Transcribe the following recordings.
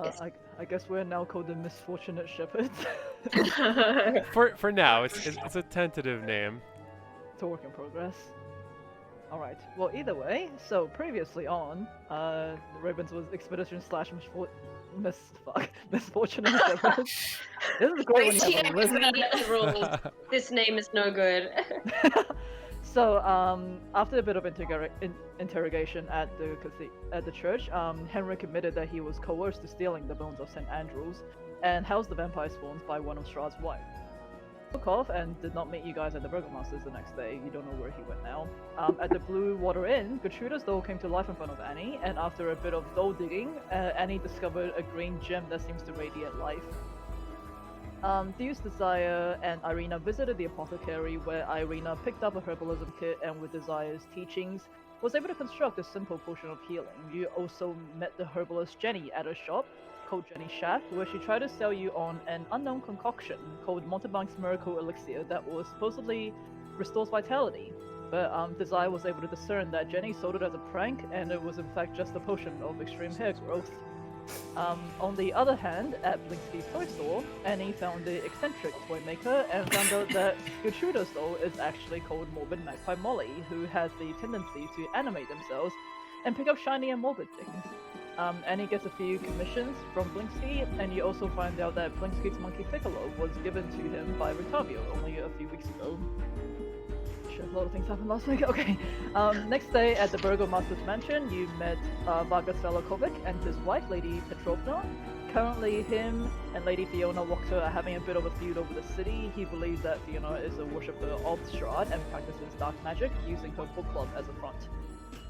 Yes. I guess we're now called the Misfortunate Shepherds. For now, it's a tentative name. It's a work in progress. Alright, well either way, so previously on, the Ravens was Expedition slash Misfortunate Shepherds. This is great when you have a wizard. Rules. This name is no good. So, after a bit of interrogation at the church, Henrik admitted that he was coerced to stealing the bones of St. Andrews and housed the vampire spawns by one of Strahd's wives. He took off and did not meet you guys at the Burgomaster's the next day. You don't know where he went now. At the Bluewater Inn, Gertruda's doll came to life in front of Annie, and after a bit of doll digging, Annie discovered a green gem that seems to radiate life. Theus, Desire, and Irina visited the apothecary, where Irina picked up a herbalism kit and with Desire's teachings, was able to construct a simple potion of healing. You also met the herbalist Jenny at a shop called Jenny Shack, where she tried to sell you on an unknown concoction called Montebank's Miracle Elixir that was supposedly restores vitality. But Desire was able to discern that Jenny sold it as a prank, and it was in fact just a potion of extreme hair growth. On the other hand, at Blinksky's toy store, Annie found the eccentric toy maker and found out that Gertruda's doll is actually called Morbid Magpie Molly, who has the tendency to animate themselves and pick up shiny and morbid things. Annie gets a few commissions from Blinksky, and you also find out that Blinksky's monkey Piccolo was given to him by Rictavio only a few weeks ago. A lot of things happened last week. Okay. Next day at the Burgomaster's mansion, you met Vargas Velakovic and his wife, Lady Petrovna. Currently, him and Lady Fiona Wachter are having a bit of a feud over the city. He believes that Fiona is a worshipper of Strahd and practices dark magic, using her book club as a front.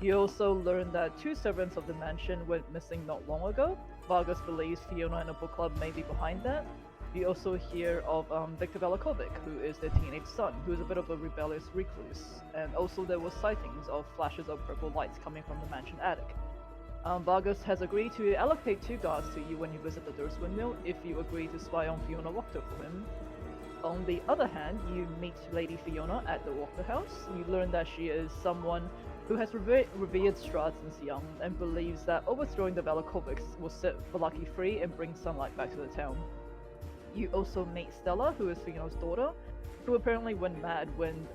You also learn that two servants of the mansion went missing not long ago. Vargas believes Fiona and a book club may be behind that. You also hear of Viktor Velakovic, who is their teenage son, who is a bit of a rebellious recluse, and also there were sightings of flashes of purple lights coming from the mansion attic. Vargas has agreed to allocate 2 guards to you when you visit the Durst Windmill if you agree to spy on Fiona Wachter for him. On the other hand, you meet Lady Fiona at the Wachter house. You learn that she is someone who has revered Strahd since young, and believes that overthrowing the Velakovics will set Villaki free and bring sunlight back to the town. You also meet Stella, who is Fiona's daughter, who apparently went mad when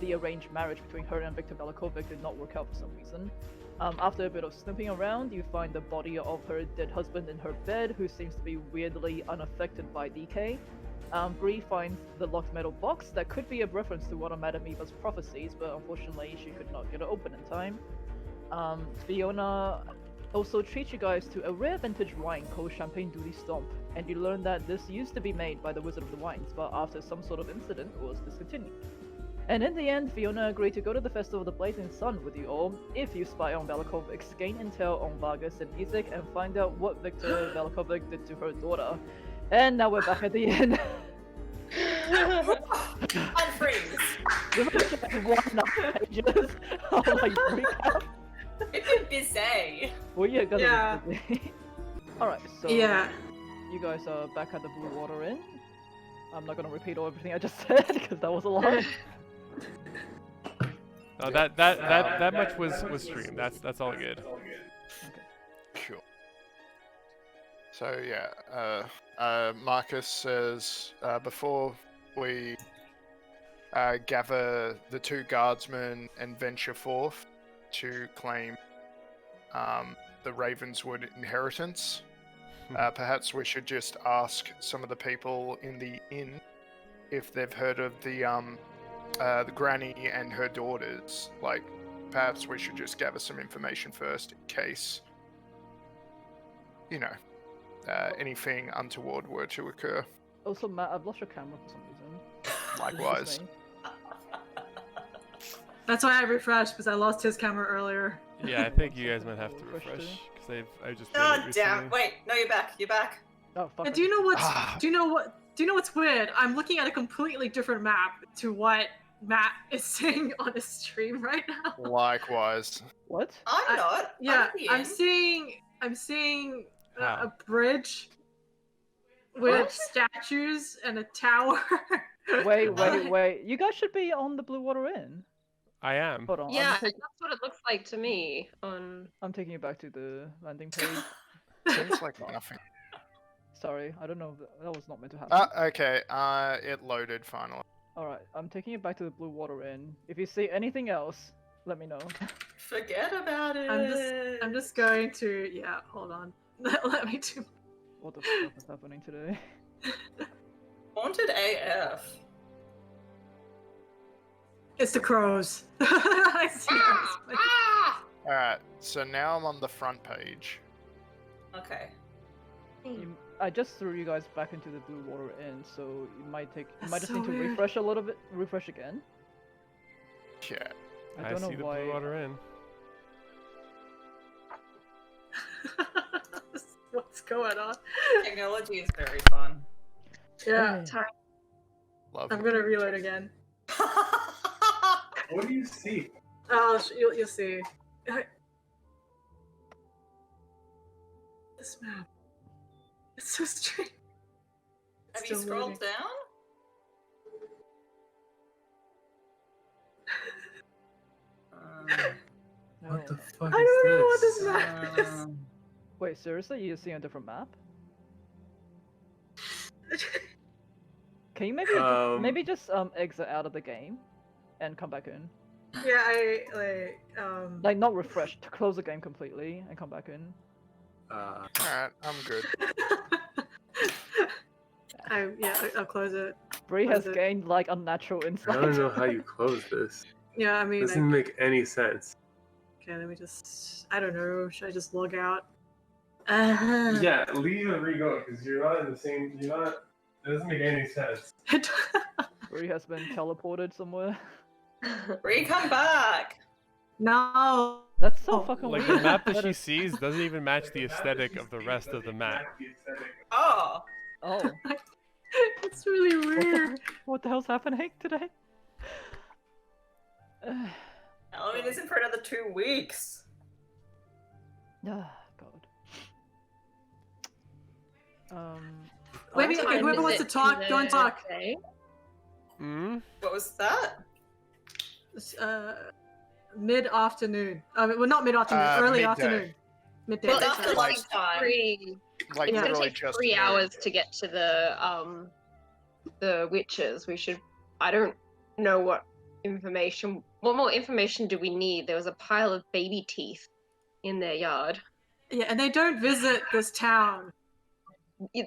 the arranged marriage between her and Viktor Velakovic did not work out for some reason. After a bit of snooping around, you find the body of her dead husband in her bed, who seems to be weirdly unaffected by decay. Bree finds the locked metal box that could be a reference to one of Madame Eva's prophecies, but unfortunately she could not get it open in time. Fiona also treats you guys to a rare vintage wine called Champagne Duty Stomp, and you learn that this used to be made by the Wizard of the Wines, but after some sort of incident was discontinued. And in the end, Fiona agreed to go to the Festival of the Blazing Sun with you all if you spy on Velakovics, gain intel on Vargas and Isaac, and find out what Viktor Velakovic did to her daughter. And now we're back at the end. Unfreeze! pages. Oh my recap. It's been busy. Well, yeah, gonna Yeah. be busy. Alright, so Yeah. you guys are back at the Bluewater Inn. I'm not gonna repeat everything I just said because that was a lot. No, that much was streamed. That's all good. Sure. So yeah, Marcus says before we gather the 2 guardsmen and venture forth to claim the Ravenswood inheritance, perhaps we should just ask some of the people in the inn if they've heard of the granny and her daughters. Like, perhaps we should just gather some information first in case, you know, anything untoward were to occur. Also, Matt, I've lost your camera for some reason. Likewise. It's just me. That's why I refreshed, because I lost his camera earlier. Yeah, I think you guys might have to Refresh refresh too. because I just. Oh did it damn! recently. Wait, no, you're back. You're back. Oh, fuck. And do you know what's Ah. do you know what's weird? I'm looking at a completely different map to what Matt is seeing on his stream right now. Likewise. What? I'm not. Yeah, I'm I'm seeing a How? bridge with What? statues and a tower. Wait. You guys should be on the Bluewater Inn. I am. Hold on. Yeah, I'm that's what it looks like to me on... taking you back to the landing page. Seems like nothing. Sorry, I don't know. That was not meant to happen. Okay. It loaded finally. Alright, I'm taking it back to the Bluewater Inn. If you see anything else, let me know. Forget about it. I'm just going to, yeah, hold on. Let me do. What the fuck is happening today? Haunted AF. It's the crows. I see them. Alright, so now I'm on the front page. Okay. I just threw you guys back into the Bluewater Inn, so you might take. You That's might just so need to weird. refresh a little bit. Refresh again. Yeah. I don't know see the why. Bluewater Inn. What's going on? Technology is very fun. Yeah, Hey. time. Love I'm it. gonna reload again. What do you see? Oh, you'll see. This map. It's so strange. Have you Still scrolled loading. down? What the No. fuck I is don't know what this? this map is. Wait, seriously? You're seeing a different map? Can you maybe just exit out of the game and come back in? Yeah, I Like not refresh, to close the game completely and come back in. Alright, I'm good. I'll close it. Bree has Close it. gained like unnatural I insight. don't know how you close this. Yeah, I mean, Doesn't make any sense. okay, let me just. I don't know. Should I just log out? Yeah, leave and re-go because you're not in the same. You're not. It doesn't make any sense. Bree has been teleported somewhere. Bree, come back! No. That's so Oh, fucking Like weird. the map that she is- sees doesn't even match the aesthetic of the rest of the map. Oh! Oh, It's really weird. what the hell's happening today? Halloween isn't for another 2 weeks. Ah, God. Maybe okay, whoever wants to talk, go and talk. Hmm? What was that? Mid-afternoon. Well, not mid-afternoon. Early midday. afternoon. Midday. Well, It's it's after gonna take lunchtime. Like It's gonna literally take just 3 noon. hours to get to the witches. We should. I don't know what information. What more information do we need? There was a pile of baby teeth in their yard. Yeah, and they don't visit this town.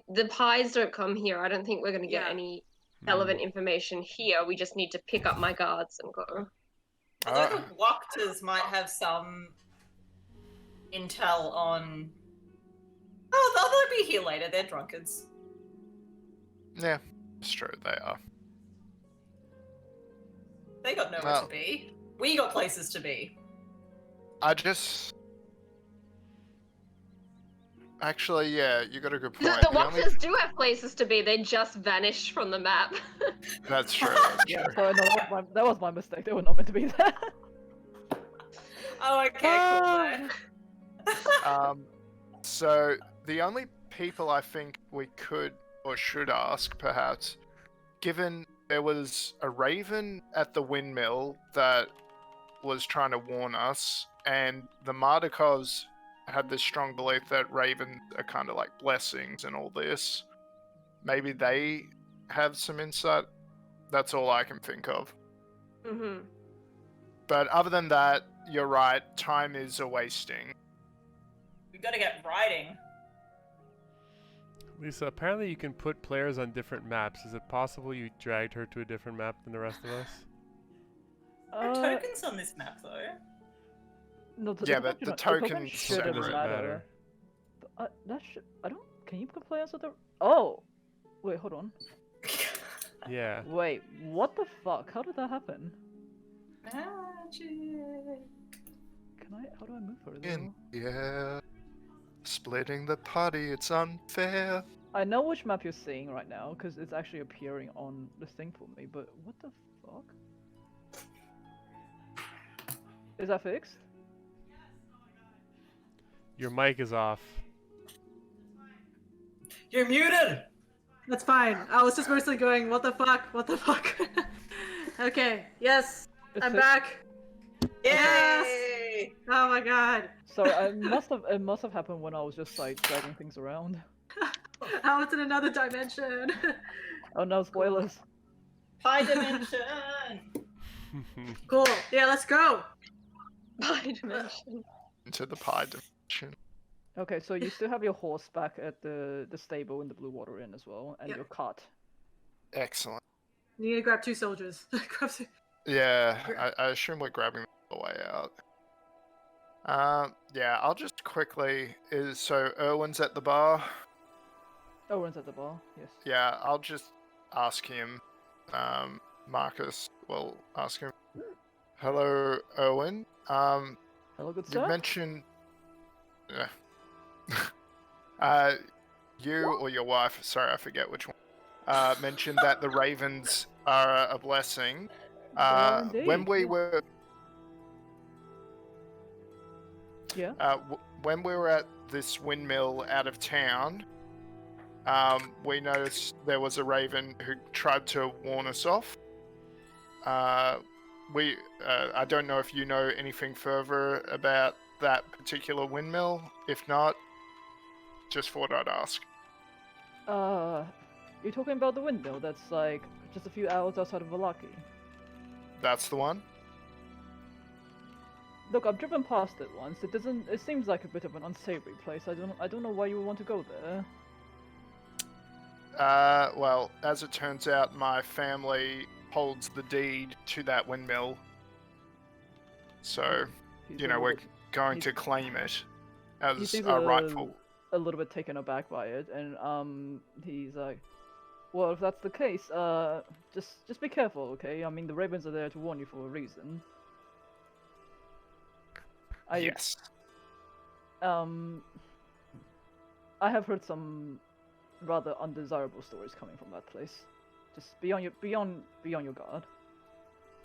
The pies don't come here. I don't think we're gonna get Yeah. any relevant information here. We just need to pick up my guards and go. Although the Wachters might have some intel on. Oh, they'll be here later. They're drunkards. Yeah, it's true, they are. They got nowhere Well- to be. We got places to be. I just. Actually, yeah, you got a good point. The The only- Wachters do have places to be. They just vanished from the map. That's true, that's Yeah, true. sorry, no, that was my mistake. They were not meant to be there. Oh, okay, cool. So the only people I think we could or should ask, perhaps, given there was a raven at the windmill that was trying to warn us, and the Mardikovs had this strong belief that ravens are kind of like blessings and all this. Maybe they have some insight. That's all I can think of. Mm-hmm. But other than that, you're right. Time is a wasting. We gotta get riding. Lisa, apparently you can put players on different maps. Is it possible you dragged her to a different map than the rest of us? There are tokens on this map, though. No, Yeah, but the tokens shouldn't doesn't matter. That should. I don't. Can you put players with the? Oh, wait, hold on. Yeah. Wait, what the fuck? How did that happen? Magic. Can I? How do I move her? In yeah, splitting the party, it's unfair. I know which map you're seeing right now because it's actually appearing on this thing for me. But what the fuck? Is that fixed? Your mic is off. You're muted! That's fine. I was just mostly going, what the fuck? What the fuck? Okay, yes, It's I'm fixed? back. Yay! Yay! Oh my god. Sorry, it must have happened when I was just like dragging things around. Oh, it's in another dimension. Oh no, spoilers. Pie dimension! Cool. Yeah, let's go. By dimension. Into the pie dimension. Okay, so you still have your horse back at the stable in the Bluewater Inn as well, and Yep. your cart. Excellent. You need to grab 2 soldiers. Grab 2. Yeah, I assume we're grabbing the way out. Yeah, I'll just quickly. So Erwin's at the bar. Owen's at the bar, yes. Yeah, I'll just ask him. Marcus will ask him. Hello, Erwin. Hello, good You sir. mentioned. Yeah. You or your wife? Sorry, I forget which one. Mentioned that the ravens are a blessing. Indeed, When we yeah. were. Yeah. When we were at this windmill out of town, we noticed there was a raven who tried to warn us off. I don't know if you know anything further about that particular windmill. If not, just thought I'd ask. You're talking about the windmill that's like just a few hours outside of Villaki. That's the one? Look, I've driven past it once. It seems like a bit of an unsavory place. I don't know why you would want to go there. Well, as it turns out, my family holds the deed to that windmill. So, He's you a know, little we're bit- going he's- to claim it he as seems our rightful. a little bit taken aback by it, and he's like, well, if that's the case, just be careful, okay? I mean, the ravens are there to warn you for a reason. Yes. I have heard some rather undesirable stories coming from that place. Just be on your guard.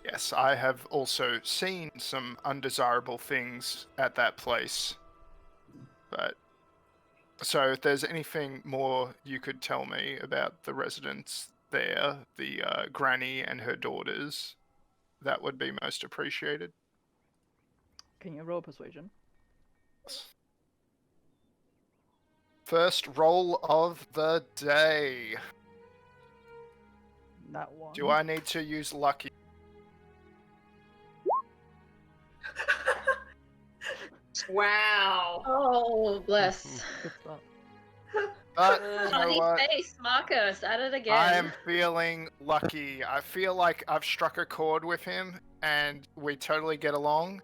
Yes, I have also seen some undesirable things at that place. But so, if there's anything more you could tell me about the residents there, the granny and her daughters, that would be most appreciated. Can you roll persuasion? First roll of the day. That one. Do I need to use lucky? Wow. Oh, bless. Good stuff. But you know Funny what? face, Marcos, at it again. I am feeling lucky. I feel like I've struck a chord with him, and we totally get along.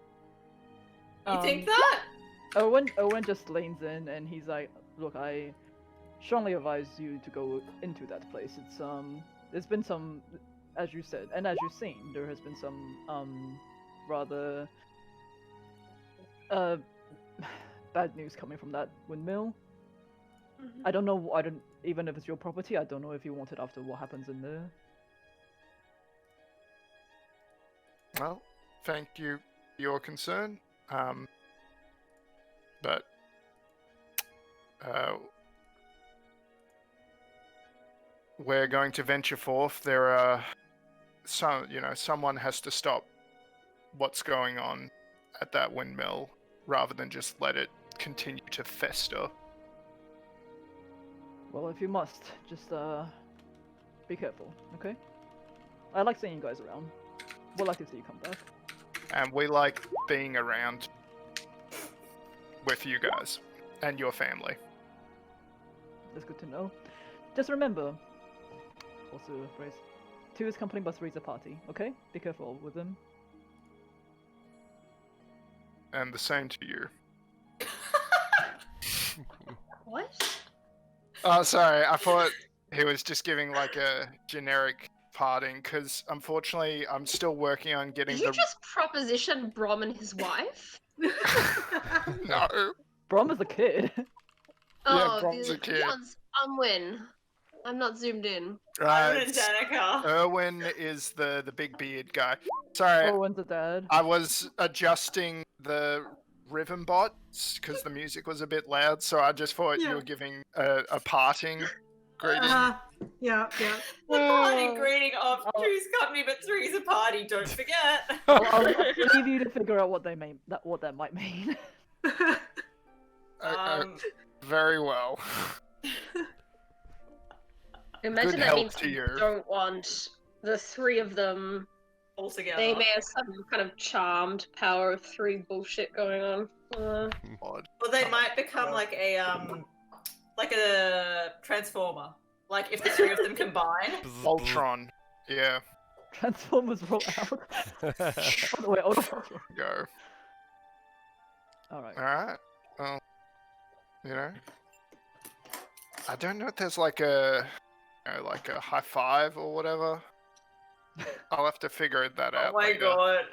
You think that? Owen just leans in and he's like, look, I strongly advise you to go into that place. It's there's been some, as you said, and as you've seen, there has been some rather bad news coming from that windmill. Mhm. I don't know, even if it's your property, I don't know if you want it after what happens in there. Well, thank you for your concern. But we're going to venture forth. There are someone has to stop what's going on at that windmill rather than just let it continue to fester. Well, if you must, just be careful, okay? I like seeing you guys around. We'll like to see you come back. And we like being around with you guys and your family. That's good to know. Just remember, also, phrase, 2 is company, but 3 is a party, okay? Be careful with them. And the same to you. What? Oh, sorry. I thought he was just giving like a generic parting, because unfortunately I'm still working on getting Did you just proposition Brom and his wife? No. Brom is a kid. Oh, Brom's a kid. one's Unwin. I'm not zoomed in. I'm an It's- Danica. Erwin is the big beard guy. Sorry, Owen's a dad. I was adjusting the rhythm bots because the music was a bit loud, so I just thought you Yeah. were giving a parting Greeting. Yeah. The party greeting of two's company, but three's a party. Don't forget. I'll leave you to figure out what they mean. What that might mean. Very well. Imagine Good that help means to you you. don't want the three of them. All together. They may have some kind of charmed power of three bullshit going on. Odd. Or they might become like a transformer. Like if the three of them combine. Voltron. Yeah. Transformers roll out. Wait, hold on. Go. Alright. Alright. Well, you know. I don't know if there's like a high five or whatever. I'll have to figure that out. Oh my later. god.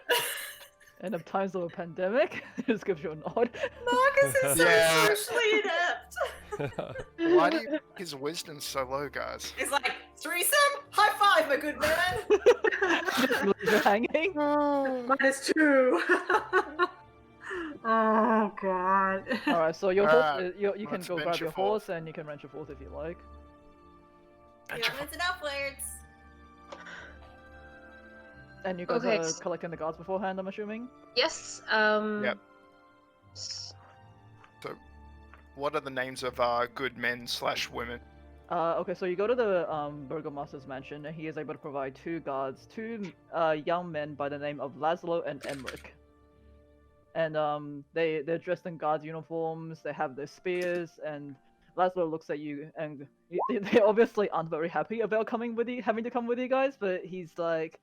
And of times of a pandemic, it just gives you a nod. Marcus is so Yeah. socially inept. Why do you think his wisdom's so low, guys? It's like, threesome? High five, my good man! Just leave you hanging. -2. Oh god. Alright, so your horse, you can let's go grab venture your forth. horse and you can rent your horse if you like. It's enough words. And you guys Okay, are s- collecting the guards beforehand, I'm assuming? Yes. Yep. What are the names of our good men / women? Okay, so you go to the Burgomaster's mansion, and he is able to provide two guards, two young men by the name of Laszlo and Emmerich. And they're dressed in guards uniforms, they have their spears, and Laszlo looks at you, and they obviously aren't very happy about having to come with you guys, but he's like,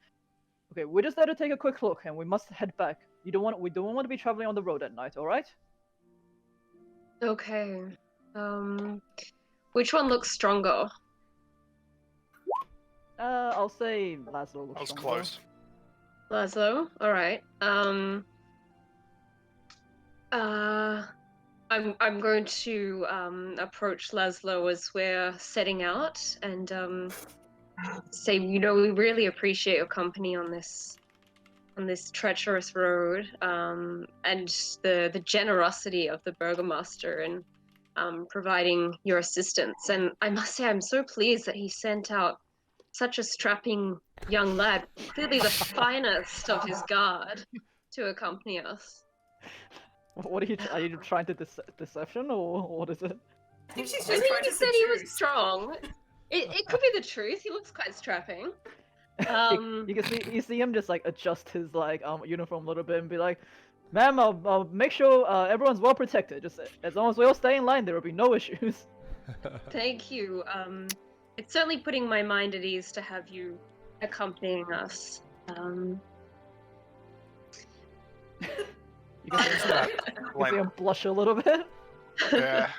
okay, we're just there to take a quick look, and we must head back. We don't want to be traveling on the road at night, all right? Okay. Which one looks stronger? I'll say Laszlo looks I was stronger. close. Laszlo. All right. I'm going to approach Laszlo as we're setting out and say, we really appreciate your company on this treacherous road, and the generosity of the Burgomaster in providing your assistance. And I must say, I'm so pleased that he sent out such a strapping young lad, clearly the finest of his guard, to accompany us. What are you trying to deception, or what is it? I think she's I just mean, trying he to said he was seduce. strong. It could be the truth. He looks quite strapping. You can see him just like adjust his like uniform a little bit and be like, "Ma'am, I'll make sure everyone's well protected. Just as long as we all stay in line, there will be no issues." Thank you. It's certainly putting my mind at ease to have you accompanying us. You can see him blush a little bit. Yeah.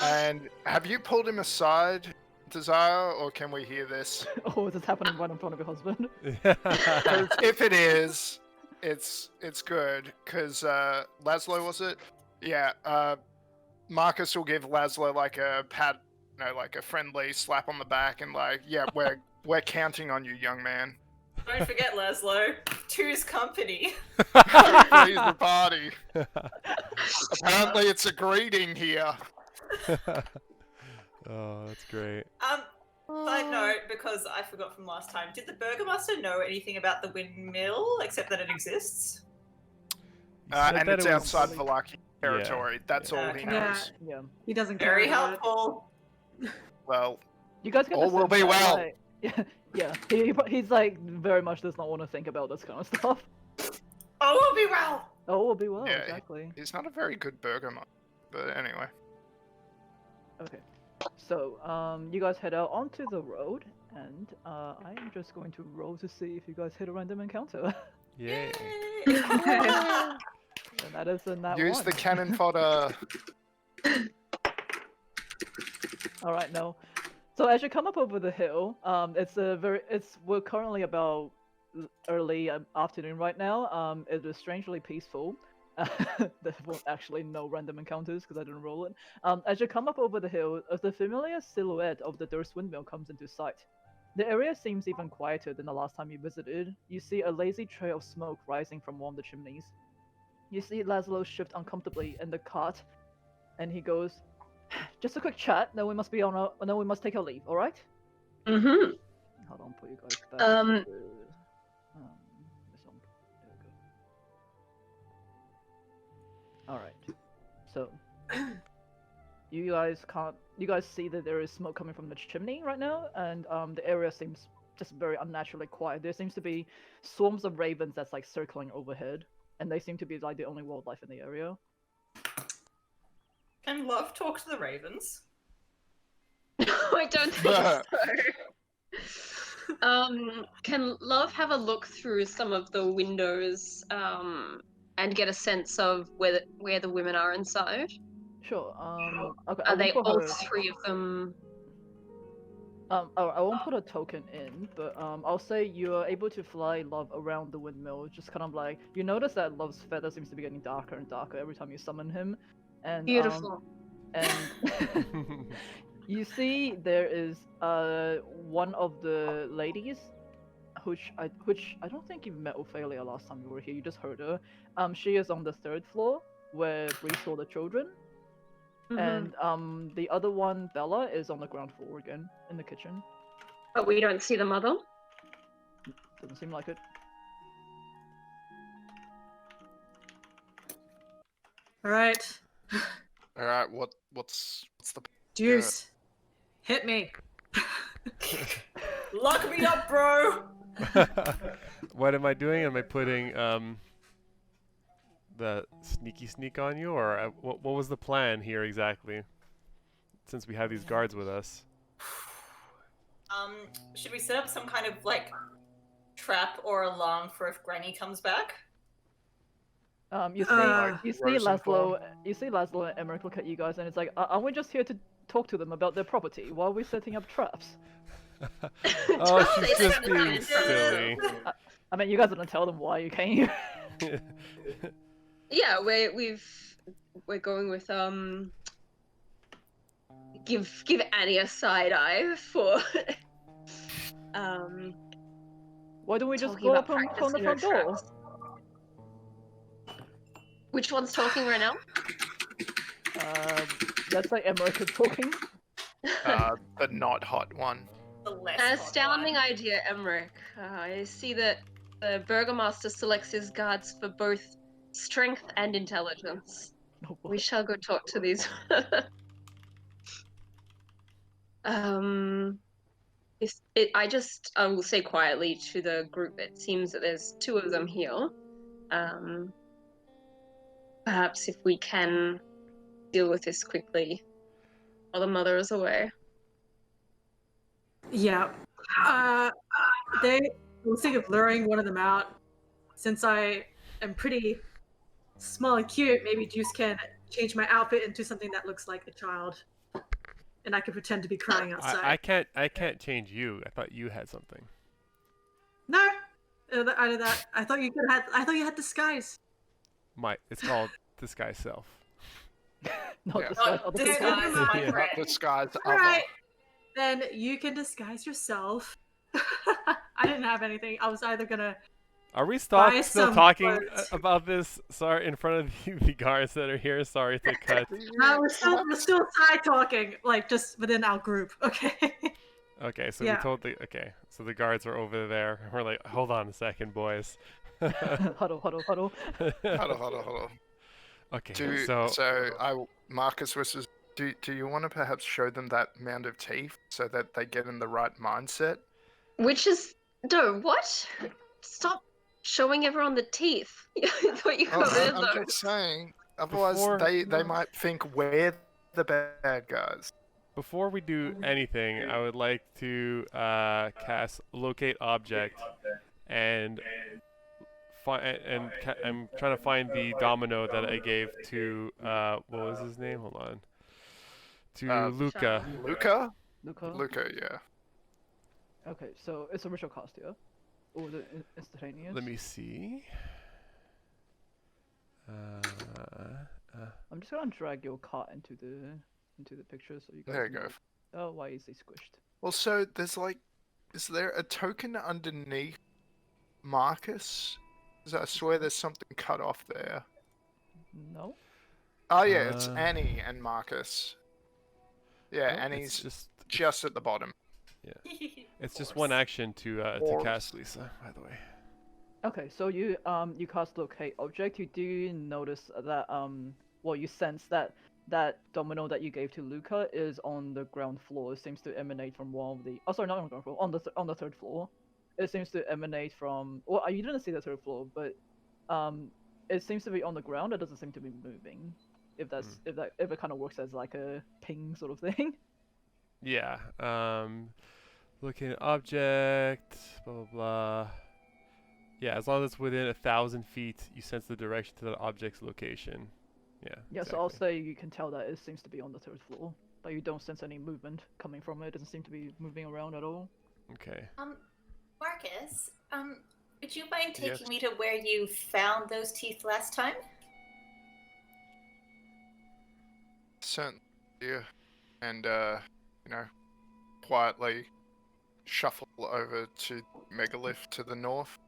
And have you pulled him aside, Desire, or can we hear this? Oh, is this happening right in front of your husband? 'Cause if it is, it's good. Because Laszlo, was it? Yeah. Marcus will give Laszlo like a pat, like a friendly slap on the back, and like, yeah, we're counting on you, young man. Don't forget, Laszlo. Two's company. Please the party. Apparently, it's a greeting here. Oh, that's great. Side note, because I forgot from last time, did the Burgomaster know anything about the Windmill, except that it exists? Said And that it's it was outside like- Villaki territory. That's all he Okay. knows. Yeah. He doesn't care. Very about it. helpful. Well, You guys get All the will sense be that, well. like- yeah. He's like very much does not want to think about this kind of stuff. Oh, we'll be well. Oh, we'll be well, Yeah, exactly. he's not a very good burger, but anyway. Okay. So, you guys head out onto the road, and I am just going to roll to see if you guys hit a random encounter. Yay. And that is in that Use one. the cannon fodder. All right, no. So as you come up over the hill, we're currently about early afternoon right now. It is strangely peaceful. There were actually no random encounters because I didn't roll it. As you come up over the hill, the familiar silhouette of the Durst Windmill comes into sight. The area seems even quieter than the last time you visited. You see a lazy trail of smoke rising from one of the chimneys. You see Laszlo shift uncomfortably in the cart, and he goes, Just a quick chat. Then we must be on our. Then we must take our leave. All right. Mm-hmm. Hold on, put you guys back. Um, to the, this one. There we go. All right. So, you guys can't. You guys see that there is smoke coming from the chimney right now, and the area seems just very unnaturally quiet. There seems to be swarms of ravens that's like circling overhead, and they seem to be like the only wildlife in the area. Can Love talk to the ravens? I don't think so. Can Love have a look through some of the windows and get a sense of where the women are inside? Sure. Okay. Are they all her... three of them? I won't put a token in, but I'll say you are able to fly Love around the windmill. Just kind of like you notice that Love's feather seems to be getting darker and darker every time you summon him, and Beautiful. And you see there is one of the ladies, which I don't think you met Ophelia last time you were here. You just heard her. She is on the 3rd floor where Bree saw the children. Mm-hmm. And the other one, Bella, is on the ground floor again, in the kitchen. But we don't see the mother? Doesn't seem like it. Alright. Alright, what's the... Deuce. Hit me. Lock me up, bro! What am I doing? Am I putting the sneaky sneak on you, or what was the plan here exactly? Since we have these guards with us. Should we set up some kind of like trap or alarm for if Granny comes back? You see Laszlo and Emmerich look at you guys, and it's like, aren't we just here to talk to them about their property? Why are we setting up traps? Oh, she's just being silly. I mean, you guys didn't tell them why you came. Yeah, we're going with give Annie a side eye for Why don't we just talking go about up from the practicing front our door? traps. Which one's talking right now? That's like Emmerich is talking. The not hot one. The less An hot astounding one. idea, Emmerich. I see that the Burgomaster selects his guards for both strength and intelligence. Oh, We boy. shall go talk to these. I will say quietly to the group, it seems that there's 2 of them here. Perhaps if we can deal with this quickly while the mother is away. Yeah. I was thinking of luring one of them out. Since I am pretty small and cute, maybe Juice can change my outfit into something that looks like a child. And I could pretend to be crying outside. I can't change you. I thought you had something. No. Out of that, I thought you had disguise. It's called disguise self. Not Yeah. disguise Not other disguise people. my Not friend. disguise All other. right. Then you can disguise yourself. I didn't have anything. I was either gonna. Are we Buy still some talking clothes. about this? Sorry, in front of the guards that are here. Sorry to cut. We're still side talking, like just within our group. Okay. Okay, so Yeah. we told so the guards are over there. And we're like, hold on a second, boys. Huddle. Hold on. Okay, Marcus wishes. Do you want to perhaps show them that mound of teeth so that they get in the right mindset? What? Stop showing everyone the teeth. I thought you got rid of I'm those. just saying. Otherwise, they might think we're the bad guys. Before we do anything, I would like to cast Locate Object, and I'm trying to find the domino that I gave to what was his name? Hold on. To Luca. Luca? Luca? Luca, yeah. Okay, so it's a ritual cost, yeah? Or the instantaneous? Let me see. I'm just gonna drag your cart into the picture so you guys There you know. go. Oh, why is he squished? Also, is there a token underneath Marcus? 'Cause I swear there's something cut off there. No? Oh yeah, it's Annie and Marcus. Yeah, Oh, and it's he's just at the bottom. It's just one action to cast Lisa, by the way. Okay, so you cast locate object. You do notice that well, you sense that that domino that you gave to Luca is on the ground floor. It seems to emanate from one of the sorry, not on the ground floor, on the third floor. It seems to emanate from you didn't see the third floor, but it seems to be on the ground. It doesn't seem to be moving. If it kind of works as like a ping sort of thing. Yeah. Looking at object, blah blah blah. Yeah, as long as it's within 1,000 feet, you sense the direction to that object's location. Yeah. Yeah, so I'll say you can tell that it seems to be on the third floor, but you don't sense any movement coming from it. It doesn't seem to be moving around at all. Okay. Marcus, would you mind taking me to where you found those teeth last time? Certainly. Yeah. And, quietly shuffle over to Megalith to the north.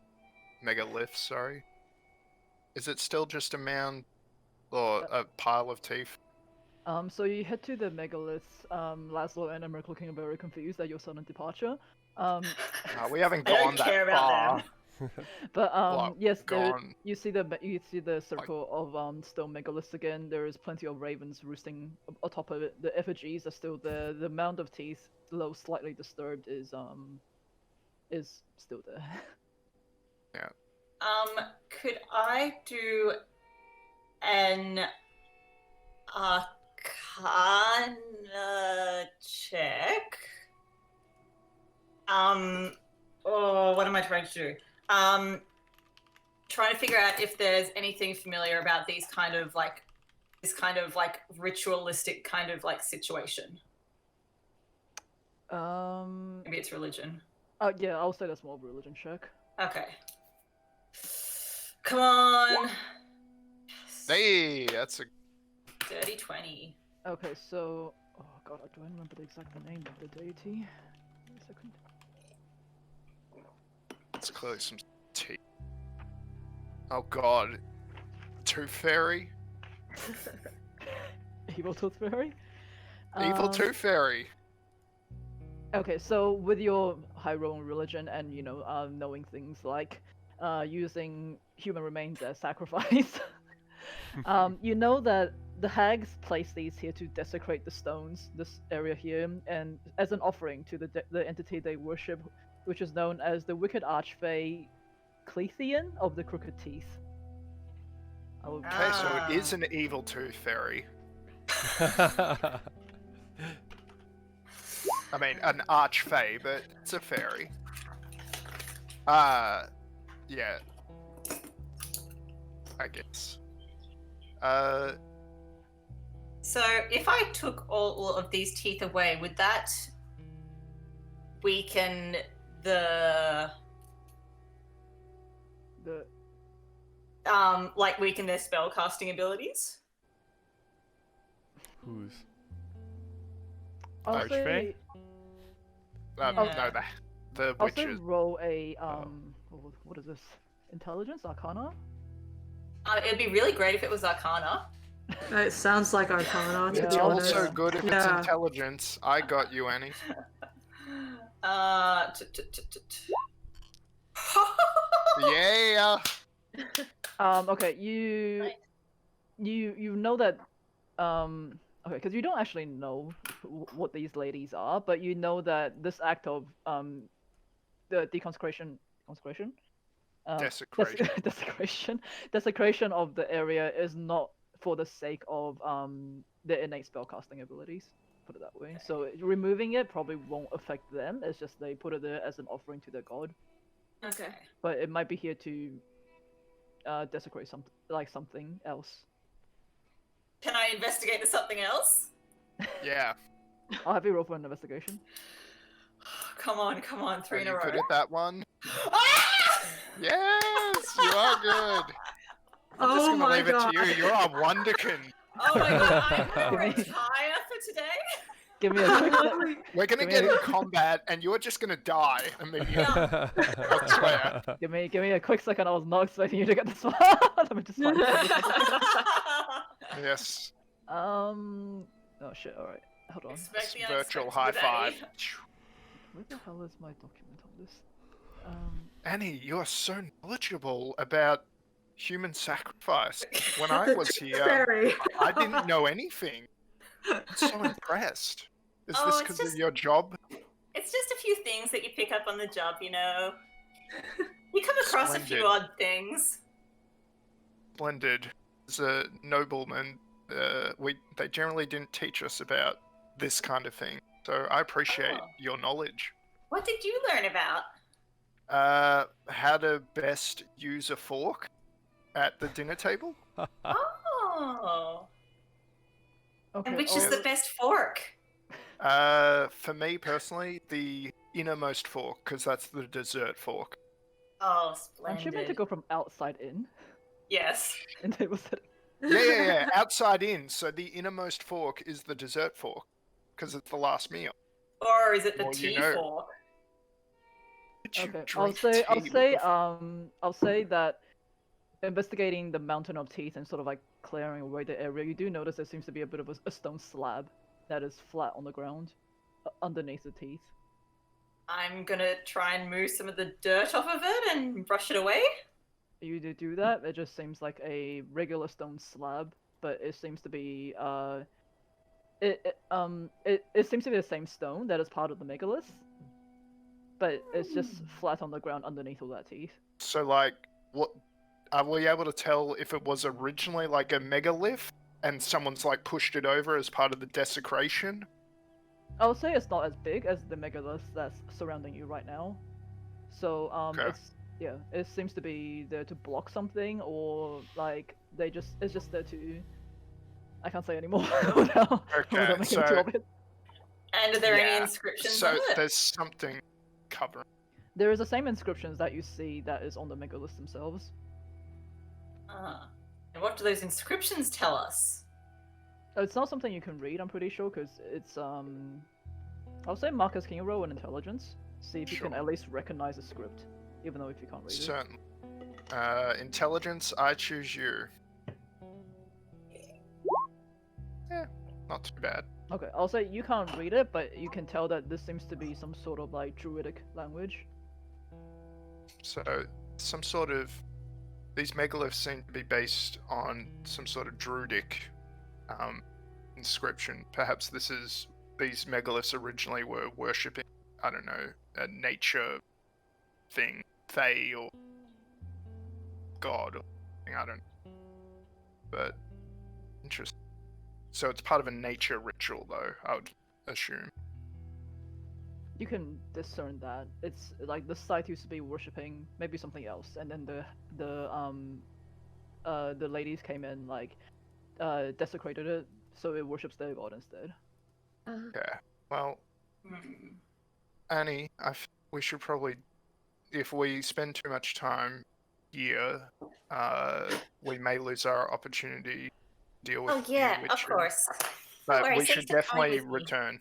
Megalith, sorry. Is it still just a mound or a pile of teeth? So you head to the megaliths. Laszlo and Emmerich looking very confused at your sudden departure. We haven't gone that far. But yes, gone. you see the circle of stone megaliths again. There is plenty of ravens roosting atop of it. The effigies are still there. The mound of teeth, though slightly disturbed, is still there. Yeah. Could I do an Arcana check? What am I trying to do? Trying to figure out if there's anything familiar about this kind of ritualistic kind of like situation. Maybe it's religion. Yeah, I'll say that's more of a religion check. Okay. Come on. Hey, that's a dirty 20. Okay, so oh god, do I remember the exact name of the deity? Wait a second. It's clearly some tea. Oh god. Tooth Fairy? Evil Tooth Fairy? Evil Tooth Fairy. Okay, so with your high rolling religion and knowing things like using human remains as sacrifice, you know that the hags place these here to desecrate the stones, this area here, and as an offering to the entity they worship, which is known as the wicked archfey Cleithian of the Crooked Teeth. Okay, so it is an evil Tooth Fairy. I mean, an archfey, but it's a fairy. Yeah. I guess. So if I took all of these teeth away, would that weaken weaken their spell casting abilities? Whose? Archfey? No, the I'll witches. say roll a what is this? Intelligence, Arcana? It'd be really great if it was Arcana. It sounds like Arcana. It's to be honest. also good if it's intelligence. I got you, Annie. Yeah. Okay, you know that okay, because you don't actually know what these ladies are, but you know that this act of the desecration of the area is not for the sake of their innate spellcasting abilities. Put it that way. So removing it probably won't affect them. It's just they put it there as an offering to their god. Okay. But it might be here to desecrate something else. Can I investigate something else? Yeah. I'll have you roll for an investigation. Come on, 3 in a row. Are you good at that one? Ah! Yes, you are good. I'm just gonna leave it to you. You're a wonderkin. Oh my god, I'm gonna retire for today. Give me a quick. We're gonna get in combat, and you're just gonna die immediately. I swear. Give me a quick second. I was not expecting you to get this far. Let me just find it. Yes. Oh shit. All right. Hold on. Expect the Virtual unexpected high with five. Annie. Where the hell is my document on this? Annie, you are so knowledgeable about human sacrifice. When I was here, Very. I didn't know anything. I'm so impressed. Is Oh, this it's because of just- your job? It's just a few things that you pick up on the job, you know. You come across a few Splendid. odd things. Splendid. As a nobleman, they generally didn't teach us about this kind of thing. So I appreciate Oh. your knowledge. What did you learn about? How to best use a fork at the dinner table. Oh. Okay. And which Oh. is the best fork? For me personally, the innermost fork, because that's the dessert fork. Oh, Aren't you meant to splendid. go from outside in? Yes. In table setting? Yeah. Outside in. So the innermost fork is the dessert fork, because it's the last meal. Or is it the Well, you tea know. fork? Did you Okay. drink tea with the I'll say that investigating the mountain of teeth and sort of like clearing away the area, you do notice there seems to be a bit of a stone slab that is flat on the ground underneath the teeth. I'm gonna try and move some of the dirt off of it and brush it away. You do that. It just seems like a regular stone slab, but it seems to be it seems to be the same stone that is part of the megalith, but it's just flat on the ground underneath all that teeth. So, like, what are we able to tell if it was originally like a megalith and someone's like pushed it over as part of the desecration? I would say it's not as big as the megalith that's surrounding you right now. So Okay. it seems to be there to block something, or like it's just there to. I can't say anymore. without making it too so- obvious. And are there any Yeah, inscriptions So on it? there's something covering. There is the same inscriptions that you see that is on the megaliths themselves. And what do those inscriptions tell us? It's not something you can read, I'm pretty sure, because it's I'll say, Marcus, can you roll an intelligence? See if you can Sure. at least recognize a script, even though if you can't read it. Certainly. Intelligence, I choose you. Yeah, not too bad. Okay, I'll say you can't read it, but you can tell that this seems to be some sort of like druidic language. So, some sort of. These megaliths seem to be based on some sort of druidic inscription. Perhaps these megaliths originally were worshipping, I don't know, a nature thing, fae or god or something, I don't know. But, interesting. So it's part of a nature ritual, though, I would assume. You can discern that. It's like the site used to be worshipping maybe something else, and then the ladies came in, like desecrated it, so it worships their god instead. Yeah. Well, Hmm. Annie, we should probably, if we spend too much time here, we may lose our opportunity to deal with Oh yeah, you, of Witcher. course. But Don't worry, we take should some time definitely with me. return.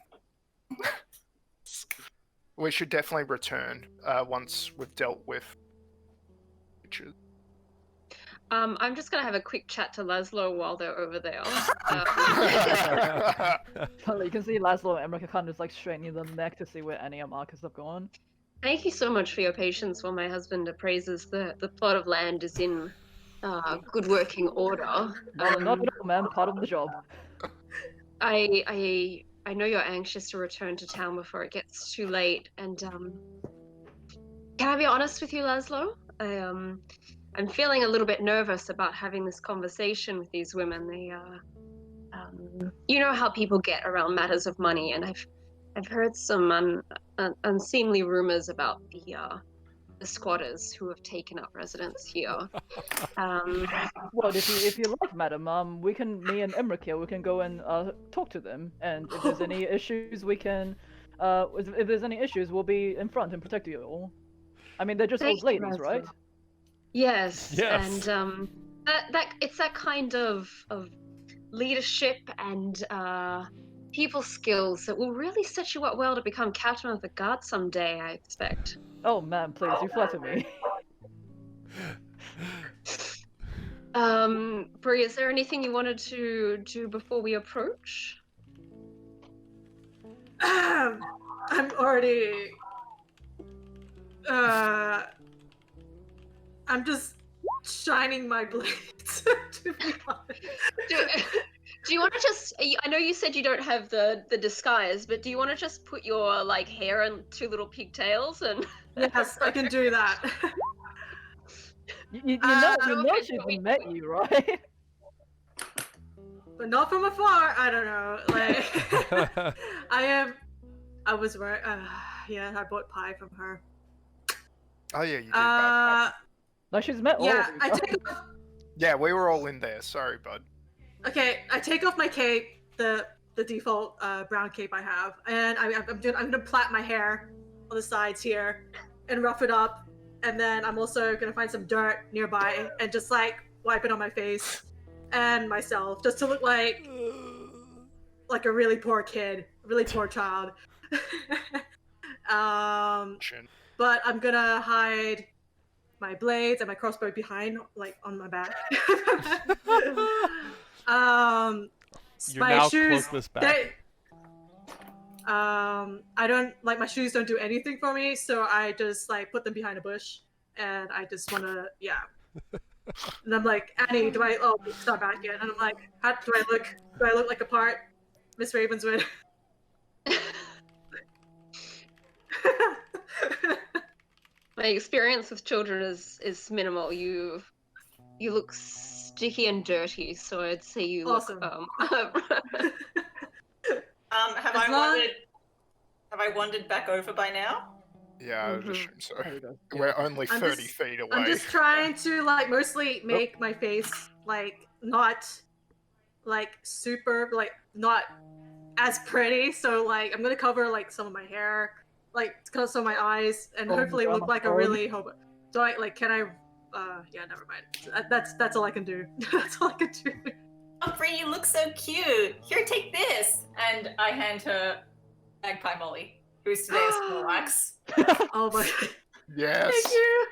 We should definitely return once we've dealt with Witchers. I'm just gonna have a quick chat to Laszlo while they're over there. So you can see Laszlo and Emmerich kind of like straining the neck to see where Annie and Marcus have gone. Thank you so much for your patience while my husband appraises the plot of land is in good working order. Not at all, man. Part of the job. I know you're anxious to return to town before it gets too late, and can I be honest with you, Laszlo? I'm feeling a little bit nervous about having this conversation with these women. They you know how people get around matters of money, and I've heard some unseemly rumors about the squatters who have taken up residence here. Well, if you like, madam, me and Emmerich here, we can go and talk to them, and if there's any issues, we can, if there's any issues, we'll be in front and protect you all. I mean, they're just Thank old you, ladies, Laszlo. right? Yes, Yes. and that it's that kind of leadership and people skills that will really set you up well to become captain of the guard someday, I expect. Oh man, please, you flatter me. Bree, is there anything you wanted to do before we approach? I'm already. I'm just shining my blades. To be honest. Do you want to just? I know you said you don't have the disguise, but do you want to just put your like hair and 2 little pigtails and? Yes, I can do that. You know she's met you, right? But not from afar. I don't know. Like, I was right. Yeah, I bought pie from her. Oh yeah, you did. Bud. No, she's met all Yeah, of you. I take off. Yeah, we were all in there. Sorry, bud. Okay, I take off my cape, the default brown cape I have, and I'm gonna plait my hair on the sides here and rough it up, and then I'm also gonna find some dirt nearby and just like wipe it on my face and myself, just to look like a really poor kid, a really poor child. But I'm gonna hide my blades and my crossbow behind, like on my back. You're my now shoes. cloakless back. I don't like my shoes. Don't do anything for me, so I just like put them behind a bush, and I just wanna, yeah. And I'm like, Annie, do I? Oh, it's not back yet. And I'm like, how do I look? Do I look like a part, Miss Ravenswood? My experience with children is minimal. You look sticky and dirty, so I'd say you awesome. Look. Have I wandered back over by now? Yeah, I would assume so. There you go. We're only 30 feet away. I'm just trying to like mostly make my face like not like super like not as pretty. So like I'm gonna cover like some of my hair, like cover some of my eyes, and hopefully look like a really hobo. So I like can I? Yeah, never mind. That's all I can do. That's all I can do. Oh, Bree, you look so cute. Here, take this. And I hand her Magpie Molly, who is today's Snorlax. Oh my. Yes. Thank you.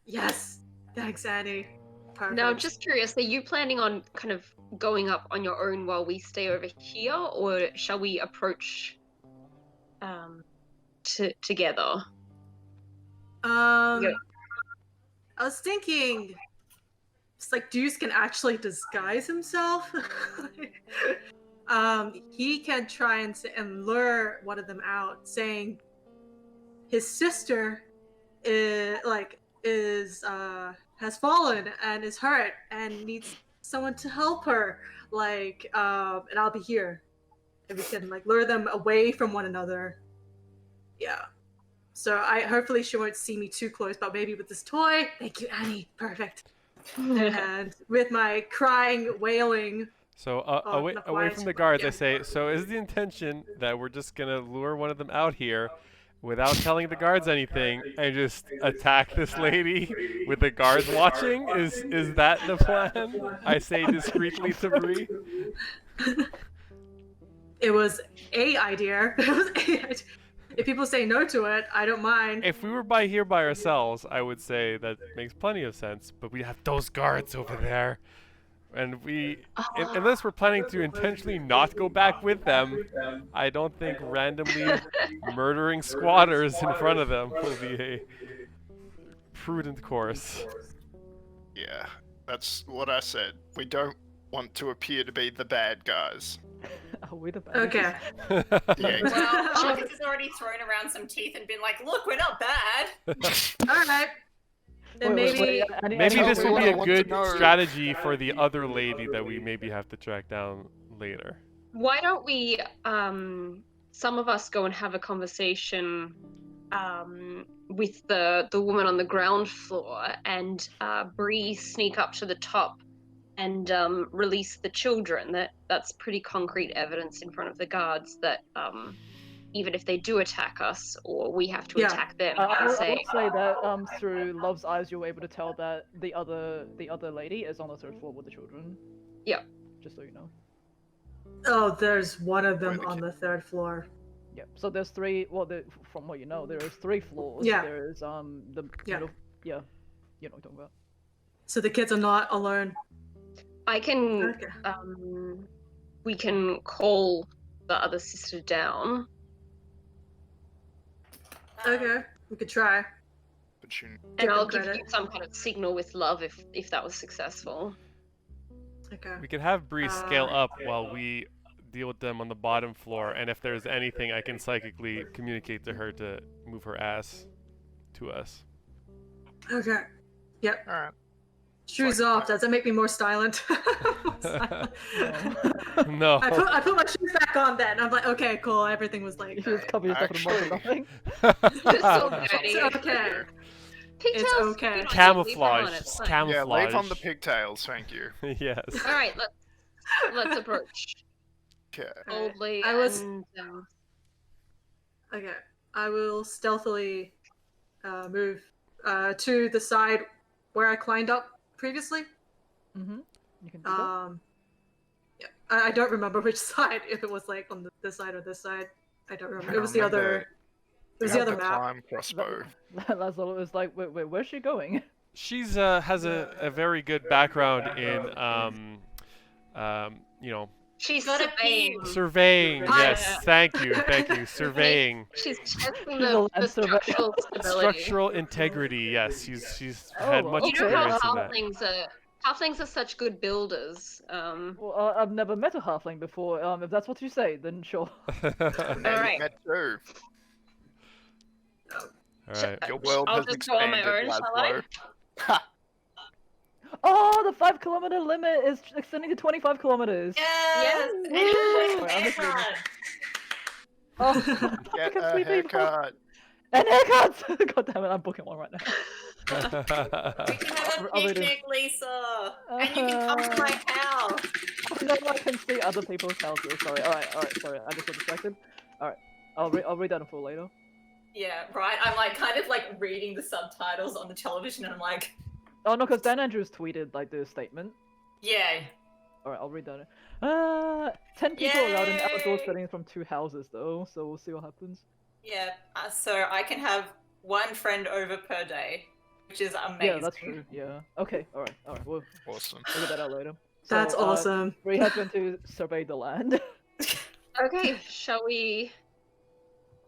Yes. Thanks, Annie. Perfect. Now, I'm just curious, are you planning on kind of going up on your own while we stay over here, or shall we approach together? I was thinking, it's like Deuce can actually disguise himself. He can try and lure one of them out, saying his sister has fallen and is hurt and needs someone to help her. And I'll be here, and we can like lure them away from one another. Yeah. So hopefully she won't see me too close, but maybe with this toy. Thank you, Annie. Perfect. And with my crying, wailing. So away from the guards, I say, so is the intention that we're just gonna lure one of them out here without telling the guards anything and just attack this lady with the guards watching? Is that the plan? I say discreetly to Bree. It was a idea. It was a idea. If people say no to it, I don't mind. If we were by ourselves, I would say that makes plenty of sense. But we have those guards over there, and unless we're planning to intentionally not go back with them, I don't think randomly murdering squatters in front of them will be a prudent course. Yeah, that's what I said. We don't want to appear to be the bad guys. Are we the bad? Okay. Yeah. Well, Marcus has already thrown around some teeth and been like, look, we're not bad. All right. Then maybe Maybe this will be a good to know. strategy for the other lady that we maybe have to track down later. Why don't we, some of us go and have a conversation with the woman on the ground floor, and Bree sneak up to the top and release the children. That's pretty concrete evidence in front of the guards that even if they do attack us, or we have to attack them, I would say say that through Love's eyes, you're able to tell that the other lady is on the 3rd floor with the children. Yeah. Just so you know. Oh, there's one of them on the 3rd floor. Yeah. So there's 3. Well, from what you know, there is 3 floors. Yeah. There's the middle. Yeah. You know what I'm talking about. So the kids are not alone. I can Okay. we can call the other sister down Okay, we could try. But you, And Give I'll them give credit. you some kind of signal with love if that was successful. Okay. We can have Bree scale up while we deal with them on the bottom floor, and if there's anything, I can psychically communicate to her to move her ass to us. Okay. Yep. all right. Shoes off. Does that make me more silent? Silent. No. I put my shoes back on then. I'm like, okay, cool. Everything was like. You just cover yourself in more than nothing. It's so Something dirty. to It's okay. do. Pigtails, It's okay. you know, Camouflage. leave them on, it's fine. Camouflage. Yeah, leave on the pigtails, thank you. Yes. All right, let's approach Okay. boldly I was- and Okay. I will stealthily move to the side where I climbed up previously. Mm-hmm. You can do that. Yeah. I don't remember which side. If it was like on this side or this side, I don't remember. It was the Remember, other. It was you the have other map. climb crossbow. Lazlo was like, wait, where's she going? She's has a very good background in you know, she's Got a surveying. surveying. Right. Yes, thank you, surveying. She's testing She's a the land surveyor. structural stability. Structural integrity. Yes, she's had Oh, much You know experience how in that. halflings are such good builders. Well, I've never met a halfling before. If that's what you say, then sure. Alright. Met too. All right. Your world I'll has just go on my expanded, own, shall I? Laszlo. Oh, the 5-kilometer limit is extending to 25 kilometers. Yes! Woo! And I'm just haircut. Oh, Get because a we leave haircut. and haircuts! God damn it, I'm booking one right now. We can have a I'll read it. picnic, Lisa! And you can come to my house! No, I can see other people's houses. Sorry. Alright, sorry. I just got distracted. Alright. I'll read that in full later. Yeah, right? I'm like kind of like reading the subtitles on the television and I'm like, Oh no, because Dan Andrews tweeted like the statement. yeah. Alright, I'll read that. 10 people allowed in outdoor Yay! settings from 2 houses though, so we'll see what happens. Yeah, so I can have one friend over per day, which is amazing. Yeah, that's true. Yeah. Okay. Alright. We'll Awesome. figure that out later. That's So, awesome. We have been to survey the land. Okay, shall we?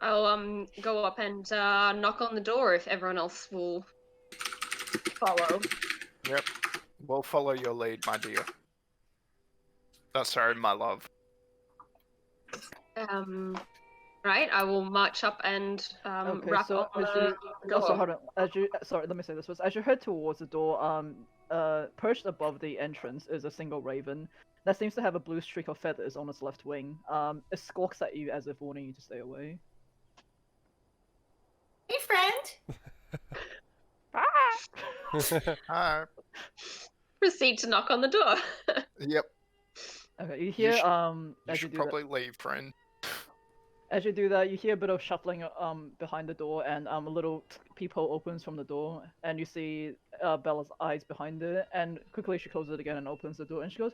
I'll go up and knock on the door if everyone else will follow. Yep. We'll follow your lead, my dear. Oh, sorry, my love. Right, I will march up and Okay, rap so on as the you also door. hold on. Sorry, let me say this first. As you head towards the door, perched above the entrance is a single raven that seems to have a blue streak of feathers on its left wing. It squawks at you as if warning you to stay away. Hey, friend! Hi. Proceed to knock on the door. Yep. Okay, you hear You as you should do probably leave, friend. As you do that, you hear a bit of shuffling behind the door, and a little peephole opens from the door, and you see Bella's eyes behind it, and quickly she closes it again and opens the door, and she goes,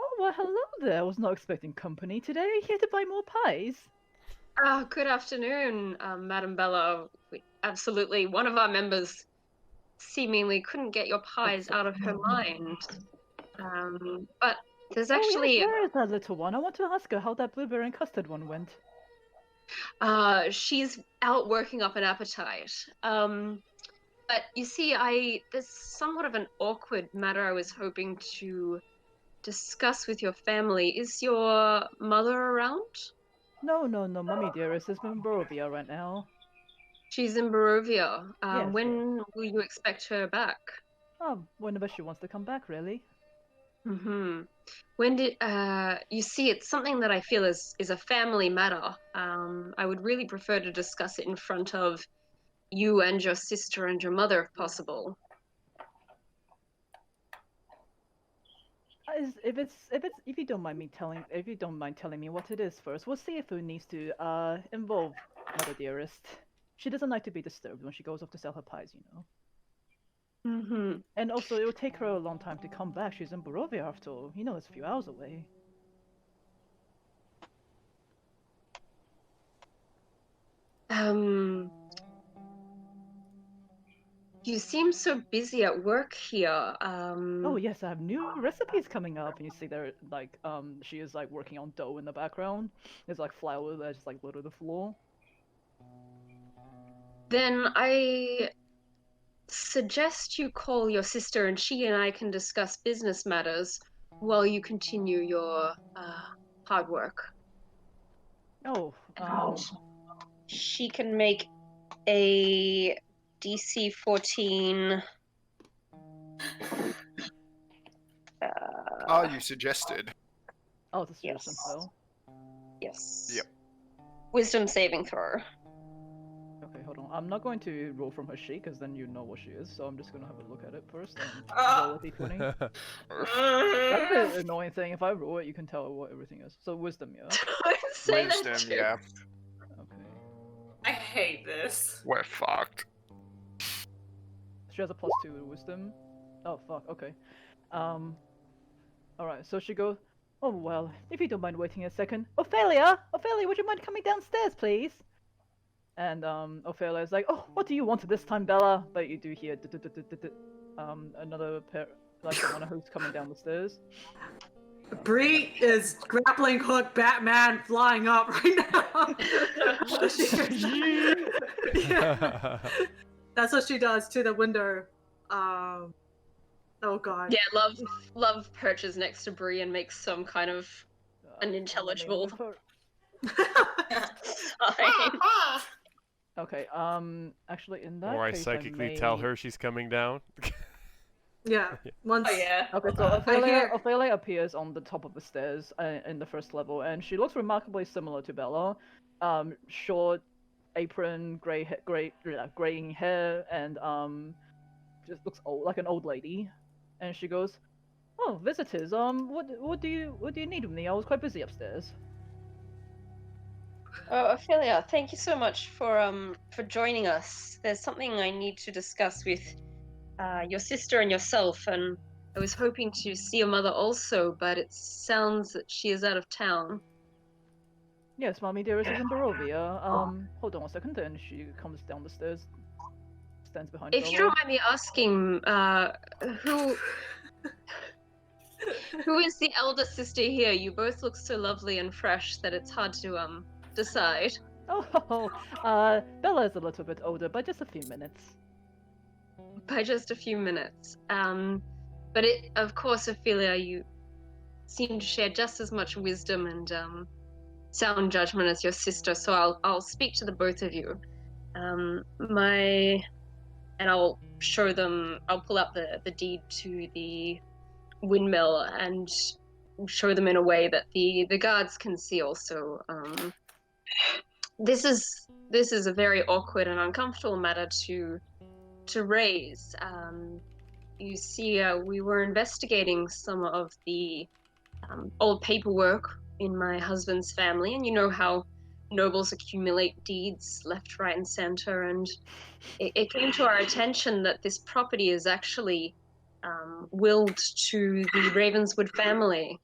"Oh, well, hello there. I was not expecting company today. Here to buy more pies." Good afternoon, Madam Bella. Absolutely, one of our members seemingly couldn't get your pies out of her mind. But there's actually... Oh, yes, where is that little one? I want to ask her how that blueberry and custard one went. She's out working up an appetite. But you see, there's somewhat of an awkward matter I was hoping to discuss with your family. Is your mother around? No, mummy dearest is in Barovia right now. She's in Barovia. Yes, When will you expect her back? Oh, whenever she wants to come back, really. Mm-hmm. When did you see? It's something that I feel is a family matter. I would really prefer to discuss it in front of you and your sister and your mother, if possible. If you don't mind telling me what it is first, we'll see if it needs to involve Mother Dearest. She doesn't like to be disturbed when she goes off to sell her pies, you know. Mm-hmm. And also, it will take her a long time to come back. She's in Barovia after all. You know, it's a few hours away. You seem so busy at work here. Oh yes, I have new recipes coming up. And you see there, like, she is like working on dough in the background. There's like flour that just like litter the floor. Then I suggest you call your sister and she and I can discuss business matters while you continue your hard work. Oh, She can make a DC 14. You suggested. oh, it's a Yes. wisdom spell. Yes. Yep. Wisdom saving throw. Okay, hold on. I'm not going to roll from her sheet because then you know what she is. So I'm just gonna have a look at it first and roll a d20. That's the annoying thing. If I roll it, you can tell what everything is. So wisdom, yeah. Say that Wisdom, too. yeah. Okay. I hate this. We're fucked. She has a +2 to wisdom. Oh fuck. Okay. Alright. So she goes. Oh well, if you don't mind waiting a second, Ophelia, would you mind coming downstairs, please? And Ophelia is like, oh, what do you want at this time, Bella? But you do hear another pair, like one of who's coming down the stairs. Bree is grappling hook Batman flying up right now. Yeah. That's what she does to the window. Oh god. Yeah, love perches next to Bree and makes some kind of unintelligible sign. Okay, actually in that Or I case, psychically may... tell her she's coming down. Yeah. Once. Oh yeah. Okay, so Ophelia appears on the top of the stairs in the first level, and she looks remarkably similar to Bella. Short apron, graying hair, and just looks old, like an old lady. And she goes, "Oh, visitors. What do you need with me? I was quite busy upstairs." Oh, Ophelia, thank you so much for joining us. There's something I need to discuss with your sister and yourself, and I was hoping to see your mother also, but it sounds that she is out of town. Yes, Mommy dearest is in Barovia. Hold on 1 second, and she comes down the stairs, stands behind If Bella. you don't mind me asking, who is the elder sister here? You both look so lovely and fresh that it's hard to decide. Oh, Bella is a little bit older, by just a few minutes. By just a few minutes. But of course, Ophelia, you seem to share just as much wisdom and sound judgment as your sister, so I'll speak to the both of you. And I'll show them. I'll pull out the deed to the windmill and show them in a way that the guards can see also. This is a very awkward and uncomfortable matter to raise. You see, we were investigating some of the old paperwork in my husband's family, and you know how nobles accumulate deeds left, right, and center, and it came to our attention that this property is actually willed to the Ravenswood family.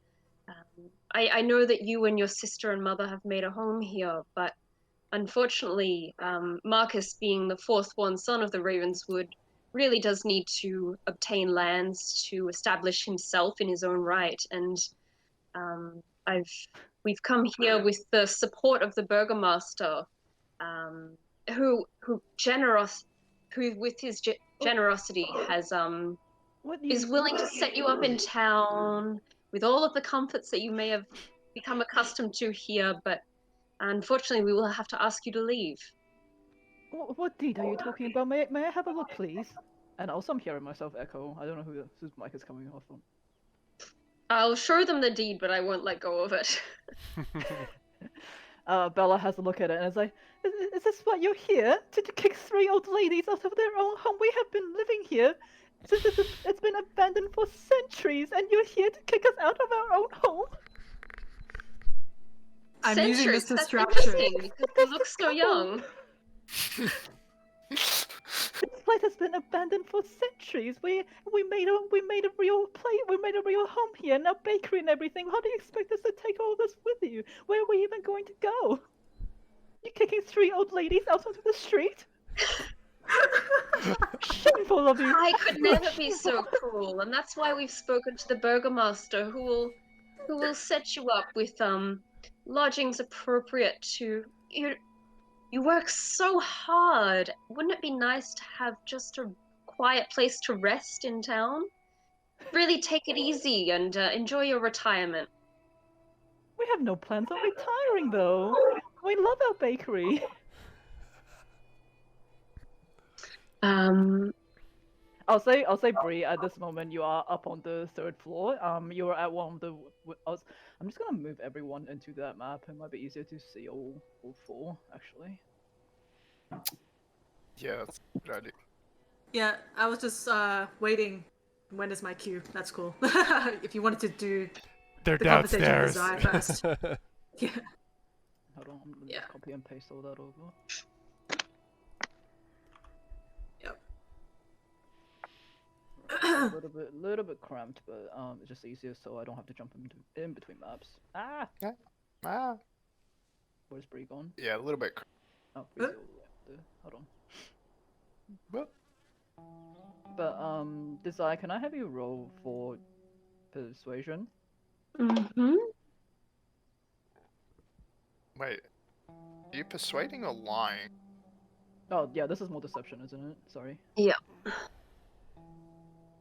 I know that you and your sister and mother have made a home here, but unfortunately, Marcus, being the fourth-born son of the Ravenswood, really does need to obtain lands to establish himself in his own right. And we've come here with the support of the burgomaster, who with his generosity has is willing to set you up in town with all of the comforts that you may have become accustomed to here, but unfortunately, we will have to ask you to leave. What deed are you talking about? May I have a look, please? And also, I'm hearing myself echo. I don't know whose mic is coming off on. I'll show them the deed, but I won't let go of it. Bella has a look at it and is like, is this what you're here? To kick 3 old ladies out of their own home? We have been living here since it's been abandoned for centuries, and you're here to kick us out of our own home? I'm using this That's distraction. interesting, because they look so young. This place has been abandoned for centuries. We made a real place. We made a real home here, now bakery and everything. How do you expect us to take all this with you? Where are we even going to go? You're kicking 3 old ladies out onto the street? Shameful of you. I could never be so cruel, and that's why we've spoken to the burgomaster, who will set you up with lodgings appropriate to you. You work so hard. Wouldn't it be nice to have just a quiet place to rest in town? Really take it easy and enjoy your retirement. We have no plans on retiring, though. We love our bakery. I'll say, Bree. At this moment, you are up on the 3rd floor. You are at one of the. I'm just gonna move everyone into that map. It might be easier to see all 4, actually. Yeah, that's a good idea. Yeah, I was just waiting. When is my cue? That's cool. If you wanted to do They're the conversation with downstairs. Zai first. Yeah. Hold on, I'm gonna just copy and paste all that over. Yep. A little bit cramped, but it's just easier so I don't have to jump in between maps. Ah! Yeah. Ah. Where's Bree gone? Yeah, a little bit. Oh, Bree's all the way up there. Hold on. Well. But Desire, can I have you roll for persuasion? Mm-hmm. Wait. Are you persuading or lying? Oh yeah, this is more deception, isn't it? Sorry. Yeah.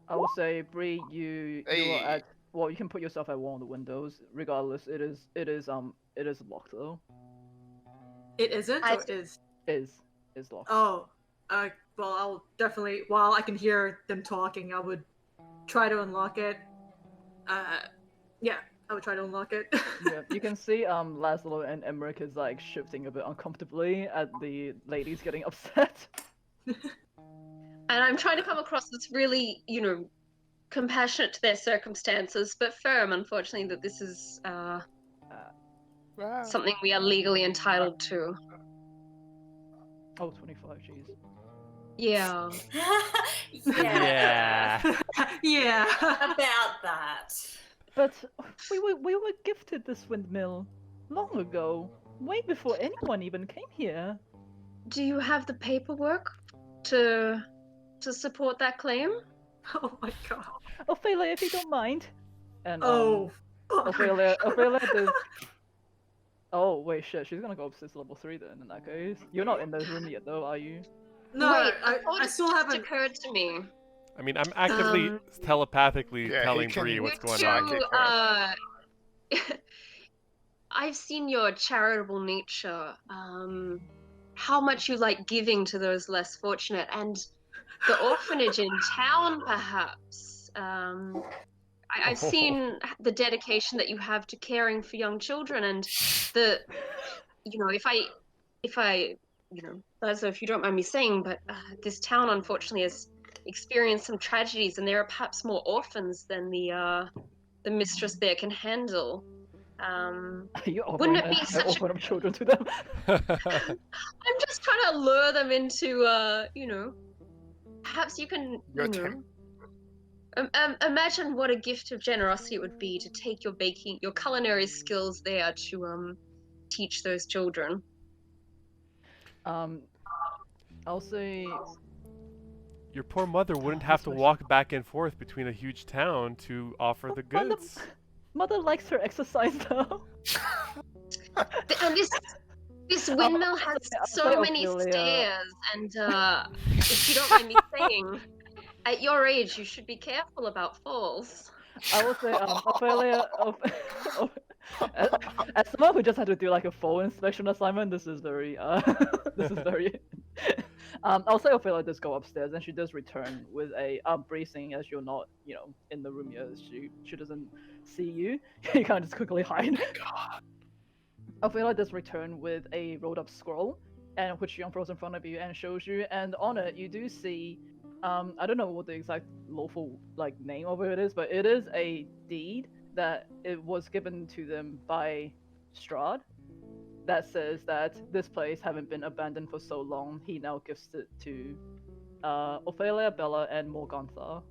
I will say, Bree, you Hey. are at. Well, you can put yourself at one of the windows. Regardless, it is locked though. It isn't, or is? Is locked. Oh, well, I'll definitely, while I can hear them talking, I would try to unlock it. Yeah, I would try to unlock it. Yeah, you can see Laszlo and Emmerich is like shifting a bit uncomfortably at the ladies getting upset. And I'm trying to come across as really, compassionate to their circumstances, but firm, unfortunately, that this is Wow. something we are legally entitled to. Oh, 25, jeez. Yeah. Yeah. Yeah. About that. But we were gifted this windmill long ago, way before anyone even came here. Do you have the paperwork to support that claim? Oh my god. Ophelia, if you don't mind. And Oh. Ophelia does. Oh wait, shit. She's gonna go upstairs to level 3 then. In that case, you're not in the room yet, though, are you? No, Wait, I still haven't. occurred to me. I mean, I'm actively telepathically Yeah, he telling can- Bree what's You going two, on. I've seen your charitable nature. How much you like giving to those less fortunate, and the orphanage in town, perhaps. I've seen the dedication that you have to caring for young children, and if I, Lazo, if you don't mind me saying, but this town unfortunately has experienced some tragedies, and there are perhaps more orphans than the mistress there can handle. You Wouldn't it be such offering children to them? I'm just trying to lure them into, perhaps you can, imagine what a gift of generosity it would be to take your culinary skills there to teach those children. I'll say Your poor mother wouldn't have to walk back and forth between a huge town to offer the goods. Mother likes her exercise though. And this windmill has so many stairs, and if you don't mind me saying, at your age, you should be careful about falls. I will say, Ophelia, as someone who just had to do like a full inspection assignment, this is very, I'll say Ophelia does go upstairs, and she does return with a bracing as you're not, in the room yet. She doesn't see you. You can't just quickly hide. Ophelia does return with a rolled up scroll, and which she unfurls in front of you and shows you, and on it you do see, I don't know what the exact lawful name of it is, but it is a deed that it was given to them by Strahd that says that this place having been abandoned for so long, he now gives it to Ophelia, Bella, and Morgantha.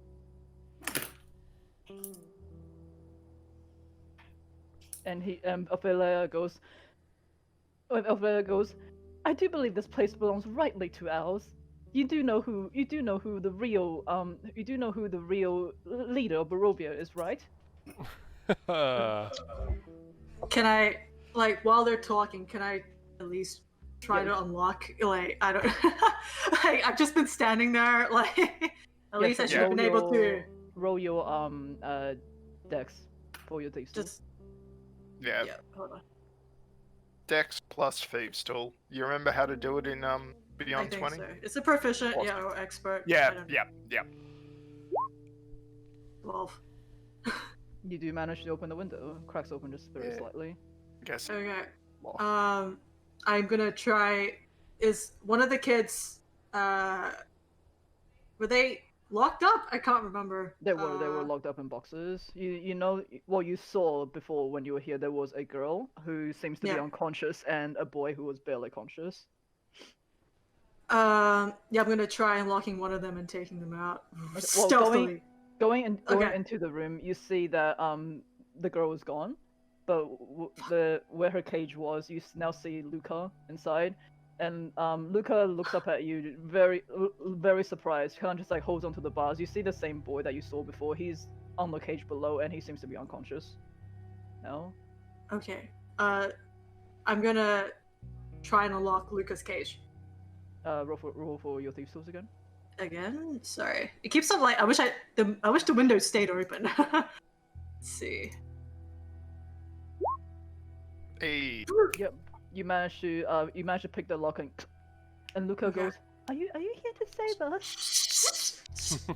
And Ophelia goes, I do believe this place belongs rightly to ours. You do know who the real leader of Barovia is, right? Can I, while they're talking, can I at least try to unlock. Like I don't. Like I've just been standing there. Like at least I should have been able to roll your dex for your thieves. just. Yeah. Yeah. Hold on. Dex plus Thieves Tool. You remember how to do it in I Beyond think 20? so. It's a proficient, Awesome. yeah, or expert. I Yeah, don't know. yeah. 12. You do manage to open the window. Cracks open just very slightly. Guess. Okay. Lock. I'm gonna try. Is one of the kids? Were they locked up? I can't remember. They were locked up in boxes. You know what you saw before when you were here. There was a girl who seems to be unconscious and a boy who was barely conscious. Yeah, I'm gonna try unlocking one of them and taking them out Well, stealthily. Going into the room, you see that the girl is gone, but where her cage was, you now see Luca inside, and Luca looks up at you, very surprised. Kind of just like holds onto the bars. You see the same boy that you saw before. He's on the cage below, and he seems to be unconscious. No. Okay. I'm gonna try and unlock Luca's cage. Roll for your thieves tools again. Again? Sorry. It keeps on like I wish the window stayed open. Let's see. Hey. Yep. You managed to pick the lock and Luca goes, Are you here to save us?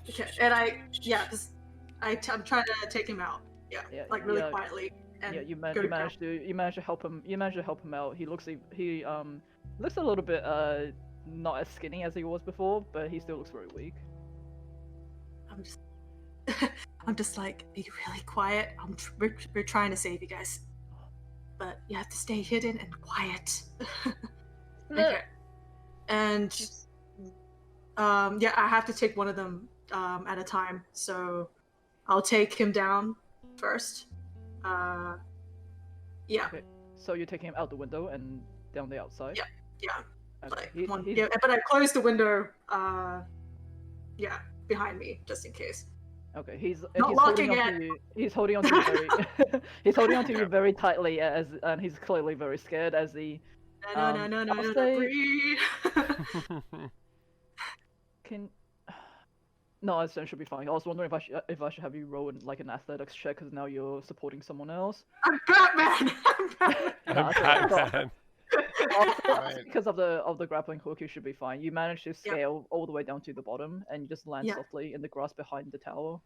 Okay, and I'm trying to take him out. Yeah, like really quietly. And you managed to help him. You managed to help him out. He looks a little bit not as skinny as he was before, but he still looks very weak. I'm just like, be really quiet. We're trying to save you guys, but you have to stay hidden and quiet. Okay. And I have to take one of them at a time. So I'll take him down first. Yeah. Okay. So you're taking him out the window and down the outside. Yeah. Okay. But I closed the window. Behind me just in case. Okay, he's locking holding on to you. He's holding on to you very. He's holding on to you very tightly, and he's clearly very scared as the. No, Bree. No, it should be fine. I was wondering if I should have you roll like an athletics check because now you're supporting someone else. I'm Batman. I'm Batman. Because of the grappling hook, you should be fine. You manage to scale all the way down to the bottom, and you just land softly in the grass behind the tower.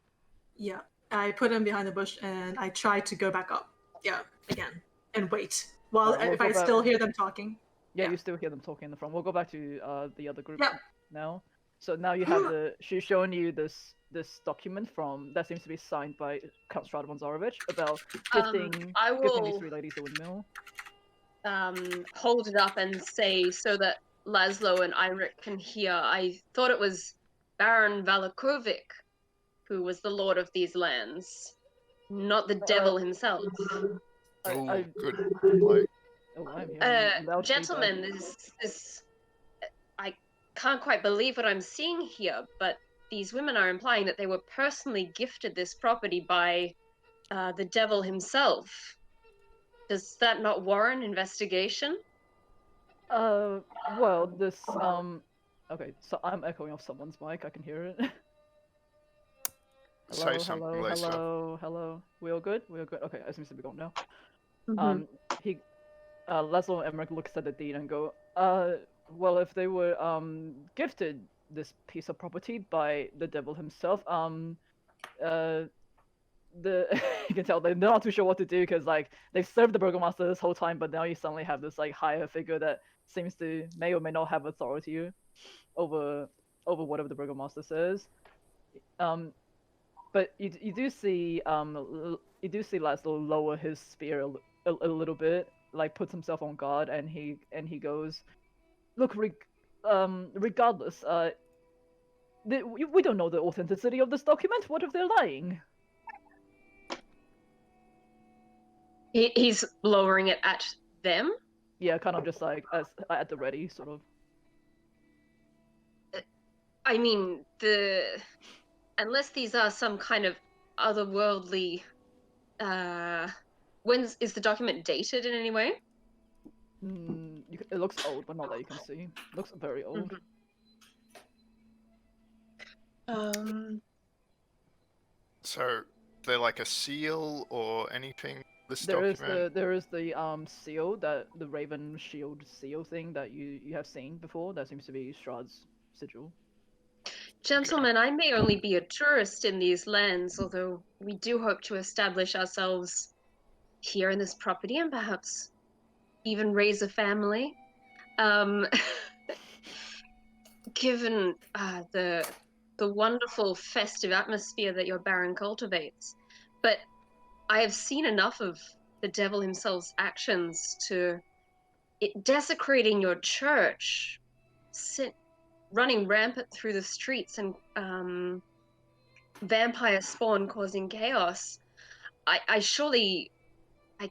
Yeah, I put him behind the bush, and I try to go back up. Yeah, again, and wait while if I still hear them talking. Yeah, you still hear them talking in the front. We'll go back to the other group now. So now you have she's showing you this document that seems to be signed by Count Strahd von Zarovich about gifting these three ladies the windmill. Hold it up and say so that Laszlo and Einrich can hear. I thought it was Baron Valakovic who was the lord of these lands, not the devil himself. Oh, good. Gentlemen, this I can't quite believe what I'm seeing here, but these women are implying that they were personally gifted this property by the devil himself. Does that not warrant investigation? Well, this, okay, so I'm echoing off someone's mic, I can hear it. Hello. We all good? Okay, it seems to be gone now. Laszlo and Emmerich looks at the deed and go, well, if they were, gifted this piece of property by the devil himself, you can tell they're not too sure what to do because like they've served the burgomaster this whole time, but now you suddenly have this like higher figure that seems to may or may not have authority over whatever the burgomaster says. But you do see Laszlo lower his spear a little bit, like puts himself on guard, and he goes, look, regardless, we don't know the authenticity of this document. What if they're lying? He's lowering it at them? Yeah, kind of just like at the ready, sort of. I mean, unless these are some kind of otherworldly, when is the document dated in any way? It looks old, but not that you can see. Looks very old. So, they're like a seal or anything? This There is document. the seal, that the Raven Shield seal thing that you have seen before. That seems to be Strahd's sigil. Gentlemen, I may only be a tourist in these lands, although we do hope to establish ourselves here in this property and perhaps even raise a family. Given the wonderful festive atmosphere that your Baron cultivates, but I have seen enough of the devil himself's actions to it desecrating your church, running rampant through the streets, and vampire spawn causing chaos. I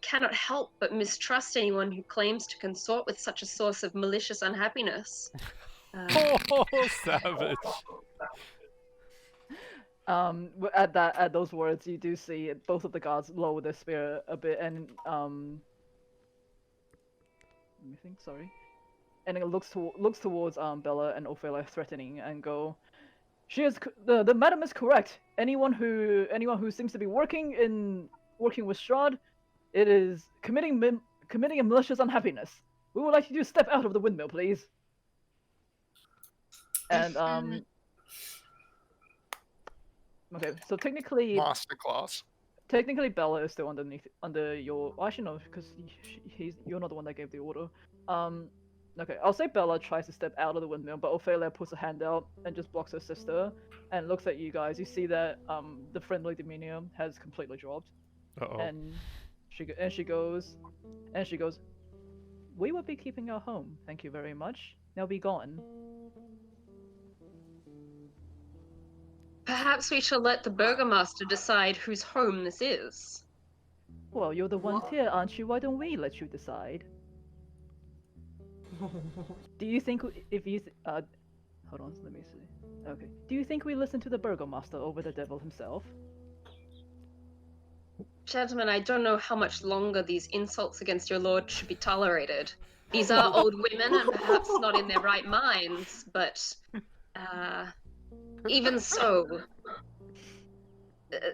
cannot help but mistrust anyone who claims to consort with such a source of malicious unhappiness. Oh, savage. At those words, you do see both of the guards lower their spear a bit, and let me think. Sorry, and it looks towards Bella and Ophelia threatening, and go, the madam is correct. Anyone who seems to be working with Strahd, it is committing a malicious unhappiness. We would like you to step out of the windmill, please. And okay, so technically, Masterclass. Technically, Bella is still under your. Well, actually, no, because you're not the one that gave the order. Okay, I'll say Bella tries to step out of the windmill, but Ophelia puts a hand out and just blocks her sister and looks at you guys. You see that the friendly demeanor has completely dropped. Uh-oh. And she goes, "We will be keeping our home. Thank you very much. Now be gone." Perhaps we shall let the burgomaster decide whose home this is. Well, you're the ones here, aren't you? Why don't we let you decide? Do you think if you hold on, let me see. Okay. Do you think we listen to the burgomaster over the devil himself? Gentlemen, I don't know how much longer these insults against your lord should be tolerated. These are old women and perhaps not in their right minds, but even so,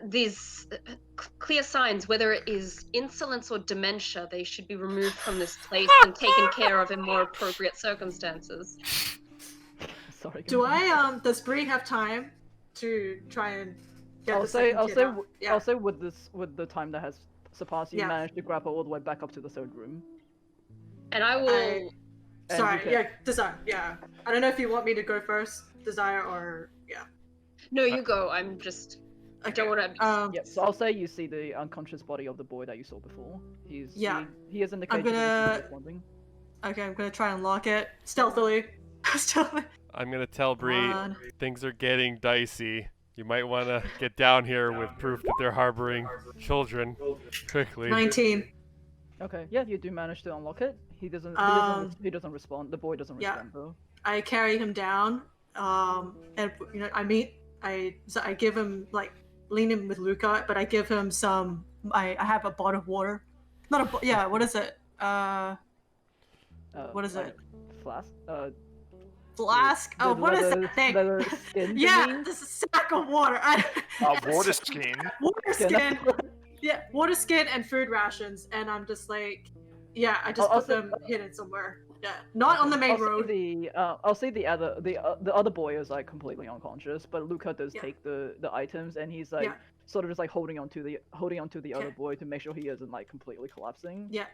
these clear signs, whether it is insolence or dementia, they should be removed from this place and taken care of in more appropriate circumstances. Sorry. Does Bree have time to try and get I'll the say Yeah. I'll say with the time that has surpassed, you Yeah. managed to grab her all the way back up to the third room. And I will. Desire. Yeah. I don't know if you want me to go first, Desire, or yeah. No, you go. I'm just. I don't want to. Yeah, so I'll say you see the unconscious body of the boy that you saw before. He is in the cage. I'm gonna. Responding. Okay, I'm gonna try and lock it stealthily. I'm gonna tell Bree things are getting dicey. You might want to get down here with proof that they're harboring children quickly. 19. Okay, yeah, you do manage to unlock it. He doesn't respond. The boy doesn't respond though. I carry him down, and I give him lean in with Luca, but I give him some. I have a bottle of water. Not a yeah. What is it? What is it? Flask. Flask. Oh, what is that thing? Yeah, this is a sack of water. Water skin. Water skin. Yeah, water skin and food rations, and I'm just like, yeah, I just put them hidden somewhere. Yeah, not on the main road. I'll say the other boy is completely unconscious, but Luca does take the items, and he's sort of just holding onto the other boy to make sure he isn't completely collapsing. Yeah,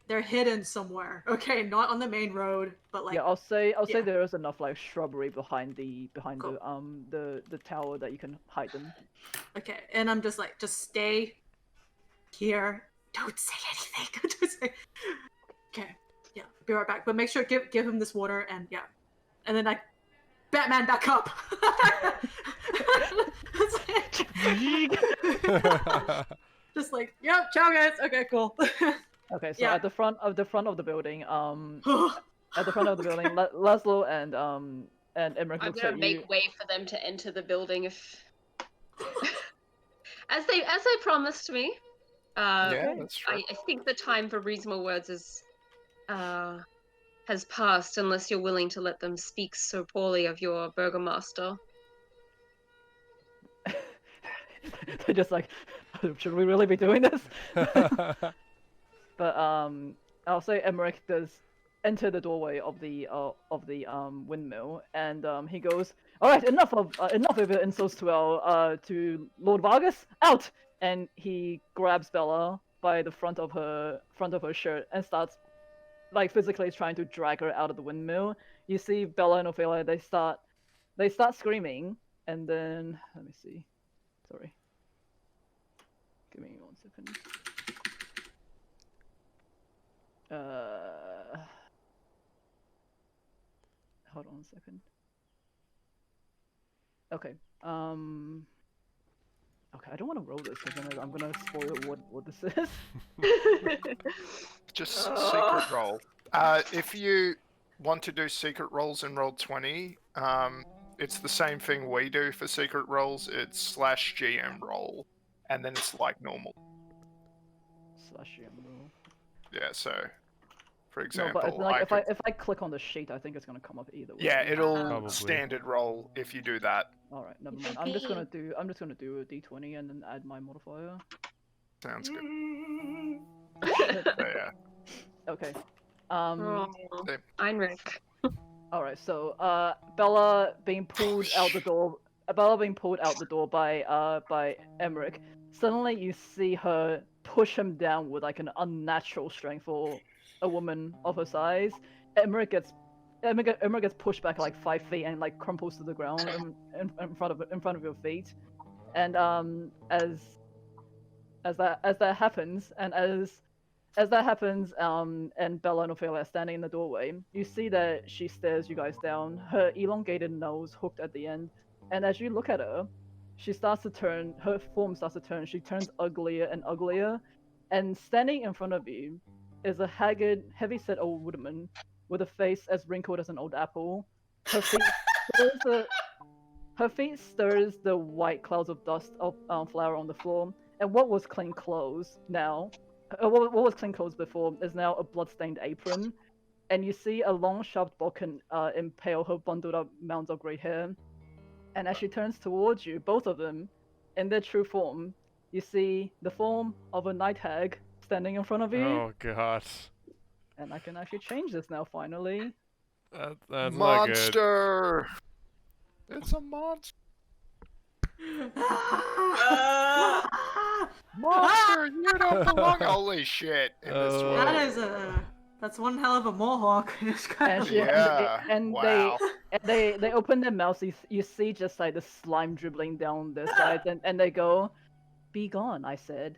they're hidden somewhere. Okay, not on the main road, but I'll say there is enough shrubbery behind the tower that you can hide them. Okay, and I'm just just stay here. Don't say anything. Don't say. Okay. Yeah, be right back. But make sure give him this water and then I Batman back up. Just ciao guys. Okay, cool. Okay, so at the front of the building, Laszlo and Emmerich I'm looks gonna at make you. way for them to enter the building if, as they promised me. Yeah, that's true. I think the time for reasonable words is has passed unless you're willing to let them speak so poorly of your burgomaster. They're just like, should we really be doing this? But I'll say Emmerich does enter the doorway of the windmill, and he goes, "All right, enough of your insults to our to Lord Vargas, out!" And he grabs Bella by the front of her shirt and starts like physically trying to drag her out of the windmill. You see Bella and Ophelia, they start screaming, and then let me see. Sorry. Give me 1 second. Hold on a second. Okay. Okay, I don't want to roll this because then I'm gonna spoil what this is. Just secret roll. If you want to do secret rolls in Roll20, it's the same thing we do for secret rolls. It's /GM roll, and then it's like normal. /GM roll. Yeah, so for No, example, but like if I click on the sheet, I think it's gonna come up either way. yeah, it'll Probably. standard roll if you do that. All right, never mind. I'm just gonna do a d20 and then add my modifier. Sounds good. Okay. Yeah. Okay. Heinrich. All right. So Bella being pulled out the door. Bella being pulled out the door by Emmerich. Suddenly, you see her push him down with like an unnatural strength for a woman of her size. Emmerich gets pushed back like 5 feet and like crumples to the ground in front of your feet. And as that happens, and Bella and Ophelia are standing in the doorway, you see that she stares you guys down, her elongated nose hooked at the end, and as you look at her, her form starts to turn, she turns uglier and uglier, and standing in front of you is a haggard, heavy-set old woman with a face as wrinkled as an old apple. Her feet stirs the white clouds of dust of flour on the floor, and what was clean clothes now, what was clean clothes before is now a blood-stained apron, and you see a long sharp bokken impale her bundled up mounds of grey hair. And as she turns towards you, both of them, in their true form, you see the form of a night hag standing in front of you. Oh god. And I can actually change this now, finally. That's Monster! It's a monster! Monster, you don't belong! Holy shit! In this world. That is that's one hell of a mohawk. And wow. they open their mouths. You see just like the slime dribbling down their sides, and they go, "Be gone," I said.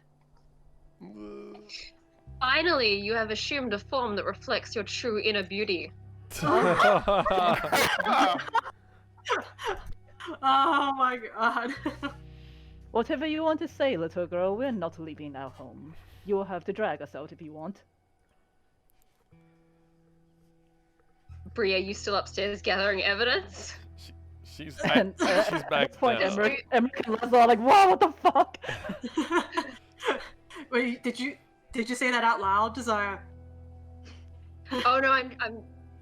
Finally, you have assumed a form that reflects your true inner beauty. Oh my god. Whatever you want to say, little girl, we're not leaving our home. You will have to drag us out if you want. Bree, are you still upstairs gathering evidence? She's And she's at back this point, now. Emmerich and Leslie are like, "Whoa, what the fuck?" Wait, did you say that out loud, Desire? Oh no, I'm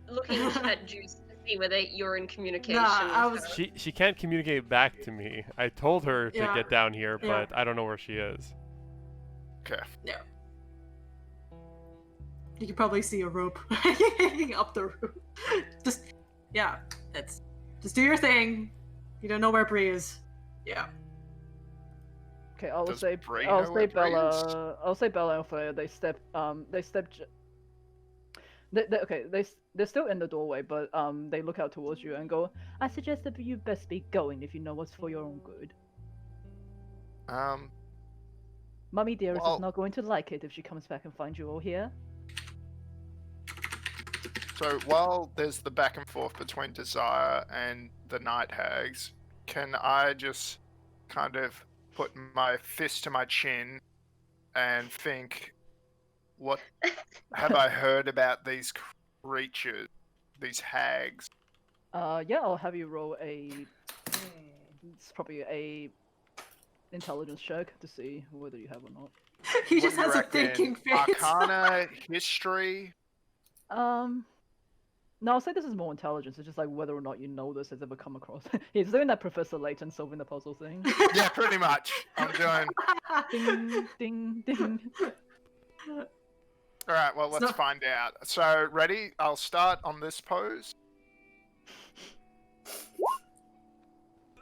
looking at Juice to see whether you're in communication. Nah, I with was- her. She can't communicate back to me. I told her to Yeah. get down here, but Yeah. I don't know where she is. Okay. You can probably see a rope hanging up the roof. Just do your thing. You don't know where Bree is. Yeah. Okay, I'll Does say Bree I'll know say where Bree is? I'll say Bella and Ophelia. They're still in the doorway, but they look out towards you and go, "I suggest that you best be going if you know what's for your own good. Mummy dearest Well- is not going to like it if she comes back and finds you all here." So while there's the back and forth between Desire and the Night Hags, can I just kind of put my fist to my chin and think, what have I heard about these creatures, these hags? Yeah, I'll have you roll it's probably a intelligence check to see whether you have or not. He What just do you has a reckon? thinking face. Arcana, history. No, I'll say this is more intelligence. It's just like whether or not you know this has ever come across. He's doing that Professor Layton solving the puzzle thing. Yeah, pretty much. I'm doing. Ding, ding, ding. All right. Well, It's let's not- find out. So, ready? I'll start on this pose.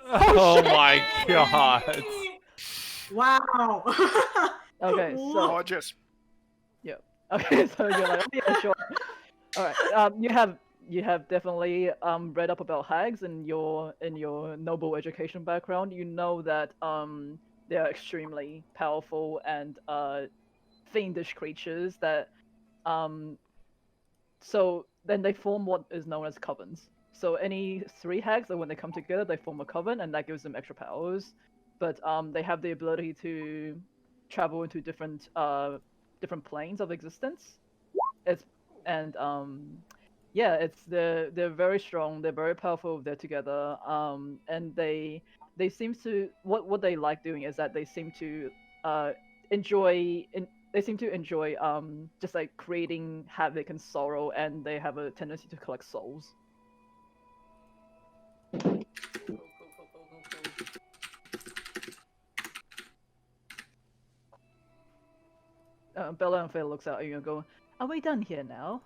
Oh my god. Wow. Okay, so Or just. okay, so you're like, oh, yeah, sure. All right. You have definitely read up about hags in your noble education background. You know that they are extremely powerful and fiendish creatures that so then they form what is known as covens. So any 3 hags, that when they come together, they form a coven, and that gives them extra powers. But they have the ability to travel into different planes of existence. They're very strong. They're very powerful if they're together. And they seem to what they like doing is that they seem to enjoy just like creating havoc and sorrow, and they have a tendency to collect souls. Cool. Bella and Faye looks at you and go, "Are we done here now?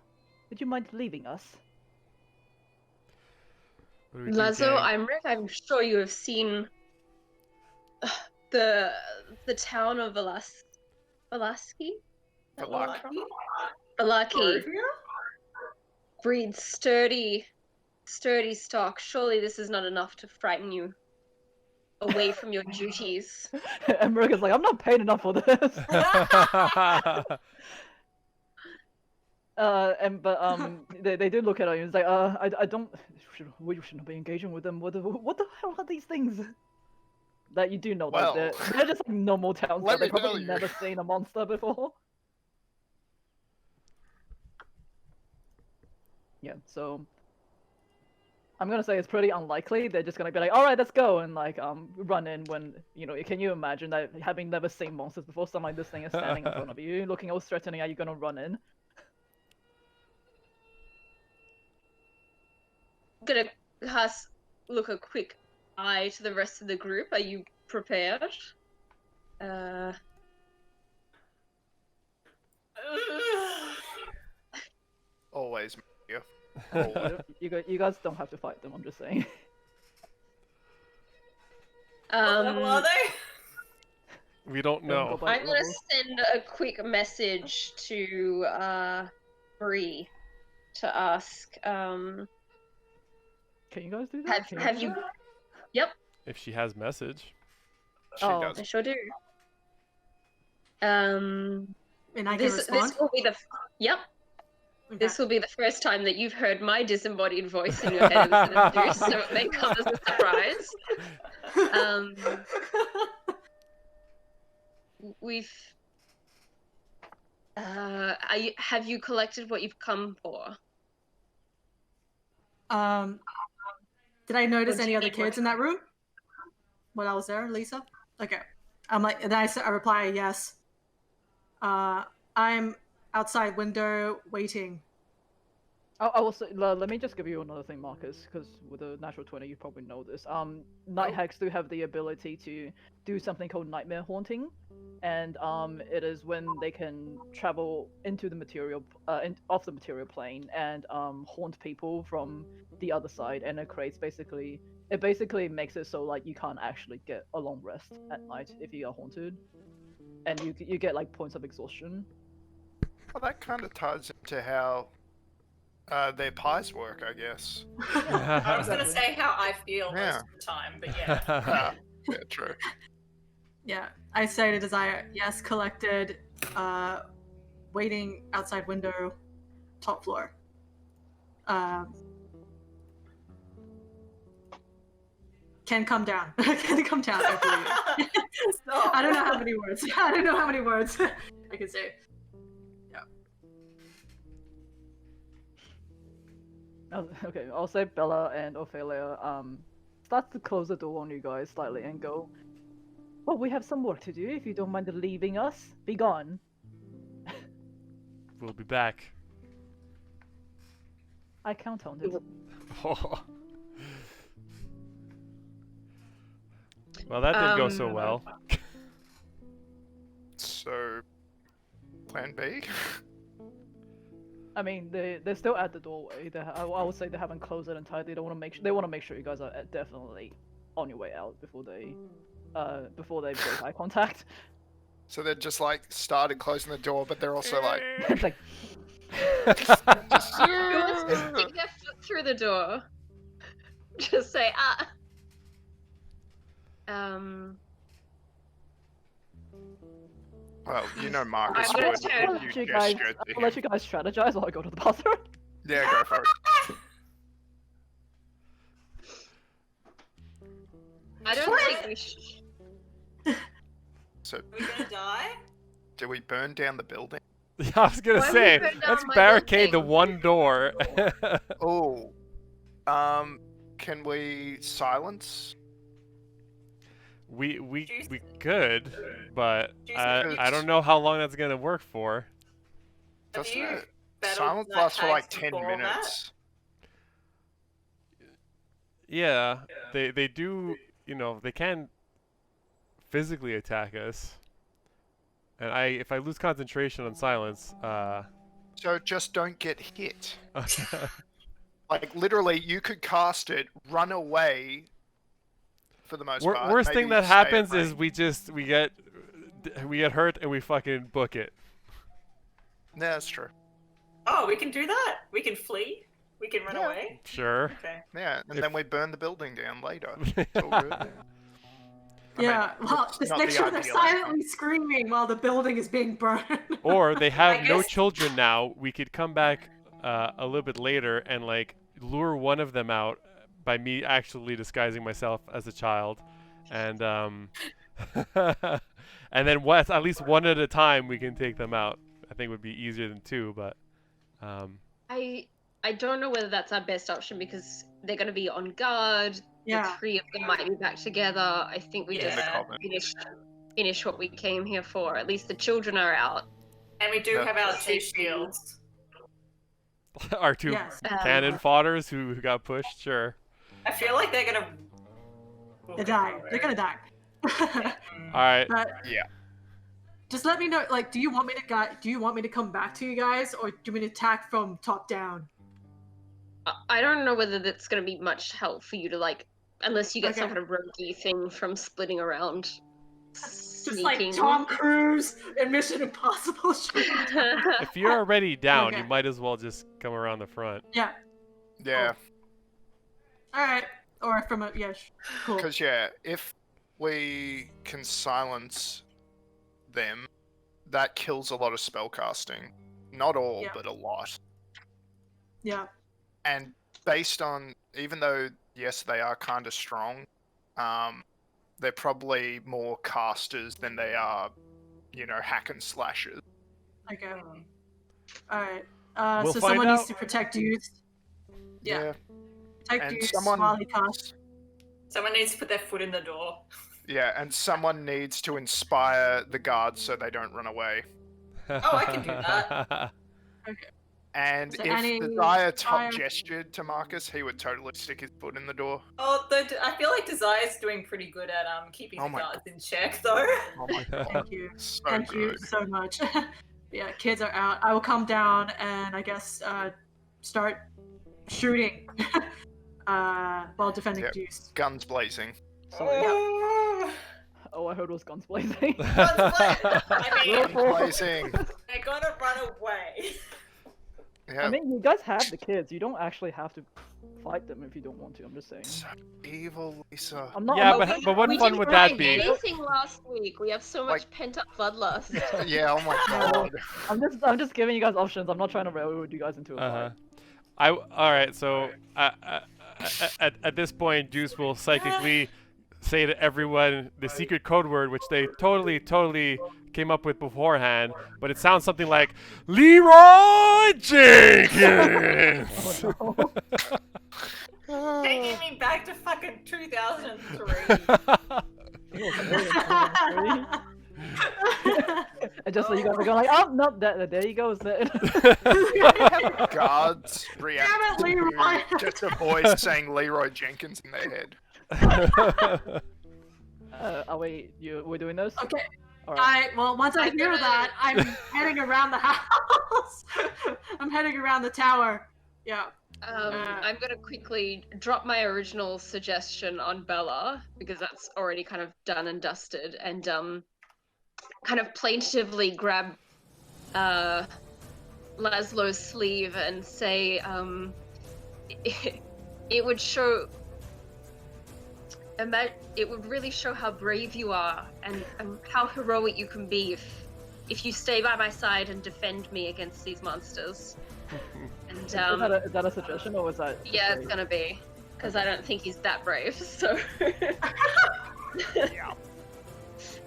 Would you mind leaving us?" What do we do, Lazo, gang? I'm sure you have seen the town of Villaki? Villaki breeds sturdy stock. Surely this is not enough to frighten you away from your duties. And Morgan's like, "I'm not paying enough for this." They do look at you and it's like, I don't. We shouldn't be engaging with them. What the hell are these things? That you do know Well, that they're just like normal towns. let But they've me tell probably you. never seen a monster before. Yeah, so I'm gonna say it's pretty unlikely. They're just gonna be like, "All right, let's go," and like run in when Can you imagine that having never seen monsters before, something like this thing is standing in front of you, looking all threatening? Are you gonna run in? I'm gonna look a quick eye to the rest of the group. Are you prepared? Always. Yeah. You guys don't have to fight them. I'm just saying. What level are they? We don't know. By I'm gonna levels. send a quick message to Bree to ask. Can you guys do that? Have you? Yep, If she has message. She Oh. does. I sure do. And I can respond. This will be the yep. Okay. This will be the first time that you've heard my disembodied voice in your head instead of Zeus, so it may come as a surprise. Have you collected what you've come for? Did I notice What do any you other need kids in that room when I was there, Lisa? Okay. I'm like, and then I reply, yes. I'm outside window waiting. I will say, let me just give you another thing, Marcus, because with a natural 20, you probably know this. Night hags do have the ability to do something called nightmare haunting, and it is when they can travel into the material, off the material plane, and haunt people from the other side, and it basically makes it so like you can't actually get a long rest at night if you are haunted, and you get like points of exhaustion. Well, that kind of ties into how their pies work, I guess. I was gonna say how I feel Yeah. most of the time, but yeah. Yeah, true. Yeah, I say to Desire, yes, collected, waiting outside window, top floor. Can come down. Can come down. I believe. Stop. I don't know how many words. I don't know how many words I can say. Okay, I'll say Bella and Ophelia start to close the door on you guys slightly and go, "Well, we have some work to do. If you don't mind leaving us, be gone." We'll be back. I count on it. Oh. Well, that didn't go so Um, well. So, plan B? I mean, they're still at the doorway. I would say they haven't closed it entirely. They want to make sure you guys are definitely on your way out before they break eye contact. So they're just like started closing the door, but they're also like, It's like, just, Who wants to stick their foot through the door? Just say, ah. well, you know Marcus I'm gonna would. turn- I'll let you guys strategize while I go to the bathroom. Yeah, go for it. I don't think we should. So, Are we gonna die? do we burn down the building? Yeah, I was gonna Why would say, you burn down let's my barricade the building? one door. Oh, can we silence? we could, but Juicy. I don't know how long that's gonna work for. Have Doesn't you it? battled Silence night lasts for like tags 10 before that? minutes. Yeah, they do. You know, they can physically attack us, and if I lose concentration on silence, So just don't get hit. Like literally, you could cast it, run away. For the most part. Worst Maybe thing that stay happens at is we get hurt and we fucking book it. Yeah, that's true. Oh, we can do that. We can flee. We can run Yeah. away. Sure. Okay. Yeah, and If- then we burn the building down later. It's all good. I Yeah, mean, well, it's just not make the sure they're ideal silently screaming while the building is being burned. Or they have I no guess- children now. We could come back a little bit later and like lure one of them out by me actually disguising myself as a child, and and then at least one at a time we can take them out. I think would be easier than two, but I don't know whether that's our best option because they're going to be on guard. Yeah. The three of them might be back together. I think we just Yeah. finish what we came here for. At least the children are out. And we do Yeah. have our two shields. our two Yes. cannon fodders who got pushed. Sure. I feel like they're gonna. They die. They're gonna die. Mm. All right. But Yeah. just let me know. Like, do you want me to come back to you guys, or do you want me to attack from top down? I don't know whether that's going to be much help for you to like, unless you get some Okay. kind of roguey thing from splitting around. Just like Tom Cruise in Mission Impossible. If you're already down, you Okay. might as well just come around the front. Yeah. Yeah, All right. Or from a cool. because if we can silence them, that kills a lot of spellcasting. Not all, Yeah. but a lot. Yeah. And based on, even though yes, they are kind of strong, they're probably more casters than they are, hack and slashers. Okay. Mm. All right. We'll So find someone needs out. to protect Deuce. Yeah. Protect And Deuce someone, while he casts. Someone needs to put their foot in the door. yeah, and someone needs to inspire the guards so they don't run away. Oh, I can do that. And So if any Desire fire- gestured to Marcus, he would totally stick his foot in the door. Oh, I feel like Desire's doing pretty good at keeping Oh the my guards in check, though. Oh my god, Thank you. so Thank you good. so much. Yeah, kids are out. I will come down and I guess start shooting while defending Yep. Deuce. Guns blazing. Oh, I heard it was guns blazing. I mean, Guns blazing. they're gonna run away. Yeah. I mean, you guys have the kids. You don't actually have to fight them if you don't want to. I'm just saying. So evil, Lisa. I'm not. Yeah, I'm not- but what we fun didn't would that find be? anything last week. We have so much Like- pent-up bloodlust. Yeah, oh my god. I'm just giving you guys options. I'm not trying to railroad you guys into a fight. All right. So at this point, Juice will psychically say to everyone the secret code word, which they totally came up with beforehand, but it sounds something like Leroy Jenkins. Oh, no. Taking me back to fucking 2003. And And just so you guys are going like, oh no, there you go, isn't it? Guards react Damn it, Leroy! to just a voice saying Leroy Jenkins in their head. We're doing this? Okay. Alright. Well, once I hear that, I'm heading around the house. I'm heading around the tower. Yeah. I'm gonna quickly drop my original suggestion on Bella because that's already kind of done and dusted, and kind of plaintively grab Laszlo's sleeve and say, it would show. It would really show how brave you are and how heroic you can be if you stay by my side and defend me against these monsters. And Is that a suggestion, or was that? yeah, it's gonna be, because I don't think he's that brave. So. Yeah.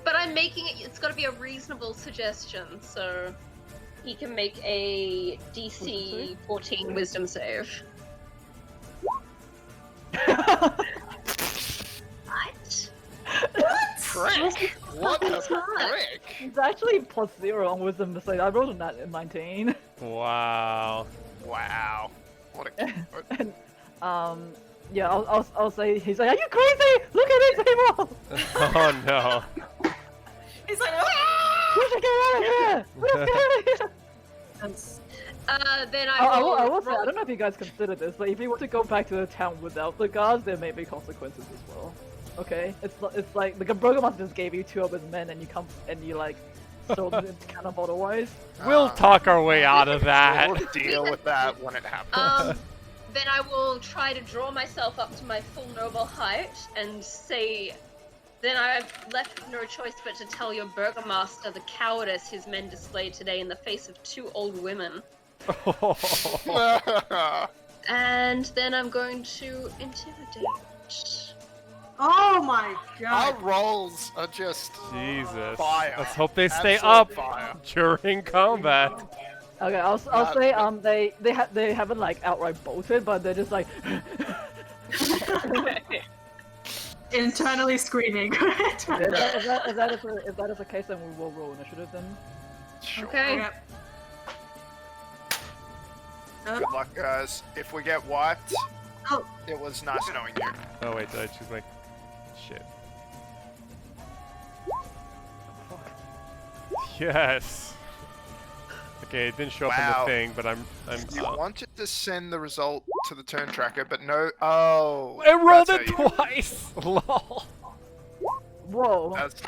But I'm making it. It's got to be a reasonable suggestion, so he can make a DC 14 Wisdom save. What? Frick! What the frick? It's actually +0 on wisdom to say. I rolled a nat in 19. Wow. Wow. What a And, yeah, I'll say, he's like, are you crazy? Look at this table! Oh no. He's like, We should get out of here! Let's get out of here! Then I will say, roll- I don't know if you guys consider this, but if you want to go back to the town without the guards, there may be consequences as well. Okay? It's like the Burgomaster just gave you 2 of his men and you come and you like sold them into cannon otherwise. We'll talk our way out of that. We'll deal with that when it happens. Then I will try to draw myself up to my full noble height and say, then I've left no choice but to tell your Burgomaster the cowardice his men displayed today in the face of 2 old women. And then I'm going to intimidate. Oh my Our god. rolls are just Jesus. fire. Let's hope they stay Absolute up fire. during combat. Okay, I'll say they haven't like outright bolted, but they're just like Internally screaming. if that is the case, then we will roll initiative then. Sure. Okay. Yep. Good luck, guys. If we get wiped, Oh. it was nice knowing you. Oh wait, did I choose my shit? Yes. Okay, it didn't show up on Wow. the thing, but I'm. You wanted to send the result to the turn tracker, but no. Oh. I rolled that's it how you- twice. Lol. Whoa. That's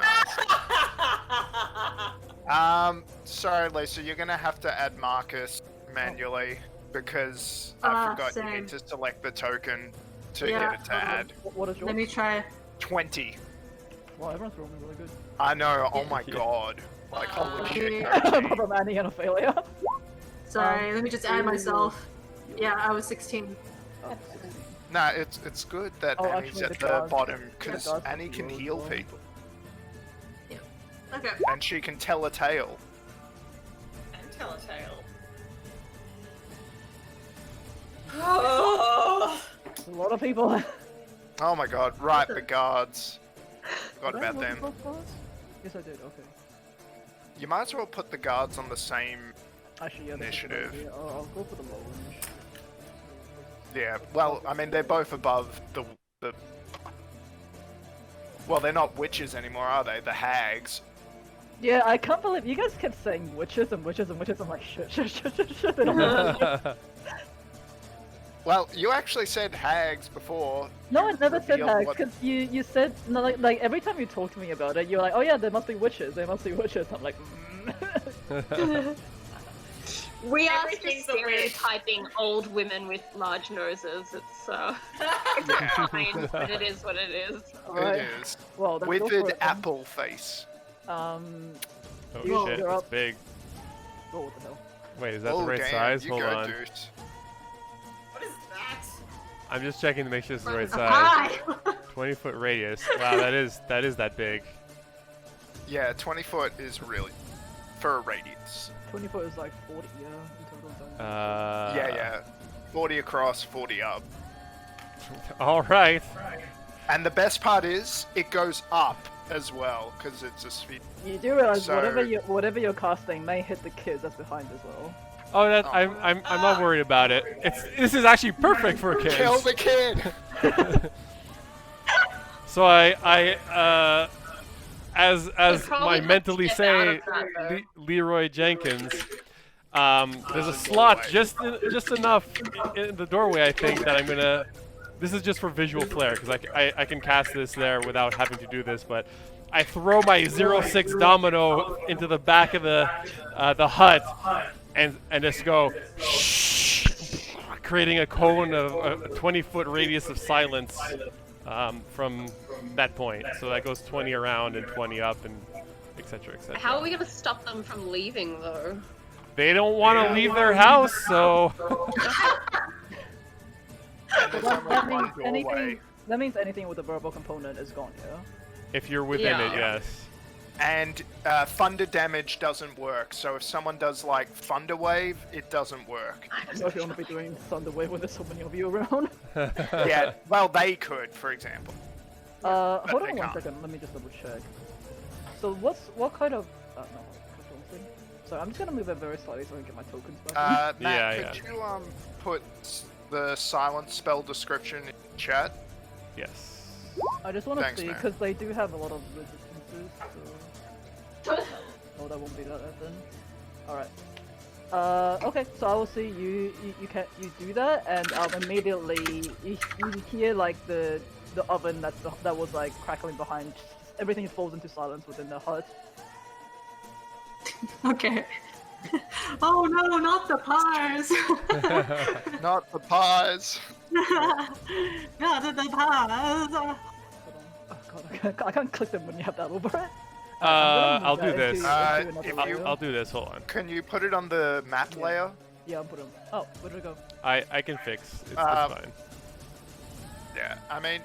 nice. Sorry, Lisa, you're gonna have to add Marcus manually because I forgot you same. need to select the token to Yeah, get it to add. What is yours? Let me try. 20. Wow, everyone's rolling really good. I know. Oh my Yeah. god. Like holy shit. Apart from Annie and a failure. Sorry, let me just add myself. Yeah, I was 16. Nah, it's good that Oh, Annie's actually, at the the guards- bottom the because guards Annie can roll heal well. people Okay. and she can tell a tale. and tell a tale. Oh. A lot of people. Oh my god! Right, the guards. Forgot about them. Yes, I did. Okay. You might as well put the guards on the same. Actually, yeah. that's a good Initiative. idea. I'll go for the lower initiative. Yeah. Well, I mean, they're both above the. Well, they're not witches anymore, are they? The hags. Yeah, I can't believe you guys kept saying witches and witches and witches. I'm like, shit. They don't know. Well, you actually said hags before. No, I never said revealed hags what- because you said no, like every time you talk to me about it, you're like, oh yeah, there must be witches. There must be witches. I'm like, We are Everything's a witch. stereotyping old women with large noses. It's Yeah. fine, but it is what it is. alright. It is. Well, that's Withered apple face. Oh You're shit, up. it's big. Oh, what the hell? Wait, is that Oh the right damn! size? You Hold go, on. Deuce. What is that? I'm just checking to make sure it's the right size. Hi! 20-foot radius. Wow, that is that big. Yeah, 20 foot is really for a radius. 20 foot is like 40, yeah. In total, Yeah. 40 across, 40 up. All right. And the best part is, it goes up as well, because it's a sphere. You do realize So- whatever you're casting may hit the kid that's behind as well. Oh, that Oh. I'm not worried about it. This is actually perfect for kids. Kill the kid! So as probably my mentally have to get out say, of that, though. Leroy Jenkins, there's a slot just enough in the doorway. I think that I'm gonna. This is just for visual flair because I can cast this there without having to do this, but. I throw my 0-6 domino into the back of the hut and just go creating a cone of a 20-foot radius of silence from that point. So that goes 20 around and 20 up and etc. etc. How are we gonna stop them from leaving though? They don't want to leave their house, so That means anything with a verbal component is gone, yeah? if you're within it, Yeah. yes. And thunder damage doesn't work, so if someone does like thunder wave, it doesn't work. So if you want to be doing Thunderwave when there's so many of you around. Yeah, well, they could, for example. Hold they on one can't. second, let me just double check. So what kind of... no, control thing. So I'm just gonna move it very slightly so I can get my tokens back. Matt, Yeah, could you put the silence spell description in chat? Yes. I just want to Thanks, see, man. because they do have a lot of resistances, so... Oh, that won't be that then. Alright. Okay, so I will see you do that, and immediately you hear like the oven that was like crackling behind. Everything falls into silence within the hut. Okay. Oh no, not the pies! Not the pies. Not the pies! Hold on. Oh god, I can't click them when you have that over it. I'll do this. I'll do this. Hold on. Can you put it on the map layer? Yeah, I'll put them. Oh, where did it go? I can fix. It's fine. Yeah, I mean,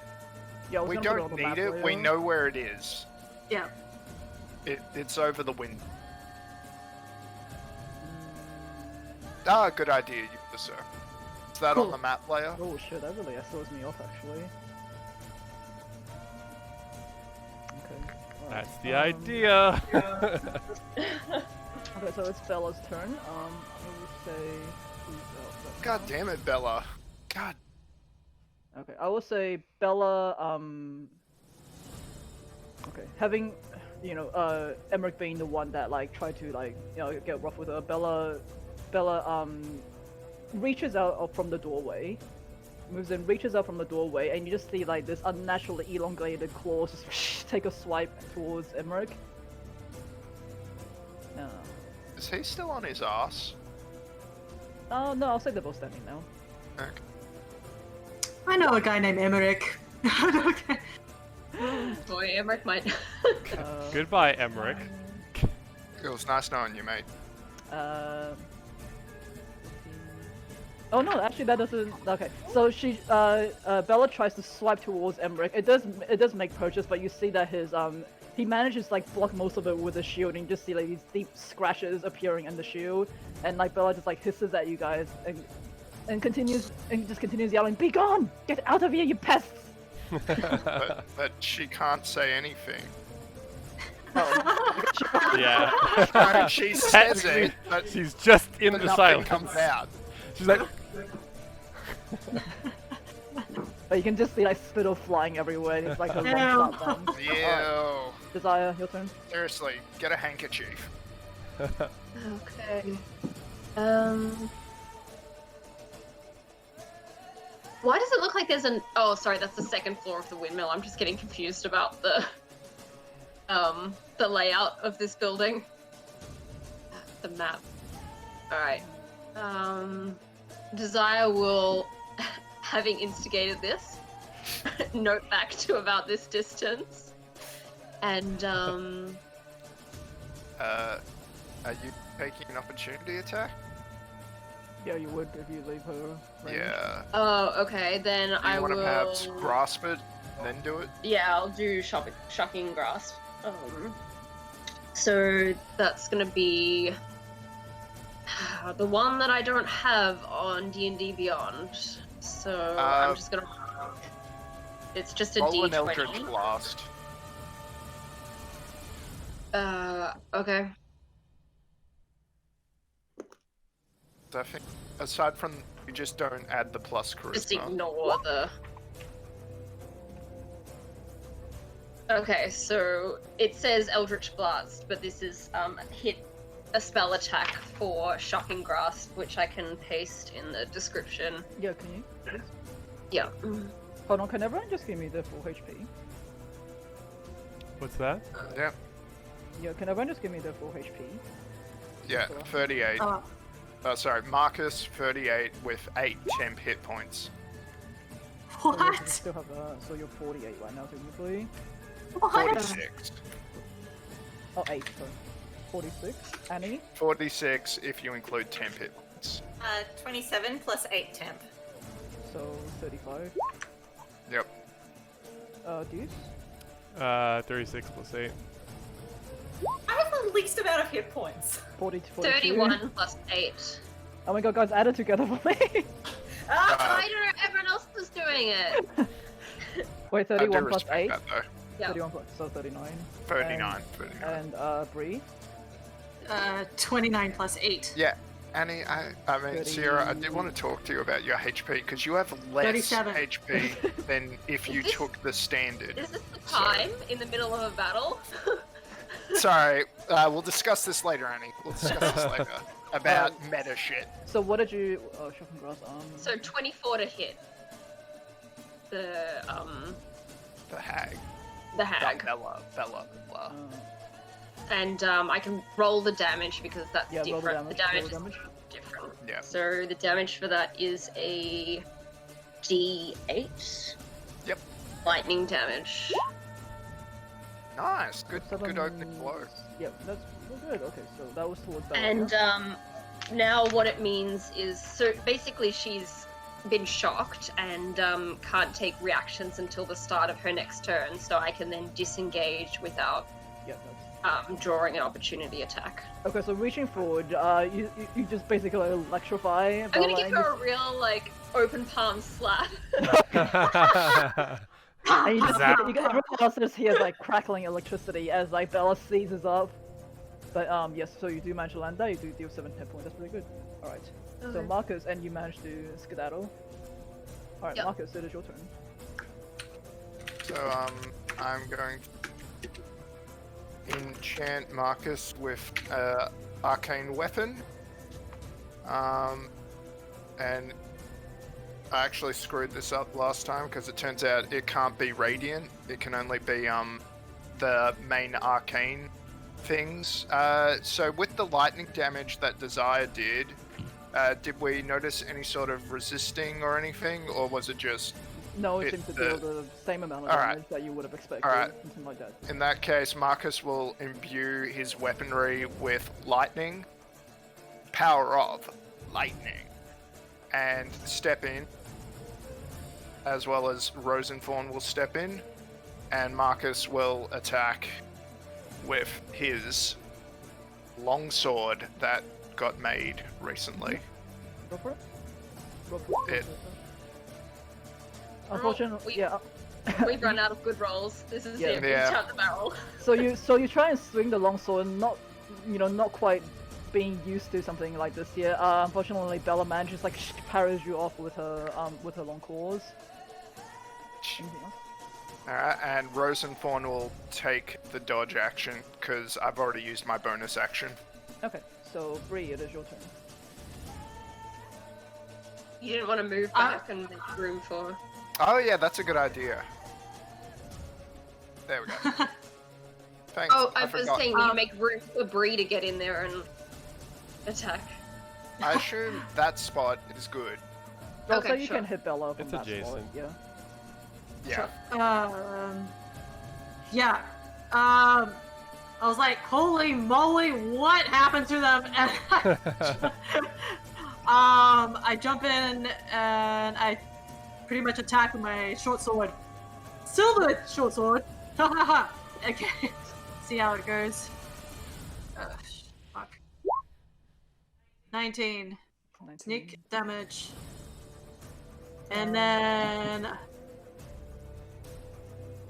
Yeah, I was we gonna put don't on the need map it. We layer. know where it is. Yeah. It's over the wind. Ah, good idea, sir. Is that on Cool. the map layer? Oh shit, that really throws me off actually. Okay. alright, That's the idea. Okay, so it's Bella's turn. I will say. who's else? God damn it, Bella. God. Okay, I will say Bella. Okay, having, Emmerich being the one that like tried to get rough with her, Bella reaches out from the doorway, moves in, reaches out from the doorway, and you just see like this unnaturally elongated claws just take a swipe towards Emmerich. Is he still on his ass? Oh no, I'll say they're both standing now. Okay. I know a guy named Emmerich. Okay. Boy, Emmerich might. Goodbye, Emmerich. It was nice knowing you, mate. Oh no, actually that doesn't. Okay, so she, Bella tries to swipe towards Emmerich. It does make purchase, but you see that his he manages to like block most of it with a shield, and you just see like these deep scratches appearing in the shield, and like Bella just like hisses at you guys and continues yelling, "Be gone! Get out of here, you pests!" but she can't say anything. Yeah. I mean, she says it, but She's just in but the nothing silence. comes out. She's like, But you can just see like spittle flying everywhere, and it's like a Ew. one-shot then. Ew. Desire, your turn. Seriously, get a handkerchief. Okay. Why does it look like there's an? Oh, sorry, that's the second floor of the windmill. I'm just getting confused about the layout of this building. The map. All right. Desire will, having instigated this, note back to about this distance, and Are you taking an opportunity attack? Yeah, you would if you leave her. range. Yeah. Oh, okay. Then Do I you want will. to perhaps grasp it and then do it? Yeah, I'll do shocking grasp. So that's gonna be the one that I don't have on D&D Beyond. So I'm just gonna. It's just a Roll an D20. Eldritch Blast. Okay. So I think, aside from, you just don't add the plus Just charisma. ignore the... Okay, so it says Eldritch Blast, but this is hit a spell attack for Shocking Grasp, which I can paste in the description. Yeah, can you? Please? Yeah. Hold on, can everyone just give me the full HP? What's that? Yeah. Yeah, can everyone just give me the full HP? Yeah, 38. Oh, Sorry, Marcus, 38 with 8 temp hit points. So you what? still have so you're 48 right now, technically. What? 46. Oh, 8, sorry. 46. Annie? 46 if you include temp hit points. 27 plus 8 temp. So 35. Yep. Deuce? 36 plus 8. I have the least amount of hit points. 40 to 42. 31 plus 8. Oh my god, guys, add it together for me! I don't know, everyone else is doing it. Wait, I do 31 plus respect 8? that though. Yeah. 31 plus, so 39. 39. And Bree? 29 plus 8. Yeah, Annie, I mean, 30. Sierra, I did want to talk to you about your HP, because you have less 37. HP than if you Is this- took the standard. Is this the time in the middle of a battle? Sorry, we'll discuss this later, Annie. We'll discuss this later. About meta shit. So what did you... Oh, Shocking Grass, So 24 to hit. The hag. hag. Bella. And I can roll the damage because that's yeah, roll the different. damage. The damage roll the is damage. different. Yeah. So the damage for that is a D8. Yep. Lightning damage. Nice. Good Seven- opening blow. Yep, that's good. Okay, so that was towards Bella. And now what it means is, so basically she's been shocked and can't take reactions until the start of her next turn, so I can then disengage without Yeah, that's... drawing an opportunity attack. Okay, so reaching forward, you just basically electrify I'm gonna Bella give and her a real, like, open palm slap. And you, Zap. you get everyone else just hears like crackling electricity as like Bella seizes up. But yes, so you do manage to land that, you do deal 7 hit points, that's pretty good. Alright. So Okay. Marcus, and you manage to skedaddle. Alright, Yep. Marcus, it is your turn. So, I'm going to enchant Marcus with arcane weapon. And I actually screwed this up last time because it turns out it can't be radiant. It can only be the main arcane things. So with the lightning damage that Desire did we notice any sort of resisting or anything, or was it just... No, it It- seems to deal the same amount of Alright. damage that you would have expected, Alright. something like that. In that case, Marcus will imbue his weaponry with lightning, power of lightning, and step in, as well as Rosenthorn will step in, and Marcus will attack with his longsword that got made recently. Go for it. Go for it. It- Unfortunately, yeah. We've run out of good rolls. This is Yeah. it. Yeah. We've shot the barrel. So you try and swing the longsword, not quite being used to something like this here. Unfortunately, Bella manages like parries you off with her long claws. Anything else? Alright, and Rosenthorn will take the dodge action because I've already used my bonus action. Okay, so Bree, it is your turn. You didn't want to move back and make room for... Oh yeah, that's a good idea. There we go. Thanks. Oh, I was forgot. saying you make room for Bree to get in there and attack. I assume that spot is good. Also, Okay, you sure. can hit Bella from It's that spot. adjacent. Yeah. Yeah. Yeah. I was like, holy moly, what happened to them? And I jump in and I pretty much attack with my short sword. Silver short sword. Okay. See how it goes. Fuck. 19. 19. Sneak damage. And then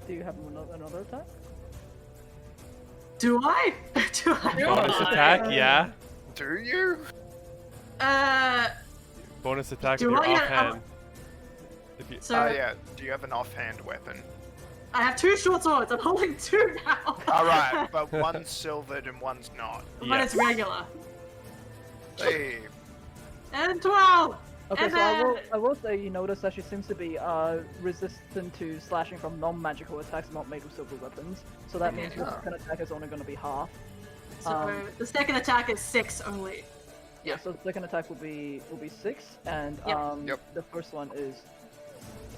Do you have another attack? Do I? Do I? Bonus attack, yeah. Do you? Bonus attack Do with your I? Yeah, offhand. If you, So Yeah. Do you have an offhand weapon? I have 2 short swords. I'm holding 2 now. Alright, but one's silvered and one's not. But it's regular. Hey. And 12. Okay, And so then... I will say you notice that she seems to be resistant to slashing from non-magical attacks not made with silver weapons. So that means your second attack is only going to be half. So the second attack is 6 only. Yeah, so the second attack will be 6, and Yep. the first one is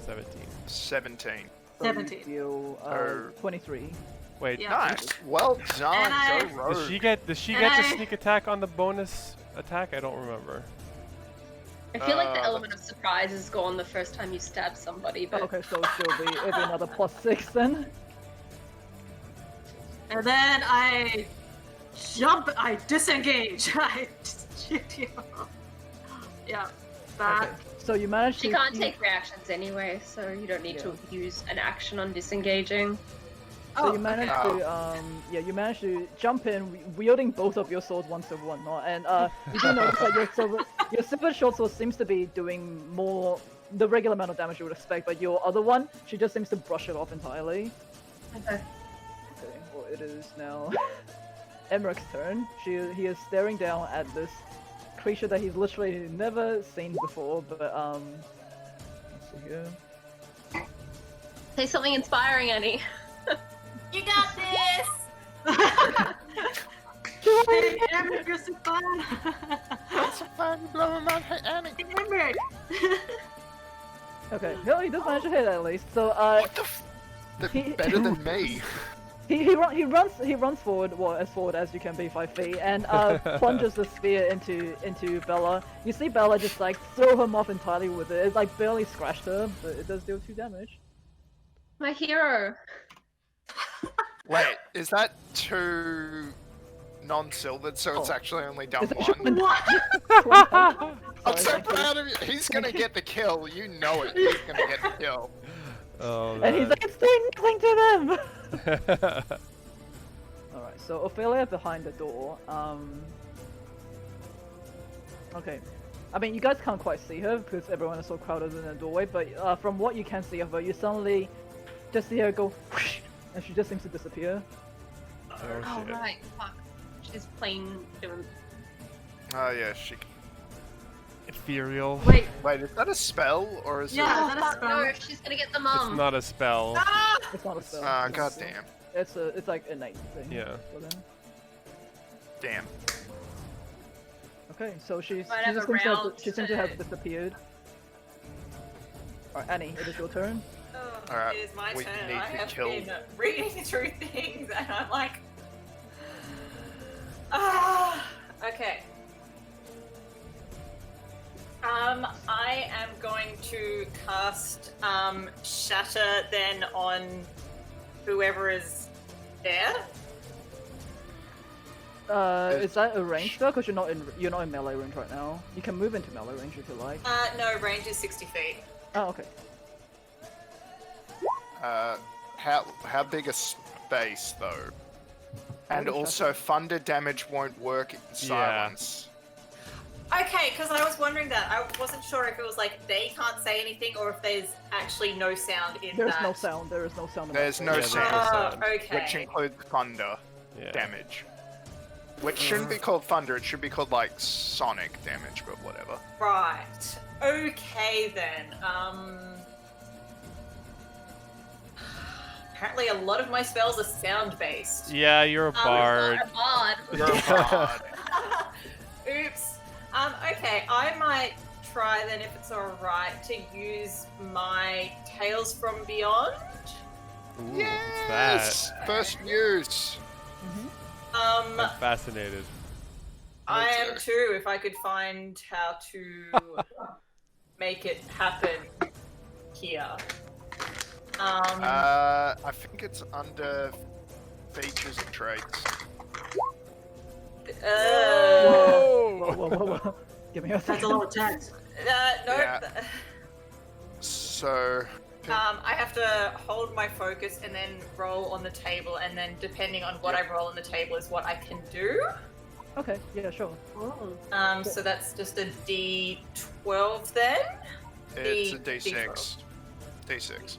17. 17. so 17. You deal Oh. 23. Wait, Yeah. Nice. Well done. And Go rogue. does she get the sneak attack on the bonus attack? I don't remember. I feel like the element of surprise is gone the first time you stab somebody, but Okay, so it'll be another +6 then. And then I jump, I disengage. I just shoot you. Yeah. That. Okay, so you managed she to. can't take reactions anyway, so you don't need to use an action on disengaging. So Oh, you managed okay. to, you managed to jump in, wielding both of your swords, one silver, one not, and you do notice that your silver short sword seems to be doing more, the regular amount of damage you would expect, but your other one, she just seems to brush it off entirely. Okay. Okay, well it is now Emmerich's turn. He is staring down at this creature that he's literally never seen before, but let's see here. Say something inspiring, Annie. You got this! Hey, Emmerich, you're so fun. It's fun blowing my head, Annie. Emmerich. Okay, no, he does manage to hit at least. So What the That's better than me. He runs forward, well, as forward as you can be, 5 feet, and plunges the spear into Bella. You see Bella just like throw him off entirely with it. It like barely scratched her, but it does deal 2 damage. My hero. Wait, is that 2 non-silvered, so it's actually only done Is that 1? What? I'm so Sorry, thank you. proud of you. He's gonna get the kill. You know it. He's gonna get the kill. Oh, And he's man. like, it's doing nothing to them! Alright, so Ophelia behind the door. Okay. I mean, you guys can't quite see her because everyone is so crowded in the doorway, but from what you can see of her, you suddenly just see her go whoosh, and she just seems to disappear. Oh, Oh shit. right, fuck. She's plain doing. Oh yeah, she. Ethereal. Wait, Wait, is that a spell or is yeah, it? is that a spell? No, she's gonna get the mum. It's not a spell. It's not a spell. Ah, it's, goddamn. it's like innate thing. Yeah. for them. Damn. Okay, so she Might have just a seems to have, round she seems to have to- disappeared. Alright, Annie, it is your turn. Alright, It is my we turn. need I to have kill- been reading through things and I'm like, okay. I am going to cast Shatter then on whoever is there. Is that a range spell? Because you're not in melee range right now. You can move into melee range if you like. No, range is 60 feet. Oh, okay. How big a space though? And Maybe also, thunder damage won't work in silence. Okay, because I was wondering that. I wasn't sure if it was like they can't say anything or if there's actually no sound in There's that. no sound. There is no sound. in There's that no space. Yeah, sound, Okay. which includes thunder Yeah. damage. Which shouldn't be called thunder, it should be called like sonic damage, but whatever. Right. Okay then. Apparently a lot of my spells are sound based. Yeah, you're a bard. Not a bard. You're a bard. Oops. Okay, I might try then, if it's alright, to use my Tales from Beyond. Ooh, what's Yes! First use! that? I'm fascinated. I Me am too. too, if I could find how to make it happen here. I think it's under features and traits. Give me a That's a second. lot of text. No. Yeah. So, I have to hold my focus and then roll on the table, and then depending on what I roll on the table is what I can do. Okay, yeah, sure. Oh. So that's just a D12 then? It's a D6. D6.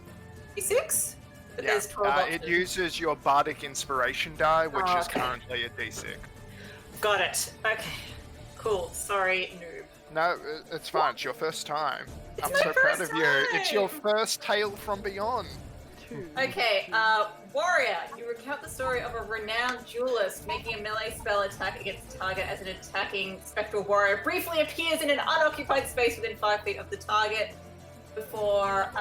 D6? But Yeah. there's 12 It options. uses your bardic inspiration die, which is okay. currently a D6. Got it. Okay. Cool. Sorry, noob. No, it's fine. It's your first time. I'm my so proud first of you. It's your time! first tale from beyond. Okay, warrior, you recount the story of a renowned duelist making a melee spell attack against a target as an attacking spectral warrior briefly appears in an unoccupied space within 5 feet of the target before,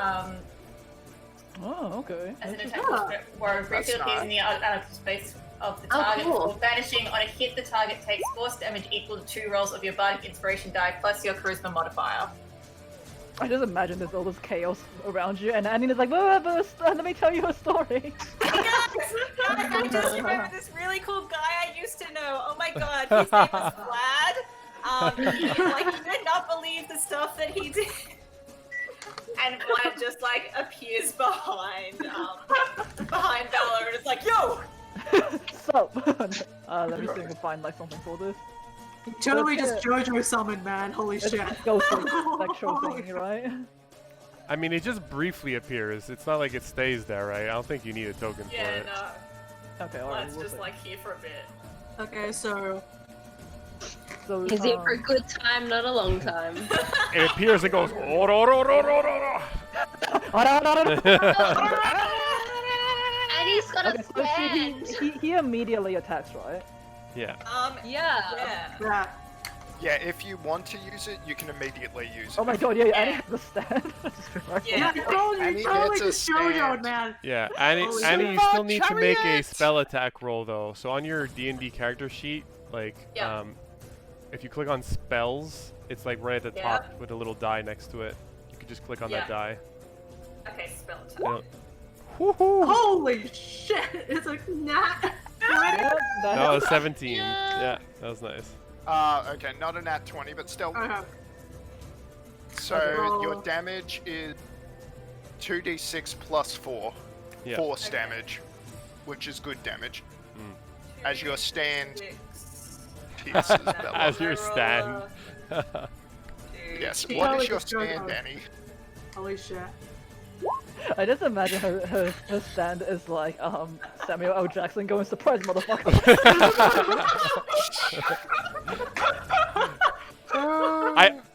Oh, okay. as an That's attacking spectral warrior briefly That's appears in the unoccupied space of the target before vanishing. On a hit, the target takes force damage equal to 2 rolls of your bardic inspiration die plus your charisma modifier. I just imagine there's all this chaos around you, and Annie is like, let me tell you a story. Guys, I just remember this really cool guy I used to know. Oh my god, his name was Vlad. He did not believe the stuff that he did. And Vlad just like appears behind Bella and it's like, yo! So, let me see if I can find like something for this. Totally just JoJo summoned, man. Holy It's shit. a ghostly sexual thing, right? I mean, it just briefly appears. It's not like it stays there, right? I don't think you need a token for Yeah, it. no. Okay, alright. Vlad's just like here for a bit. Okay, so Is it for a good time, not a long time? It appears and goes. "Oh, ro, ro, ro, ro, ro, And he's got a Okay, so he immediately attacks, right? Yeah. Yeah. yeah. Yeah, if you want to use it, you can immediately use it. Oh my god, yeah, Annie has a stand. I just realized Yeah. that. I told you, Annie totally gets a just JoJo'd, stand. man. Yeah, Annie, Holy Annie, you shit. still need to make a Chariot! spell attack roll though. So on your D&D character sheet, like, Yeah. if you click on spells, it's like right at the Yeah. top with a little die next to it. You could just click on that Yeah. die. Okay, spell attack. You don't- Woohoo! Holy shit! It's like nah. Yeah, That was 17. Yeah, that was nice. Okay, not a nat 20, but still. Okay. So Okay. your damage is 2d6 plus 4. Yeah. Force damage, which is good damage. Mm. As your stand 6. pierces Bella. As your stand. Yes, She what totally is your just JoJo'd. stand, Annie? Holy shit. I just imagine her stand is like Samuel L. Jackson going, surprise motherfucker.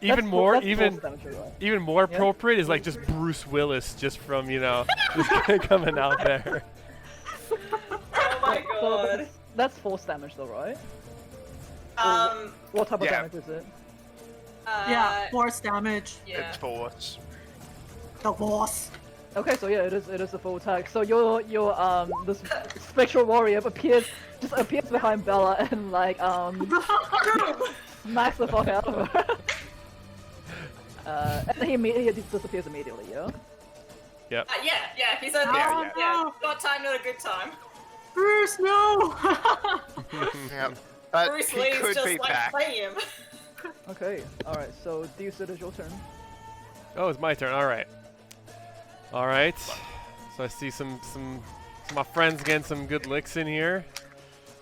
Even more Yeah. appropriate is like just Bruce Willis, just from just coming out there. Oh my god. That's force damage though, right? What type of Yeah. damage is it? Yeah, force damage. Yeah. It's force. The boss. Okay, so yeah, it is a full attack. So your this spectral warrior appears behind Bella and like smacks the fuck out of her. And he immediately disappears immediately, yeah? Yep. Yeah, he's a Yeah. Not time, not a good time. Bruce, no! Yep. But Bruce he Lee's could just be like back. play him. Okay, alright, so Deuce, it is your turn. Oh, it's my turn. All right. All right. So I see some of my friends getting some good licks in here.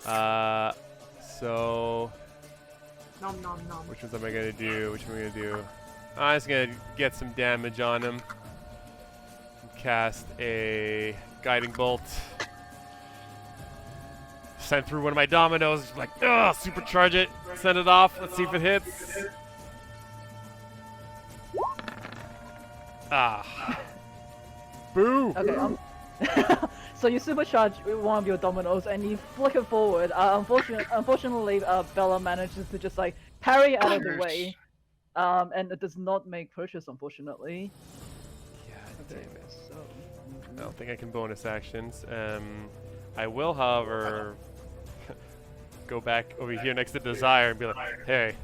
So Nom nom nom. which ones am I gonna do? Which one am I gonna do? I'm just gonna get some damage on him. Cast a guiding bolt. Send through one of my dominoes. Like, supercharge it. Send it off. Let's see if it hits. Ah. Boo. Okay, so you supercharge one of your dominoes and you flick it forward. Unfortunately, Bella manages to just like parry out of the way, and it does not make purchase, unfortunately. Yeah, Okay, damn it. so I don't think I can bonus actions. I will, however, go back over here next to Desire and be like, hey,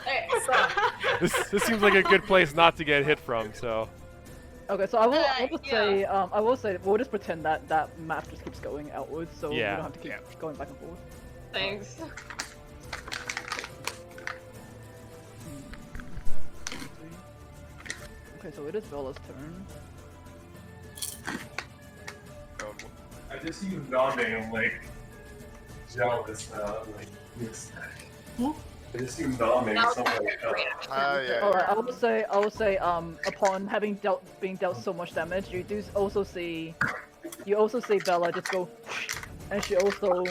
Hey, so, this seems like a good place not to get hit from, so. okay, so I will yeah. say we'll just pretend that that map just keeps going outwards, so we Yeah. don't have to keep going back and forth. Thanks. Okay, so it is Bella's turn. I just see you nodding. I'm like jealous now. I'm like, yes. I just see you nodding. That was Something a like good that. reaction. Yeah. Alright, I would say, upon being dealt so much damage, you also see Bella just go, and she also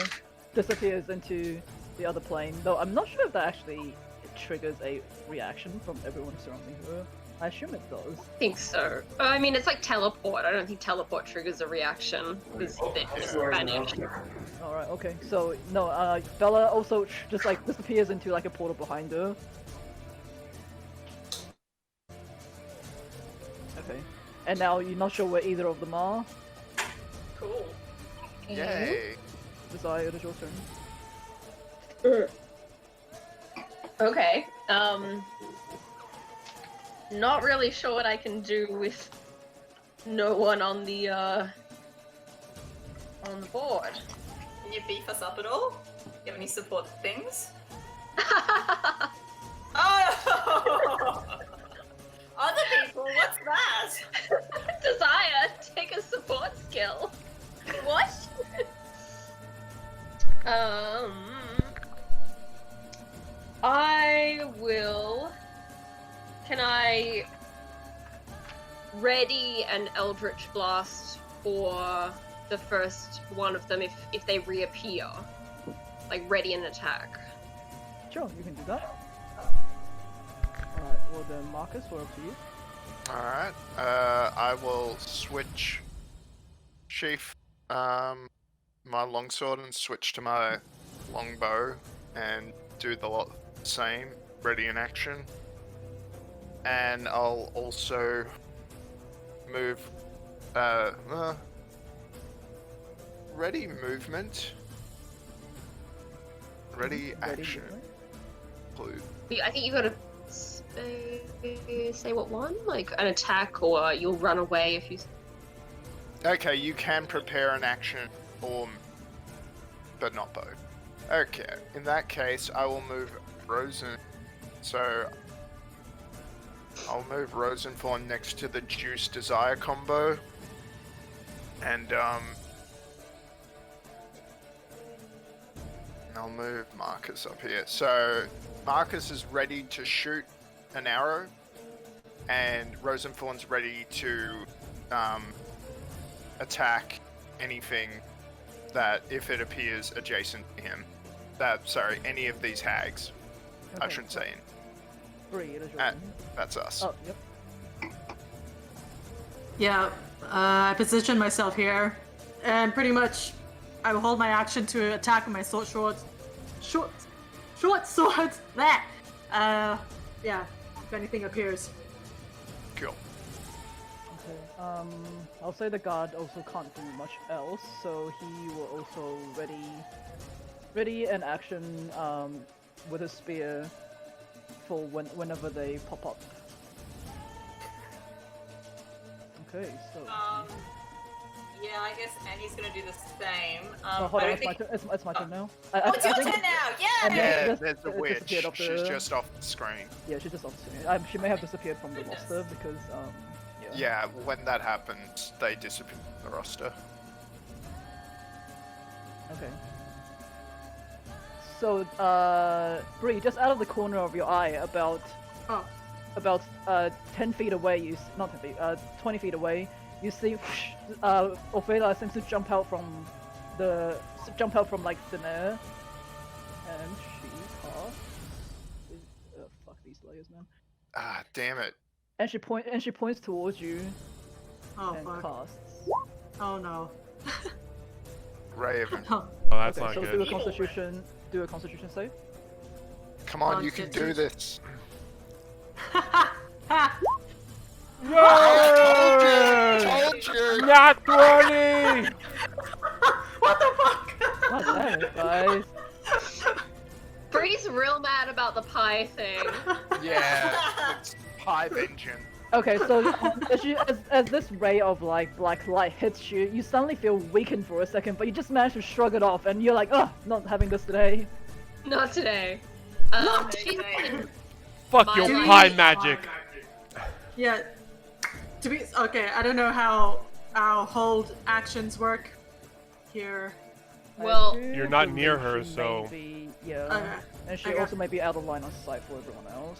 disappears into the other plane. Though I'm not sure if that actually triggers a reaction from everyone surrounding her. I assume it does. I think so. I mean, it's like teleport. I don't think teleport triggers a reaction because they just vanish. Alright, okay. So, no, Bella also just like disappears into like a portal behind her. Okay. And now you're not sure where either of them are. Cool. Yay. Desire, it is your turn. Okay. Not really sure what I can do with no one on the board. Can you beef us up at all? Do you have any support things? Oh! Other people, what's that? Desire, take a support skill. What? I will. Can I ready an Eldritch Blast for the first one of them if they reappear? Like ready an attack. Sure, you can do that. Alright, well then Marcus, we're up to you. Alright. I will sheath my longsword and switch to my longbow and do the same, ready in action. And I'll also move, ready movement, ready action. movement? I think you gotta say what one? Like an attack, or you'll run away if you. Okay, you can prepare an action form, but not both. Okay, in that case, I will move Rosen. So I'll move Rosenthorn next to the Juice Desire combo, and I'll move Marcus up here. So Marcus is ready to shoot an arrow, and Rosenthorn's ready to attack anything that, if it appears adjacent to him. Sorry, any of these hags. I Okay. shouldn't say in. Bree, it is your turn. That's us. Oh, yep. Yeah, I position myself here, and pretty much I will hold my action to attack with my short sword. That. Yeah. If anything appears. Cool. Okay. I'll say the guard also can't do much else, so he will also ready an action with a spear for whenever they pop up. Okay, so. Yeah, I guess Annie's gonna do the same. Oh, hold on, it's my turn. It's my turn now. Oh, it's your turn now! And Yeah! then Yeah, just- there's a it witch. disappeared off She's the- just off the screen. Yeah, she's just off the screen. She may have disappeared from the Goodness. roster because Yeah, when that happens, they disappear from the roster. Okay. So, Bree, just out of the corner of your eye, about 10 feet away, not 10 feet, 20 feet away, you see Ophelia seems to jump out from like thin air, and she casts. Fuck these layers, man. Ah, damn it. And she points towards you Oh and fuck. casts. Oh no. Raven. Oh. Oh, that's Okay, not so good. do a Constitution save. Come on, you can do this. Told you! Not 20! What the fuck? God damn it, guys. Bree's real mad about the pie thing. Yeah, it's Hive Engine. Okay, so as this ray of like black light hits you, you suddenly feel weakened for a second, but you just manage to shrug it off, and you're like, "Ugh, not having this today." Not today. She's been Fuck My your life. pie magic. Yeah. To be okay, I don't know how hold actions work here. Well, You're not believe near her, she so- may be, yeah, Okay. and she Okay. also may be out of line of sight for everyone else.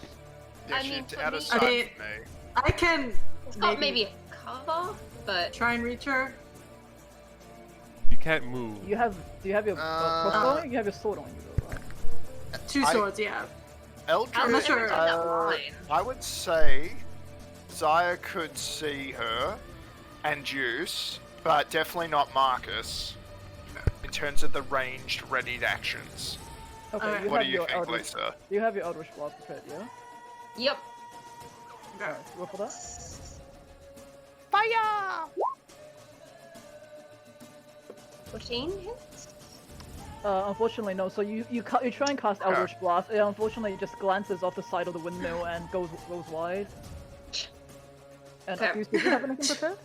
Yeah, I mean, she's for out me- of sight I mean- for me. I can it's got maybe a cover, but try and reach her. You can't move. Do you have your crossbow? You have your sword on you, though, right? 2 swords, yeah. Eldritch, I'm not sure. that line. I would say Zaya could see her and Juice, but definitely not Marcus in terms of the ranged readied actions. Okay, Alright. you What have do you your think, Eldritch. Lisa? You have your Eldritch Blast prepared, yeah? Yep. Okay. Alright, roll for that. Fire! 14 hits. Unfortunately, no. So you try and cast Eldritch Blast. It unfortunately just glances off the side of the windmill and goes wide. And Okay. Isues, did you have anything prepared?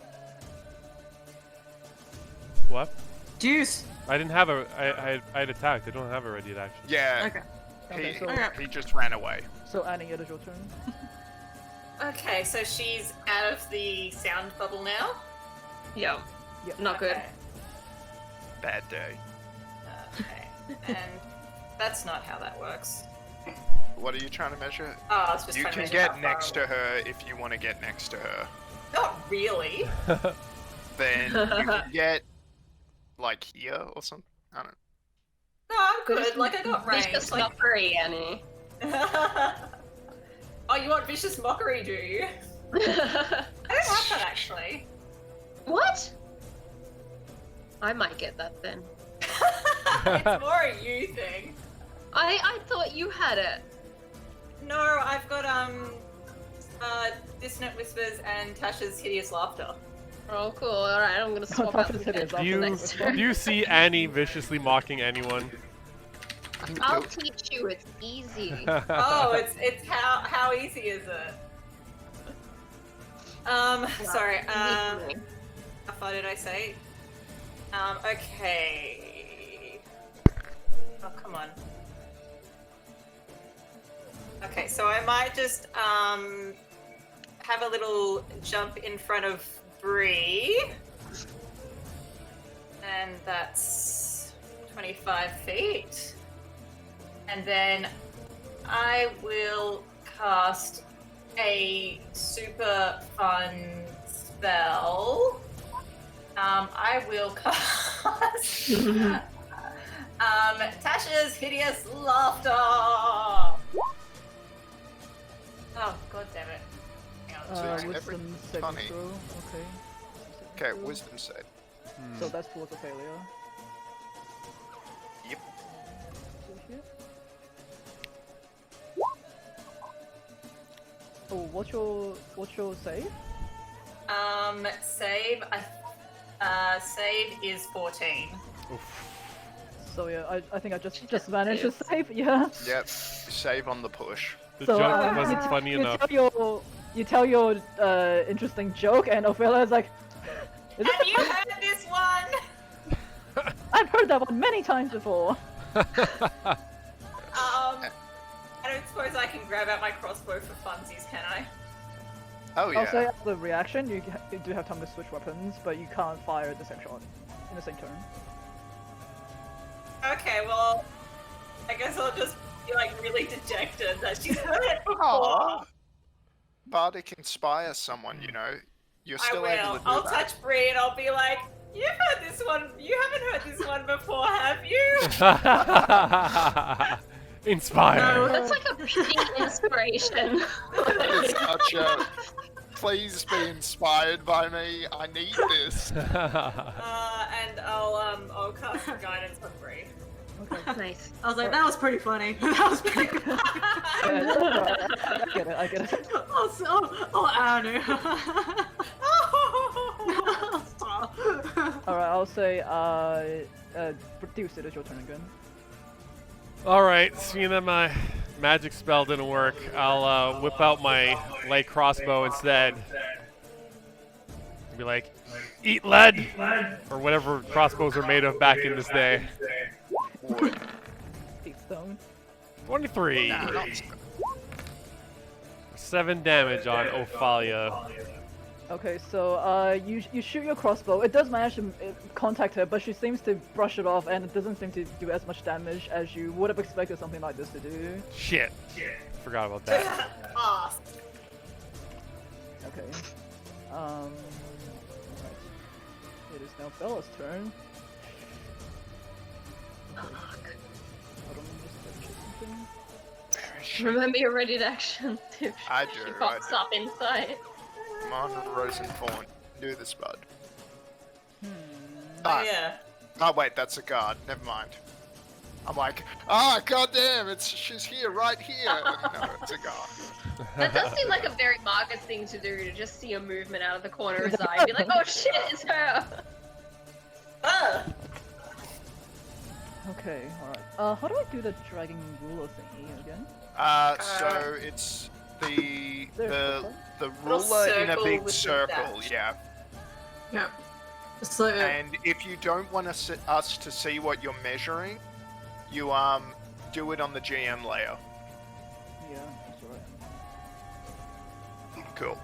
What? Juice. I didn't have a. I had attacked. I don't have a ready action. Yeah, Okay. Okay, he, so Okay. he just ran away. so Annie, it is your turn. Okay, so she's out of the sound bubble now. Yeah. Yep. Not good. Okay. Bad day. Okay. And that's not how that works. What are you trying to measure? Oh, I was just You trying to can measure get how far next away. to her if you want to get next to her. Not really. Then you can get like here or something. I don't know. No, I'm good. Like I got range. Vicious Like... mockery, Annie. Oh, you want vicious mockery, do you? I don't have that actually. What? I might get that then. It's more a you thing. I thought you had it. No, I've got dissonant whispers and Tasha's hideous laughter. Oh, cool. All right, I'm gonna swap out Tasha's the hideous for Do you next do turn. you see Annie viciously mocking anyone? I'll teach you. It's easy. Oh, it's how easy is it? Sorry. How far did I say? Okay. Oh, come on. Okay, so I might just have a little jump in front of Bree. And that's 25 feet. And then I will cast a super fun spell. I will cast Tasha's hideous laughter. Oh, god damn it. Hang on. So it's Wisdom every saving funny. throw. Okay. Okay, wisdom save. So that's towards a failure. Yep. So here. Oh, what's your save? Save is 14. So yeah, I think I just managed to save. Yeah. Yep. Save on the push. The So, joke wasn't funny you enough. you tell your interesting joke, and Ophelia's like, "Is Have it you heard this one? I've heard that one many times before." I don't suppose I can grab out my crossbow for funsies, can I? Oh yeah. I'll say as the reaction, you do have time to switch weapons, but you can't fire at the same shot in the same turn. Okay, well, I guess I'll just be like really dejected that she's heard it before. Aw. Bardic inspire someone, you know. You're I still able will. to do I'll that. touch Bree and I'll be like, "You've heard this one. You haven't heard this one before, have you?" Inspire. That's like a peak inspiration. It's such a... Please be inspired by me. I need this. And I'll cast some guidance on Bree. Okay. Nice. I was like, that was pretty funny. That was pretty good. Yeah, I get it. Annie. Stop. Alright, I'll say, Produce it is your turn again. Alright, seeing that my magic spell didn't work, I'll whip out my light crossbow instead. Be like, eat lead! Or whatever crossbows are made of back in this day. Beat stone. 23! Nah, not 7 damage on Ophalia. Okay, so you shoot your crossbow. It does manage to contact her, but she seems to brush it off, and it doesn't seem to do as much damage as you would have expected something like this to do. Shit. Forgot about that. Ah, Okay. Alright. It is now Bella's turn. Hold on, just check something. Remember your ready to action if I she do, pops I do. up in sight. Come on, Rosenthorn. Do this, bud. oh Ah, yeah. oh, wait, that's a guard. Never mind. I'm like, ah, goddamn, she's here, right here. No, it's a guard. That does seem like a very Marcus thing to do, to just see a movement out of the corner of his eye and be like, oh shit, it's her! Ah. Okay, alright. How do I do the dragging ruler thingy again? So it's the There, ruler in a circle big with the circle, dash. yeah. Yeah. So And if you don't want us to see what you're measuring, you do it on the GM layer. Yeah, that's alright. Cool.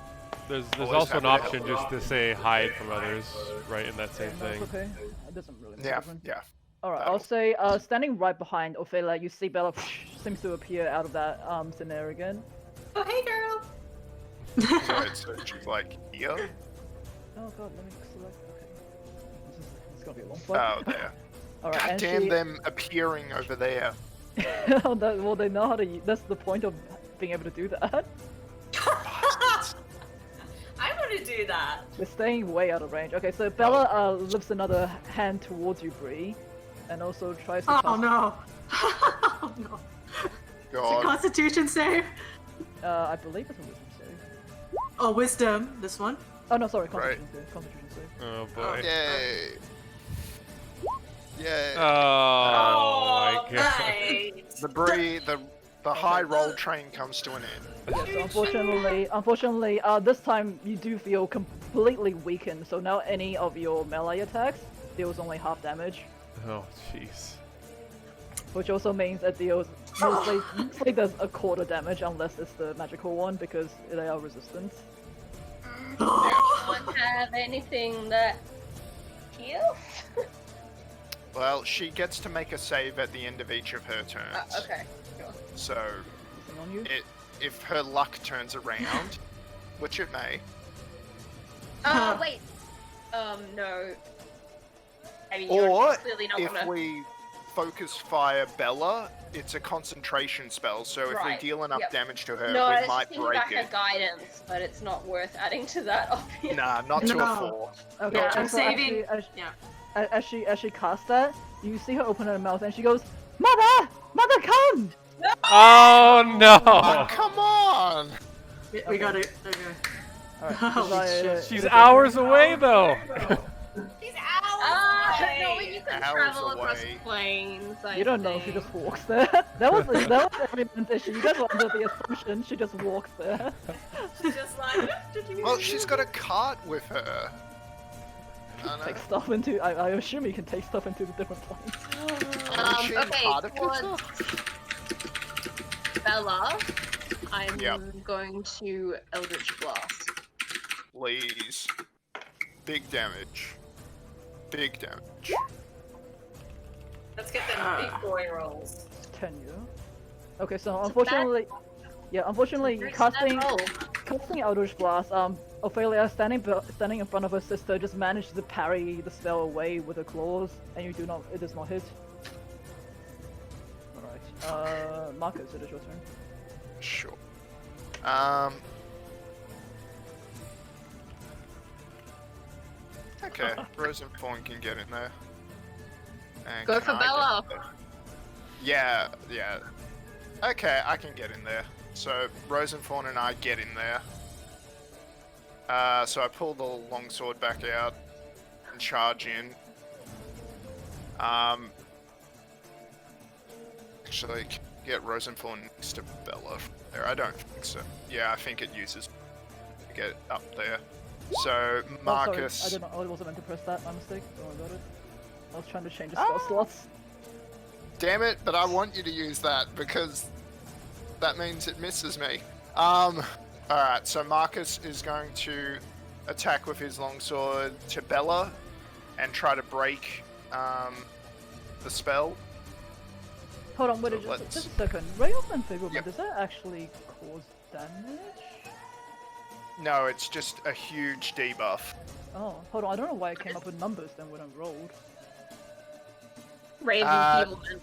There's Always also an happy to option help. just to say hide from others, right in that same No, it's thing. okay. It doesn't really make a Yeah, difference. yeah. Alright, That'll- I'll say, standing right behind Ophelia, you see Bella seems to appear out of that thin air again. Oh hey girl. So she's like, here? Oh god, let me select. Okay. This is gonna be a long fight. Oh, there. Alright, God and damn she... them appearing over there. well, they know how to. That's the point of being able to do that. I want to do that. They're staying way out of range. Okay, so Bella lifts another hand towards you, Bree, and also tries to. oh cast- no. Oh no. It's a God. Constitution save. I believe it's a wisdom save. Oh, wisdom. This one. Oh no, sorry, Right. Constitution save. Constitution save. Oh boy. Yay. Yay. Oh my god. Nice. The Bree, the high roll train comes to an end. Yes, so unfortunately, this time you do feel completely weakened. So now any of your melee attacks deals only half damage, Oh jeez. which also means it deals mostly does a quarter damage unless it's the magical one because they are resistant. Anyone have anything that heals? Well, she gets to make a save at the end of each of her turns. Okay. Sure. So, Focusing on you. if her luck turns around, which it may, Wait. No. I mean, or you're clearly not if gonna... we focus fire Bella, it's a concentration spell, so if we Right, deal enough yep. damage to her, No, I we was might just thinking break about her it. guidance, but it's not worth adding to that, obviously. Nah, not to a No. 4. Okay, Yeah, I'm and so saving. actually, Yeah. as she casts that, you see her open her mouth and she goes, "Mother, mother, come!" Oh Oh, no! come on! We got it. Okay. Alright, Holy 'cause shit. She's hours away though. He's hours away. No, you can Hours travel across away. plains, You don't know if she just walks there. That was everyone's issue. You guys were under the assumption she just walks there. She's just like. Well, she's got a cart with her. I Take know. stuff into. I assume you can take stuff into the different planes. She Okay, part of towards Bella, I'm Yep. going to Eldritch Blast. Please. Big damage. Big damage. Let's get them big boy rolls. Can you? Okay, so It's a unfortunately, unfortunately, Very casting sad roll. Eldritch Blast. Ophelia standing in front of her sister just managed to parry the spell away with her claws, and it does not hit. Alright, Marcus, it is your turn. Sure. Okay, Rosenthorn can get in there. And Go can for I Bella. get in there? Yeah, yeah. Okay, I can get in there. So Rosenthorn and I get in there. So I pull the longsword back out and charge in. Actually, get Rosenthorn next to Bella there. I don't think so. Yeah, I think it uses to get up there. So Marcus. Oh, sorry, I wasn't meant to press that. My mistake. Oh, I got it. I was trying to change the spell slots. Damn it! But I want you to use that because that means it misses me. All right. So Marcus is going to attack with his longsword to Bella and try to break the spell. Hold on, wait, So just a second. Ray of Enfeeblement, Yep. does that actually cause damage? No, it's just a huge debuff. Oh, hold on, I don't know why it came up with numbers then when I rolled. Raven Field.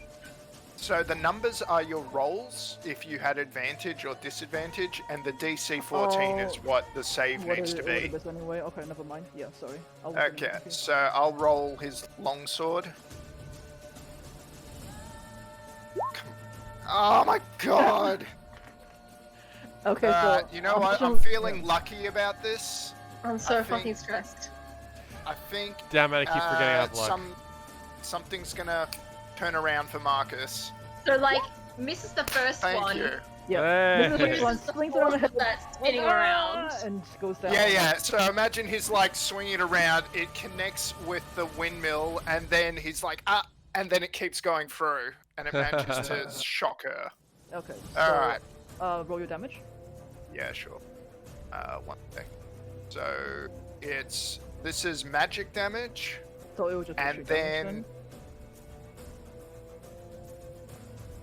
So the numbers are your rolls if you had advantage or disadvantage, and the DC 14 is what the save What needs it- to what it be. is anyway. Okay, never mind. Yeah, sorry. I wasn't Okay, thinking. so I'll roll his longsword. Oh my god! Okay, so you know what? I'm unfortunately- feeling lucky about this. I'm so I think- fucking stressed. I think Damn it, I keep forgetting I have luck. something's gonna turn around for Marcus. So like, misses the first Thank one. you. Yeah, Hey. this is the Misses one the swings around the head that's spinning around. and goes down. Yeah. So imagine he's like swinging it around. It connects with the windmill, and then he's like, and then it keeps going through, and it manages to shock her. Okay. So, All right. roll your damage. Yeah, sure. 1 second. So this is magic damage, So it will just. and shoot damage then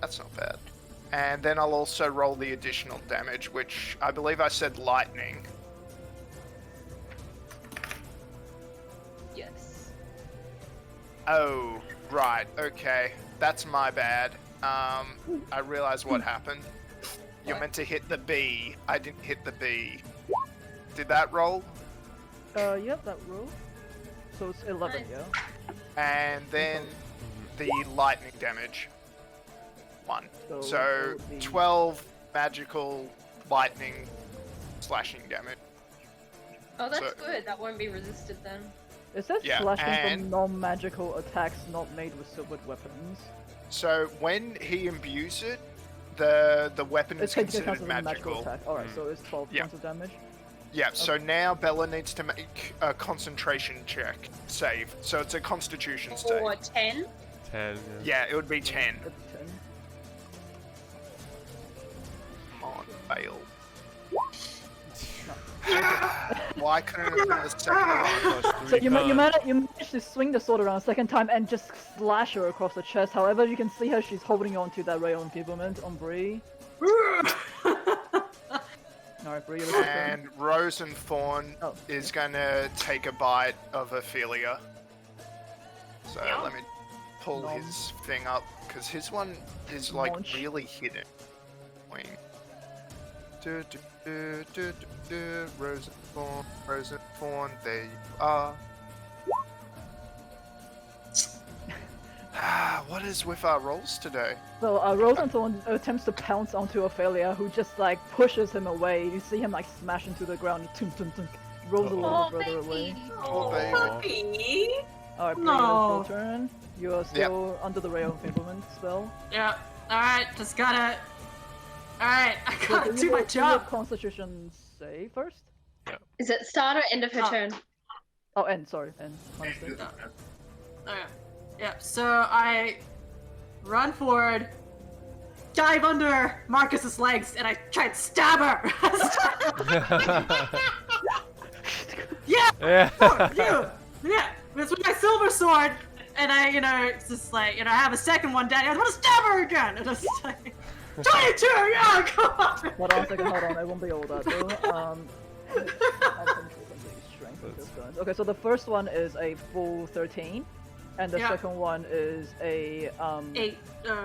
that's not bad. And then I'll also roll the additional damage, which I believe I said lightning. Yes. Oh, right. Okay, that's my bad. I realized what happened. You're meant to hit the B. I didn't hit the B. Did that roll? Yep, that roll. So it's 11, Nice. yeah. And then the lightning damage. 1. So So that would be- 12 magical lightning slashing damage. Oh, that's So- good. That won't be resisted then. It says Yeah, slashing and- from non-magical attacks not made with silvered weapons. So when he imbues it, the weapon is It's taken considered as a magical magical. attack. Alright, so it's 12 Yeah. points of damage. Yeah, so now Bella needs to make a concentration check save. So it's a constitution save. Or 10. 10. Yeah, it would be 10. It's 10. On fail. Why couldn't it have been the second one? Plus So 3 you con. managed to swing the sword around a second time and just slash her across the chest. However, you can see how she's holding on to that ray of enfeeblement on Bree. Alright, Bree, you're looking And Rosenthorn Oh. is gonna take a bite of Ophelia. So Yum. let me pull Nom. his thing up, because his one is like Munch. really hidden. Wing. Rosenthorn, there you are. What is with our rolls today? So Rosenthorn attempts to pounce onto Ophelia, who just like pushes him away. You see him like smash into the ground, tum, tum, tum, rolls a Uh-oh. little Oh, further away. baby. Oh, baby. Puppy. Alright, Bree, No. it's your turn. You are still under the ray of enfeeblement spell. Yeah. Alright, just gotta. Alright, I So gotta do do you my do your job. Constitution save first? Is it start or end of her Oh. turn? Oh, end, sorry, end. My mistake. Okay. Yeah, so I run forward, dive under Marcus's legs, and I try and stab her. Yeah, Yeah. you. Yeah, it's with my silver sword, and it's just like, I have a second one down. I want to stab her again. And it's like, 22. Yeah, come on. Hold on a second, hold on, it won't be all that though. I think the strength of this guns. Okay, so the first one is a full 13, and the Yeah. second one is a 8.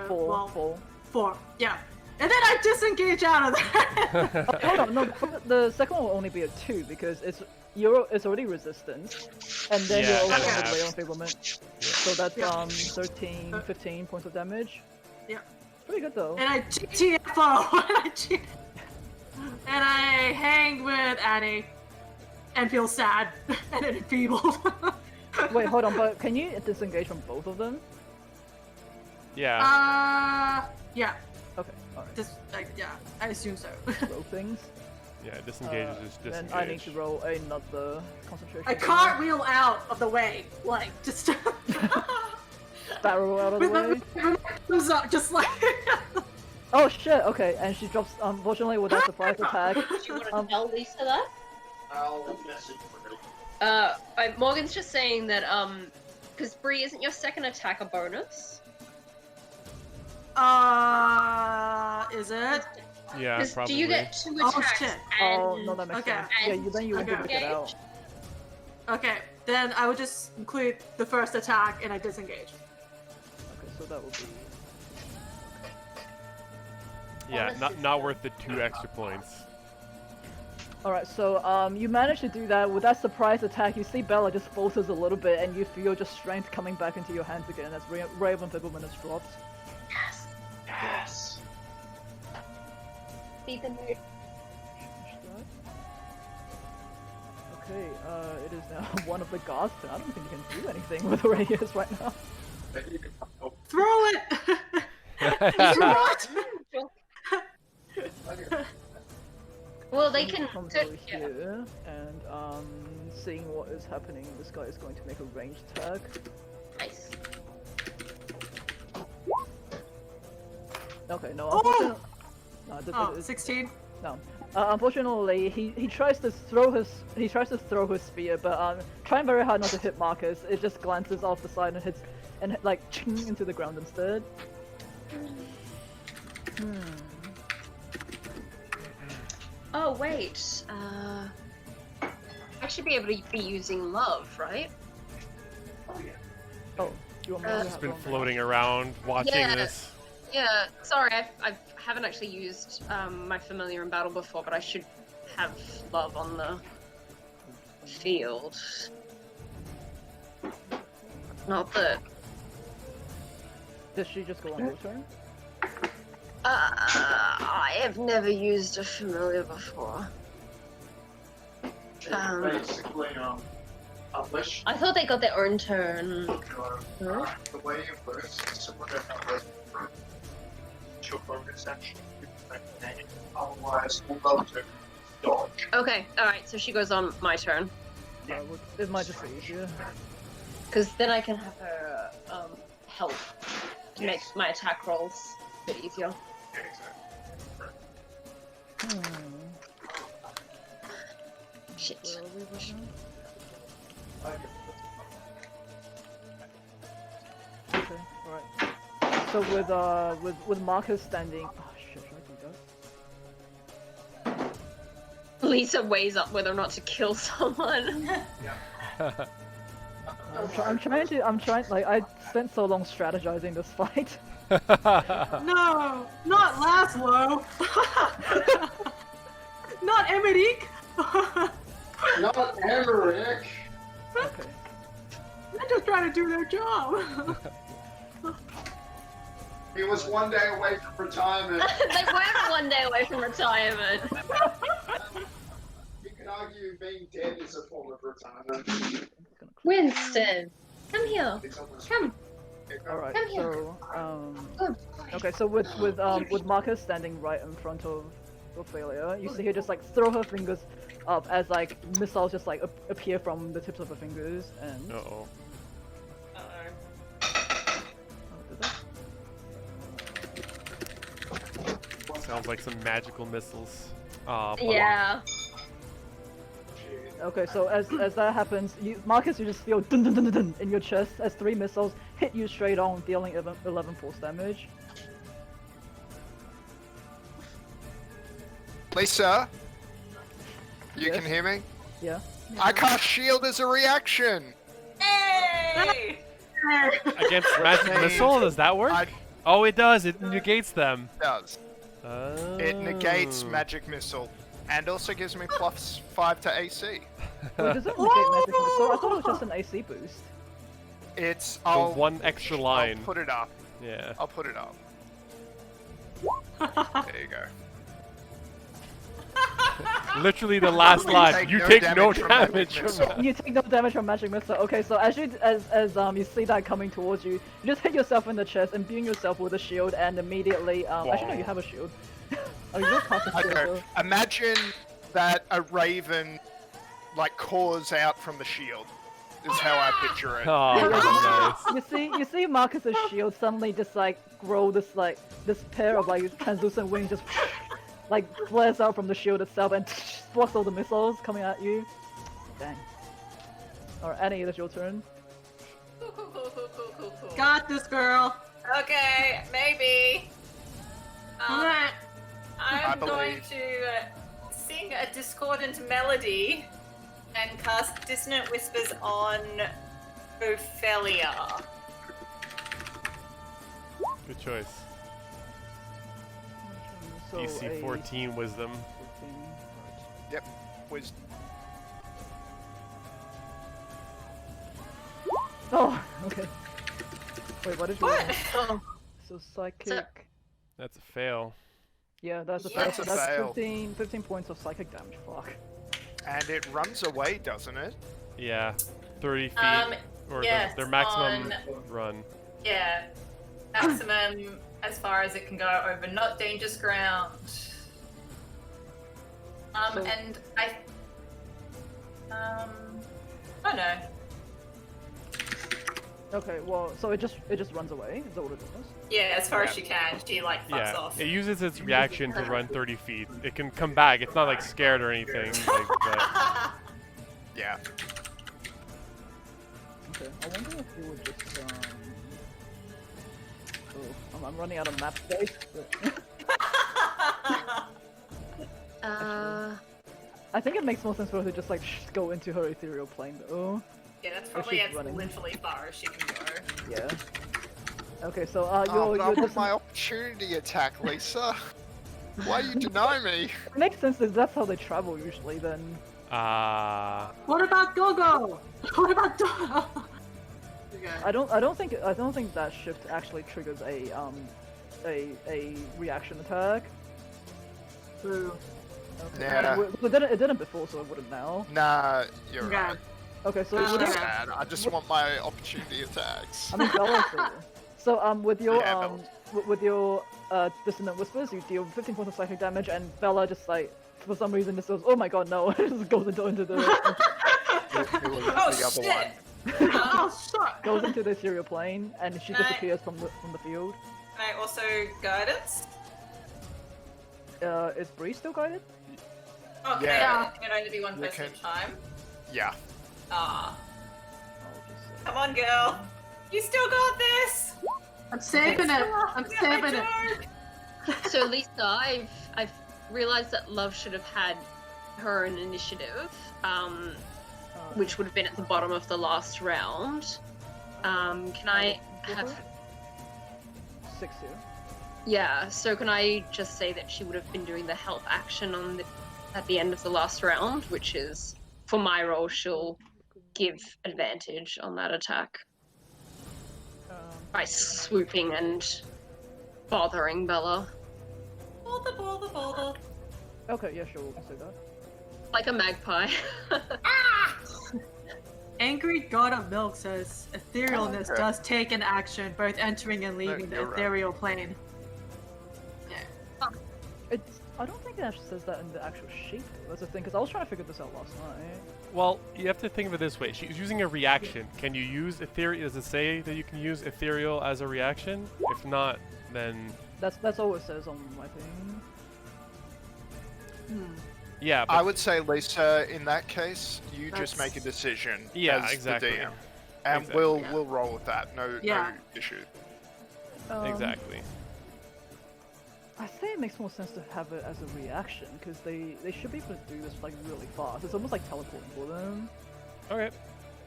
full. 4. Yeah, and then I disengage out of that. Hold on, no, the second one will only be a 2 because it's already resistance, and then Yeah, you're also okay. under the ray of enfeeblement. So that's 13, 15 points of damage. Yeah. Pretty good though. And I GTFO, and I hang with Annie, and feel sad and enfeebled. Wait, hold on, but can you disengage from both of them? Yeah. Yeah, Okay, alright. yeah, I assume so. Roll things. Yeah, disengage is just Then disengage. I need to roll another concentration. I cartwheel out of the way, like, just Barrel out of the way. with my arms up, just like. Oh shit, okay, and she drops, unfortunately with that surprise attack, Do you want to tell Lisa that? I'll message Bree. Morgan's just saying that because Bree, isn't your second attack a bonus? Is it? Yeah, 'Cause probably. do you get 2 Oh, attacks shit. and Oh, no, that makes Okay. sense. Yeah, then you won't be able to get out. Okay, then I would just include the first attack and I disengage. Okay, so that will be... Yeah, not worth the 2 extra points. Alright, so you manage to do that. With that surprise attack, you see Bella just falters a little bit and you feel just strength coming back into your hands again as Raven Fibbleman has dropped. Yes. Yes. Be the mood. Okay, it is now one of the guards. I don't think you can do anything with where he is right now. Throw it! Well, they can. Comes over here, and seeing what is happening, this guy is going to make a ranged attack. Nice. Okay, no. Oh! Unfortunately, 16. no. Unfortunately, he tries to throw his spear, but trying very hard not to hit Marcus. It just glances off the side and hits, and like ching into the ground instead. Oh wait. I should be able to be using love, right? Oh, you want me to Just have been one? floating around watching Yeah. this. Yeah. Sorry, I haven't actually used my familiar in battle before, but I should have love on the field. Not that. Does she just go on your turn? I have never used a familiar before. Basically, unless I thought they got their own turn. the way it works is someone that has your bonus action. Otherwise, we'll go to dodge. Okay, alright, so she goes on my turn. It might just be easier. Because then I can have her help to make my attack rolls a bit easier. Yeah, exactly. Shit. Where are we right now? Okay, alright. So with Marcus standing, oh shit, should I do that? Lisa weighs up whether or not to kill someone. I'm trying. Like I spent so long strategizing this fight. No, not Laszlo. Not Emmerich. Not Emmerich! Okay. They're just trying to do their job. He was one day away from retirement. They weren't one day away from retirement. You can argue being dead is a form of retirement. Winston, come here. It's almost Come. Alright, Come here. so okay, so with Marcus standing right in front of Ophelia, you see her just like throw her fingers up as like missiles just like appear from the tips of her fingers and Uh-oh. Sounds like some magical missiles. Yeah. okay, so as that happens, Marcus, you just feel dun dun dun dun dun in your chest as 3 missiles hit you straight on, dealing 11 force damage. Lisa, you Yes? can hear me? Yeah. I cast shield as a reaction. Hey! Against magic Hey. missile, does that work? I- Oh, it does. It negates them. It does. Oh. It negates magic missile and also gives me +5 to AC. Wait, does it negate magic missile? I thought it was just an AC boost. It's The one extra line. I'll put it up. Yeah. I'll put it up. There you go. Literally the last line. take You no take no damage from magic damage missile. from You take no damage from magic missile. Okay, so as you see that coming towards you, you just hit yourself in the chest, imbuing yourself with a shield, and immediately actually no, you have a shield. Oh, you just cast a shield. Okay. So... Imagine that a raven like caws out from the shield. Is how I picture it. Oh, that's nice. You see Marcus's shield suddenly just like grow this pair of like translucent wings just like flares out from the shield itself and blocks all the missiles coming at you. Dang. Alright, Annie, it's your turn. Cool. Got this, girl. Okay, maybe. Alright. I'm going believe. to sing a discordant melody and cast Dissonant Whispers on Ophelia. Good choice. So DC 14 Wisdom. 14. Was Oh, okay. Wait, what did you What? roll? So psychic. That's a fail. Yeah, that's a That's fail. a So that's fail. 15 points of psychic damage. Fuck. and it runs away, doesn't it? Yeah, 30 feet. Or yes, their maximum on- run. Yeah, maximum as far as it can go over not dangerous ground. So- And I. Oh no. Okay, well, so it just runs away. Is that what it does? Yeah, as far as she can, she like fucks Yeah, off. it uses its reaction to run 30 feet. It can come back. It's not like scared or anything. Like, but Yeah. Okay, I wonder if we would just Oh, I'm running out of map space. But I think it makes more sense for her to just like go into her ethereal plane though. Yeah, that's probably she's as running. literally far as she can go. Yeah. Okay, so Oh, you're but I want just my opportunity attack, Lisa. Why you deny me? it makes sense that that's how they travel usually. Then What about Gogo? What about Dogo? Okay. I don't think that shift actually triggers a reaction attack. Boo. Okay. Yeah. It didn't before, so it wouldn't now. Nah, you're Okay. right. Okay, so Ah. would It's it, sad. I just want my opportunity attacks. I mean Bella too. So with your Yeah, Bella. with your dissonant whispers, you deal 15 points of psychic damage, and Bella just like for some reason just goes, oh my god, no, just goes into the Who was Oh the other shit! one? Oh, shit! goes into the ethereal plane, and she Right. disappears from the field. Can I also guidance? Is Bree still guided? Oh, can Yeah. I can only be one You person can- at a time? Yeah. Ah, I'll just, come on, girl. You still got this. I'm saving it. I'm saving it. So Lisa, I've realized that Love should have had her own initiative, which would have been at the bottom of the last round. Can I have? 6 here. Yeah. So can I just say that she would have been doing the help action at the end of the last round, which is for my role, she'll give advantage on that attack by swooping and bothering Bella. Bother. Okay, yeah, sure, we can say that. Like a magpie. Angry God of Milk says etherealness Okay. does take an action, both entering and leaving the you're right. ethereal plane. I don't think it actually says that in the actual sheet. That's the thing, because I was trying to figure this out last night. well, you have to think of it this way. She's using a reaction. Can you use ethereal? Does it say that you can use ethereal as a reaction? If not, then That's all it says on my thing. yeah. But I would say, Lisa, in that case, you just make a That's- decision Yeah, as exactly. the DM. And Exactly. we'll roll with that. No Yeah. issue. Exactly. I say it makes more sense to have it as a reaction, because they should be able to do this like really fast. It's almost like teleporting for them. Okay.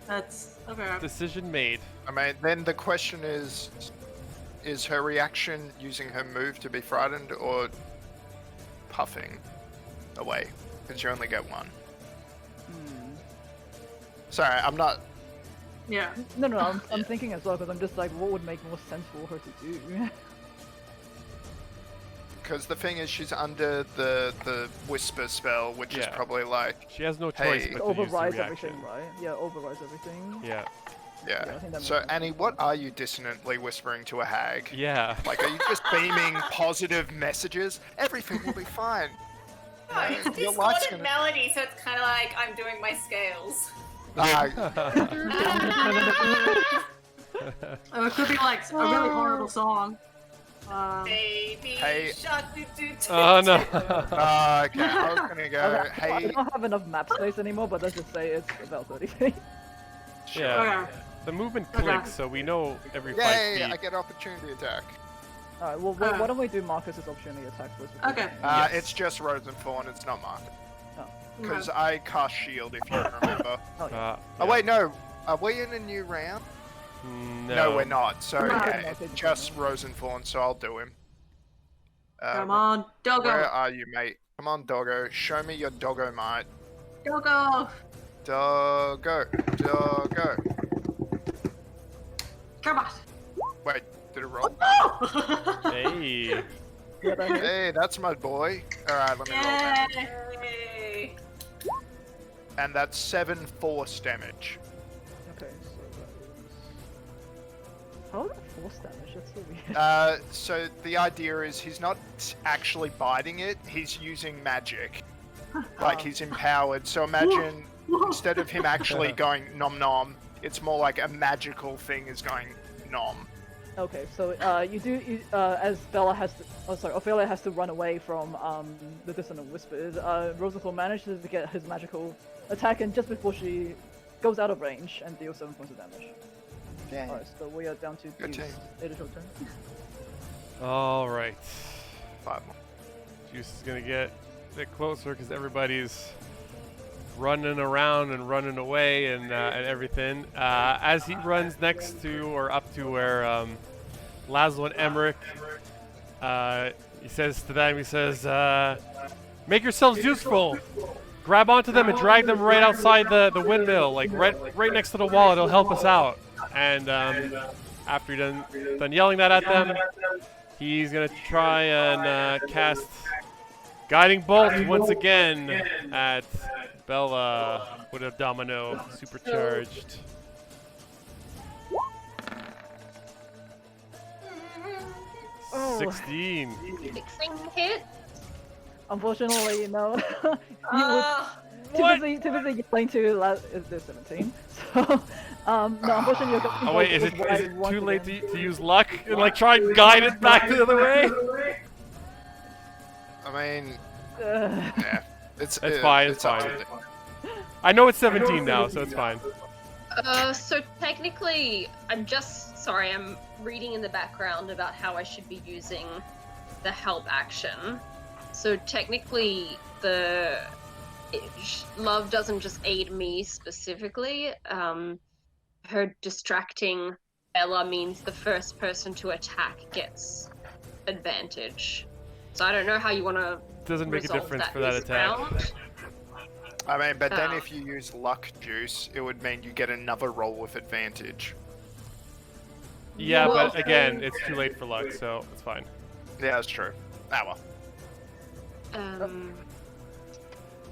That's okay. Decision made. I mean, then the question is her reaction using her move to be frightened or puffing away? Because you only get one. Sorry, I'm not... Yeah. No, I'm thinking as well, because I'm just like, what would make more sense for her to do? Because the thing is, she's under the whisper spell, which is Yeah. probably like... She has no choice Hey. but It to use the overrides reaction. everything, right? Yeah, overrides everything. Yeah. Yeah, I Yeah. think that So, makes sense. Annie, what are you dissonantly whispering to a hag? Yeah. Like, are you just beaming positive messages? Everything will be fine. No, it's Your life's discordant gonna- melody, so it's kind of like I'm doing my scales. Oh, it could be like a really horrible song. Baby Hey. shark, Oh no. Okay, I was gonna go. Okay, I Hey, don't have enough map space anymore, but let's just say it's about 30 feet. Yeah. Okay. The movement Okay. clicks, so we know every 5 yay! feet. I get opportunity attack. Alright, well, why don't we do Marcus's opportunity attack first? before Okay. we- Yes. It's just Rosenthorn. It's not Mark. Oh. Because I cast shield, if you remember. Oh, yeah. Oh wait, no. Are we in a new round? No. No, we're not. So No. yeah, Okay. just Rosenthorn. So I'll do him. Come on, Doggo. Where are you, mate? Come on, Doggo. Show me your Doggo might. Doggo. Doggo. Doggo. Come on. Wait, did it roll? Oh! Hey. Yeah, that hits. Hey, that's my boy. Alright, let me roll that. Yay! And that's 7 force damage. Okay, so that is... How is that force damage? That's so weird. So the idea is he's not actually biting it, he's using magic. Like he's empowered. So imagine instead of him actually going nom nom, it's more like a magical thing is going nom. Okay, so as Bella has to, Ophelia has to run away from the dissonant whispers. Rosenthal manages to get his magical attack in just before she goes out of range and deals 7 points of damage. Yeah. Alright, so we are down to Good Juice. team. It is your turn. Alright. 5 more. Juice is gonna get a bit closer because everybody's running around and running away and everything. As he runs next to or up to where Laszlo and Emmerich, he says to them, he says, make yourselves useful. Grab onto them and drag them right outside the windmill, like right next to the wall. It'll help us out. And after you're done yelling that at them, he's gonna try and cast Guiding Bolt once again at Bella with a domino supercharged. Oh. 16. Fixing hit. Unfortunately, no. You Ah, would typically yelling to is there 17? So no, unfortunately you're going Oh wait, is it once too late again. to use luck and like try and guide it back the other way? I mean, Ugh. yeah. It's fine, it's up fine. to them. I know it's 17 now, so it's fine. So technically, I'm reading in the background about how I should be using the help action. So technically, love doesn't just aid me specifically. Her distracting Bella means the first person to attack gets advantage. So I don't know how you want to Doesn't make a resolve difference that for that this attack. round. I mean, but then Oh. if you use luck juice, it would mean you get another roll with advantage. Yeah, Well, but again, it's too late for luck, so it's fine. Yeah, that's true. Ah well.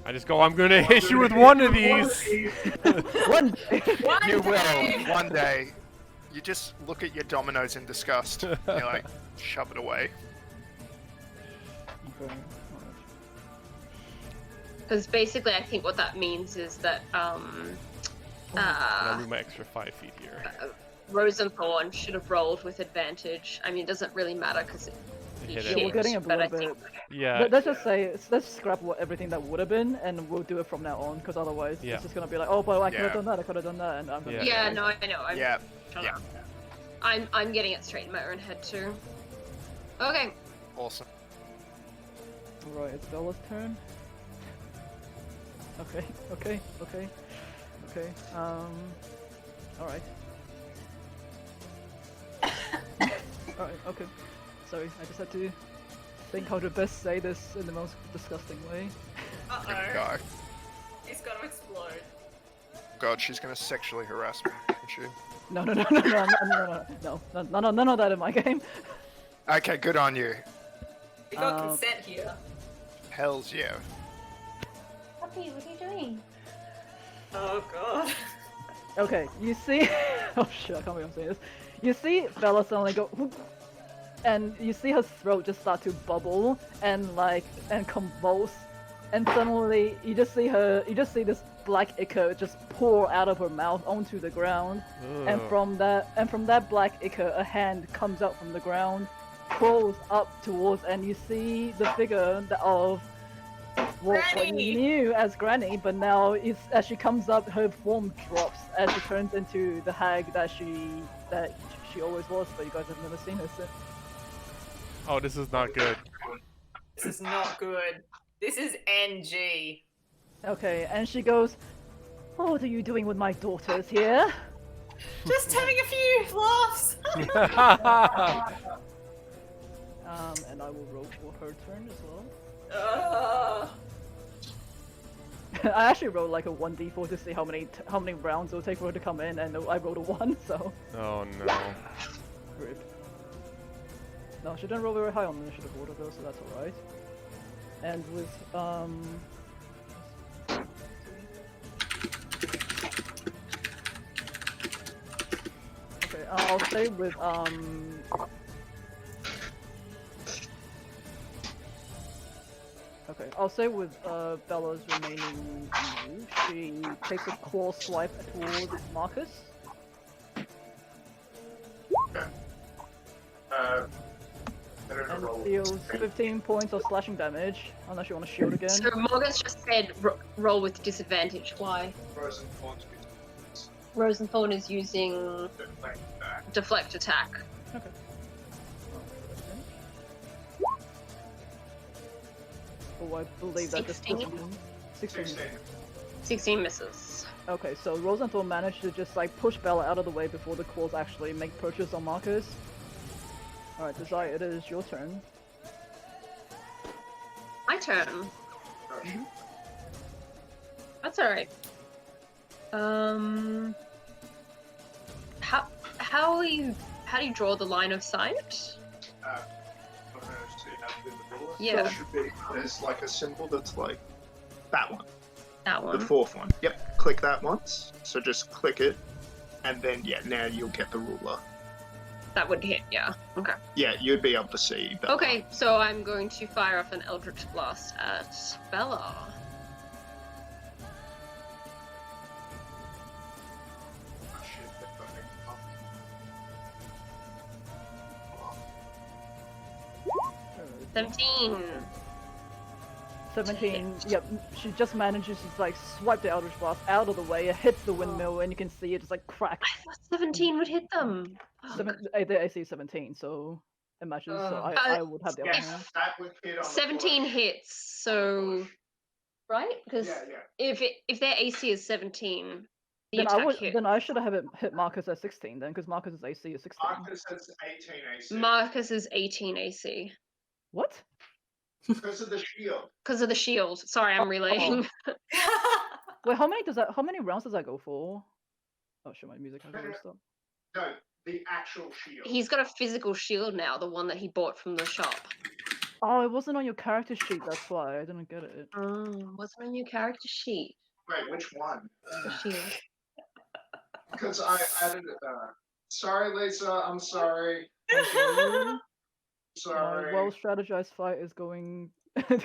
I just go, I'm gonna hit you with one of these! One. You will, one day. You just look at your dominoes in disgust. You're like, shove it away. Okay, Because basically, I think what that means is that And I'll move my extra 5 feet here. Rosenthorn should have rolled with advantage. I mean, it doesn't really matter because he Hit hit, it. we're getting a but I little think Yeah, Let's just say, let's scrap everything that would have been, and we'll do it from now on, because otherwise Yeah. it's just gonna be like, oh, but I could have Yeah. done that, I could have done that, and I'm gonna. Yeah. yeah, no, I know. Yeah. Yeah. I'm getting it straight in my own head too. Okay. Awesome. Right, it's Bella's turn. Okay. Alright. Alright, okay. Sorry, I just had to think how to best say this in the most disgusting way. Gonna uh-oh. go. He's gonna explode. God, she's gonna sexually harass me, isn't she? No, none of that in my game. Okay, good on you. We got consent here. Hells yeah. Puppy, what are you doing? Oh god. Okay, you see. Oh shit, I can't believe I'm saying this. You see Bella suddenly go, whoop, and you see her throat just start to bubble and convulse, and suddenly you just see this black ichor just pour out of her mouth onto the ground, and Ugh. from that black ichor, a hand comes out from the ground, crawls up towards, and you see the figure of what you Granny! knew as Granny, but now as she comes up, her form drops as she turns into the hag that she always was, but you guys have never seen her since. Oh, this is not good. This is not good. This is NG. Okay, and she goes, "What are you doing with my daughters here?" Just having a few laughs. And I will roll for her turn as well. I actually rolled like a 1d4 to see how many rounds it'll take for her to come in, and I rolled a 1, so. Oh no. Rip. No, she didn't roll very high on the initiative order though, so that's alright. And with okay, I'll say with okay, I'll say with Bella's remaining move, she takes a claw swipe towards Marcus. And deals 15 points of slashing damage, unless you want to shield again. So Morgan's just said roll with disadvantage. Why? Rosenthorn is using deflect attack. Okay. Oh, I believe that just 16 misses. Okay, so Rosenthal managed to just like push Bella out of the way before the claws actually make purchase on Marcus. Alright, Desire, it is your turn. My turn. Mhm. That's alright. How do you draw the line of sight? Yeah. There should be, there's like a symbol that's like that one. That one. The fourth one. Yep. Click that once. So just click it, and then yeah, now you'll get the ruler. That would hit, yeah. Okay. Yeah, you'd be able to see that. Okay, so I'm going to fire off an Eldritch Blast at Bella. Oh, shit, they're burning up. 17. 17, yep, she just manages to like swipe the Eldritch Blast out of the way, it hits the windmill, and you can see it just like crack. I thought 17 would hit them. The AC 17, so it matches, so I would have the upper hand. Yes, that would hit on the 17 push. hits, so right? Because Yeah. if their AC is 17, the Then attack hit. then I should have it hit Marcus at 16 then, because Marcus's AC is 16. Marcus has 18 AC. Marcus is 18 AC. What? Because of the shield. Because of the shield. Sorry, I'm relaying. Wait, how many rounds does that go for? Oh shit, my music has already stopped. No, the actual shield. He's got a physical shield now, the one that he bought from the shop. Oh, it wasn't on your character sheet, that's why I didn't get it. What's on your character sheet? Wait, which one? The shield. Because I added it. Sorry, Lisa. I'm sorry. Sorry. Well strategized fight is going. I'm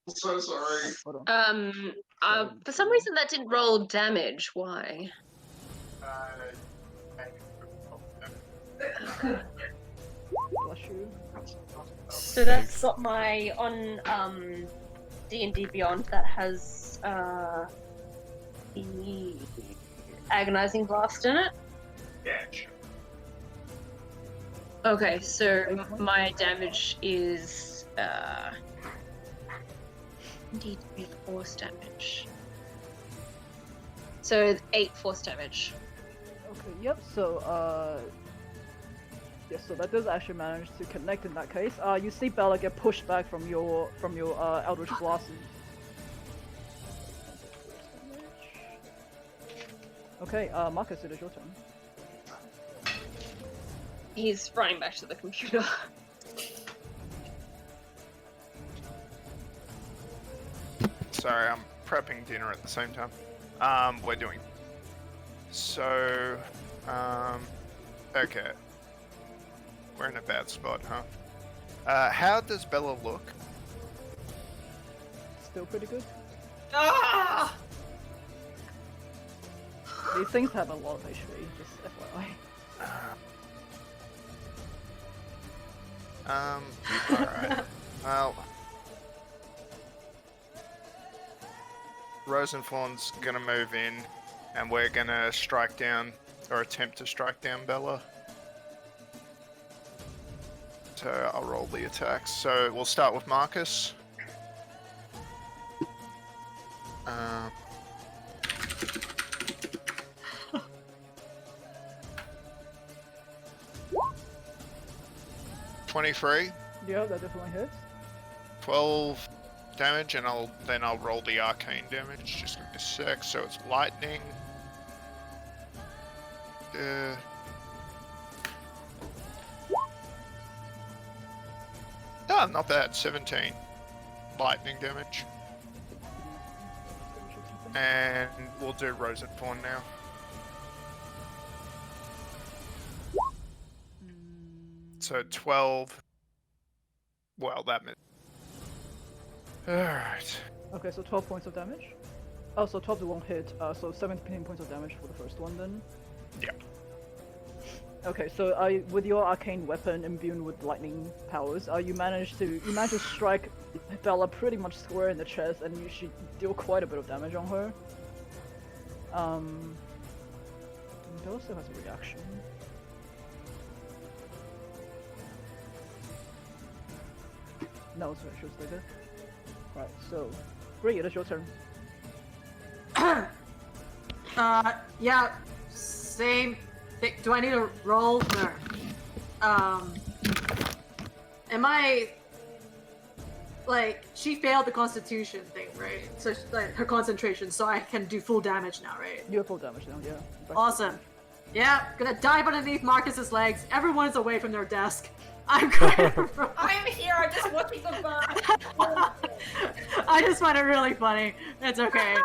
so sorry. Hold on. For some reason that didn't roll damage. Why? Bless you. So that's got my on D&D Beyond that has the agonizing blast in it. Yeah, sure. Okay, so my damage is indeed force damage. So 8 force damage. Okay, yep, so yes, so that does actually manage to connect in that case. You see Bella get pushed back from your Eldritch Blast. Okay, Marcus, it is your turn. He's running back to the computer. Sorry, I'm prepping dinner at the same time. We're doing. So, okay. We're in a bad spot, huh? How does Bella look? Still pretty good. Ah! These things have a lot of HP, just FYI. Alright. Well. Rosenthorn's gonna move in, and we're gonna strike down, or attempt to strike down Bella. So I'll roll the attacks. So we'll start with Marcus. 23. Yeah, that definitely hits. 12 damage, and I'll roll the arcane damage. Just give me a sec. So it's lightning. Not bad. 17 lightning damage. And we'll do Rosenthorn now. So 12. Well, that meant. Alright. Okay, so 12 points of damage. Oh, so 12 won't hit, so 17 points of damage for the first one then. Yeah. Okay, so with your arcane weapon imbued with lightning powers, you manage to strike Bella pretty much square in the chest, and you should deal quite a bit of damage on her. Bella still has a reaction. No, sorry, she was later. Right, so Bree, it is your turn. Yeah, same thing. Do I need a roll? No. Am I like she failed the Constitution thing, right? So like her concentration, so I can do full damage now, right? You have full damage now, yeah. Awesome. Yeah, gonna dive underneath Marcus's legs. Everyone's away from their desk. I'm going. I'm here. I'm just watching the burn. I just find it really funny. It's okay.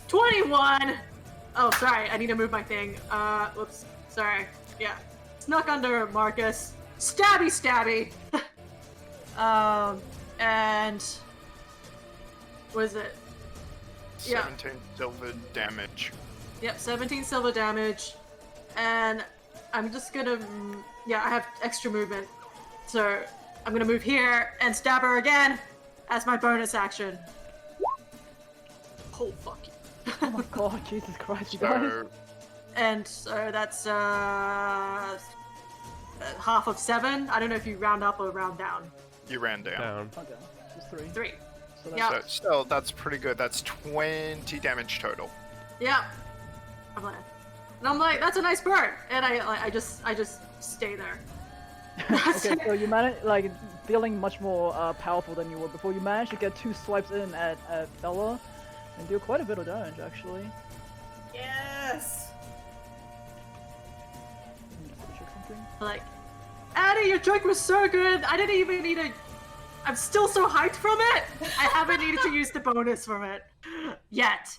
21. Oh, sorry. I need to move my thing. Whoops. Sorry. Yeah. Snuck under Marcus. Stabby. And what is it? 17 silver damage. Yep, 17 silver damage. And I'm just gonna... Yeah, I have extra movement. So I'm gonna move here and stab her again as my bonus action. Oh, fuck you. Oh my god, Jesus Christ, you guys. And so that's half of 7. I don't know if you round up or round down. You ran down. Okay, just 3. 3. So that's Yeah. So still, that's pretty good. That's 20 damage total. Yeah. And I'm like, that's a nice bird. And I just stay there. Okay, so you manage, like, feeling much more powerful than you were before. You managed to get 2 swipes in at Bella and do quite a bit of damage, actually. Yes. Check something. Like, Addie, your joke was so good. I didn't even need a... I'm still so hyped from it. I haven't needed to use the bonus from it yet.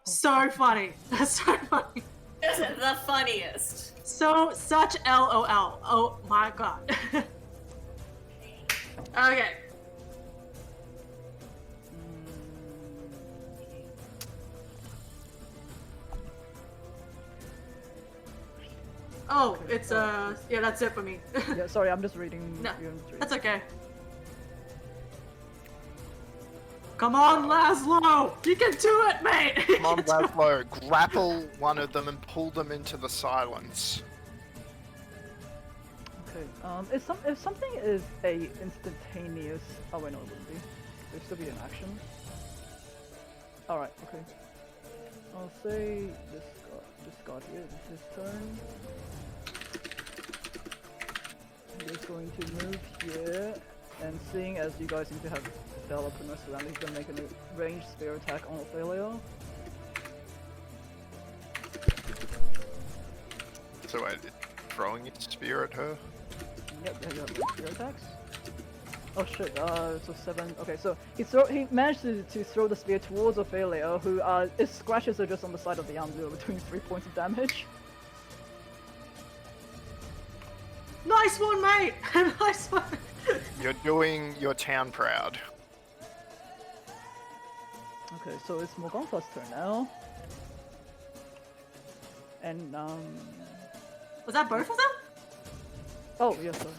So funny. So funny. Just the funniest. Such LOL. Oh my god. Okay. Oh, it's yeah, that's it for me. Yeah, sorry, I'm just reading. No, your entry. that's okay. Come on, Laszlo! You can do it, mate! Come on, Laszlo. Grapple one of them and pull them into the silence. Okay. If something is a instantaneous. Oh wait, no, it wouldn't be. There'd still be an action. All right. Okay. I'll say this god here. This is his turn. He's going to move here, and seeing as you guys seem to have Bella pretty much surrounded, he's gonna make a ranged spear attack on Ophelia. So throwing its spear at her? Yep, you have spear attacks. Oh shit, so 7, okay, so he managed to throw the spear towards Ophelia, who, it scratches her just on the side of the arm, between 3 points of damage. Nice one, mate! Nice one! You're doing your town proud. Okay, so it's Morgantha's turn now. And, Was that both of them? Oh, yes, sorry.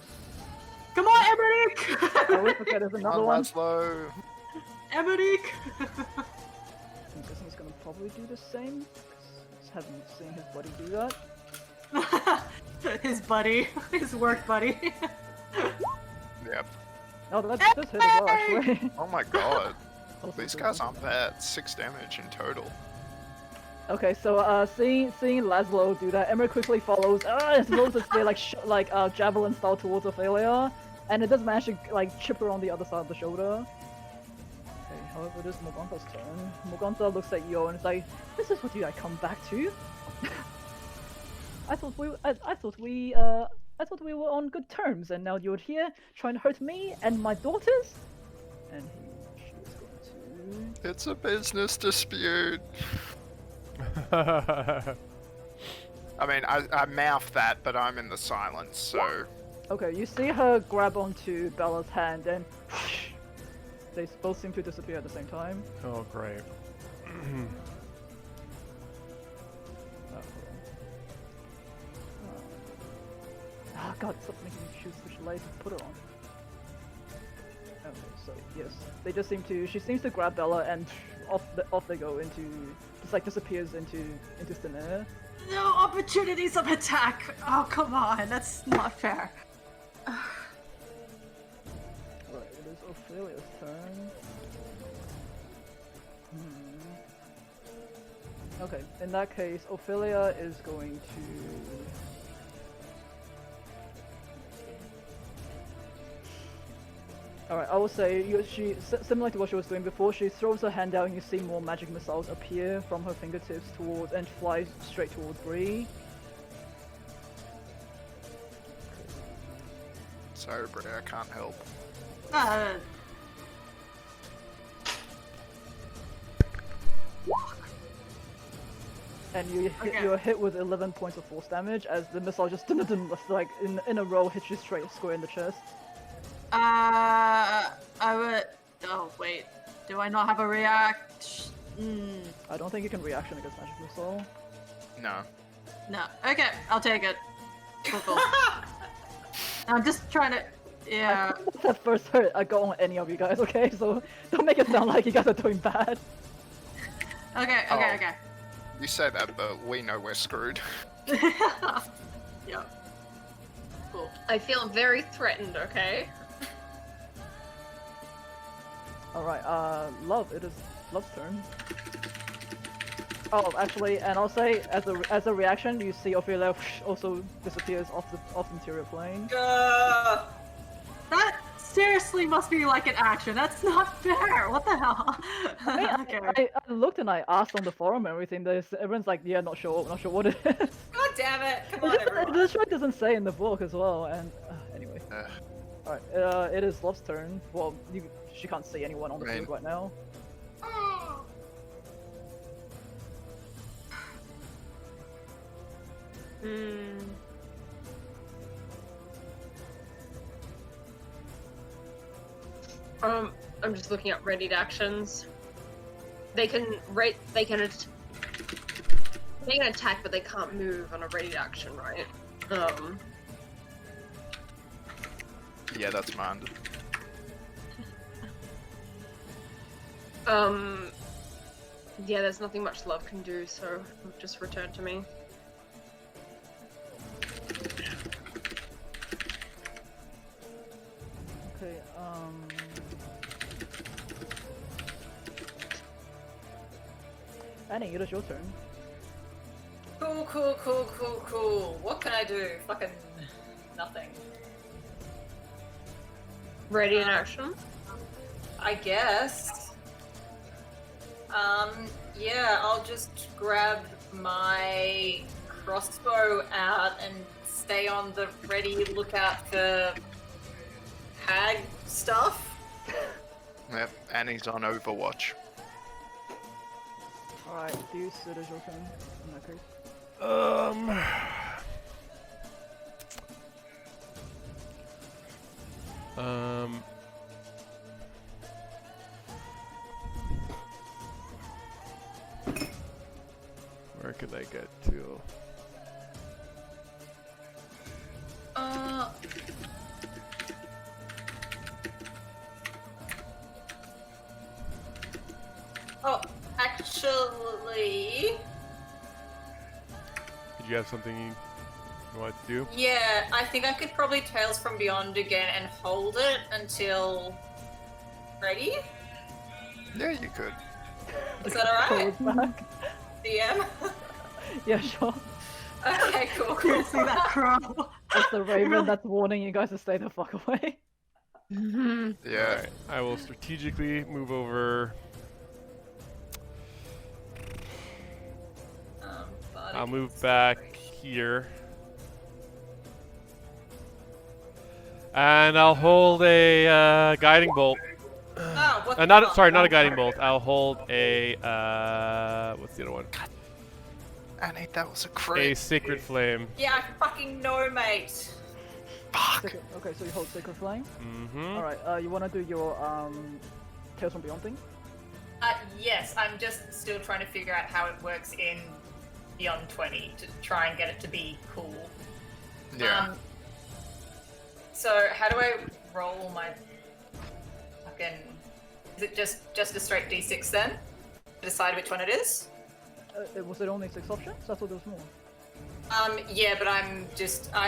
Come on, Emmerich! I always forget there's another one. Laszlo. Emmerich! I'm guessing he's gonna probably do the same. 'Cause I haven't seen his buddy do that. His buddy. His work buddy. Yep. Oh, that's hit as well, actually. Oh my god. Also These good. guys aren't bad. 6 damage in total. Okay, so seeing Laszlo do that, Emmer quickly follows. And throws a spear like javelin style towards Ophelia, and it does manage to like chip her on the other side of the shoulder. Okay, however, it is Morganta's turn. Morganta looks at Yo and is like, "This is what you come back to." I thought we were on good terms, and now you're here trying to hurt me and my daughters. And she is going to. It's a business dispute. I mean, I mouth that, but I'm in the silence, so... Okay, you see her grab onto Bella's hand, and they both seem to disappear at the same time. Oh, great. Oh god, stop making me choose which layer to put it on. Okay, so yes, they just seem to. She seems to grab Bella, and off they go into. Just like disappears into thin air. No opportunities of attack! Oh, come on, that's not fair. Right, it is Ophelia's turn. Okay, in that case, Ophelia is going to. Alright, I will say, similar to what she was doing before, she throws her hand out and you see more magic missiles appear from her fingertips towards, and fly straight towards Bree. Sorry, Bree, I can't help. And you're hit with 11 points of force damage as the missile just like in a row hits you straight square in the chest. I would. Oh wait, do I not have a react? I don't think you can reaction against magic missile. No. No. Okay, I'll take it. Cool. I'm just trying to. Yeah. That's the first hurt I got on any of you guys. Okay, so don't make it sound like you guys are doing bad. Okay. You say that, but we know we're screwed. Yeah. Cool. I feel very threatened, okay? Alright, Love, it is Love's turn. Oh, actually, and I'll say, as a reaction, you see Ophelia also disappears off the interior plane. That seriously must be like an action. That's not fair. What the hell? Okay. I looked and I asked on the forum and everything. Everyone's like, yeah, not sure what it is. God damn it! Come on, everyone. The show doesn't say in the book as well. And anyway, alright, it is Love's turn. Well, she can't see anyone on the field right now. I'm just looking at readied actions. They can attack, but they can't move on a readied action, right? Yeah, that's mine. Yeah, there's nothing much Love can do, so just return to me. Okay, Annie, it is your turn. Cool. What can I do? Fucking nothing. Ready in action? I guess. Yeah, I'll just grab my crossbow out and stay on the ready lookout for hag stuff. Yep, Annie's on Overwatch. Alright, Deuce, it is your turn in that case. Where could I get to? Oh, actually, Did you have something you wanted to do? yeah, I think I could probably Tales from Beyond again and hold it until ready. Yeah, you could. Is that alright? Forward back. DM? Yeah, sure. Okay, cool, cool. See that crow? That's the raven that's warning you guys to stay the fuck away. Mhm. Yeah. Alright, I will strategically move over. But I'll move back here. And I'll hold a guiding bolt. Oh, what the Not fuck? sorry, not a guiding bolt. I'll hold a what's the other one? Annie, that was a A crit. sacred flame. Yeah, I fucking know, mate. Fuck. Okay, so you hold Sacred Flame. Mm-hmm. Alright, you wanna do your Tales from Beyond thing? Yes, I'm just still trying to figure out how it works in Beyond 20 to try and get it to be cool. Yeah. So how do I roll my fucking? Is it just a straight D6 then? To decide which one it is? Was it only 6 options? I thought there was more. Yeah, but I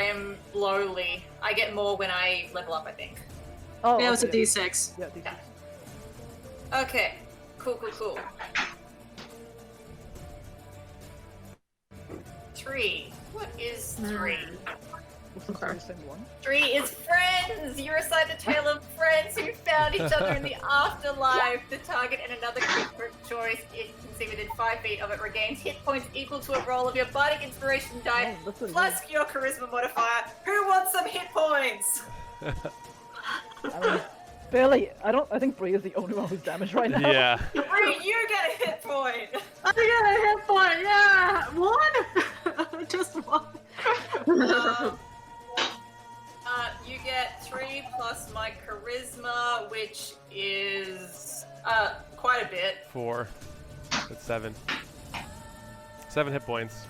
am lowly. I get more when I level up, I think. Oh, Yeah, it was a okay. D6. Yeah, D6. Okay, cool. 3. What is 3? Looks like Okay. the same one. 3 is friends! You recite a tale of friends who found each other in the afterlife. The target and another creature choice it can see within 5 feet of it regains hit points equal to a roll of your bardic inspiration die Oh, that's a plus your charisma modifier. Who wants some hit points? I mean, barely. I think Bree is the only one who's damaged right now. Yeah. Bree, you get a hit point! I got a hit point, yeah! One? Just one. You get 3 plus my charisma, which is quite a bit. 4. That's 7. 7 hit points.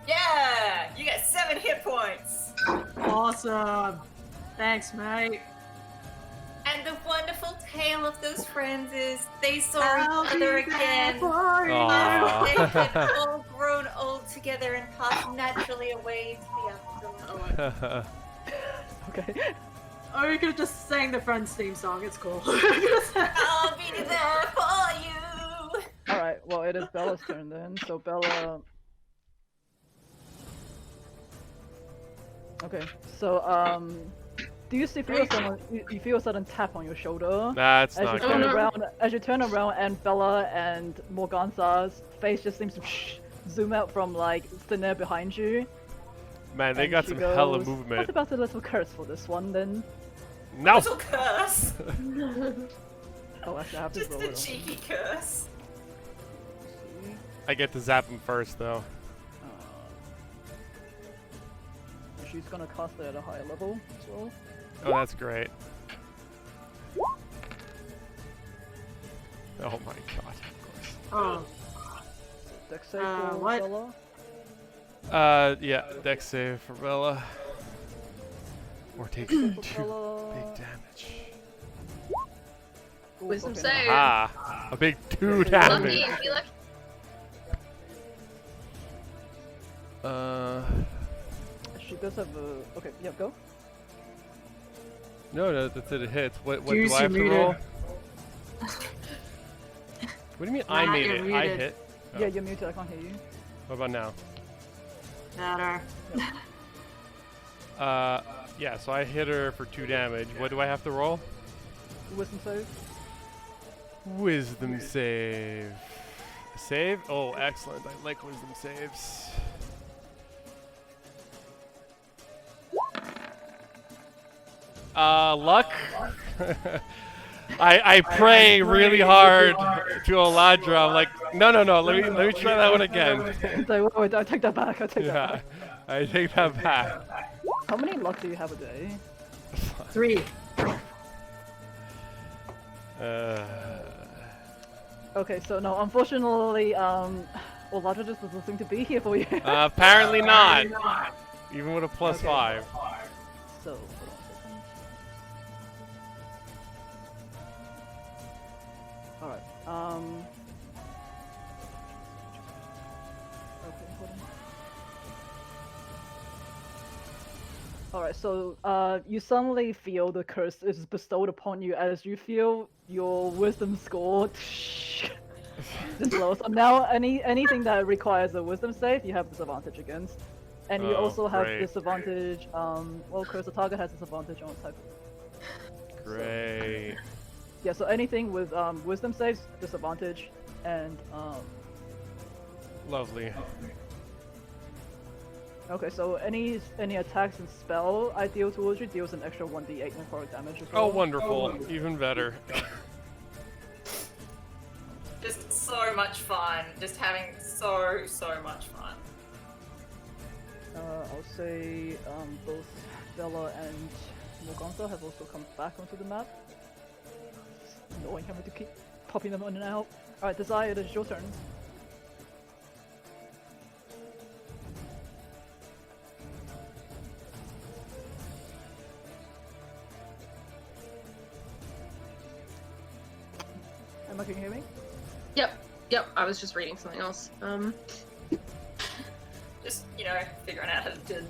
Yeah! You get 7 hit points! Awesome. Thanks, mate. And the wonderful tale of those friends is they saw I'll each be other there again. for you. Aw. They had all grown old together and passed naturally away to the afterlife. Okay. Or you could have just sang the Friends theme song, it's cool. I'll be there for you! Alright, well, it is Bella's turn then. So, Bella. Okay, so, do you feel someone? You feel a sudden tap on your shoulder That's as you not turn good. around. As you turn around, and Bella and Morganza's face just seems to zoom out from like thin air behind you. Man, they and got she some hella goes, movement. What about a little curse for this one then? No! Little curse! Oh, actually, I have to Just roll a it. cheeky curse. I get to zap him first, though. She's gonna cast it at a higher level as well. Oh, that's great. Oh my god, of Oh, Dex save for what? Bella. course. Yeah, dex save for Bella. Or take 2 For Bella. big damage. Ooh, Wisdom okay, save. Ah, a big 2 Lucky, damage. be lucky. She does have a. Okay, yeah, go. No, that's it. It hits. What do Juice, I have you to muted. roll? What do you mean I Matt, made you're it? I muted. hit. Oh. Yeah, you're muted. I can't hear you. What about now? better. Yeah. So I hit her for 2 damage. What do I have to roll? Wisdom save. Wisdom save. Save? Oh, excellent. I like wisdom saves. Luck? I pray really hard to Eladra. I'm like, no. Let me try that one again. So, wait, I take that back. I take that Yeah, back. I take that back. How many luck do you have a day? 3. Okay, so no, unfortunately, well, Ladra just doesn't seem to be here for you. Apparently not. Even with a plus Okay. 5. So, hold on a second. Alright, okay, hold on. Alright, so, you suddenly feel the curse is bestowed upon you as you feel your wisdom score just low. So now anything that requires a wisdom save, you have disadvantage against. And you also have great. disadvantage, well, Curse, the target has disadvantage on type. Great. Yeah, so anything with wisdom saves, disadvantage, and Lovely. okay, so any attacks and spell I deal towards you deals an extra 1d8 necrotic damage as well. Oh, wonderful. Even better. Just so much fun. Just having so much fun. I'll say both Bella and Morgantha have also come back onto the map. It's annoying having to keep popping them in and out. Alright, Desire, it is your turn. Emma, can you hear me? Yep, I was just reading something else. Just, you know, figuring out how to dun.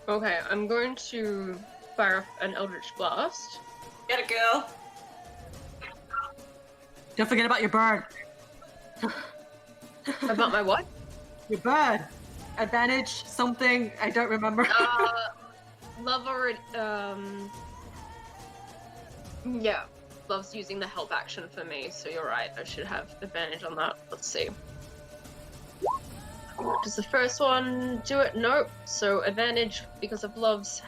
Okay, I'm going to fire off an Eldritch Blast. Get it, girl. Don't forget about your bird. About my what? Your bird. Advantage, something, I don't remember. Love already, yeah, Love's using the help action for me, so you're right, I should have advantage on that. Let's see. Does the first one do it? Nope. So advantage because of Love's...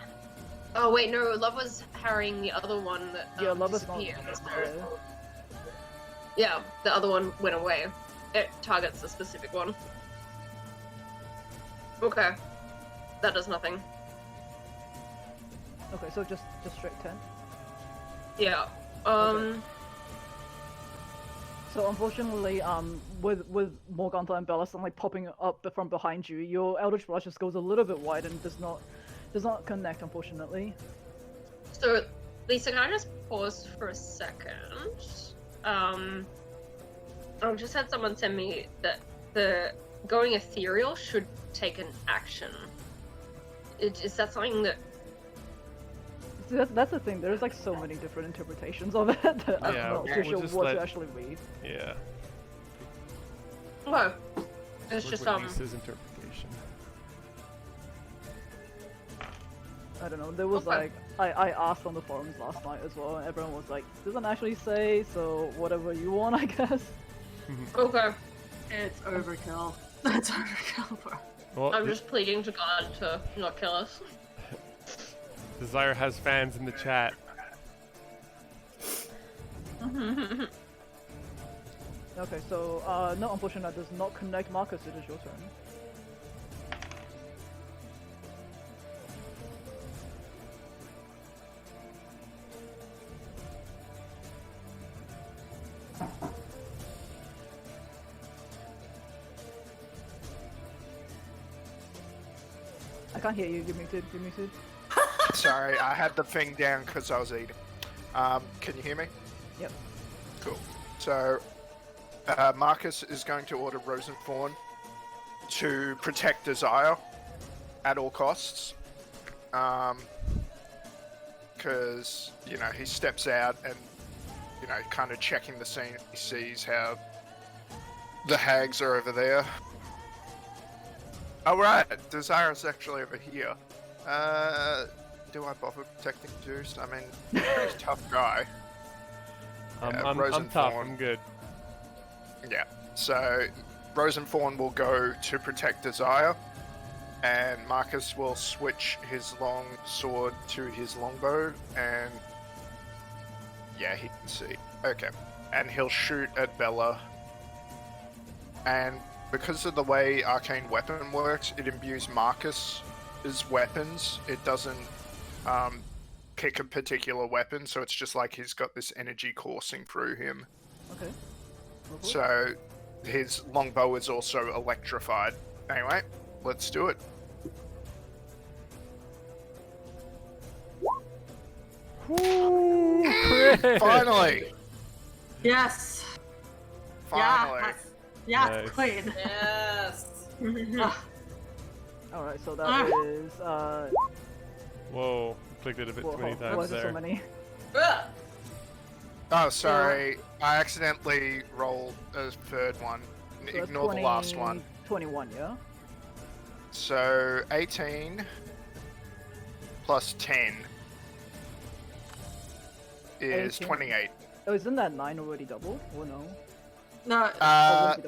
Oh wait, no, Love was harrying the other one that Yeah, Love is not. disappeared, so... Yeah, the other one went away. It targets a specific one. Okay. That does nothing. Okay, so just straight 10. Yeah. Okay. So unfortunately, with Morgantha and Bella suddenly popping up from behind you, your Eldritch Blast just goes a little bit wide and does not connect, unfortunately. So, Lisa, can I just pause for a second? I just had someone send me that the going ethereal should take an action. Is that something that... See, that's the thing, there's like so many different interpretations of it that I'm not too sure what to actually read. Yeah. Well, it's just Lisa's interpretation. I don't know, there was like, I asked on the forums last night as well, and everyone was like, doesn't actually say, so whatever you want, I guess. Okay. It's overkill. That's overkill, bro. Well, I'm just pleading to God to not kill us. Desire has fans in the chat. Okay, so, no, unfortunately that does not connect. Marcus, it is your turn. I can't hear you, you're muted. Sorry, I had the thing down because I was eating. Can you hear me? Yep. Cool. So, Marcus is going to order Rosenthorn to protect Desire at all costs. Because, you know, he steps out and, you know, kind of checking the scene. He sees how the hags are over there. Oh, right. Desire's actually over here. Do I bother protecting Zeus? I mean, he's a tough guy. I'm tough, I'm good. Yeah, so Rosenthorn will go to protect Desire, and Marcus will switch his long sword to his longbow, and yeah, he can see. Okay, and he'll shoot at Bella, and because of the way Arcane Weapon works, it imbues Marcus's weapons. It doesn't pick a particular weapon, so it's just like he's got this energy coursing through him. Okay. So his longbow is also electrified. Anyway, let's do it. Finally! Yes. Finally! Yeah, Nice. queen. Yes. Alright, so that is Whoa, clicked it a bit too many why times is there there. so many? Ugh. Oh, sorry. I accidentally rolled a third one. So that's Ignore the last one. 21, yeah? So 18 plus 10 is 18. 28. Oh, isn't that 9 already doubled? Or no? No.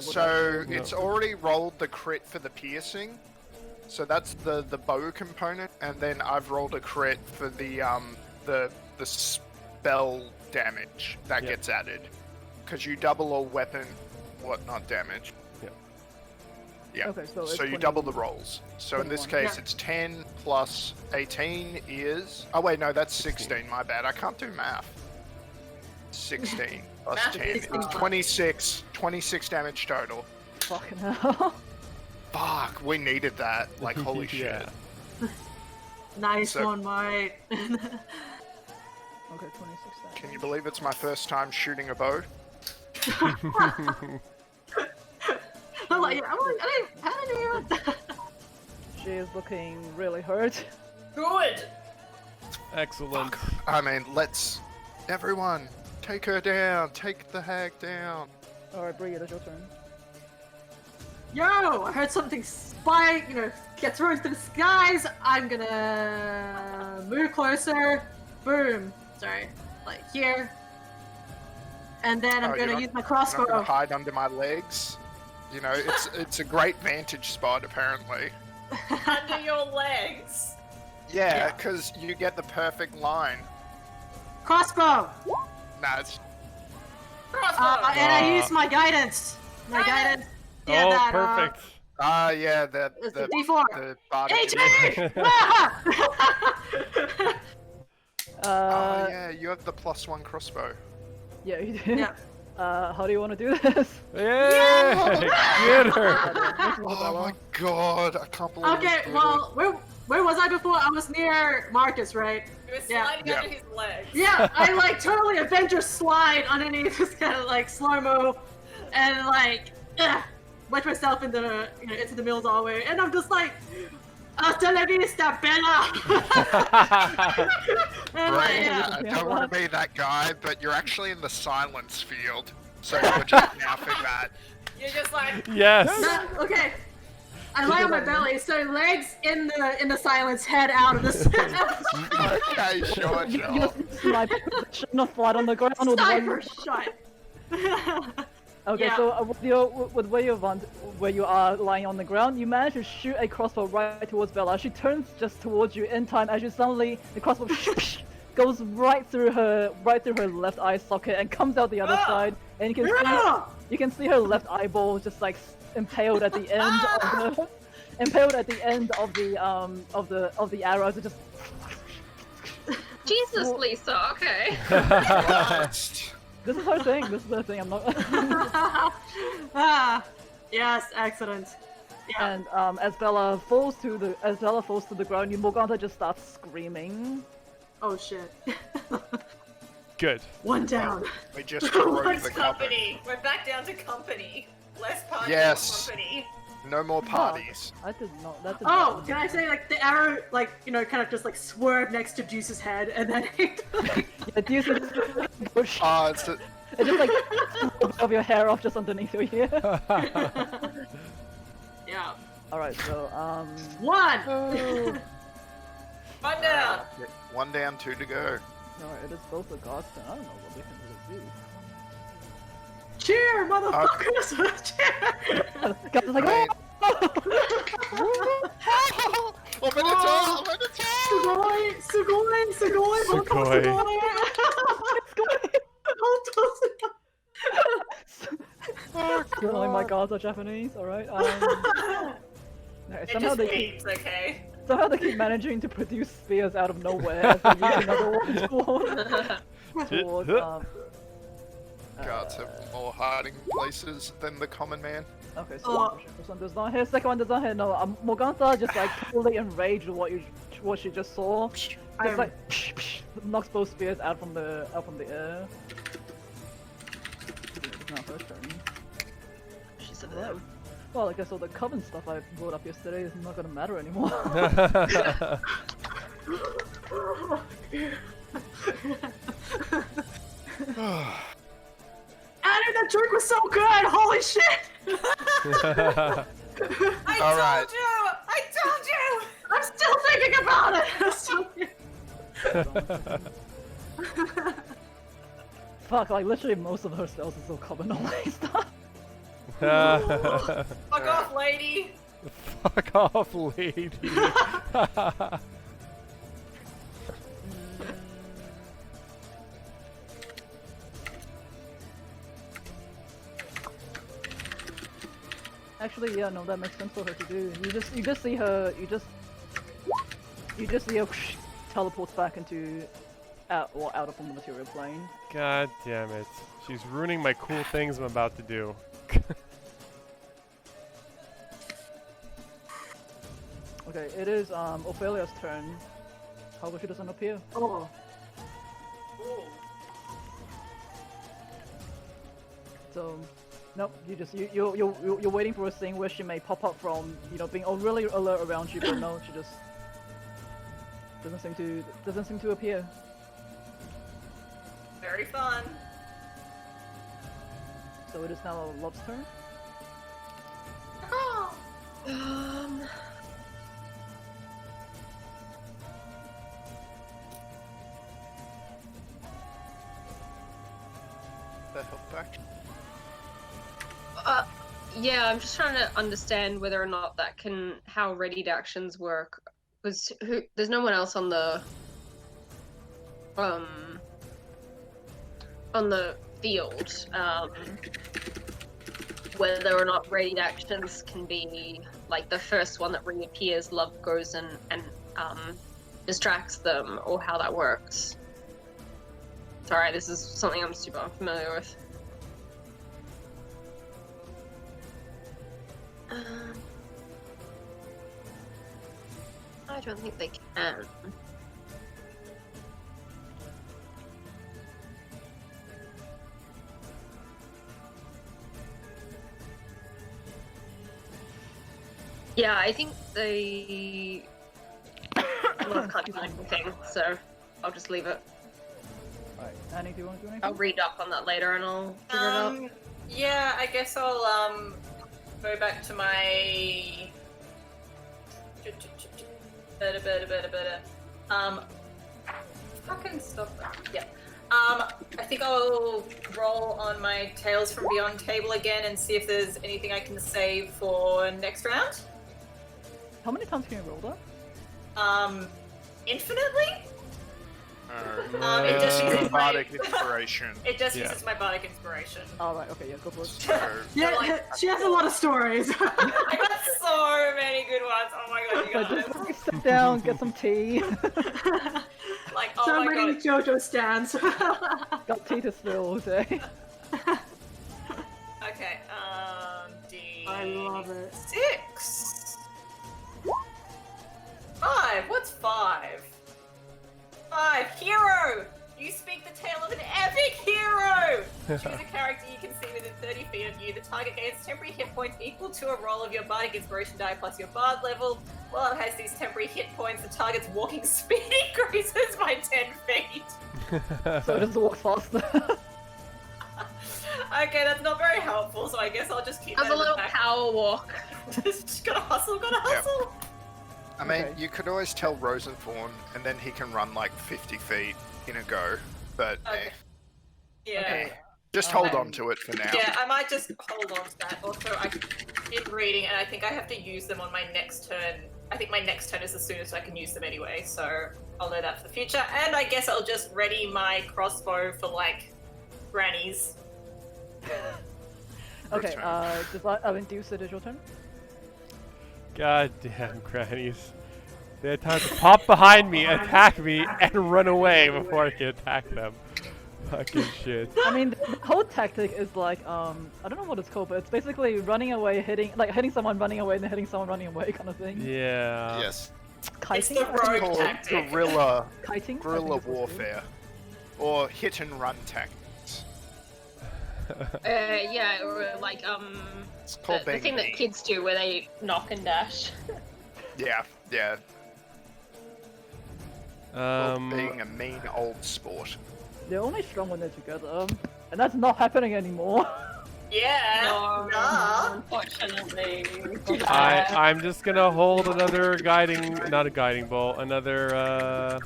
So No. it's already rolled the crit for the piercing. So that's the bow component, and then I've rolled a crit for the spell damage that Yep. gets added. Because you double all weapon, not damage. Yeah. Okay, so it's So you 20 double the rolls. So in this 21. case, it's 10 plus 18 is... Oh wait, no, that's 16. My bad. I can't do math. 16 plus Math 10 is is fun. 26 damage total. Fucking hell. Fuck, we needed that. Like, holy Yeah. shit. Nice So- one, mate. Okay, 26 damage. Can you believe it's my first time shooting a bow? I'm like, how did you She is looking really hurt. Good. Excellent. I mean, let's... Everyone, take her down. Take the hag down. Alright, Bree, it is your turn. Yo, I heard something get thrown into the skies. I'm gonna move closer. Boom. Sorry. Like here. And then I'm Oh, you're gonna not- use my I'm not gonna crossbow. hide under my legs. You know, it's a great vantage spot, apparently. Under your legs. Yeah, because you get the perfect line. Crossbow! Nah, it's... Crossbow. And I use my guidance. My guidance. Yeah, Oh, that, perfect. yeah, it's the the D4. bardic 18! Ah! Oh, yeah, you have the +1 crossbow. Yeah, you do. Yeah. How do you want to do this? Yay! Get her! Oh my god, I can't believe Okay, we did well, where was I before? I was near Marcus, right? He was Yeah. sliding Yeah. under his legs. Yeah, I like totally Avenger slide underneath this kind of like slow-mo and like wedge myself into the middle doorway, and I'm just like, hasta la vista, Bella! And like, Bree, yeah. I don't want to be that guy, but you're actually in the silence field, so you're just naffing that. You're just like, Yes! No, okay. I lie on my belly, so legs in the silence, head out of the Okay, sure, You sure. sniper position, not flat on the ground or the sniper one... shot. Okay, Yeah. so with where you are lying on the ground, you manage to shoot a crossbow right towards Bella. She turns just towards you in time as you suddenly the crossbow goes right through her left eye socket and comes out the other side, and you can see her left eyeball just like impaled at the end of the arrows. It just Jesus, Lisa. Okay. this is her thing. This is her thing. I'm not. Yes, excellent. Yeah. And as Bella falls to the ground, Morgana just starts screaming. Oh shit. Good. One down. We just broke What's the cupboard. company. We're back down to company. Less party, Yes. more company. No more parties. I did not. That did Oh, not. can I say like the arrow kind of just like swerved next to Juice's head and then Yeah, do you see this bush? Oh, it's a... It just like of your hair off just underneath your ear. yeah. Alright, so One. One down. One down, two to go. no, it is both a god's turn. I don't know what they can really do. Cheer, motherfuckers! Cheer. God is like, I mean- oh! Oh, Minotaur! Minotaur! Sugoi! Sugoi. Only my gods are Japanese, alright? Alright, It somehow just they means, okay? Somehow they keep managing to produce spears out of nowhere as they use another one towards Guards have more hiding places than the common man. Okay, so first one does not hit, second one does not hit. No, Morgantha just like totally enraged with what she just saw. Just like knocks both spears out from the air. It's not her turn. She's a Right. Well, I guess all the coven stuff I brought up yesterday is not gonna matter anymore. Annie, that drink was so good! Holy shit! I Alright. told you! I told you! I'm still thinking about it! I'm still Fuck, like literally most of her spells are so common only stuff. Fuck off, lady! Fuck off, lady. Actually, yeah, no, that makes sense for her to do. You just see her, you just see her teleports back into out of the material plane. God damn it. She's ruining my cool things I'm about to do. Okay, it is Ophelia's turn. However, she doesn't appear. Oh. So, nope. You're waiting for a thing where she may pop up from being really alert around you, but no, she just doesn't seem to appear. Very fun. So it is now Lob's turn. Oh. The help back. Yeah, I'm just trying to understand whether or not how readied actions work. Because there's no one else on the field. Whether or not readied actions can be like the first one that reappears, Love goes and distracts them, or how that works. Sorry, this is something I'm super unfamiliar with. I don't think they can. Yeah, I think they can't do anything, so I'll just leave it. Alright, Annie, do you want to do anything? I'll read up on that later and I'll figure it out. Yeah, I guess I'll go back to my fucking stop that. Yeah. I think I'll roll on my Tales from Beyond table again and see if there's anything I can save for next round. How many times can you roll that? Infinitely? It just uses uses my- bardic inspiration. It just Yeah. uses my bardic inspiration. Alright, okay, yeah, go for it. So, Yeah, she has a lot of stories. I got so many good ones. Oh my god, you So guys. just like, sit down, get some tea. Like, oh So my many god. JoJo stands. Got tea to spill, eh? Okay, D. I love it. 6. 5. What's 5? 5. Hero! You speak the tale of an epic hero! Choose a character you can see within 30 feet of you. The target gains temporary hit points equal to a roll of your bardic inspiration die plus your bard level. While it has these temporary hit points, the target's walking speed increases by 10 feet. So it just walks faster. Okay, that's not very helpful, so I guess I'll just keep Have that a in the little back. power walk. Just gotta hustle, gotta hustle! I mean, Okay. you could always tell Rosenthorn, and then he can run like 50 feet in a go. But Okay. Yeah. Okay. just hold on to it for now. Yeah, I might just hold on to that. Also, I did reading, and I think I have to use them on my next turn. I think my next turn is the soonest I can use them anyway, so I'll know that for the future. And I guess I'll just ready my crossbow for, like, grannies. Okay, Return. Deuce, it is your turn. God damn grannies. They had time to pop behind me, attack me, and run away before I could attack them. Fucking shit. I mean, the whole tactic is like, I don't know what it's called, but it's basically running away, hitting someone, running away, and then hitting someone, running away kind of thing. Yeah. Yes. Kiting? It's the rogue Called tactic. guerrilla Kiting? guerrilla warfare, or hit and run tactics. Yeah, or like It's called the being thing that mean. kids do where they knock and dash. Yeah, yeah. Being a mean old sport. They're only strong when they're together, and that's not happening anymore. Yeah. Duh. Unfortunately. I'm just gonna hold another not a guiding bolt, another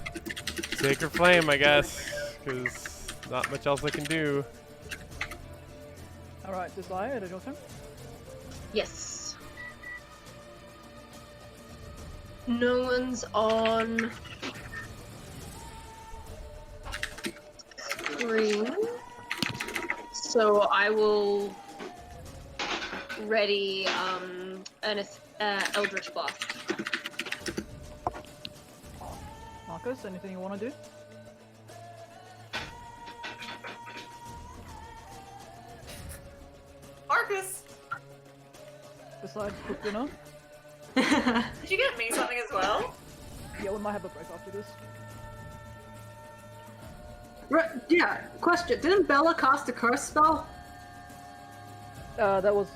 sacred flame, I guess, because not much else I can do. Alright, Desire, it is your turn. Yes. No one's on screen, so I will ready an Eldritch Blast. Marcus, anything you want to do? Marcus, Besides cook dinner? did you get me something as well? Yeah, we might have a break after this. Yeah, question. Didn't Bella cast a curse spell? That was,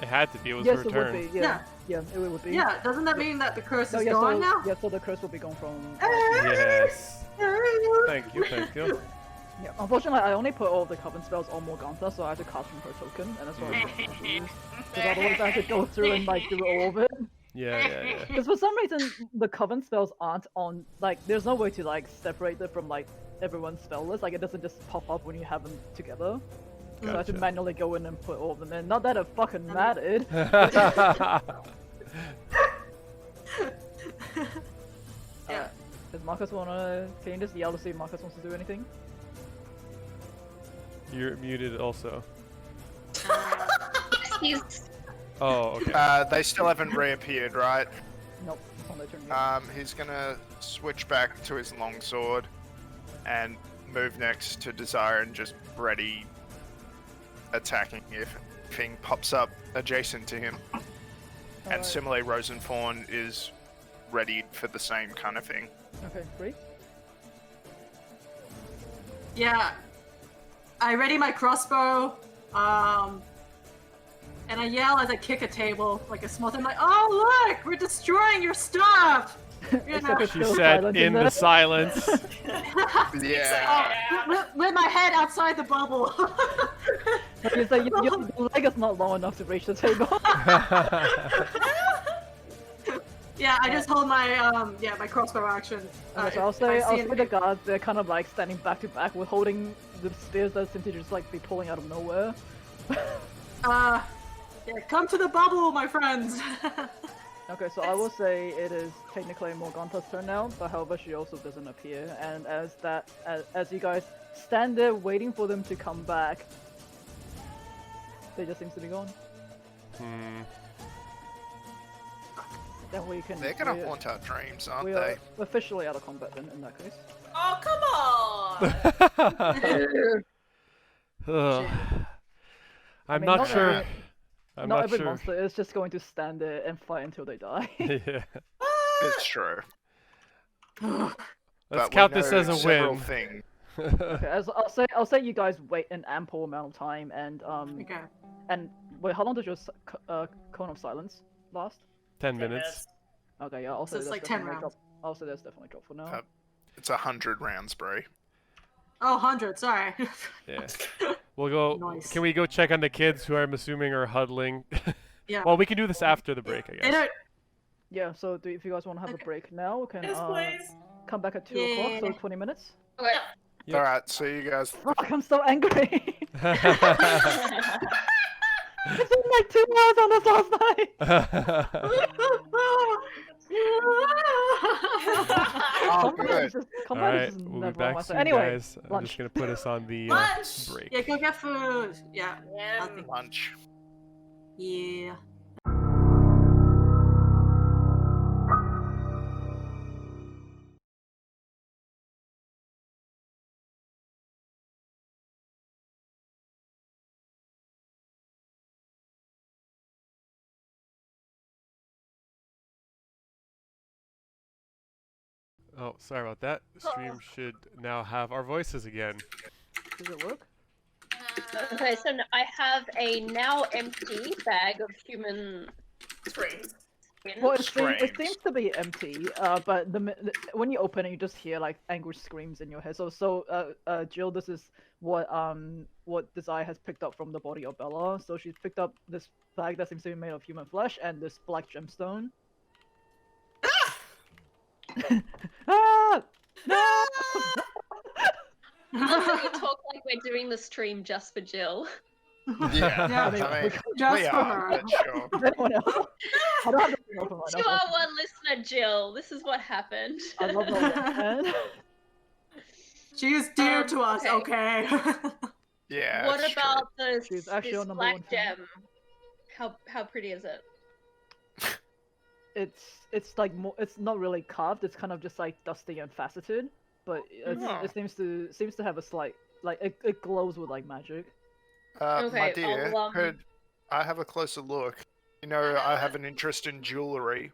It had to be. It was yes, her it turn. would be, yeah. Yeah, it would be. Yeah, doesn't that mean that the curse No, is yeah, gone so, now? yeah, so the curse will be gone from... Yes. Thank you. Thank you. Yeah, unfortunately, I only put all of the coven spells on Morgantha, so I had to cast from her token, and that's what I used. Because otherwise I had to go through and, like, do all of it. Yeah. Because for some reason, the coven spells aren't on, like, there's no way to, like, separate it from, like, everyone's spell list. Like, it doesn't just pop up when you have them together. So I had to Gotcha. manually go in and put all of them in. Not that it fucking mattered. Yeah. Does Marcus wanna... Can you just yell to see if Marcus wants to do anything? You're muted also. He's Oh, okay. They still haven't reappeared, right? Nope, it's on their turn yet. He's gonna switch back to his longsword and move next to Desire and just ready attacking if anything pops up adjacent to him. And Alright. similarly, Rosenthorn is ready for the same kind of thing. Okay, Bree? Yeah. I ready my crossbow, and I yell as I kick a table, like a small thing, like, "Oh look, we're destroying your stuff!" You know? It's She still said silent in there. the silence. Yeah. with my head outside the bubble. It's like, your leg is not long enough to reach the table. Yeah, I just hold my my crossbow action. Okay, so I'll say the guards, they're kind of like standing back to back with holding the spears that seem to just like be pulling out of nowhere. Yeah, come to the bubble, my friends. Okay, so I will say it is technically Morgantha's turn now, but however she also doesn't appear, and as you guys stand there waiting for them to come back, they just seems to be gone. Then we can. They're gonna haunt our dreams, aren't We they? are officially out of combat then, in that case. Oh, come on! Ugh. I'm mean, not not sure. every- I'm Not not every sure. monster is just going to stand there and fight until they die. Yeah. It's true. Let's But we count this know as a several win. things. Okay, I'll say you guys wait an ample amount of time, and Okay. and wait, how long does your cone of silence last? 10 minutes. Okay, yeah, I'll So say it's that's like 10 definitely a rounds. drop. I'll say that's definitely a drop for now. It's 100 rounds, Bree. Oh, 100, sorry. Yeah. We'll go. Nice. Can we go check on the kids who I'm assuming are huddling? Yeah. Well, we can do this after the break, I They guess. don't. Yeah, so if you guys want to have a break now, we can Yes, please. come back at 2 o'clock, so Yeah. 20 minutes. okay. Yep. Alright, so you guys. Fuck, I'm so angry! It's been like 2 hours on this last night! Oh, good. Combat Alright, is just we'll be never on back my soon, side. Anyway, guys. I'm lunch. just gonna put us on the Lunch! break. Yeah, go get food. Yeah. I'll Yeah. take- Lunch. Yeah. Oh, sorry about that. The stream should now have our voices again. Does it work? Okay, so I have a now empty bag of human Screams. skin. Well, it Screams. seems to be empty, but when you open it, you just hear like anguish screams in your head. Jill, this is what Desire has picked up from the body of Bella. So she's picked up this bag that seems to be made of human flesh and this black gemstone. Ah! No! You talk like we're doing the stream just for Jill. Yeah, Yeah, I mean, just we for are, her. but sure. Anyone else? I don't have to open mine. To our one listener, Jill, this is what happened. I love that. She is dear to us, okay. okay? Yeah. What it's true. about this, She's actually this our number one black fan. gem? How pretty is it? It's like more. It's not really carved. It's kind of just like dusty and faceted, but Oh. it seems to have a slight like it glows with like magic. My Okay, dear, I'll, could I have a closer look? You know, I have an interest in jewellery.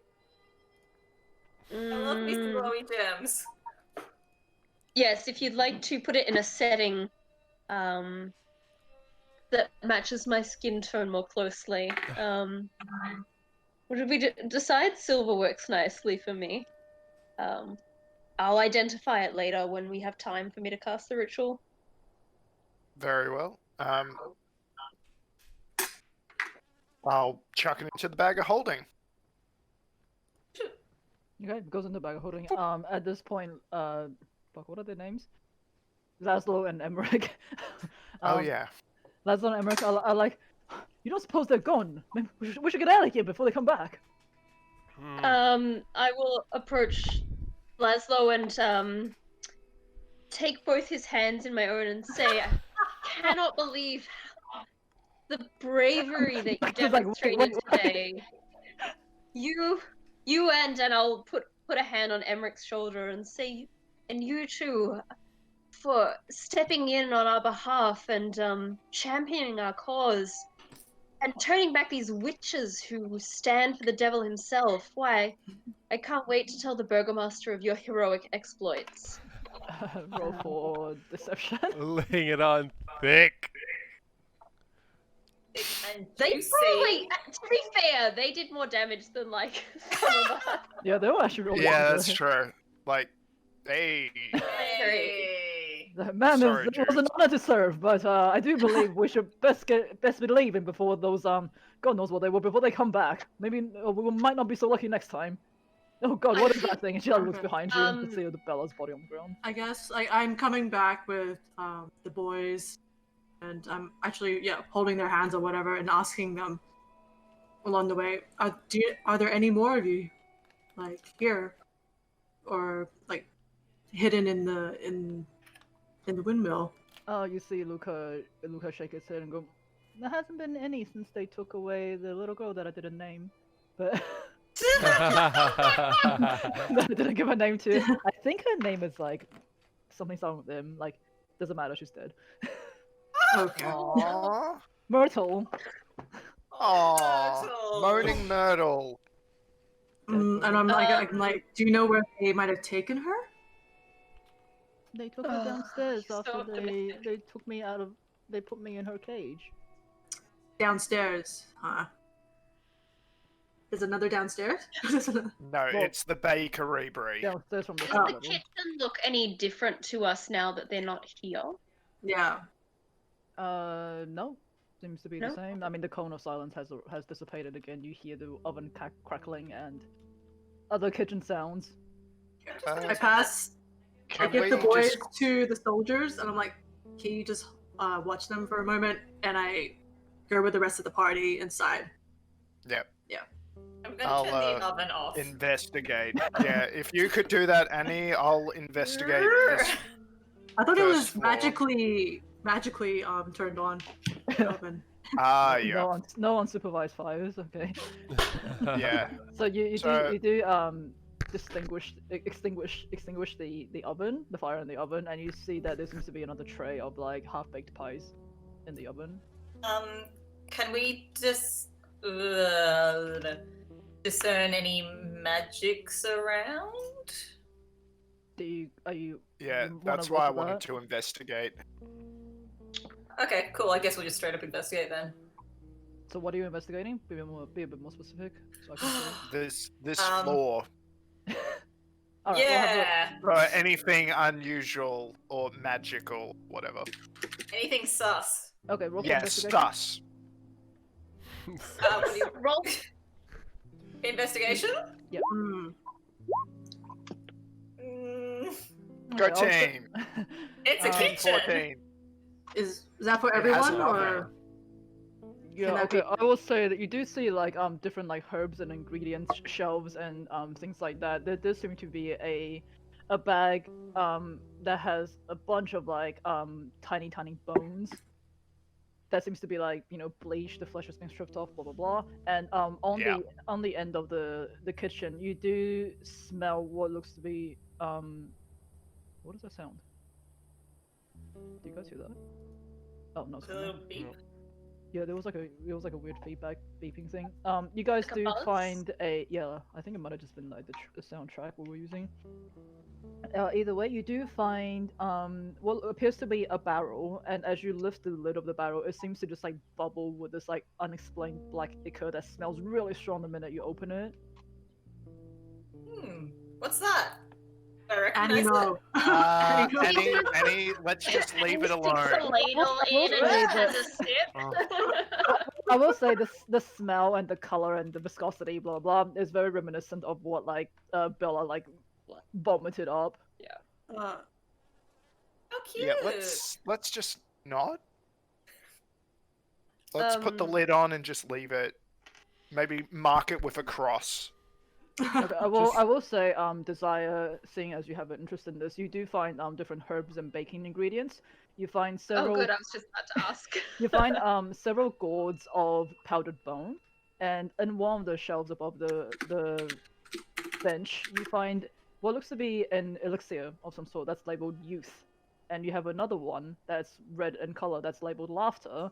I love me some Mm, glowy gems. yes, if you'd like to put it in a setting that matches my skin tone more closely. What did we decide? Silver works nicely for me. I'll identify it later when we have time for me to cast the ritual. Very well. I'll chuck it into the bag of holding. Okay, it goes in the bag of holding. At this point, fuck, what are their names? Laszlo and Emmerich. Oh yeah. Laszlo and Emmerich are like, you don't suppose they're gone? Maybe we should get out of here before they come back. I will approach Laszlo and take both his hands in my own and say, I cannot believe the bravery that you He's like, demonstrated wait. today. You and I'll put a hand on Emmerich's shoulder and say, and you too, for stepping in on our behalf and championing our cause. And turning back these witches who stand for the devil himself. Why, I can't wait to tell the burgomaster of your heroic exploits. Roll for deception. Laying it on thick. And They juicy. probably, to be fair, they did more damage than like some of us. Yeah, they were actually really Yeah, good. that's true. Like, hey. Hey. Man, Sorry, it was an Jude. honor to serve, but I do believe we should best be leaving before those God knows what they were before they come back. Maybe we might not be so lucky next time. Oh God, what is that thing? And she looks behind you and can see the Bella's body on the ground. I guess I'm coming back with the boys, and I'm actually holding their hands or whatever and asking them along the way, are there any more of you, like here, or like hidden in the windmill? Oh, you see Luca shake his head and go, there hasn't been any since they took away the little girl that I didn't name. But that I didn't give a name to. I think her name is like something with them. Like, doesn't matter, she's dead. Okay. Aww. Myrtle. Aww. Myrtle. Moaning Myrtle. And I'm like, do you know where they might have taken her? They took her downstairs so after optimistic. they took me out of. They put me in her cage. Downstairs, huh? There's another downstairs? No, it's the bakery, Bree. Downstairs from the Does Oh. the hospital. kitchen look any different to us now that they're not here? Yeah. No. Seems to be No? the same. I mean, the cone of silence has dissipated again. You hear the oven crackling and other kitchen sounds. I pass. I Can give we the boys just- to the soldiers, and I'm like, can you just watch them for a moment? And I go with the rest of the party inside. Yep. I'm gonna I'll, turn the oven off. Investigate. Yeah, if you could do that, Annie, I'll investigate this. I thought it was First floor. magically turned on. The oven. Ah, yeah. No unsupervised fires. Okay. Yeah. So you So- do extinguish the oven, the fire in the oven, and you see that there seems to be another tray of like half-baked pies in the oven. Can we just discern any magics around? Are you? Yeah, you wanna that's roll why I for wanted that? to investigate. Okay, cool. I guess we'll just straight up investigate then. So what are you investigating? Be a bit more specific, so I can say. This Um, floor. Alright, we'll have Yeah. Anything unusual or magical, whatever. Anything sus? Okay, roll for Yes, investigation. sus. What do you Roll. Investigation? Hmm. Mm, Go Okay, I'll say- team. it's a Um, kitchen. 14. Is that for It has everyone an or? oven. Yeah, Can that okay. be- I will say that you do see like different like herbs and ingredients shelves and things like that. There does seem to be a bag that has a bunch of like tiny bones. That seems to be like, you know, bleached, the flesh has been stripped off, blah blah blah. And Yeah. on the end of the kitchen, you do smell what looks to be what does that sound? Do you guys hear that? Oh no, it's A not me. little beep. Yeah, there was like a weird feedback beeping thing. You guys Like a do buzz? find I think it might have just been like the soundtrack we were using. Either way, you do find what appears to be a barrel, and as you lift the lid of the barrel, it seems to just like bubble with this like unexplained black ichor that smells really strong the minute you open it. What's that? I recognize it. Animo. Annie, let's just leave it Sticks a alone. ladle in and Say just has a sip. I will say the smell and the color and the viscosity, blah blah, is very reminiscent of what like Bella like vomited up. How cute. Yeah, let's just not. Let's put the Um, lid on and just leave it. Maybe mark it with a cross. Okay, I will say, Desire, seeing as you have an interest in this, you do find different herbs and baking ingredients. You find Oh, several. good. I was just about to ask. You find several gourds of powdered bone, and in one of the shelves above the bench, you find what looks to be an elixir of some sort that's labeled youth, and you have another one that's red in color that's labeled laughter,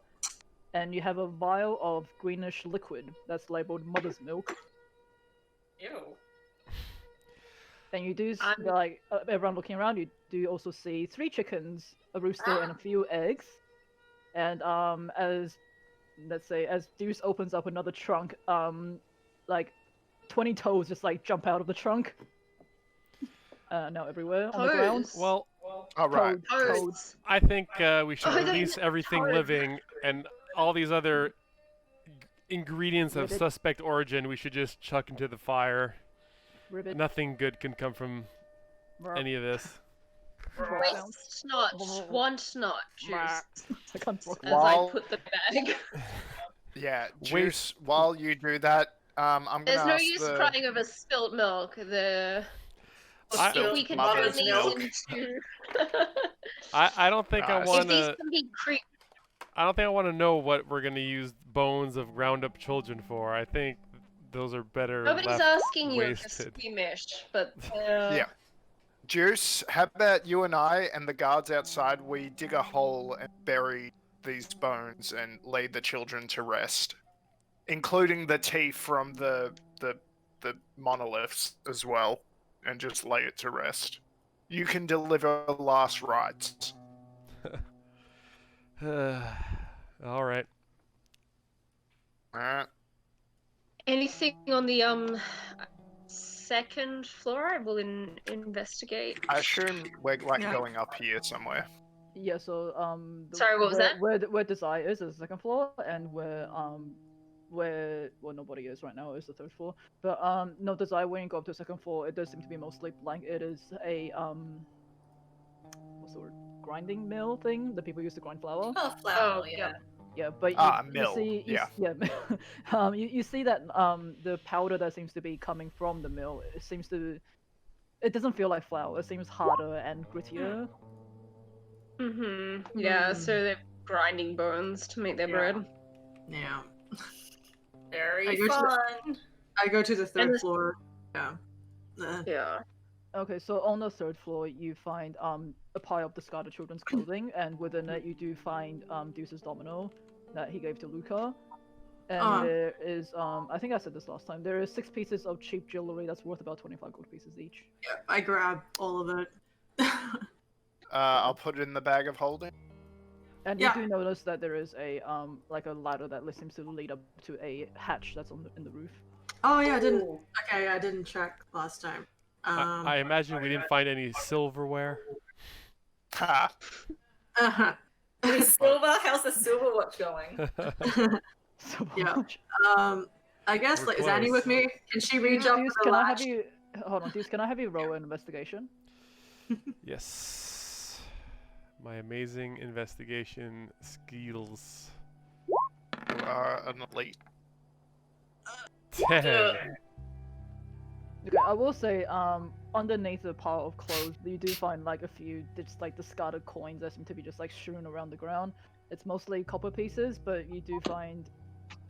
and you have a vial of greenish liquid that's labeled mother's milk. Ew. And you do I'm- like everyone looking around. You do also see 3 chickens, a rooster, and a few eggs. And as let's say as Deuce opens up another trunk, like 20 toes just like jump out of the trunk. Now everywhere on the ground. Toads. Well, All right. Toads. I think we should Oh, they're release everything toads. living and all these other ingredients of Ribbit. suspect origin. We should just chuck into the fire. Ribbit. Nothing good can come from Brr. any of this. Frog sounds. Waste not, want not, juice. I can't talk. As While- I put the bag. Yeah, Wait. Juice, while you do that, I'm gonna There's no ask use the... crying over spilt milk. If we can turn Mother's these milk. into. I don't think I Nice. want If these to. can be I don't think I want to know what we're gonna use bones of ground up children for. I think those are better. Nobody's left asking you if wasted. you're squeamish, but Yeah. Juice, how about you and I and the guards outside, we dig a hole and bury these bones and lay the children to rest, including the teeth from the monoliths as well, and just lay it to rest. You can deliver last rites. All right. Alright. anything on the second floor, I will investigate. I assume we're like Yeah. going up here somewhere. Yeah. So Sorry, what was that? Where Desire is the second floor, and where nobody is right now is the third floor. But no, Desire, when you go up to the second floor, it does seem to be mostly blank. It is a what's the word? Grinding mill thing that people use to grind flour. Oh, flower, Oh, yeah. Yeah, but Mill, yeah. You see that the powder that seems to be coming from the mill, it doesn't feel like flour. It seems harder and grittier. Mm-hmm. Yeah, so they're grinding bones to make their Yeah. bread. Yeah. Very I go to fun. I go to the third And the- floor. Yeah. Yeah. Okay, so on the third floor you find a pile of discarded children's clothing, and within it you do find Deuce's domino that he gave to Luca. And there is, I think I said this last time, there is 6 pieces of cheap jewelry that's worth about 25 gold pieces each. Yep, I grab all of it. I'll put it in the bag of holding. And Yeah. you do notice that there is a like a ladder that seems to lead up to a hatch that's in the roof. Oh yeah, I didn't. Ooh. Okay, I didn't check last time. I imagine we didn't find any silverware. Ha! Uh-huh. Any silver? How's the silver watch going? So Yeah. much. I guess We're like is Annie close. with me? Can she reach up Deuce, to the can I latch? have you hold on, Deuce, can I have you roll an investigation? Yes. My amazing investigation skills. You are an elite. 10. Okay, I will say, underneath the pile of clothes, you do find like a few just like discarded coins that seem to be just like strewn around the ground. It's mostly copper pieces, but you do find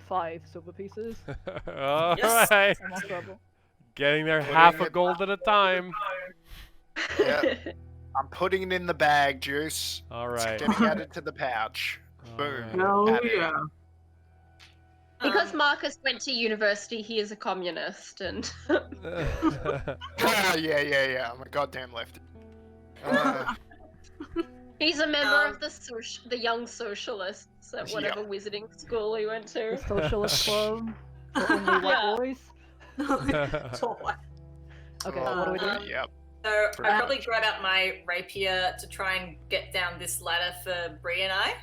5 silver pieces. All Yes. right. Almost double. Getting there Putting half a it- gold at a time. Yep. I'm putting it in the bag, Juice. All It's right. getting added to the pouch. Boom. Alright. No, Added. yeah. Because Marcus went to university, he is a communist, and Yeah. I'm a goddamn lefty. he's a member Um, of the Young Socialists at whatever wizarding school he went The to. socialist club for only white Yeah. boys. Totally. Okay, what do we do? Yep. So I probably grab out my rapier to try and get down this ladder for Bree and I.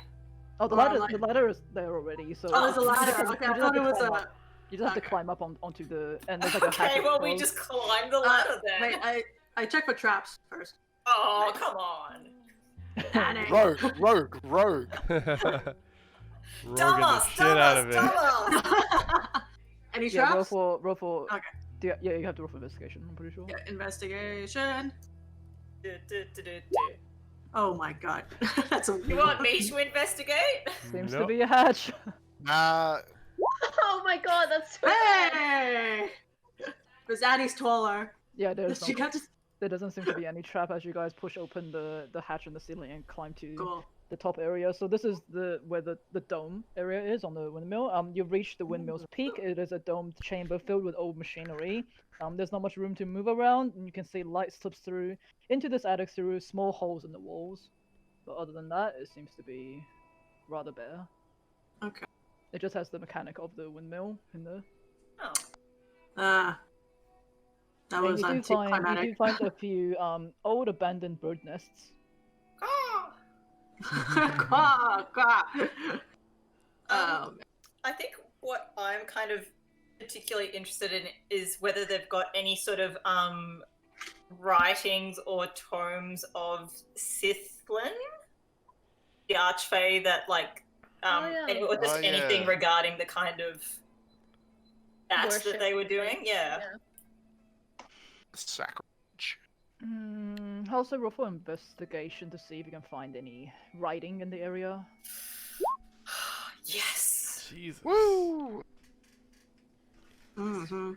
Oh, the ladder is there already, so Oh, there's a you just ladder. have to- Okay, you I just have thought to it was climb a. up. You just have to okay. climb up onto the and there's like a hatch Okay, of well we clothes. just climb the ladder then. Wait, I check for traps first. Oh, come on. Panic. Rogue. Roguing the shit out of it. Dumbass! Any Yeah, traps? roll for. Okay. Yeah, you have to roll for investigation. I'm pretty sure. Yeah, investigation. Du, du, du, du, du. Oh my god, that's a. You want me to investigate? Seems to Nope. be a hatch. Nah. Oh my god, that's so Hey! Because Annie's taller. Yeah, there's She no, got to there doesn't seem to be any trap as you guys push open the hatch in the ceiling and climb to go. the top area. So this is where the dome area is on the windmill. You've reached the windmill's peak. It is a domed chamber filled with old machinery. There's not much room to move around, and you can see light slips through into this attic through small holes in the walls. But other than that, it seems to be rather bare. Okay. It just has the mechanic of the windmill in there. Oh. That And was you do anticlimactic. find a few old abandoned bird nests. Oh. Quack, quack. Oh, man. I think what I'm kind of particularly interested in is whether they've got any sort of writings or tomes of Sithlin, the Archfey that like or just Oh, yeah. anything regarding the kind of acts Worship that they were doing. Yeah. Sacrilege. Also roll for investigation to see if you can find any writing in the area. Yes. Jesus. Woo! Mm-hmm.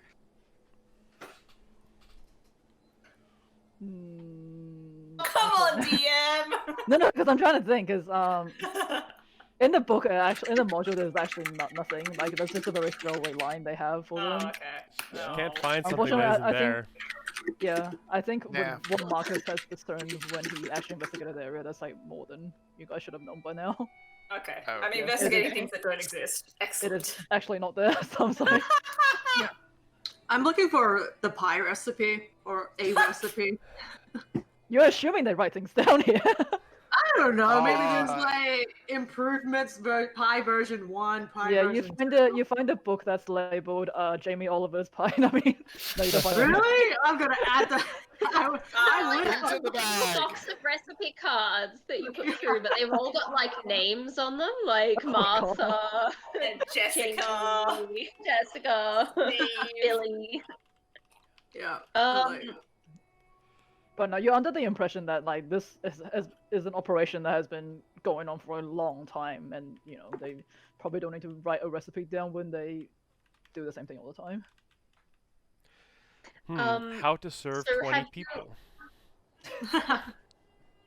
Come on, DM. No, because I'm trying to think. Because in the book, in the module, there's actually nothing. Like that's just a very throwaway line they have for Oh, them. okay. You No. can't find something Unfortunately, that isn't I think- there. Yeah, I think Yeah. what Marcus has discerned when he actually investigated the area, that's like more than you guys should have known by now. Okay. Oh, I'm yeah. investigating things that don't exist. It Excellent. is actually not there. So I'm sorry. I'm looking for the pie recipe or a recipe. You're assuming they write things down here. I don't know. Maybe there's Uh, like improvements, pie version 1, pie Yeah, version you find a book that's labeled Jamie Oliver's Pie. I mean, no, you don't find that. Really? I'm gonna add that. I like would. Into the bag. box of recipe cards that you put through, but they've all got like names on them, like Oh my Martha, And Jessica. Jamie, Jessica, Steve. Billy. Yeah. Um, like- But no, you're under the impression that like this is an operation that has been going on for a long time, and you know they probably don't need to write a recipe down when they do the same thing all the time. How to serve so 20 have you- people.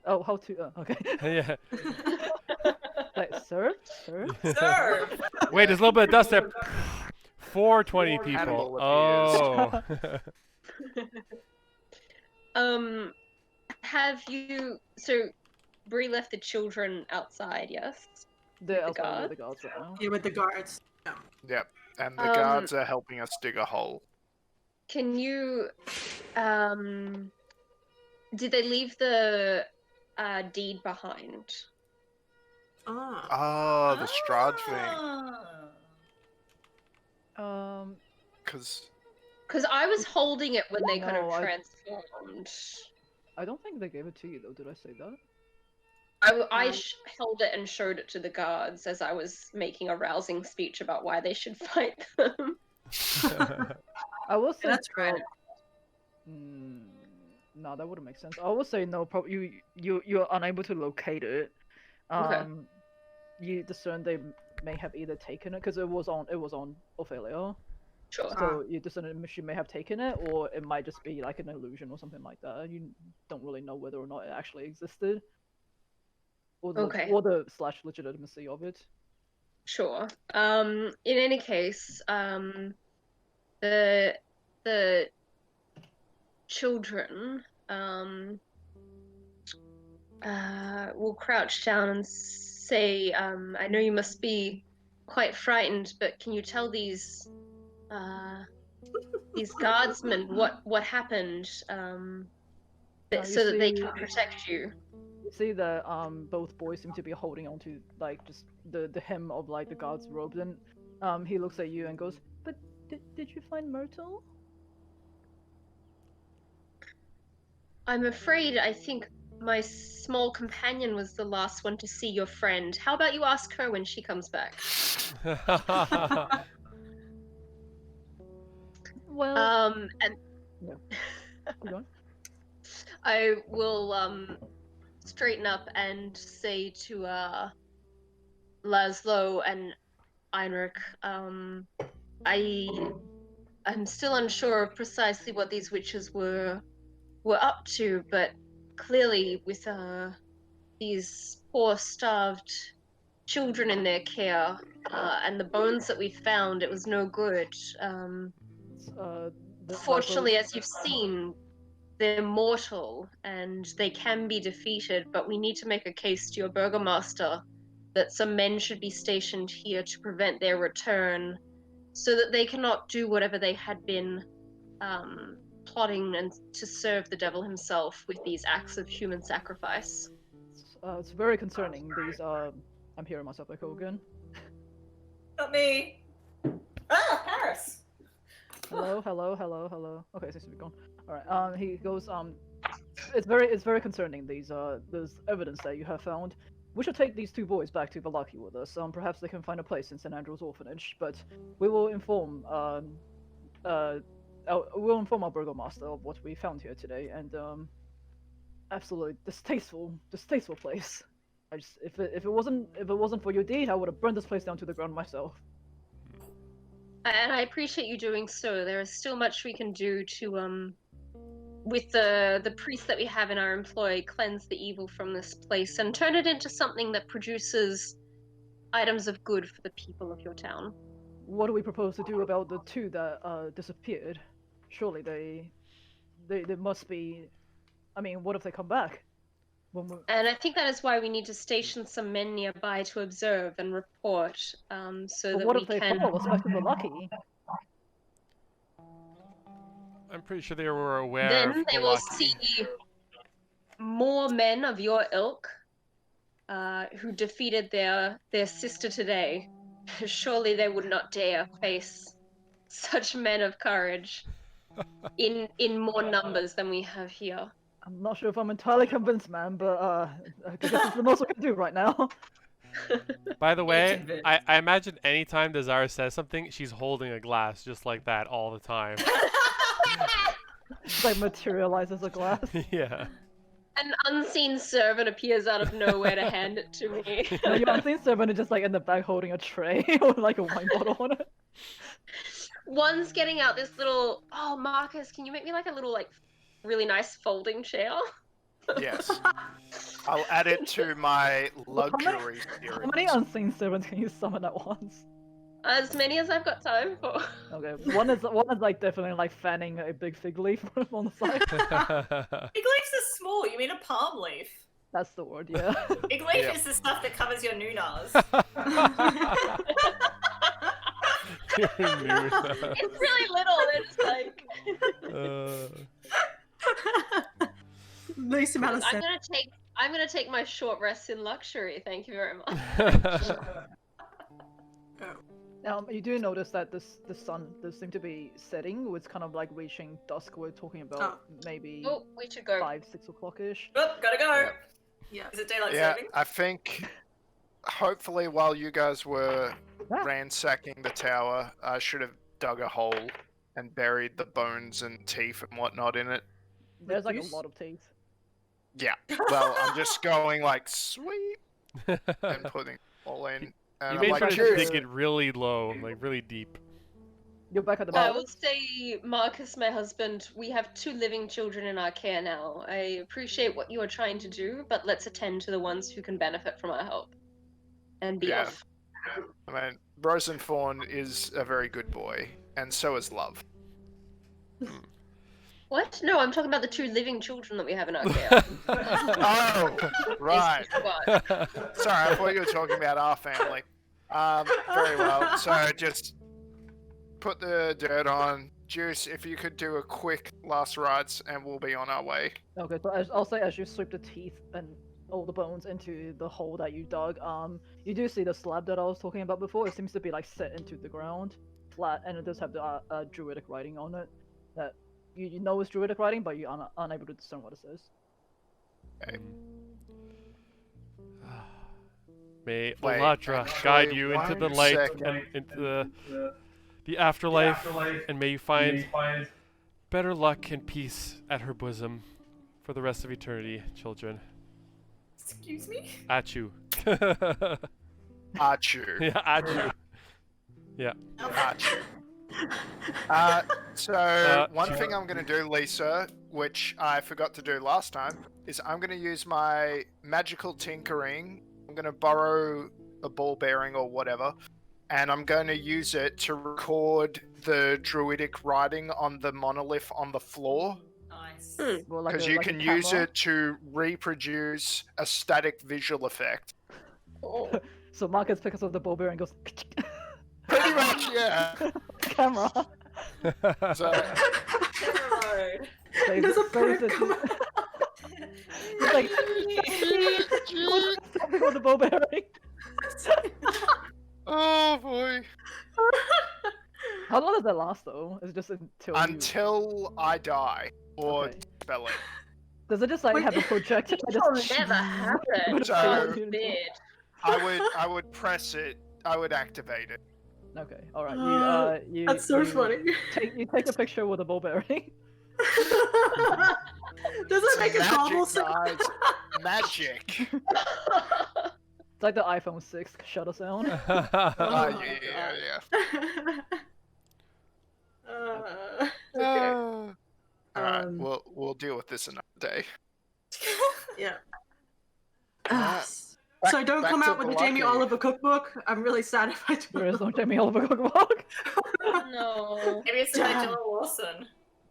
Oh, how to? Okay. Yeah. Like, serve? Serve? Serve. Wait, there's a little bit of dust there. 420 people. Hannibal Oh. Have you? So, Bree left the children outside. Yes. They're the outside with guards? the guards right now. Yeah, with the guards. Yep. And the guards are helping us dig a hole. Can you? Did they leave the deed behind? Ah. Oh, the Strahd thing. Because Because I was holding it when they kind of No, transformed. I don't think they gave it to you though. Did I say that? I held it and showed it to the guards as I was making a rousing speech about why they should fight them. I will say That's right. No, that wouldn't make sense. I will say no. Probably you're unable to locate it. Okay. You discern they may have either taken it because it was on Ophelia. Sure. So you discern she may have taken it, or it might just be like an illusion or something like that. You don't really know whether or not it actually existed, or the Okay. or the / legitimacy of it. Sure. In any case, the children will crouch down and say, I know you must be quite frightened, but can you tell these guardsmen what happened, so that they can protect you? You see that both boys seem to be holding on to like just the hem of like the guard's robes, and he looks at you and goes, "But did you find Myrtle?" I'm afraid I think my small companion was the last one to see your friend. How about you ask her when she comes back? Well, and yeah. Keep going. I will straighten up and say to Laszlo and Heinrich, I'm still unsure of precisely what these witches were up to, but clearly with these poor starved children in their care, and the bones that we found, it was no good. Fortunately, as you've seen, they're mortal and they can be defeated, but we need to make a case to your burgomaster that some men should be stationed here to prevent their return, so that they cannot do whatever they had been plotting and to serve the devil himself with these acts of human sacrifice. It's very concerning. These I'm hearing myself echo again. Not me. Ah, Paris. Hello. Okay, seems to be gone. All right. He goes. It's very concerning. There's evidence that you have found. We should take these two boys back to Villaki with us. Perhaps they can find a place in St. Andrew's orphanage. But we will inform we'll inform our burgomaster of what we found here today. And absolutely distasteful place. If it wasn't for your deed, I would have burned this place down to the ground myself. And I appreciate you doing so. There is still much we can do to, with the priest that we have in our employ, cleanse the evil from this place and turn it into something that produces items of good for the people of your town. What do we propose to do about the two that disappeared? Surely they must be. I mean, what if they come back? And I think that is why we need to station some men nearby to observe and report, so that what we if they can. follow us back to Villaki? I'm pretty sure they were aware. Then they will Villaki. see more men of your ilk who defeated their sister today. Surely they would not dare face such men of courage in more numbers than we have here. I'm not sure if I'm entirely convinced, man, but I guess it's the most we can do right now. By the way, I imagine anytime Desire says something, she's holding a glass just like that all the time. Like materializes a glass. Yeah. An unseen servant appears out of nowhere to hand it to me. No, your unseen servant is just like in the back holding a tray with like a wine bottle on it. One's getting out this little. Oh, Marcus, can you make me like a little like really nice folding chair? Yes. I'll add it to my luxury How series. many unseen servants can you summon at once? As many as I've got time for. Okay, one is like definitely like fanning a big fig leaf on the side. Fig leaves are small. You mean a palm leaf? That's the word, yeah. Fig leaf Yep. is the stuff that covers your nunas. It's really little. They're just like. Least amount of sense. I'm gonna take my short rest in luxury. Thank you very much. You do notice that the sun does seem to be setting. It's kind of like reaching dusk. We're talking about maybe Oh, we should go. 5-6 o'clock ish. Oh, gotta go. Yeah. Is it daylight Yeah, saving? I think hopefully while you guys were ransacking the tower, I should have dug a hole and buried the bones and teeth and whatnot in it. There's like a lot of teeth. Yeah. Well, I'm just going like sweet and putting it all in. And You I'm made like, sure to cheers. dig it really low, like really deep. You're back at the I bar. will say, Marcus, my husband, we have 2 living children in our care now. I appreciate what you are trying to do, but let's attend to the ones who can benefit from our help. And be Yeah. off. I mean, Rosenthorn is a very good boy, and so is Love. What? No, I'm talking about the 2 living children that we have in our care. Oh, right. What? Sorry, I thought you were talking about our family. Very well. So just put the dirt on. Juice, if you could do a quick last rites, and we'll be on our way. Okay, so I'll say as you sweep the teeth and all the bones into the hole that you dug, you do see the slab that I was talking about before. It seems to be like set into the ground, flat, and it does have the druidic writing on it. That you know it's druidic writing, but you're unable to discern what it says. Okay. May Wait, Olatra actually, guide you into the one light second. and into the afterlife, and may you find better luck and peace at her bosom for the rest of eternity, children. Excuse me? At you. Achu. Yeah, at you. Yeah. Achu. One thing I'm going to do, Lisa, which I forgot to do last time, is I'm going to use my magical tinkering. I'm going to borrow a ball bearing or whatever, and I'm going to use it to record the druidic writing on the monolith on the floor. Nice. Because you can use it to reproduce a static visual effect. So Marcus picks up the ball bearing and goes. Pretty much, yeah. Camera. So, There's a bird coming. He's like, something with the ball bearing. oh boy. How long does that last though? Is it just Until I die or Okay. spell it. Does it just like have a projector? That'll never happen. So- God forbid. I would press it. I would activate it. Okay, all right. You That's so funny. Take a picture with a ball bearing. Does it make a gobble sound? Guys. Magic. It's like the iPhone 6 shutter sound. Yeah. Okay. Alright, we'll deal with this another day. Yeah. Back- So don't back come to out with the Jamie Villaki. Oliver cookbook. I'm really sad if I do. There is no Jamie Oliver cookbook. No. Maybe it's Nigella Lawson.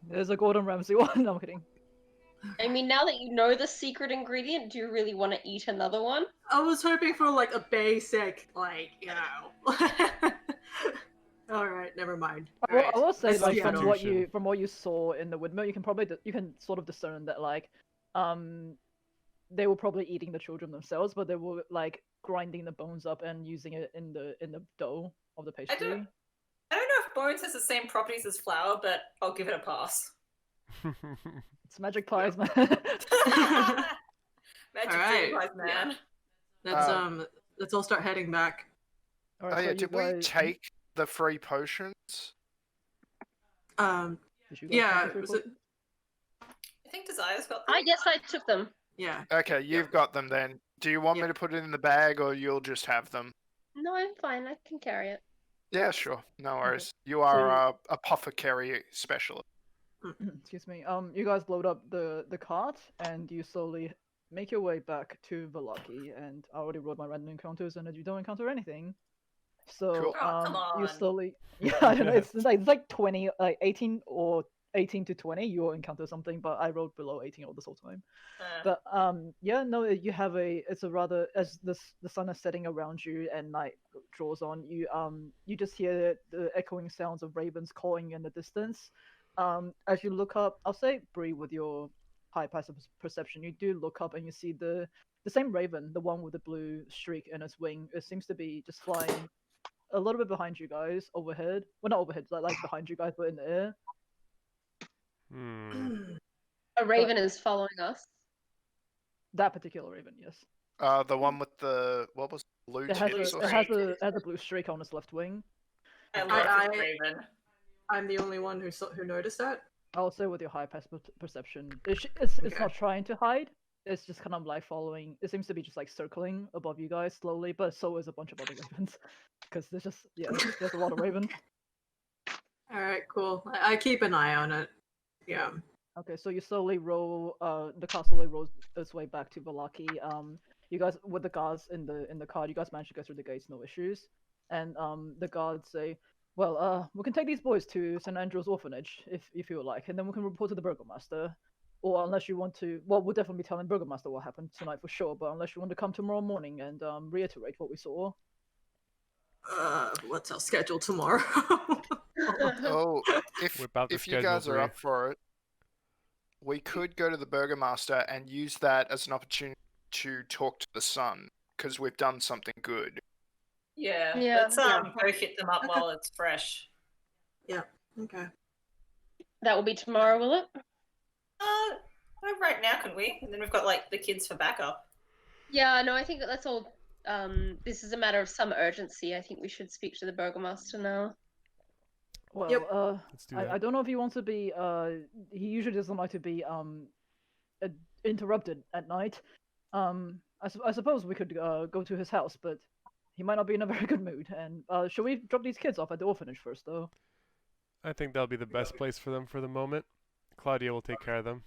There's a Gordon Ramsay one. No, I'm kidding. I mean, now that you know the secret ingredient, do you really want to eat another one? I was hoping for like a basic, like, you know. Alright, never mind. I will say, Let's like, see how from it what you saw in the Windmill, you can sort of discern that, like, they were probably eating the children themselves, but they were like grinding the bones up and using it in the dough of the pastry. I don't know if bones has the same properties as flour, but I'll give it a pass. It's magic pies, man. Magic Alright, pies, man. Let's all start heading back. All Oh right, so yeah, you did we guys- take the free potions? did you guys Yeah, take the was free it? I think Desire's got I guess I took them. Yeah. Okay, you've got them then. Do you want me to put it in the bag or you'll just have them? No, I'm fine. I can carry it. Yeah, sure. No worries. You are a puffer carry specialist. Excuse me. You guys load up the cart and you slowly make your way back to Villaki. And I already wrote my random encounters, and you don't encounter anything. So Cool. Oh, come you on. slowly, yeah, I don't know. It's like 20, like 18 or 18 to 20. You'll encounter something, but I wrote below 18 all this whole time. But yeah, no, you have it's a rather, as the sun is setting around you and night draws on, you just hear the echoing sounds of ravens calling in the distance. As you look up, I'll say Bree, with your high passive perception, you do look up and you see the same raven, the one with the blue streak in its wing. It seems to be just flying a little bit behind you guys, overhead. Well, not overhead, like behind you guys, but in the air. A raven is following us. That particular raven, yes. The one with the what was it, blue It has tips a, or it has something? a blue streak on its left wing. I love I- this raven. I'm the only one who noticed that. I'll say with your high passive perception, it's Okay. not trying to hide. It's just kind of like following. It seems to be just like circling above you guys slowly, but so is a bunch of other ravens, because there's just there's a lot of ravens. All right, cool. I keep an eye on it. Yeah. Okay, so you slowly roll. The car slowly rolls its way back to Villaki. You guys with the guards in the car, you guys managed to go through the gates, no issues. And the guards say, "Well, we can take these boys to St. Andrew's orphanage if you would like, and then we can report to the burgomaster. Or unless you want to, well, we'll definitely be telling burgomaster what happened tonight for sure. But unless you want to come tomorrow morning and reiterate what we saw." What's our schedule tomorrow? Oh, We're about to if you guys schedule are Bree. up for it, we could go to the burgomaster and use that as an opportunity to talk to the sun, because we've done something good. Yeah. Yeah. Let's go hit them up Okay. while it's fresh. Okay. That will be tomorrow, will it? Right now, can we? And then we've got like the kids for backup. Yeah, no, I think that's all. This is a matter of some urgency. I think we should speak to the burgomaster now. Well, Yep. Let's do that. I don't know if he wants to be. He usually doesn't like to be interrupted at night. I suppose we could go to his house, but he might not be in a very good mood. And should we drop these kids off at the orphanage first, though? I think that'll be the best place for them for the moment. Claudia will take care of them.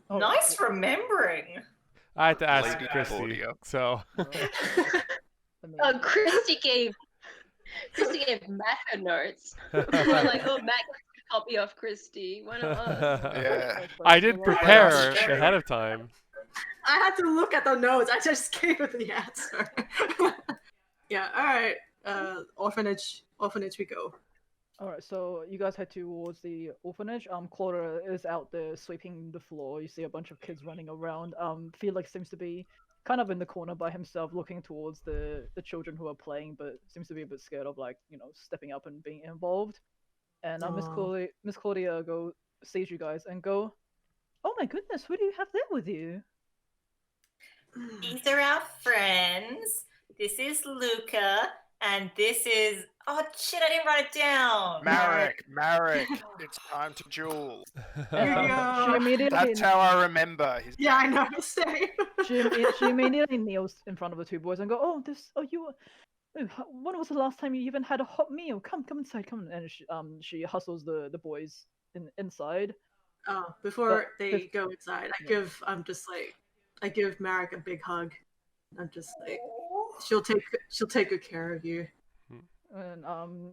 Oh, Nice remembering. I had to ask Lady Christy, Claudia. so I mean, Christy gave Matt her notes. We're like, oh, Matt gets a copy of Christy. Why not us? Yeah. I did Well, prepare that's true. ahead of time. I had to look at the notes. I just gave it the answer. Yeah. All right. Orphanage we go. All right, so you guys head towards the orphanage. Claudia is out there sweeping the floor. You see a bunch of kids running around. Felix seems to be kind of in the corner by himself, looking towards the children who are playing, but seems to be a bit scared of stepping up and being involved. And Miss Claudia sees you guys and go, "Oh my goodness, who do you have there with you?" These are our friends. This is Luca, and this is. Oh shit! I didn't write it down. Marek, it's time to duel. She immediately That's how I remember his Yeah, I name. know. Same. she immediately kneels in front of the two boys and go, "Oh, when was the last time you even had a hot meal? Come inside, come." And she hustles the boys inside. Before But they go inside, I give Marek a big hug. I'm just like, she'll take good care of you. And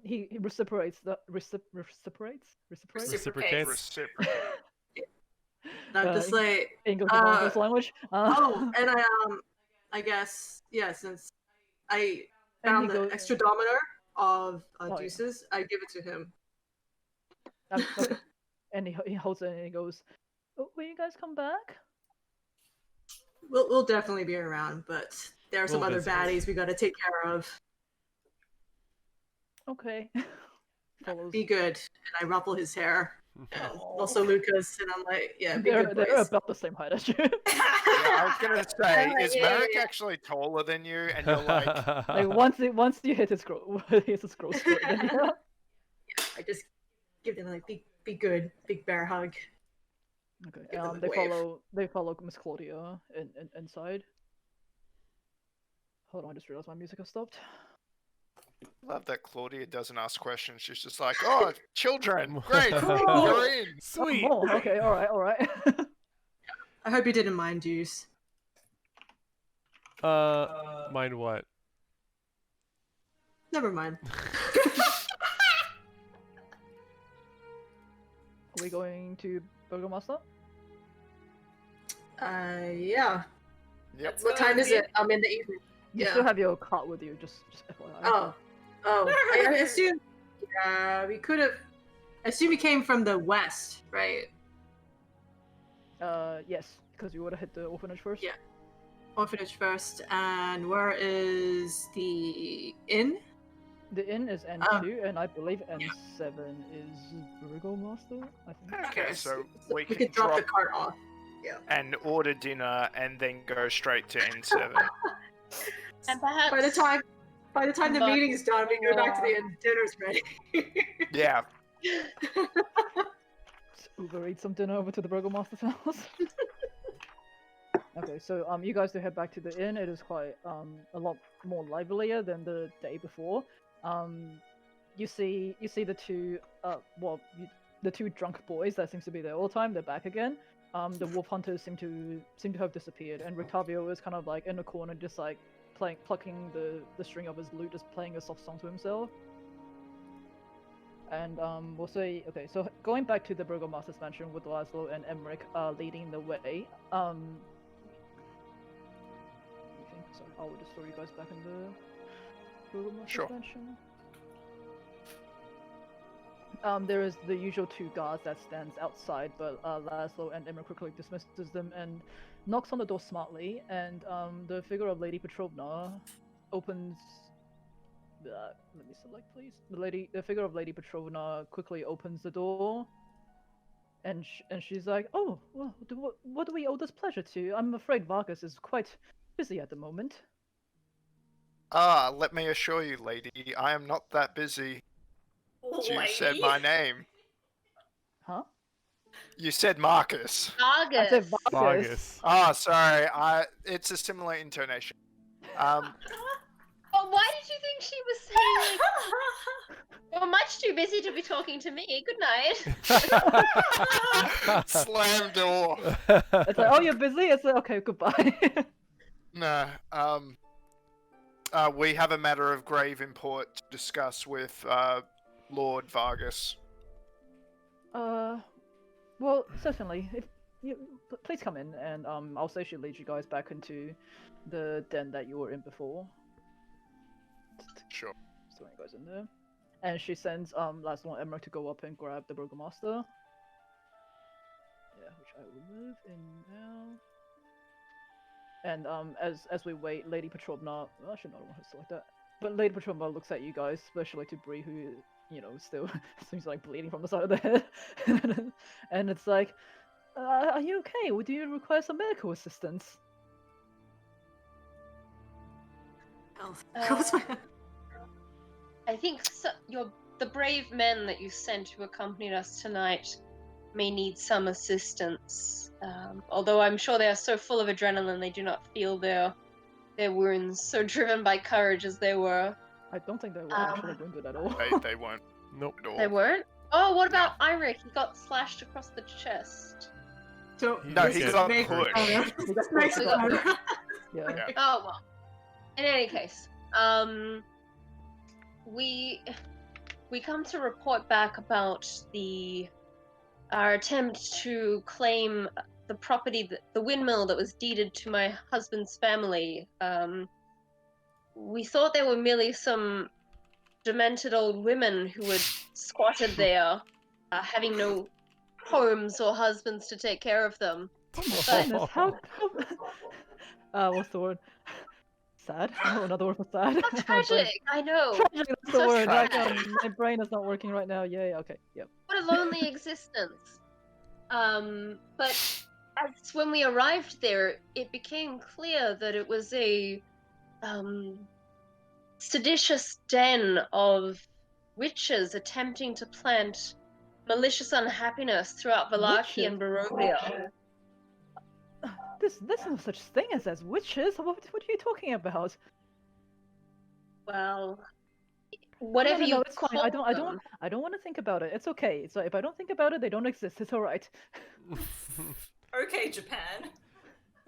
he reciprocates. Reciprocates. Reciprocate. I'm just like, English is my first language. oh, and I guess, yeah, since I And found he the goes- extra dominator of yeah. juices, I give it to him. Okay. And he holds it and he goes, "Oh, will you guys come back?" We'll definitely be around, but there are some We'll other visit. baddies we got to take care of. Okay. Follows. Be good. And I ruffle his hair. Also Lucas, and I'm like, yeah, be They're good boys. about the same height as you. Yeah, I was gonna say, is Yeah, Marek yeah. actually taller than you? And you're like, Like once you hit his growth spurt, then yeah. I just give them like be good, big bear hug. Okay. Give them a They wave. follow Miss Claudia inside. Hold on, I just realized my music has stopped. Love that Claudia doesn't ask questions. She's just like, oh, children, great, you're in. Sweet. Oh, okay, alright. I hope you didn't mind, Juice. Mind what? Never mind. Are we going to Burgomaster? Yeah. Yep. What time is it? I'm in the evening. You Yeah. still have your cart with you, just FYI. I assume. We could have. I assume we came from the west, right? Yes, because you would have hit the orphanage first. Yeah. Orphanage first, and where is the inn? The inn is N2, and I believe N7 is Burgomaster, I think. Okay, so we we can could drop the drop cart off. and order dinner and then go straight to N7. And perhaps By the time the But- meeting's done, we go back to the inn. Dinner's ready. Yeah. Uber eat some dinner over to the Burgomaster's house. Okay, so you guys do head back to the inn. It is quite a lot more livelier than the day before. You see the two the two drunk boys that seems to be there all the time. They're back again. The wolf hunters seem to have disappeared, and Rictavio is kind of like in the corner, just like plucking the string of his lute, just playing a soft song to himself. And we'll say, okay, so going back to the Burgomaster's mansion with Laszlo and Emmerich leading the way. So I will just throw you guys back in the Burgomaster's mansion. There is the usual two guards that stands outside, but Laszlo and Emmerich quickly dismisses them and knocks on the door smartly, and the figure of Lady Petrovna opens. Let me select, please. The figure of Lady Petrovna quickly opens the door, and she's like, "Oh, well, what do we owe this pleasure to? I'm afraid Vargas is quite busy at the moment." Let me assure you, lady, I am not that busy. You Lady? said my name. Huh? You said Marcus. I said Vargas. Vargas. Oh, sorry. It's a similar intonation. Oh, why did you think she was saying like, you're much too busy to be talking to me? Good night. Slam door. It's like, oh, you're busy? It's like, okay, goodbye. No. We have a matter of grave import to discuss with Lord Vargas. Well, certainly. If you please come in, and I'll say she leads you guys back into the den that you were in before. Sure. Just throwing you guys in there, and she sends Laszlo and Emmerich to go up and grab the Burgomaster. Yeah, which I will move in now. And as we wait, Lady Petrovna, well, actually not want to select that, but Lady Petrovna looks at you guys, especially to Bree, who still seems like bleeding from the side of the head, and it's like, are you okay? Would you require some medical assistance? I think the brave men that you sent who accompanied us tonight may need some assistance. Although I'm sure they are so full of adrenaline they do not feel their wounds, so driven by courage as they were. I don't think they were actually wounded at all. They weren't. Nope. At all. They weren't? Oh, what about Eirik? He got slashed across the chest. So No, he Yeah. got Make- pushed. Yeah. Yeah. Oh well. In any case, we come to report back about our attempt to claim the property, the windmill that was deeded to my husband's family. We thought they were merely some demented old women who had squatted there, having no homes or husbands to take care of them. Goodness, how what's the word? Sad? Oh, another word for sad. How tragic! I know. Tragic, that's the So word. Like, sad. my brain is not working right now. Yay, okay, yep. What a lonely existence. But as when we arrived there, it became clear that it was a seditious den of witches attempting to plant malicious unhappiness throughout Villaki and Barovia. There's no such thing as witches. What are you talking about? Well, whatever you it's fine. call I them. don't want to think about it. It's okay. So if I don't think about it, they don't exist. It's all right. Okay, Japan.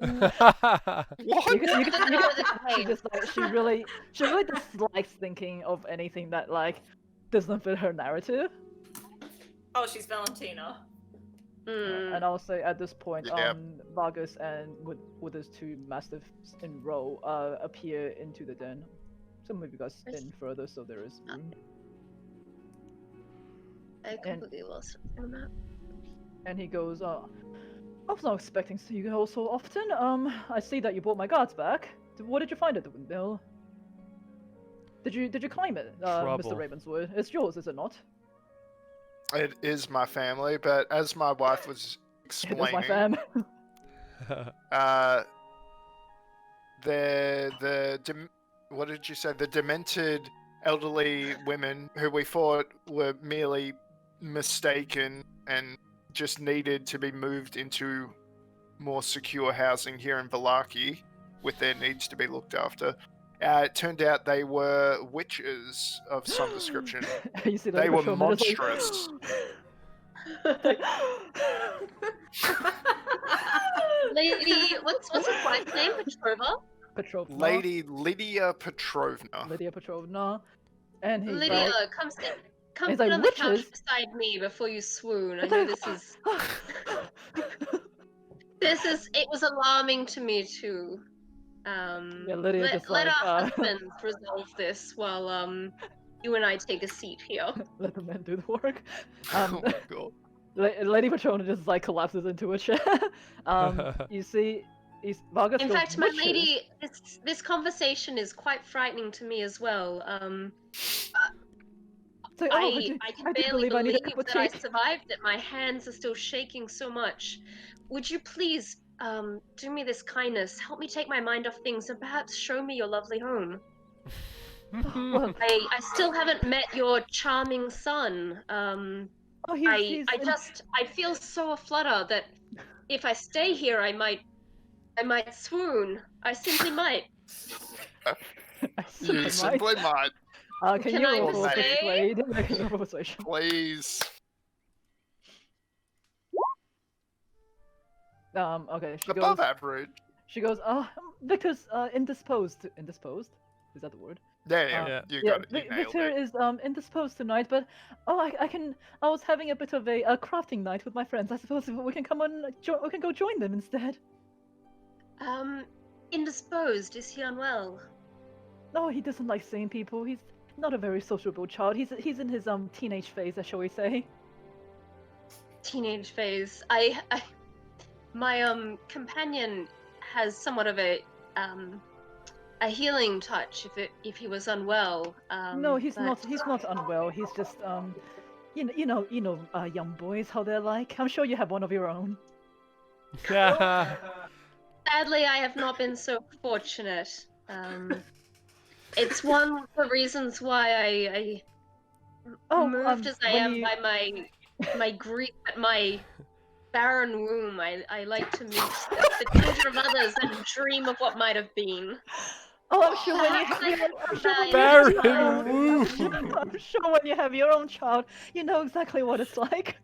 You can Go with it, she hey. just like she really dislikes thinking of anything that like doesn't fit her narrative. Oh, she's Valentina. And I'll say at this point, Yep. Vargas and with his two mastiffs in row appear into the den. Some of you guys in further, so there is room. I completely lost it on that. And he goes, I was not expecting to see you all so often. I see that you brought my guards back. What did you find at the windmill? Did you climb it, Trouble. Mr. Ravenswood? It's yours, is it not? It is my family, but as my wife was It is my explaining, fam. what did you say? The demented elderly women who we thought were merely mistaken and just needed to be moved into more secure housing here in Villaki with their needs to be looked after. It turned out they were witches of some description. You see They were patrolman is like, monstrous. Lady, what's his wife's name? Petrova? Petrovna. Lady Lydia Petrovna. Lydia Petrovna. And he's Lydia, like, come he's sit like, on the couch witches? beside me before you swoon. I know this is. It was alarming to me too. Yeah, Lydia let just our like, husbands resolve this while you and I take a seat here. let the men do the work. Oh my god. Lady Petrona just like collapses into a chair. You see, Vargas In goes, fact, my "Witches?" lady, this conversation is quite frightening to me as well. It's like, oh, I can I didn't barely believe I need a believe cup of that I tea. survived it. My hands are still shaking so much. Would you please do me this kindness? Help me take my mind off things and perhaps show me your lovely home. Well, I still haven't met your charming son. oh, I feel so aflutter that if I stay here, I might swoon. I simply might. You simply might. Can Can you I roll for stay? persuade? Make a roll persuasion. Please. Okay, she Above goes. average. She goes. Victor's indisposed. Indisposed? Is that the word? Yeah, you got it. You nailed Victor it. is indisposed tonight, but I was having a bit of a crafting night with my friends. I suppose we can come on. We can go join them instead. Indisposed. Is he unwell? No, he doesn't like seeing people. He's not a very sociable child. He's in his teenage phase, shall we say? Teenage phase. My companion has somewhat of a healing touch if he was unwell. No, he's but- not. He's not unwell. He's just you know, young boys how they're like. I'm sure you have one of your own. Sadly, I have not been so fortunate. It's one of the reasons why I moved as I am by my grief at my barren womb. I like to meet the children of others and dream of what might have been. Oh, I'm sure when I'm sure when you have your own child, you know exactly what it's like.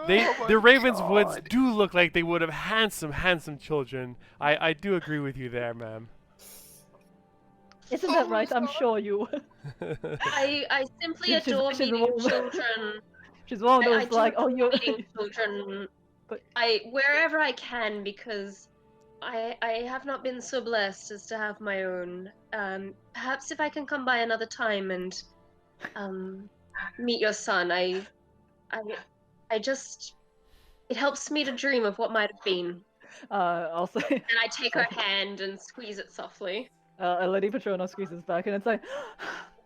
The Ravenswoods do look like they would have handsome children. I do agree with you there, ma'am. Isn't that right? I'm sure you. I simply adore she's meeting one- children. She's one of I those do like, oh, adore you're. meeting children. But- wherever I can, because I have not been so blessed as to have my own. Perhaps if I can come by another time and meet your son, I just it helps me to dream of what might have been. I'll say. And I take her hand and squeeze it softly. Lady Petrona squeezes back, and it's like,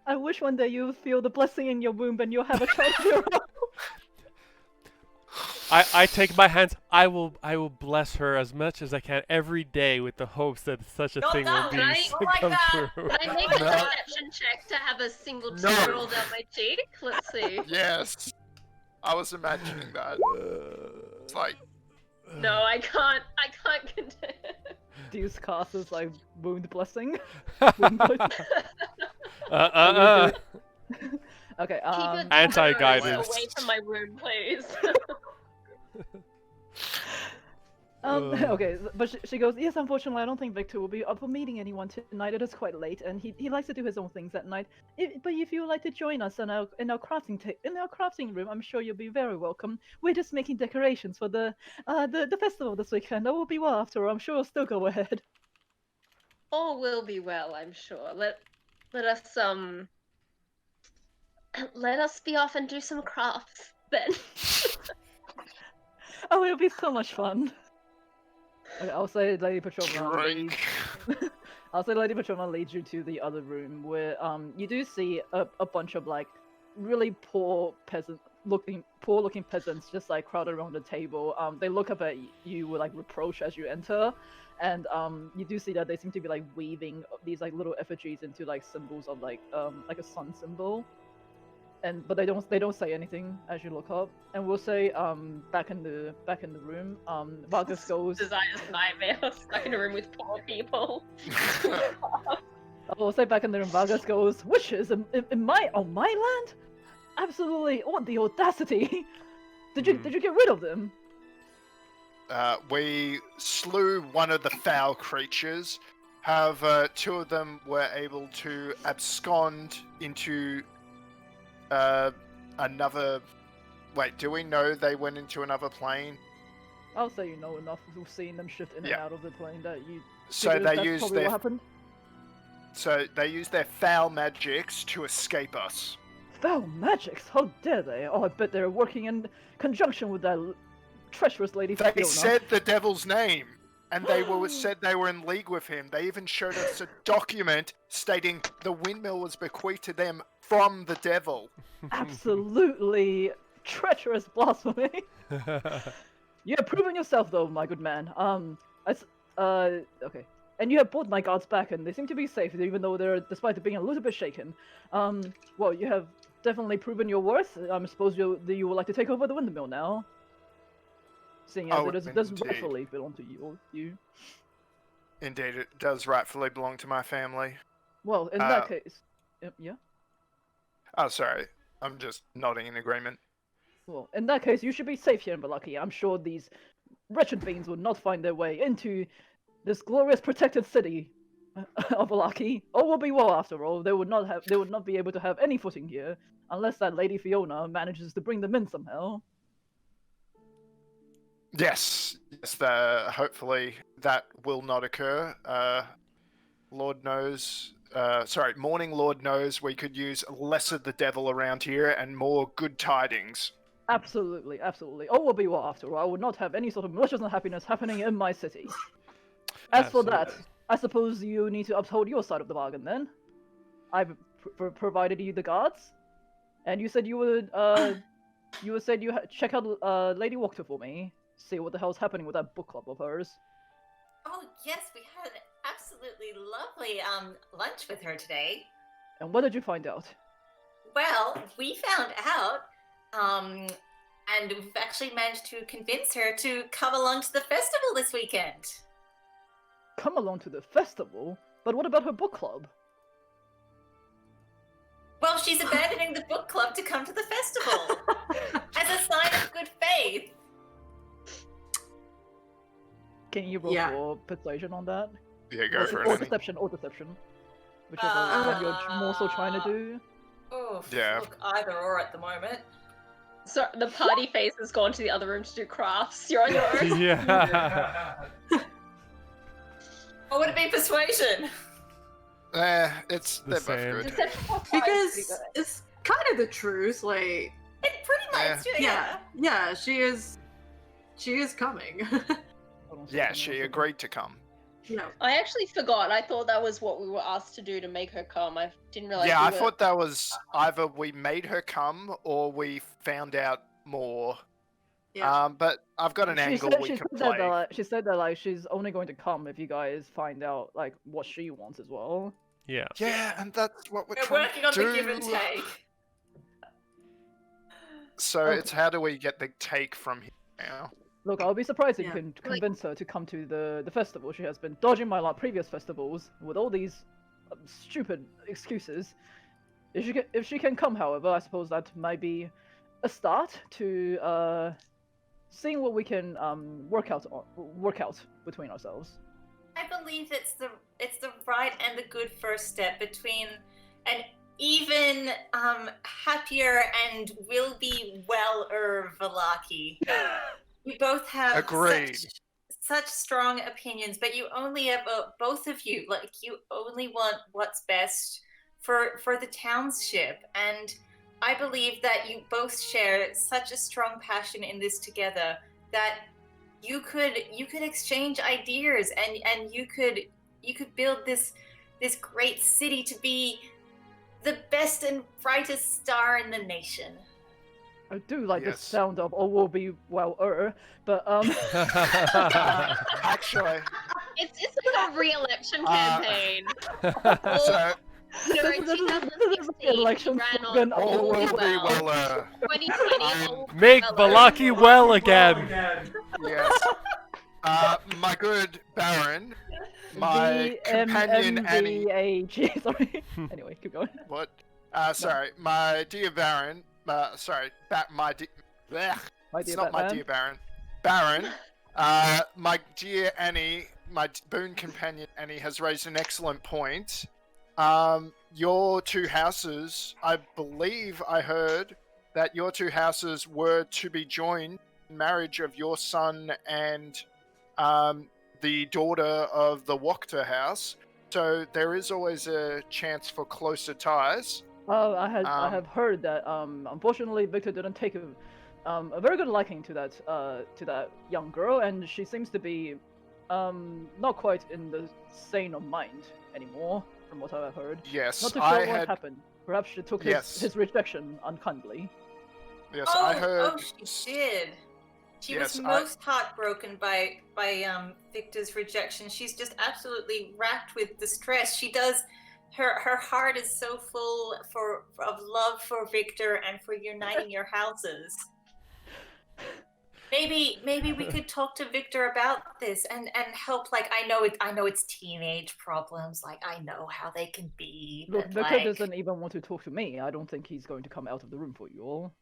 I wish one day you feel the blessing in your womb and you'll have a child of your own. I take my hands. I will bless her as much as I can every day with the hopes that such a thing will be come true. Can I make a perception check to have a single tear roll down my cheek? Let's see. Yes. I was imagining that. It's like. No, I can't continue. Do you cast as like wound blessing? Okay. Keep your Anti-guidance. away from my room, please. Okay, but she goes, yes, unfortunately, I don't think Victor will be up for meeting anyone tonight. It is quite late, and he likes to do his own things at night. But if you would like to join us in our crafting room, I'm sure you'll be very welcome. We're just making decorations for the festival this weekend. That will be well after all. I'm sure it'll still go ahead. All will be well, I'm sure. Let us be off and do some crafts then. Oh, it'll be so much fun. Okay, I'll say Lady Petrova leads. I'll say Lady Petrova leads you to the other room where you do see a bunch of like really poor looking peasants just like crowded around the table. They look up at you with like reproach as you enter, and you do see that they seem to be like weaving these like little effigies into like symbols of like a sun symbol. But they don't say anything as you look up. And we'll say back in the room, Vargas goes. Designer's nightmare, stuck in a room with poor people. We'll say back in the room, Vargas goes, witches on my land? Absolutely! What the audacity! Did you get rid of them? We slew one of the foul creatures. However, two of them were able to abscond into another. Wait, do we know they went into another plane? I'll say you know enough of seeing them shift in and out of the plane that you. So figure they that's used probably their. what happened? So they used their foul magics to escape us. Foul magics? How dare they? Oh, I bet they're working in conjunction with that treacherous lady They Fiona. said the devil's name, and they said they were in league with him. They even showed us a document stating the windmill was bequeathed to them from the devil. Absolutely treacherous blasphemy. You have proven yourself, though, my good man. Okay. And you have brought my guards back, and they seem to be safe, even though despite being a little bit shaken. Well, you have definitely proven your worth. I suppose you would like to take over the windmill now. Seeing as it does rightfully belong to you. Indeed, it does rightfully belong to my family. Well, in that case, yeah. Oh, sorry. I'm just nodding in agreement. Well, in that case, you should be safe here in Villaki. I'm sure these wretched fiends will not find their way into this glorious protected city of Villaki. All will be well after all. They would not be able to have any footing here unless that Lady Fiona manages to bring them in somehow. Yes, hopefully that will not occur. Lord knows. Morning Lord knows we could use less of the devil around here and more good tidings. Absolutely, absolutely. All will be well after all. I would not have any sort of malicious unhappiness happening in my city. As for that, I suppose you need to uphold your side of the bargain then. I've provided you the guards, and you said you would check out Lady Wachter for me, see what the hell's happening with that book club of hers. Oh yes, we had an absolutely lovely lunch with her today. And what did you find out? Well, we found out, and we've actually managed to convince her to come along to the festival this weekend. Come along to the festival? But what about her book club? Well, she's abandoning the book club to come to the festival as a sign of good faith. Can you roll for persuasion on that? Yeah, go for it. Or deception, whichever one you're more so trying to do. Oh, yeah. Look, either or at the moment. So the party face has gone to the other room to do crafts. You're on your own. Yeah. Or would it be persuasion? They're The both same. good. Because it's kind of the truth, like It pretty much, yeah, she is coming. Yeah, she agreed to come. Yeah. I actually forgot. I thought that was what we were asked to do to make her come. I didn't realize. Yeah, I thought that was either we made her come or we found out more. Yeah. But I've got an angle we could play. She said that like she's only going to come if you guys find out like what she wants as well. Yeah. Yeah, and that's what we're We're trying working to on do. the give and take. So it's how do we get the take from here now? Look, I'll be surprised if Yeah. you can convince her to come to the festival. She has been dodging my previous festivals with all these stupid excuses. If she can come, however, I suppose that might be a start to seeing what we can work out between ourselves. I believe it's the right and the good first step between an even happier and will be well-er Villaki. You both have Agreed. such strong opinions, but you only have both of you, like, you only want what's best for the township, and I believe that you both share such a strong passion in this together that you could exchange ideas and you could build this great city to be the best and brightest star in the nation. I do like the Yes. sound of "all will be well-er," but Actually, It's like a re-election campaign. so You know, This is- in this is the 2016, election he ran slogan on of all will be well. well. 2020, all will be Make well. Villaki well again. Yes. My good Baron, my companion Annie. VMMVAG. Sorry. Anyway, keep going. What? Sorry, my dear Baron. Sorry, my dear. Blech. My It's dear not my Batman. dear Baron. Baron, my dear Annie, my boon companion Annie has raised an excellent point. Your two houses, I believe I heard that your two houses were to be joined in marriage of your son and the daughter of the Wachter house. So there is always a chance for closer ties. I Um, have heard that unfortunately Victor didn't take a very good liking to that young girl, and she seems to be not quite in the sane of mind anymore, from what I've heard. Yes, Not too I sure what had. happened. Perhaps she took Yes. his rejection unkindly. Yes, I heard. She did. She Yes, was most heartbroken by Victor's rejection. She's just absolutely racked with distress. She does. Her heart is so full of love for Victor and for uniting your houses. Maybe we could talk to Victor about this and help. Like, I know it's teenage problems. Like, I know how they can be. Look, But Victor like, doesn't even want to talk to me. I don't think he's going to come out of the room for you all.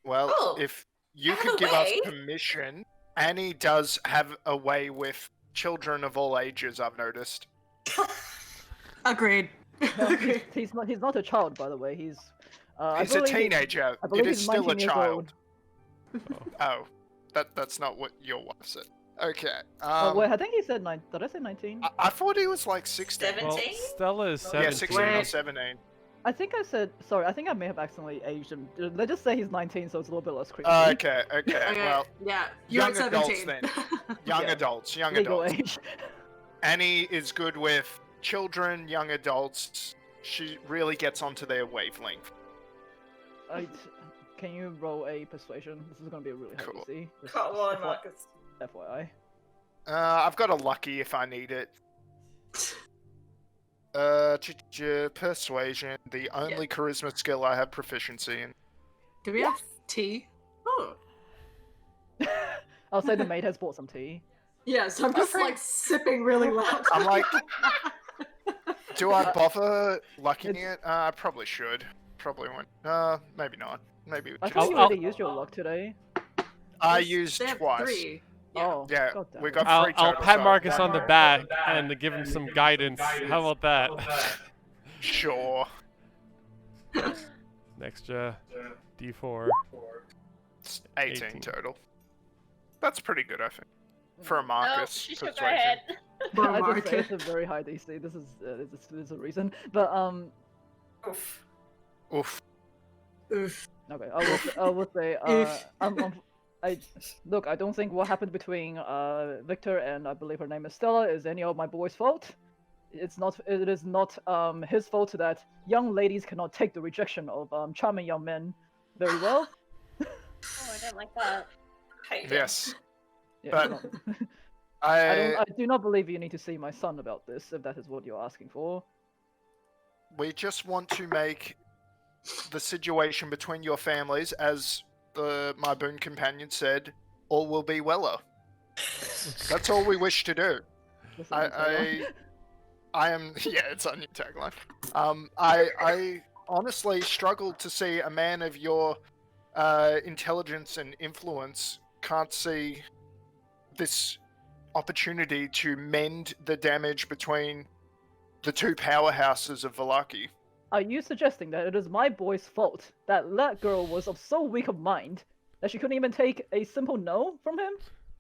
Well, Oh, if you by could the give us way- permission, Annie does have a way with children of all ages, I've noticed. Agreed. No, Agreed. he's not a child, by the way. He's I He's a believe he- teenager. I believe It is he's still a 19 years child. old. Oh, that's not what your wife said. Okay. Wait, I think he said 9. Did I say 19? I thought he was like 16. 17? Well, Stella is Yeah, 17. 16 or Wait. 17. I think I said. Sorry, I think I may have accidentally aged him. Let's just say he's 19, so it's a little bit less creepy. Okay. Okay, Well, yeah, you're young at 17. adults then. young Yeah. adults. Young Legal adults. age. Annie is good with children, young adults. She really gets onto their wavelength. Can you roll a persuasion? This is gonna be a really hard Cool. to see. Just Come on, Marcus. FYI. I've got a lucky if I need it. Persuasion, the only charisma skill I have proficiency in. Do we have tea? Oh. I'll say the maid has bought some tea. Yes, I'm just like sipping really loud. I'm like, do I bother lucking it? I probably should. Probably won't. Maybe not. Maybe I just... thought you I'll- already used your luck today. I Yes, used they have twice. 3. Yeah. Oh, Yeah, God damn we it. got I'll 3 I'll total, pat so- Marcus on the back and give him some guidance. How about that? Sure. Next D4. It's 18 18. total. That's pretty good, I think. For a Marcus. she shook her persuasion. head. Poor I just say Marcus. it's a very high DC. This is a reason. But Oof. Oof. Oof. okay, I will say look. I don't think what happened between Victor and I believe her name is Stella is any of my boy's fault. It's not. It is not his fault that young ladies cannot take the rejection of charming young men very well. Oh, I don't like that. Hate it. Yes. Yeah, But- no. I I do not believe you need to see my son about this if that is what you're asking for. we just want to make the situation between your families, as my boon companion said, all will be weller. That's all we wish to do. This is the tagline. I am yeah, it's on your tagline. I honestly struggled to see a man of your intelligence and influence can't see this opportunity to mend the damage between the two powerhouses of Villaki. Are you suggesting that it is my boy's fault that that girl was of so weak of mind that she couldn't even take a simple no from him?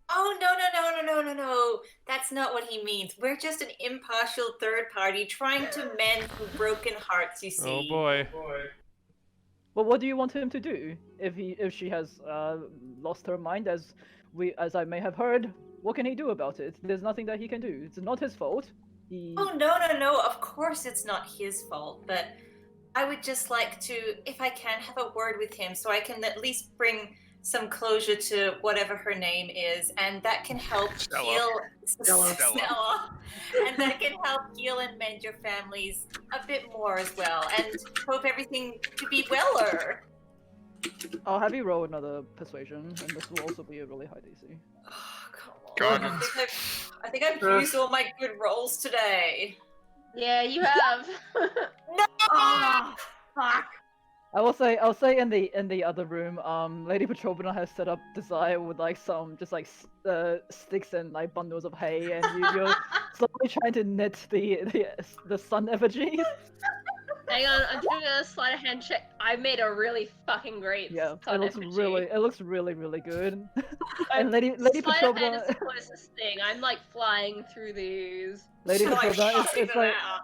Oh, no. That's not what he means. We're just an impartial third party trying to mend some broken hearts, you see. Oh boy. Well, what do you want him to do if she has lost her mind, as I may have heard? What can he do about it? There's nothing that he can do. It's not his fault. Oh, no. Of course it's not his fault, but I would just like to, if I can, have a word with him so I can at least bring some closure to whatever her name is, and that can help heal Stella. And that can help heal and mend your families a bit more as well, and hope everything to be weller. I'll have you roll another persuasion, and this will also be a really high DC. Oh, come on. I think I've used all my good rolls today. Yeah, you have. No! Oh, fuck. I'll say in the other room, Lady Petrovna has set up Desire with like some just like sticks and like bundles of hay, and you're slowly trying to knit the sun effigies. Hang on, I'm doing a sleight of hand check. I made a really fucking great sun effigy. It looks really good. And Lady Sleight of hand Petrovna is the closest thing. I'm like flying through these. Lady So, like, Petrovna shopping them out.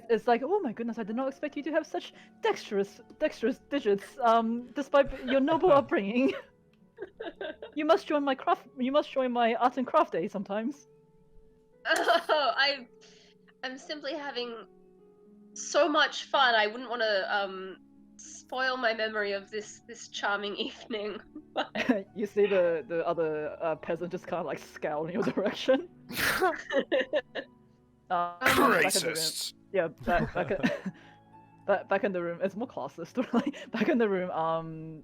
it's like, oh my goodness, I did not expect you to have such dexterous digits, despite your noble upbringing. You must join my art and craft day sometimes. Oh, I'm simply having so much fun. I wouldn't want to spoil my memory of this charming evening. You see the other peasant just kind of like scowl in your direction. Racists. Back in the room. It's more classist, really. Back in the room.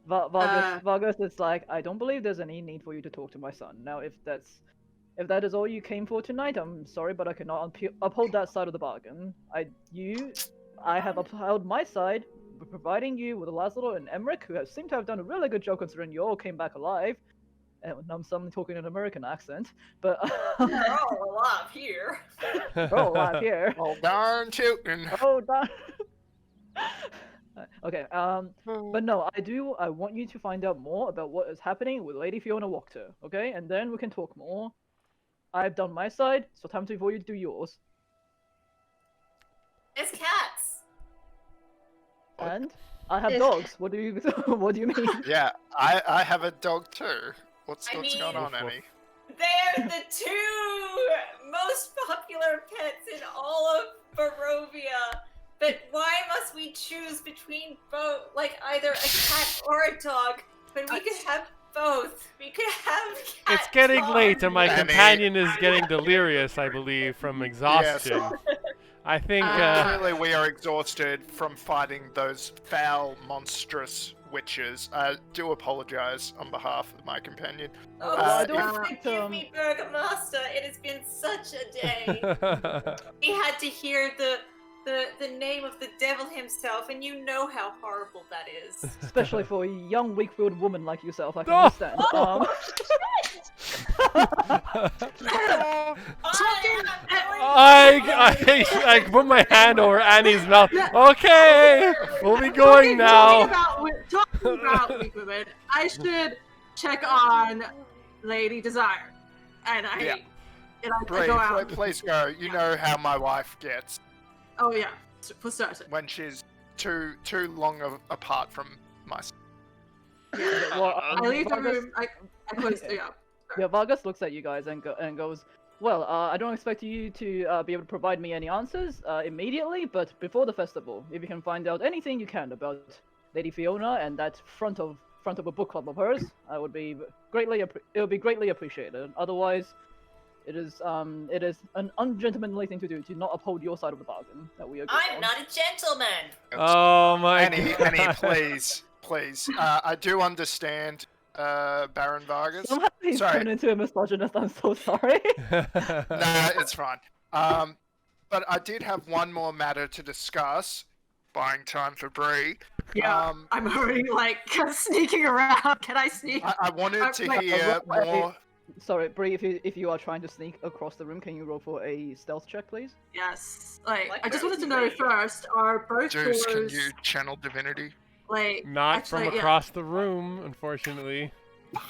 Vargas is like, I don't believe there's any need for you to talk to my son. Now, if that is all you came for tonight, I'm sorry, but I cannot uphold that side of the bargain. I have upheld my side, providing you with Laszlo and Emmerich, who seem to have done a really good job considering you all came back alive. And I'm suddenly talking in an American accent, but We're all alive here. we're all alive here. Oh darn tootin'. Oh darn. Okay. But no, I want you to find out more about what is happening with Lady Fiona Wachter. Okay, and then we can talk more. I've done my side, so time for you to do yours. It's cats. And I have dogs. What do you mean? Yeah, I have a dog too. What's I going mean- on, Emmy? They're the two most popular pets in all of Barovia. But why must we choose between both, like either a cat or a dog, when we could have both? We could have cat. It's getting dog. late and my Emmy. companion is getting delirious, I believe, from exhaustion. I think, Clearly, we are exhausted from fighting those foul, monstrous witches. I do apologize on behalf of my companion. Oh, I don't please think, forgive me, Burgomaster. It has been such a day. We had to hear the name of the devil himself, and you know how horrible that is. Especially for a young, weak-willed woman like yourself, I can Oh! understand. I put my hand over Annie's mouth. Okay, we'll be going now. Talking about weak women, I should check on Lady Desire, and I Bree, go out. please go. You know how my wife gets Oh yeah, for certain. when she's too long apart from my. Well, I leave the Vargas- room. I close. Yeah. Yeah, Vargas looks at you guys and goes, well, I don't expect you to be able to provide me any answers immediately, but before the festival, if you can find out anything you can about Lady Fiona and that front of a book club of hers, it would be greatly appreciated. Otherwise, it is an ungentlemanly thing to do to not uphold your side of the bargain that we agreed I'm on. not a gentleman. Oh my Annie, please. I do understand, Baron Vargas. Somehow he's Sorry. turned into a misogynist. I'm so sorry. No, it's fine. But I did have one more matter to discuss. buying time for Bree. Yeah, I'm already like sneaking around. Can I sneak? I wanted to like- hear more. Sorry, Bree, if you are trying to sneak across the room, can you roll for a stealth check, please? Yes. Like, Like I just where wanted to is know Bree? first, are both Zeus, can doors you channel divinity? like Not actually, from yeah, across the room, unfortunately. Oh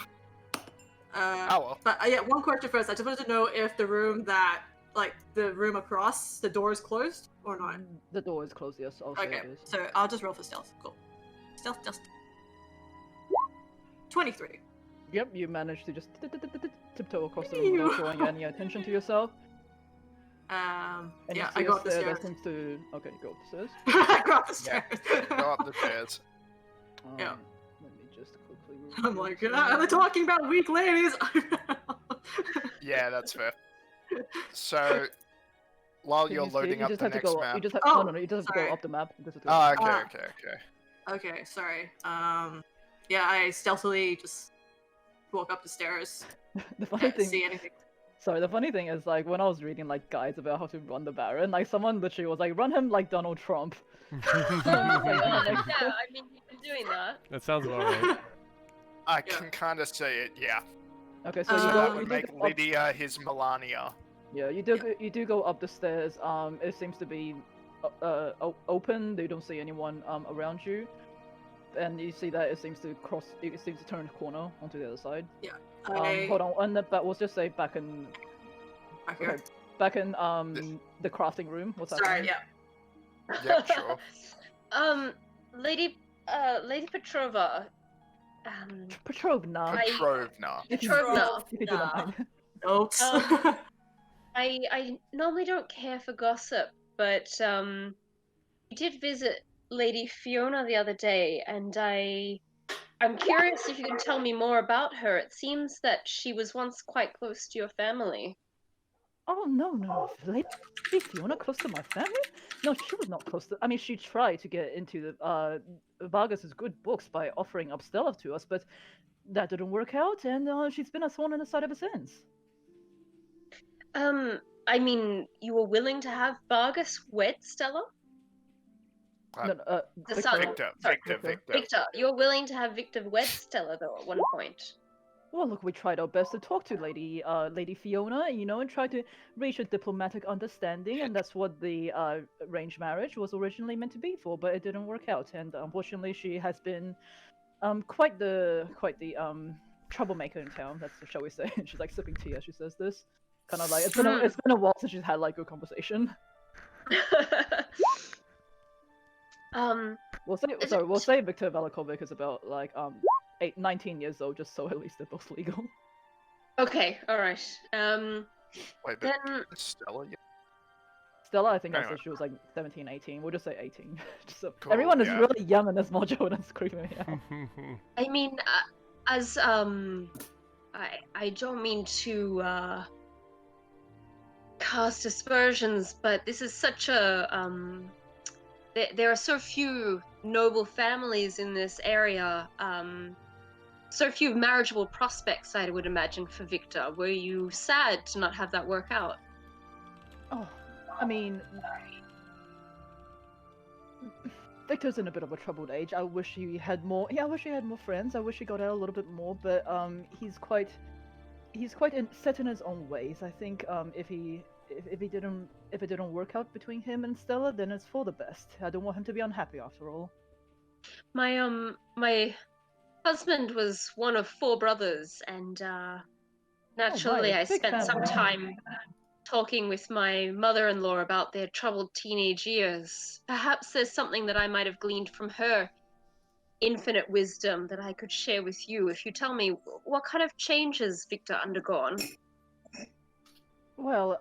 well. But yeah, one question first. I just wanted to know if the room that, like, the room across, the door is closed or not. The door is closed, yes, I'll say Okay, it is. so I'll just roll for stealth. Cool. Stealth, just 23. Yep, you managed to just tiptoe across the room without Ew. drawing any attention to yourself. And you yeah, see I a go up the stair stairs. that seems to... Okay, go up the stairs. I go up the Yeah. stairs. Go up the stairs. Yeah. Let me just quickly... I'm like, are they talking about weak ladies? Yeah, that's fair. So, while you're loading up the next map. You just have, Oh, no, you just have to sorry. go up the map. You just have to Oh, go okay, up. okay. Okay, sorry. Yeah, I stealthily just walk up the stairs. The funny Can't thing... see anything. Sorry, the funny thing is, like, when I was reading, like, guides about how to run the Baron, like, someone literally was like, run him like Donald Trump. Yeah, I mean, you've been doing that. That sounds about right. I can kind of see it, yeah. Okay, so So you that go... would You make do go up, Lydia his Melania. yeah, you do go up the stairs. It seems to be open. You don't see anyone around you, and you see that it seems to turn the corner onto the other side. Hold on, but we'll just say back in Okay. back in the crafting room. What's happening? Sorry, yeah. Yeah, sure. Lady Petrova. Petrovna. Petrovna. If you Petrovna. don't mind. Oops. I normally don't care for gossip, but we did visit Lady Fiona the other day, and I'm curious if you can tell me more about her. It seems that she was once quite close to your family. Oh no, Lady Fiona close to my family? No, she was not close to. I mean, she tried to get into the Vargas's good books by offering up Stella to us, but that didn't work out, and she's been a thorn in the side ever since. I mean, you were willing to have Vargas wed Stella? No, The son. Victor. Victor, you were willing to have Victor wed Stella, though, at one point. Well, look, we tried our best to talk to Lady Fiona, you know, and try to reach a diplomatic understanding, and that's what the arranged marriage was originally meant to be for, but it didn't work out, and unfortunately, she has been quite the troublemaker in town. That's shall we say? She's like sipping tea as she says this. Kind of like it's been a while since she's had like good conversation. We'll say Victor Velakovic is about like 19 years old, just so at least they're both legal. Okay, alright. Wait, but Then Stella? Yeah. Stella, I think I Anyway. said she was like 17, 18. We'll just say 18. So Cool, everyone is yeah. really young in this module, and it's creeping me out. I mean, as I don't mean to cast aspersions, but this is such a there are so few noble families in this area. So few marriageable prospects, I would imagine, for Victor. Were you sad to not have that work out? Oh, I mean, Victor's in a bit of a troubled age. I wish he had more. Yeah, I wish he had more friends. I wish he got out a little bit more. But he's quite set in his own ways. I think if it didn't work out between him and Stella, then it's for the best. I don't want him to be unhappy after all. My husband was one of 4 brothers, and naturally a I big spent some family. time talking with my mother-in-law about their troubled teenage years. Perhaps there's something that I might have gleaned from her infinite wisdom that I could share with you if you tell me what kind of changes Victor undergone. Well,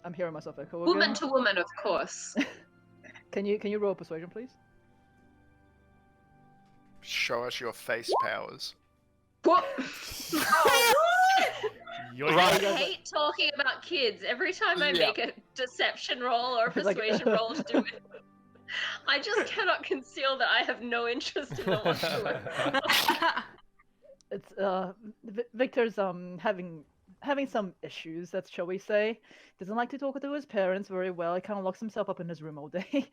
I'm hearing myself echo again. Woman to woman, of course. Can you roll persuasion, please? Show us your face powers. What? Yoink. I hate talking about kids. Every time I make a deception roll or a It's like- persuasion roll to do it, I just cannot conceal that I have no interest in them whatsoever. It's Victor's having some issues, that's shall we say. Doesn't like to talk to his parents very well. He kind of locks himself up in his room all day.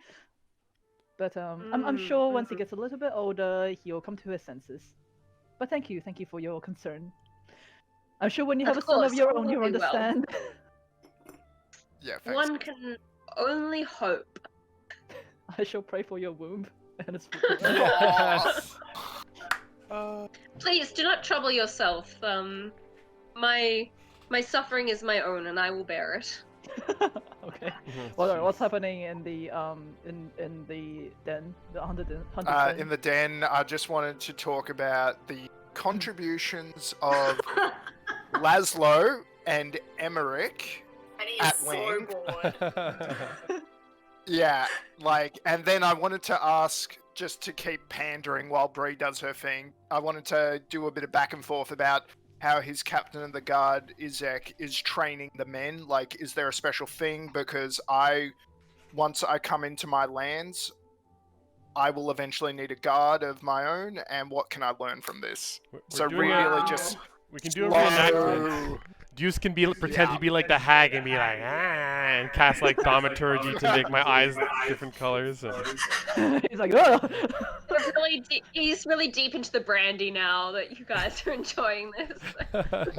But I'm sure once he gets a little bit older, he'll come to his senses. But thank you for your concern. I'm sure when you have a son of your own, you'll understand. Yeah, thanks. One can only hope. I shall pray for your womb. And it's Yes. Please do not trouble yourself. My suffering is my own, and I will bear it. Okay. Well, what's happening in the in the den, the hunted den? In the den, I just wanted to talk about the contributions of Laszlo and Emmerich And he at is so Wing. bored. Yeah, like, and then I wanted to ask, just to keep pandering while Bree does her thing, I wanted to do a bit of back and forth about how his captain of the guard, Izek, is training the men. Like, is there a special thing? Because once I come into my lands, I will eventually need a guard of my own, and what can I learn from this? So doing really it- just... We can do a reenactment. slow- Deuce can pretend to be like the hag and be like, and cast like thaumaturgy to make my eyes different colors. And... He's like, oh! He's really deep into the brandy now that you guys are enjoying this.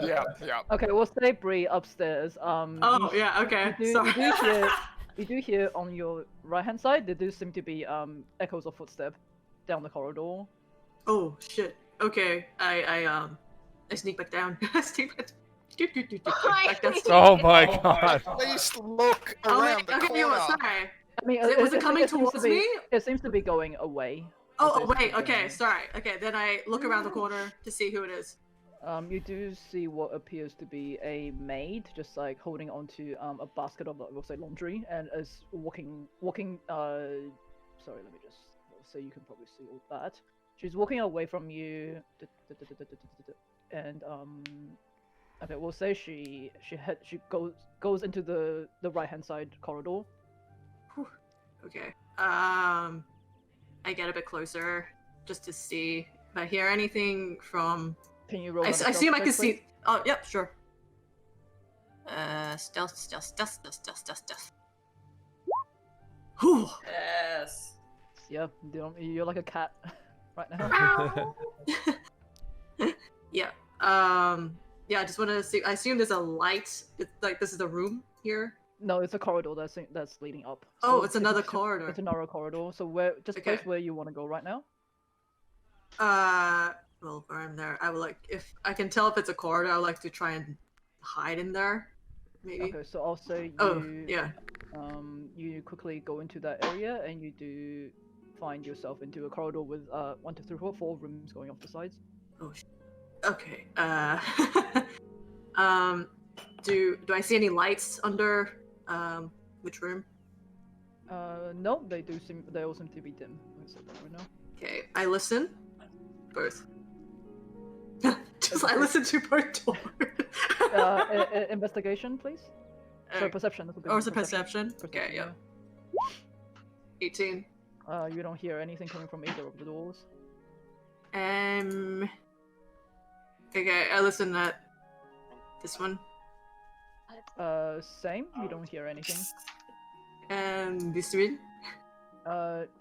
Yeah. Okay, we'll stay Bree upstairs. Oh, yeah, okay. Sorry. You do hear on your right hand side, there do seem to be echoes of footsteps down the corridor. Oh, shit. Okay, I sneak back down. Sneak back. Back down. Oh my god. Please look Oh, around wait, the okay, corner. sorry. I mean, Was it coming seems to towards be- me? It seems to be going away. Oh, It seems to be wait, going okay, away. sorry. Okay, then I look around the corner to see who it is. You do see what appears to be a maid, just like holding onto a basket of, we'll say, laundry, and is walking. Sorry, let me just so you can probably see all that. She's walking away from you, and okay, we'll say she goes into the right hand side corridor. Okay. I get a bit closer just to see if I hear anything from. Can you roll? I another assume I stealth can check, please? see. Oh, yep, sure. Stealth. Whew. Yes. Yeah, you're like a cat right now. Yeah. Yeah. I just want to see. I assume there's a light. It's like this is the room here. No, it's a corridor that's leading up. Oh, So it's another a- corridor. It's a narrow corridor. So where just Okay. place where you want to go right now. Well, where I'm there, I would like if I can tell if it's a corridor. I would like to try and hide in there, maybe. Okay, so I'll say you. Oh, yeah. You quickly go into that area and you do find yourself into a corridor with 1, 2, 3, 4 rooms going off the sides. Oh, okay. Do I see any lights under which room? No, they all seem to be dim. I'll say that right now. Okay, I listen. Both. I listen to both doors. Investigation, please. So perception. This will be Oh, my it's a perception? Okay, Perception, yeah. 18. You don't hear anything coming from either of the doors. Okay, I listen at this one. Same. You don't hear anything. And this one.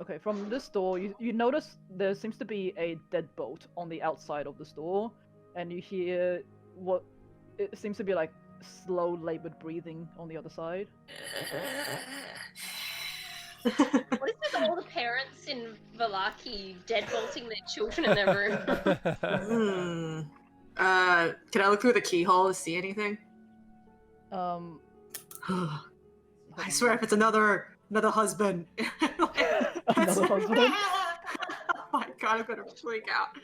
Okay, from this door, you notice there seems to be a deadbolt on the outside of the store, and you hear what it seems to be like slow, labored breathing on the other side. What is with all the parents in Villaki deadbolting their children in their room? Can I look through the keyhole to see anything? Hold I on. swear if it's another husband. Another husband? Oh my god, I'm gonna freak out.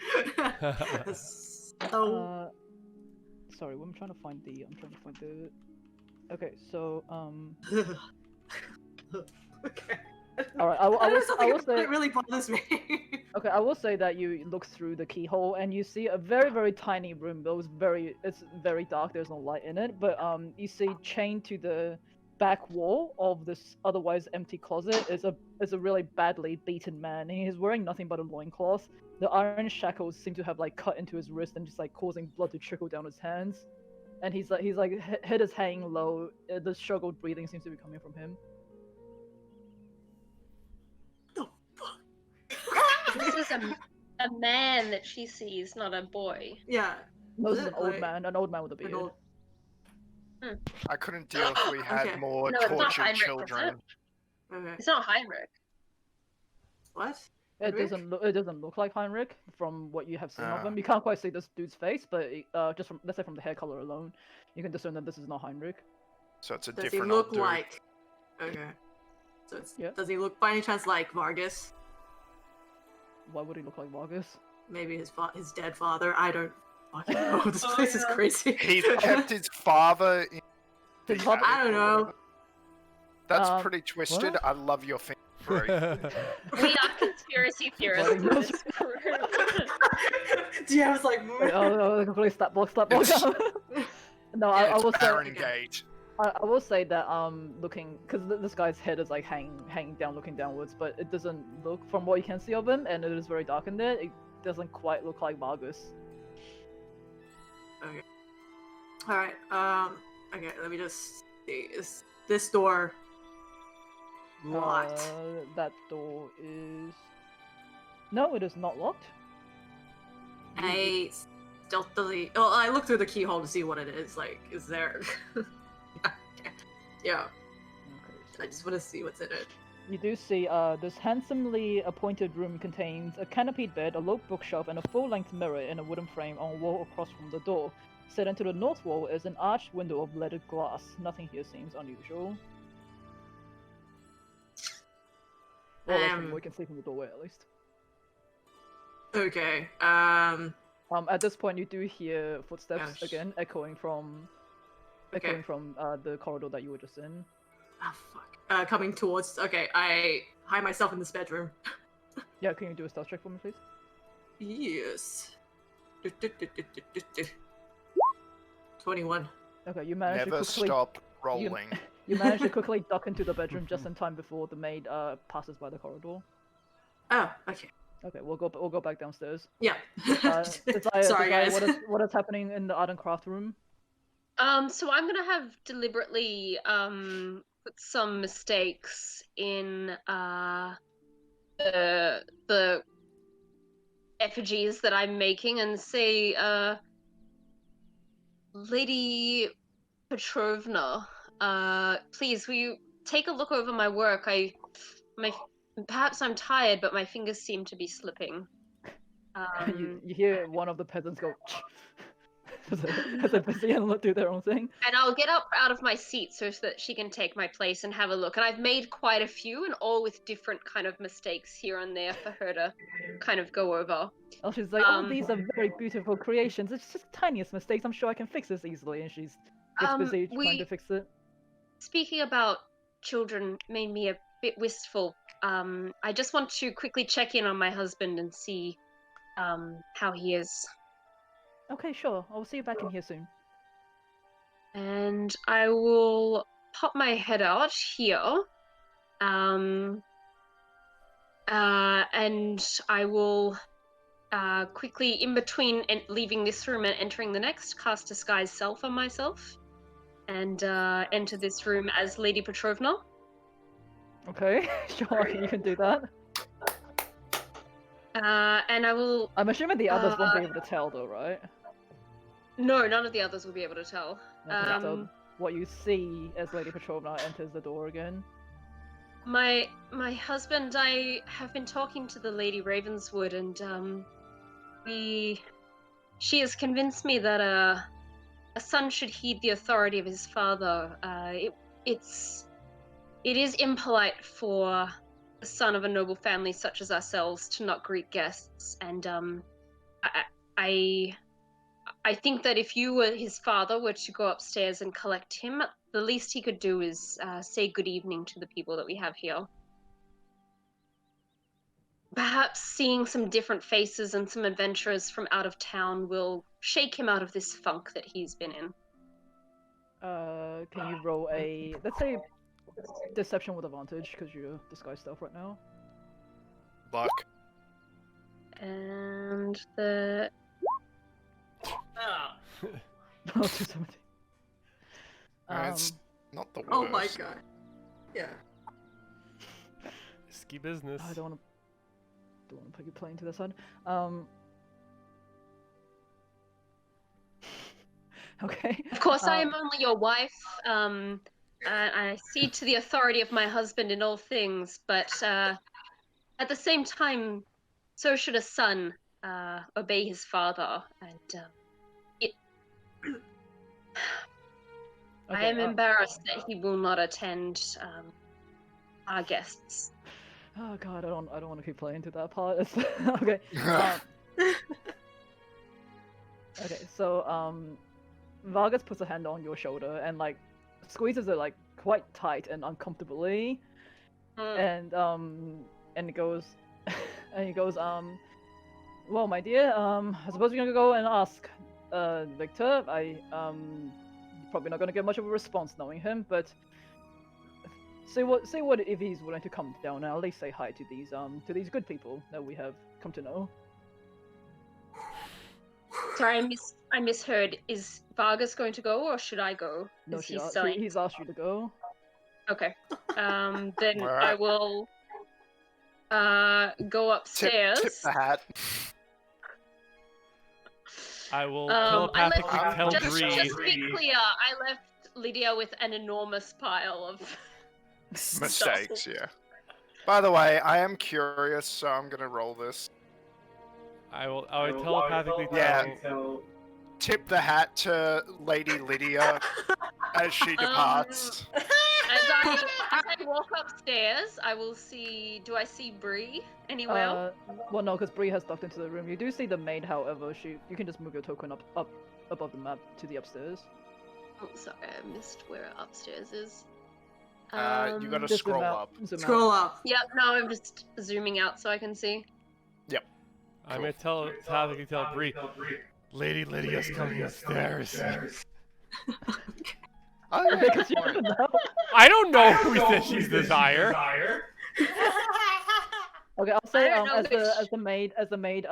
So Sorry, I'm trying to find the. Okay, so okay. all right, I will say. It really bothers me. Okay, I will say that you look through the keyhole and you see a very, very tiny room. It's very dark. There's no light in it, but you see chained to the back wall of this otherwise empty closet is a really badly beaten man. He is wearing nothing but a loincloth. The iron shackles seem to have like cut into his wrist and just like causing blood to trickle down his hands. And he's like head is hanging low. The struggled breathing seems to be coming from him. The fuck? was a man that she sees, not a boy. Yeah. No, Is this is it, an old like, man, an old man with a an beard. old- I couldn't deal if we had Okay. more No, it's not tortured Heinrich, is children. Okay. It's not Heinrich. What? It Heinrich? doesn't look like Heinrich from what you have seen of Ah. him. You can't quite see this dude's face, but just from let's say from the hair color alone, you can discern that this is not Heinrich. So it's a Does he different look old dude. like? Okay. So it's. Yeah. Does he look by any chance like Vargas? Why would he look like Vargas? Maybe his dead father. I don't fucking know. This place is crazy. He kept his father in His the father- attic I don't or know. whatever. That's Um, pretty twisted. what? I love your thing, Bree. We are conspiracy theorists in this group. Yeah, I was like. Wait, oh, completely stat block. No, I It's will say. Baron Gate. I will say that looking because this guy's head is like hanging down, looking downwards, but it doesn't look from what you can see of him, and it is very dark in there. It doesn't quite look like Vargas. Okay. All right. Okay. Let me just see. Is this door locked? That door is. No, it is not locked. I stealthily. Oh, I look through the keyhole to see what it is. Like, is there? Yeah. Okay, I just want to see what's in it. You do see this handsomely appointed room contains a canopied bed, a low bookshelf, and a full-length mirror in a wooden frame on a wall across from the door. Set into the north wall is an arched window of leaded glass. Nothing here seems unusual. Well, that's from what we can see from the doorway, at least. Okay. At this point, you do hear footsteps Gosh. again, echoing from Okay. the corridor that you were just in. Oh fuck. Coming towards. Okay. I hide myself in this bedroom. Yeah, can you do a stealth check for me, please? Yes. 21. Okay, you managed to Never quickly stop rolling. you managed to quickly duck into the bedroom just in time before the maid passes by the corridor. Oh, okay. Okay, we'll go back downstairs. Yeah. Desire, Sorry, guys. what is happening in the art and craft room? So I'm gonna have deliberately put some mistakes in the effigies that I'm making and say Lady Petrovna, please will you take a look over my work? Perhaps I'm tired, but my fingers seem to be slipping. You hear one of the peasants go as they're busy and do their own thing. And I'll get up out of my seat so that she can take my place and have a look. And I've made quite a few, and all with different kind of mistakes here and there for her to kind of go over. Oh, she's like, oh, these are very beautiful creations. It's just tiniest mistakes. I'm sure I can fix this easily. And she's gets busy trying to fix it. Speaking about children made me a bit wistful. I just want to quickly check in on my husband and see how he is. Okay, sure. I'll see you back in here soon. And I will pop my head out here. And I will quickly, in between leaving this room and entering the next, cast Disguise Self on myself. And enter this room as Lady Petrovna. Okay, sure, you can do that. And I will... I'm assuming the others won't be able to tell though, right? No, none of the others will be able to tell. Okay, so what you see as Lady Petrovna enters the door again. My husband, I have been talking to the Lady Ravenswood, and she has convinced me that a son should heed the authority of his father. It is impolite for a son of a noble family such as ourselves to not greet guests, and I think that if you were his father were to go upstairs and collect him, the least he could do is say good evening to the people that we have here. Perhaps seeing some different faces and some adventurers from out of town will shake him out of this funk that he's been in. Can you roll a, let's say, deception with advantage, because you're disguised stealth right now. Luck. And the... Oh. Oh, 270. It's not the worst. Oh my god. Yeah. Risky business. I don't want don't want to put you playing to the side. Okay. Of course, I am only your wife. I cede to the authority of my husband in all things, but at the same time, so should a son obey his father. And I am embarrassed that he will not attend our guests. Oh god, I don't want to keep playing to that part. Okay. Okay, so Vargas puts a hand on your shoulder and like squeezes it like quite tight and uncomfortably, and he goes, well, my dear, I suppose you're gonna go and ask Victor. Probably not gonna get much of a response knowing him, but say what if he's willing to come down and at least say hi to these good people that we have come to know. Sorry, I misheard. Is Vargas going to go, or should I go? No, Is he's asked you to go. Okay. Then Alright. I will go upstairs. Tip the hat. I will telepathically tell Bree. Just to be clear, I left Lydia with an enormous pile of Mistakes, stuff. yeah. By the way, I am curious, so I'm gonna roll this. I will telepathically tell. Tip the hat to Lady Lydia as she departs. As I walk upstairs, I will see. Do I see Bree anywhere? Well, no, because Bree has ducked into the room. You do see the maid, however. You can just move your token up above the map to the upstairs. Oh, sorry, I missed where upstairs is. You gotta Just scroll zoom up. out, zoom Scroll out. up. Yep. No, I'm just zooming out so I can see. Yep. I'm gonna telepathically tell Bree. Lady Lydia's coming upstairs. Because you don't know. I don't know who said she's desire. Okay, I'll say I don't know as the maid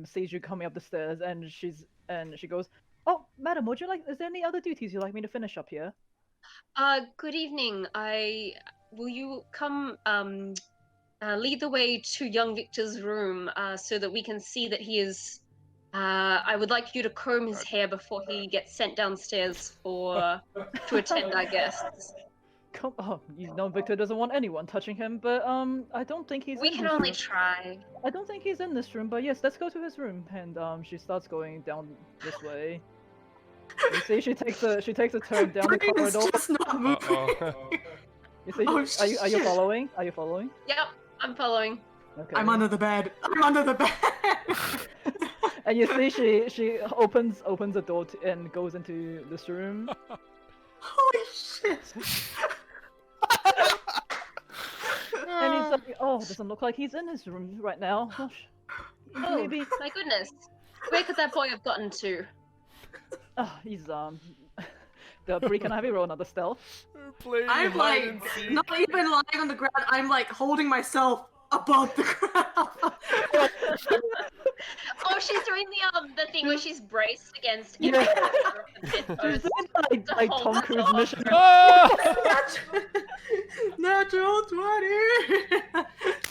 sees you coming up the stairs and she goes, "Oh, madam, would you like? Is there any other duties you'd like me to finish up here?" Good evening. Will you come lead the way to young Victor's room so that we can see that he is. I would like you to comb his hair before he gets sent downstairs to attend our guests. You know Victor doesn't want anyone touching him, but I don't think he's. We in can this only room. try. I don't think he's in this room, but yes, let's go to his room. And she starts going down this way. You see, she takes a turn down the Bree is corridor. just not moving. You see, Oh, are you shit. following? Are you following? Yep, I'm following. Okay. I'm under the bed. I'm under the bed. And you see, she opens the door and goes into this room. Holy shit. And he's like, "Oh, doesn't look like he's in his room right now. Gosh, Oh, maybe." my goodness. Where could that boy have gotten to? Oh, he's Bree, can I have you roll another stealth? Playing I'm hide like and seek. not even lying on the ground. I'm like holding myself above the ground. Oh, she's doing the thing where she's braced against. Yeah. She's She's doing like Tom Cruise mission. Ah! Natural 20.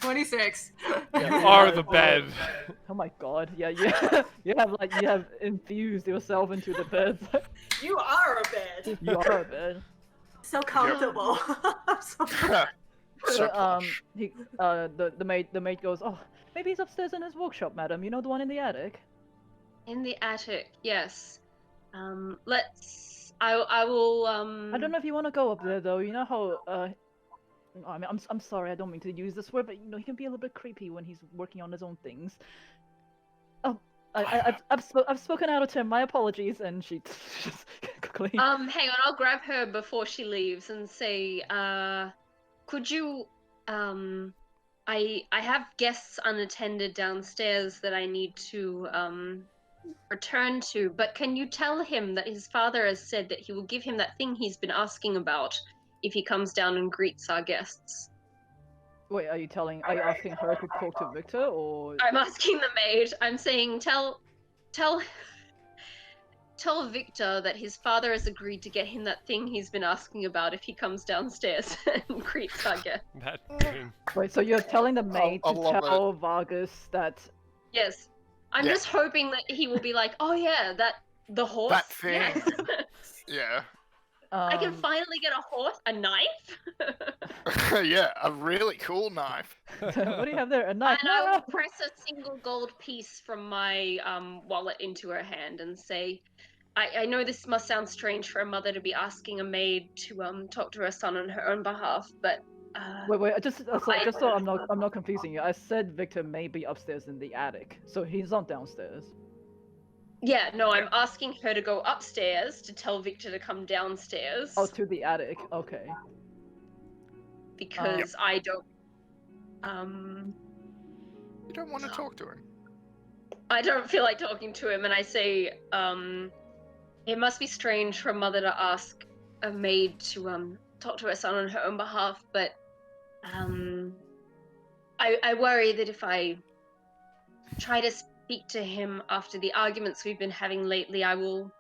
26. You are the bed. Oh my god! Yeah, you have infused yourself into the bed. You are a bed. You are a bed. So comfortable. So So But, plush. the maid goes, "Oh, maybe he's upstairs in his workshop, madam. You know, the one in the attic." In the attic, yes. I will. I don't know if you want to go up there though. You know how I mean, I'm sorry, I don't mean to use this word, but you know, he can be a little bit creepy when he's working on his own things. Oh, I've spoken out of turn. My apologies. And she just quickly. Hang on, I'll grab her before she leaves and say, could you, I have guests unattended downstairs that I need to, return to, but can you tell him that his father has said that he will give him that thing he's been asking about if he comes down and greets our guests? Wait, are you asking her to talk to Victor, or? I'm asking the maid. I'm saying, tell tell Victor that his father has agreed to get him that thing he's been asking about if he comes downstairs and greets our guest. That thing. Wait, so you're telling the maid I to love tell Vargas that... Yes. I'm Yeah. just hoping that he will be like, oh yeah, the horse. That thing. Yes. Yeah. I can finally get a horse, a knife. Yeah, a really cool knife. What do you have there? A knife? And I will press a single gold piece from my wallet into her hand and say, I know this must sound strange for a mother to be asking a maid to talk to her son on her own behalf, but Wait, just so I'm not confusing you. I said Victor may be upstairs in the attic, so he's not downstairs. yeah, no, I'm asking her to go upstairs to tell Victor to come downstairs. Oh, to the attic. Okay. Because I don't You don't want to talk to him. I don't feel like talking to him, and I say, it must be strange for a mother to ask a maid to talk to her son on her own behalf, but I worry that if I try to speak to him after the arguments we've been having lately, I will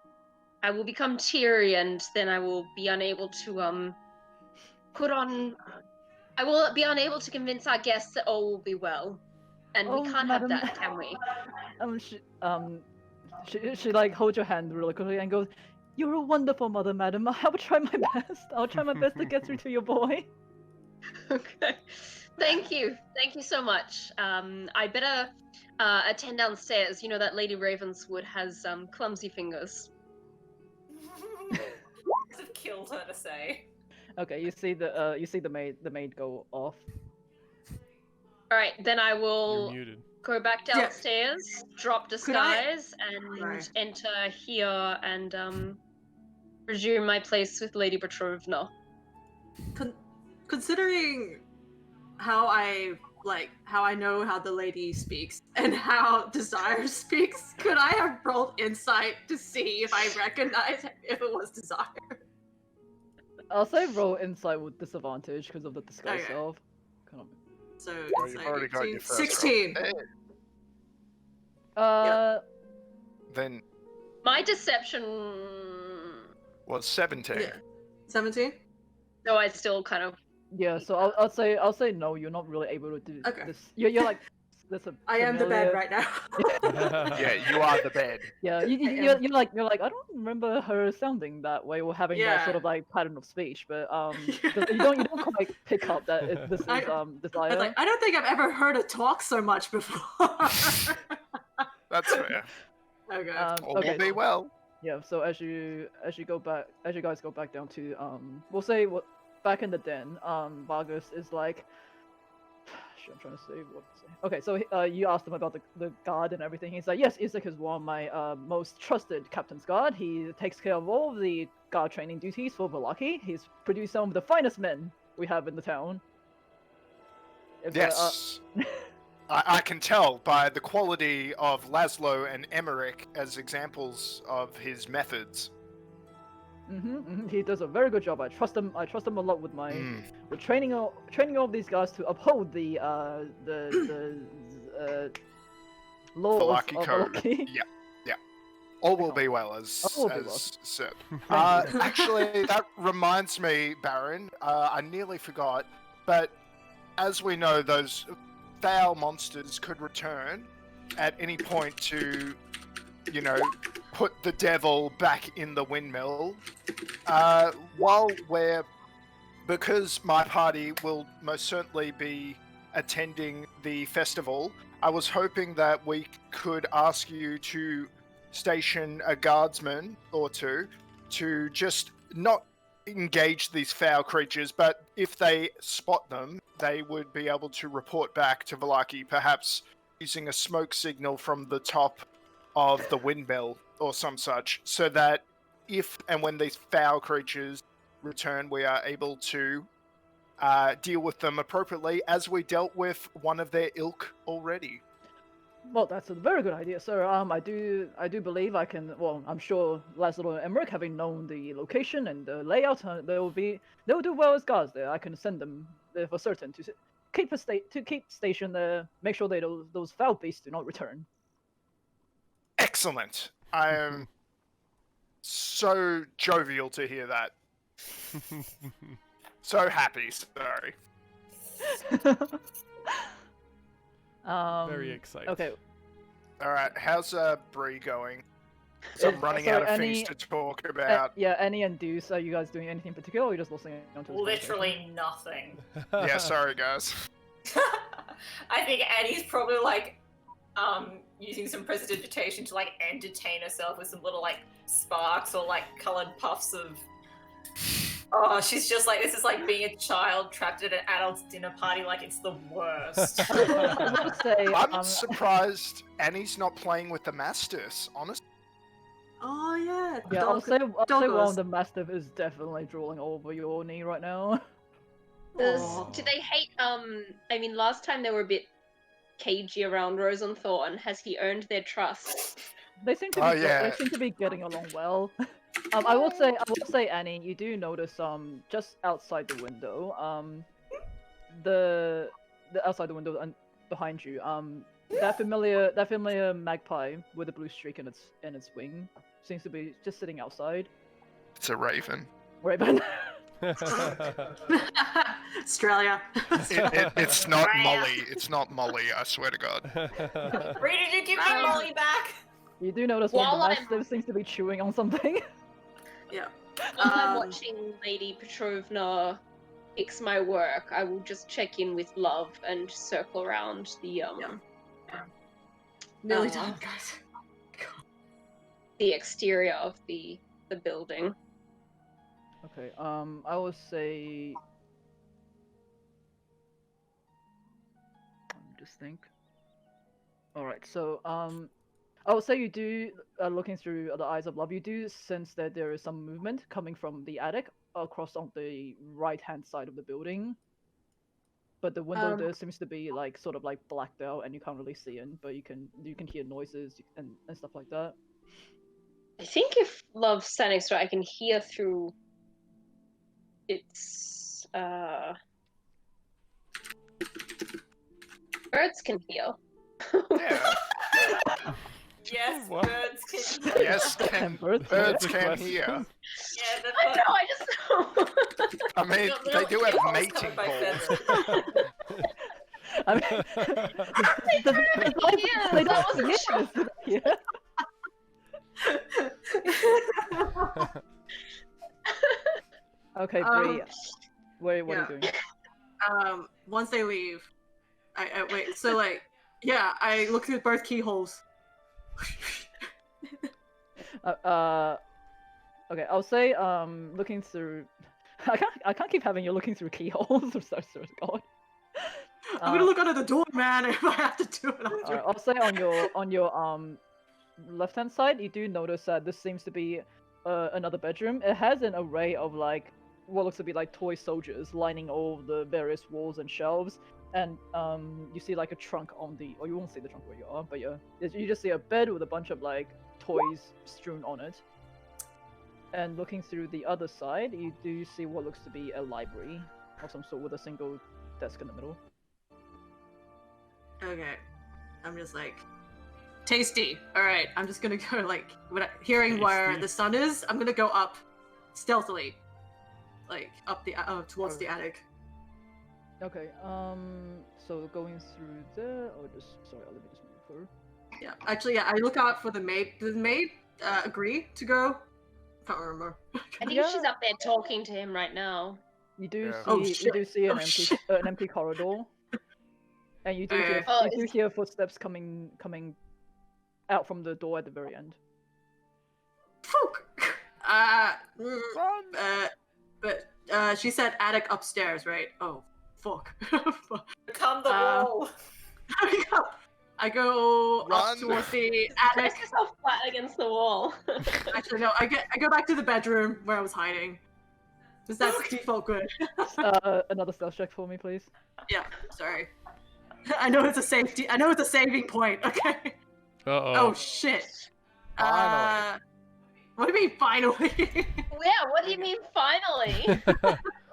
become teary, and then I will be unable to I will be unable to convince our guests that all will be well. And we can't have that, can we? She like holds your hand really quickly and goes, "You're a wonderful mother, madam. I will try my best. I'll try my best to get through to your boy." Okay. Thank you so much. I better attend downstairs. You know that Lady Ravenswood has clumsy fingers. Have killed her to say. Okay, you see the maid go off. All right, then I You're will muted. go back downstairs, drop disguise, and Right. enter here and resume my place with Lady Petrovna. Considering how I know how the lady speaks and how Desire speaks, could I have rolled insight to see if I recognize if it was Desire? I'll say roll insight with disadvantage because of the disguise Okay. self. Come on. So Well, you've insight already got 18. your first 16. roll. Then My deception. was 17. Yeah. 17? No, I still kind of. Yeah, so I'll say no. You're not really able to do Okay. this. You're like that's a I am the bed familiar- right now. Yeah, you are the bed. Yeah, I you're am. like I don't remember her sounding that way or having that sort Yeah. of like pattern of speech, but Yeah. you don't quite pick up that this is I Desire. was like, I don't think I've ever heard her talk so much before. That's fair. Okay. All okay. will be well. Yeah, so as you guys go back down to we'll say back in the den, Vargas is like, shit, I'm trying to say what to say. Okay, so you asked him about the guard and everything. He's like, yes, Isaac is one of my most trusted captain's guard. He takes care of all the guard training duties for Villaki. He's produced some of the finest men we have in the town. If, Yes. I can tell by the quality of Laszlo and Emmerich as examples of his methods. He does a very good job. I trust him a lot with my Mm. with training all of these guys to uphold the laws Villaki of code. Villaki. Yeah. All will be well, as All will be well. said. Thank you. Actually, that reminds me, Baron. I nearly forgot, but as we know, those foul monsters could return at any point to, put the devil back in the windmill. Because my party will most certainly be attending the festival, I was hoping that we could ask you to station a guardsman or two to just not engage these foul creatures, but if they spot them, they would be able to report back to Villaki, perhaps using a smoke signal from the top of the windmill or some such, so that if and when these foul creatures return, we are able to deal with them appropriately, as we dealt with one of their ilk already. Well, that's a very good idea, sir. I do believe I can. Well, I'm sure Laszlo and Emmerich, having known the location and the layout, they'll do well as guards there. I can send them there for certain to keep station there, make sure those foul beasts do not return. Excellent. I am so jovial to hear that. So happy, sorry. Very excited. Okay. Alright, how's Bree going? So I'm running out of things to talk about. Yeah, Annie and Deuce, are you guys doing anything in particular, or are you just listening onto this Literally nothing. Yeah, sorry guys. I think Annie's probably like using some prestidigitation to like entertain herself with some little like sparks or like colored puffs of. Oh, she's just like, this is like being a child trapped at an adult's dinner party. Like it's the worst. I would say, I'm surprised Annie's not playing with the Masters, honestly. Oh yeah. Yeah, I'll say one of the Mastiff is definitely drooling over your knee right now. Do they hate? I mean, last time they were a bit cagey around Rose and Thorn. Has he earned their trust? They seem to be. They seem to be getting along well. I will say, Annie, you do notice just outside the window, the outside the window and behind you, that familiar magpie with a blue streak in its wing seems to be just sitting outside. It's a raven. Raven. Australia. It's not Molly. It's not Molly. I swear to God. Bree, did you give me Molly back? You do notice one of the Mastiffs seems to be chewing on something. Yeah. While I'm watching Lady Petrovna fix my work, I will just check in with Love and circle around the Nearly done, guys. the exterior of the building. Okay. I would say. Just think. All right. So I would say you do, looking through the eyes of Love, you do sense that there is some movement coming from the attic across on the right-hand side of the building. But the window there seems to be like sort of like blacked out, and you can't really see in. But you can hear noises and stuff like that. I think if Love's standing straight, I can hear through its birds can hear. Yeah. Yes, What? birds can. Yes, birds can hear. Yeah, the I know, I just I mean, they do have mating calls. I mean, they don't hear. Okay, Bree, what are you doing? Once they leave, I wait. So like, yeah, I look through both keyholes. Okay, I'll say looking through. I can't keep having you looking through keyholes. I'm so sorry, God. I'm gonna look under the door, man. If I have to do it, I'll do it. I'll say on your left-hand side, you do notice that this seems to be another bedroom. It has an array of like what looks to be like toy soldiers lining all the various walls and shelves, and you see like a trunk on the, or you won't see the trunk where you are, but yeah, you just see a bed with a bunch of like toys strewn on it. And looking through the other side, you do see what looks to be a library of some sort with a single desk in the middle. Okay, I'm just like, tasty. All right, I'm just gonna go like, hearing where the sun is, I'm gonna go up stealthily, like up the towards the attic. Okay. So going through there, or just sorry, let me just move forward. Yeah, actually, yeah, I look out for the maid. Did the maid agree to go? Can't remember. I think she's up there talking to him right now. You do Yeah. see you do see an empty corridor, and you do hear footsteps coming out from the door at the very end. Fuck. But she said attic upstairs, right? Oh, fuck. Come the wall. I go Run. up towards the attic. Press yourself flat against the wall. Actually, no. I go back to the bedroom where I was hiding. Does that default good? Another stealth check for me, please. Yeah. Sorry. I know it's a safety. I know it's a saving point. Okay. Oh shit. Finally. What do you mean finally? Yeah, what do you mean finally?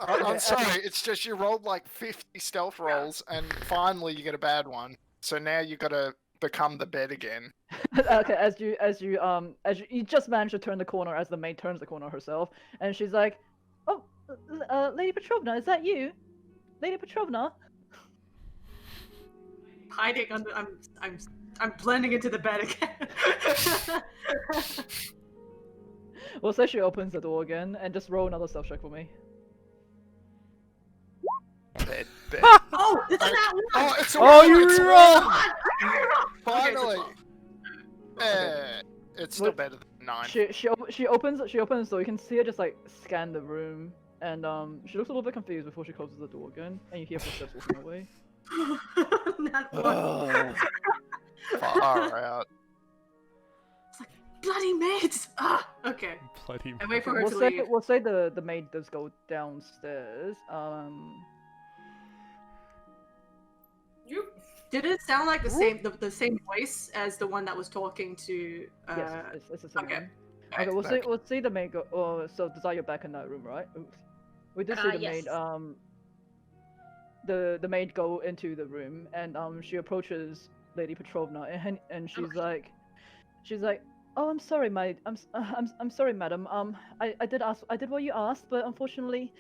I'm sorry, it's just you rolled like 50 stealth rolls, and finally you get a bad one. So now you gotta become the bed again. Okay, as you just manage to turn the corner as the maid turns the corner herself, and she's like, "Oh, Lady Petrovna, is that you, Lady Petrovna?" Hiding under. I'm blending into the bed again. Well, say she opens the door again, and just roll another stealth check for me. Bed. Oh, it's that one. Oh, it's Oh, you reroll! Finally. Okay. It's still What- better than 9. She opens the door. You can see her just like scan the room, and she looks a little bit confused before she closes the door again, and you hear footsteps walking away. That one. Far out. It's like bloody maids. Ah, okay. Bloody. I wait for her We'll to say leave. we'll say the maid does go downstairs. You. Did it sound like the same voice as the one that was talking to? Yes, it's the same okay. one. Okay, back. we'll see the maid go. Oh, so Desire, you're back in that room, right? Oops. We did see the Yes. maid. The maid go into the room, and she approaches Lady Petrovna, and she's like, "Oh, I'm sorry, maid. I'm sorry, madam. I did what you asked, but unfortunately,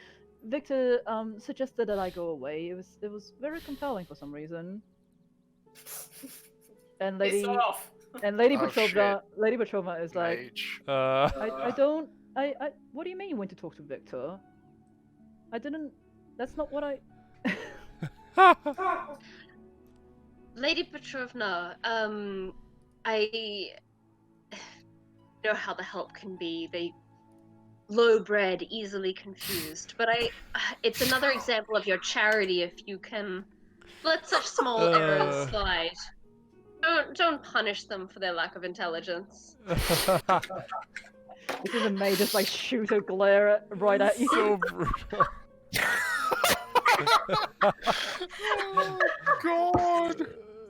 Victor suggested that I go away. It was very compelling for some reason." And Lady Piss off. Lady Oh, Petrovna is like, Mage. I don't. What do you mean you went to talk to Victor? I didn't. That's not what I. Lady Petrovna, I know how the help can be. They low-bred, easily confused. But it's another example of your charity if you can let such small errors slide. Don't punish them for their lack of intelligence. You see the maid just like shoot a glare right at you. So brutal. Oh, God.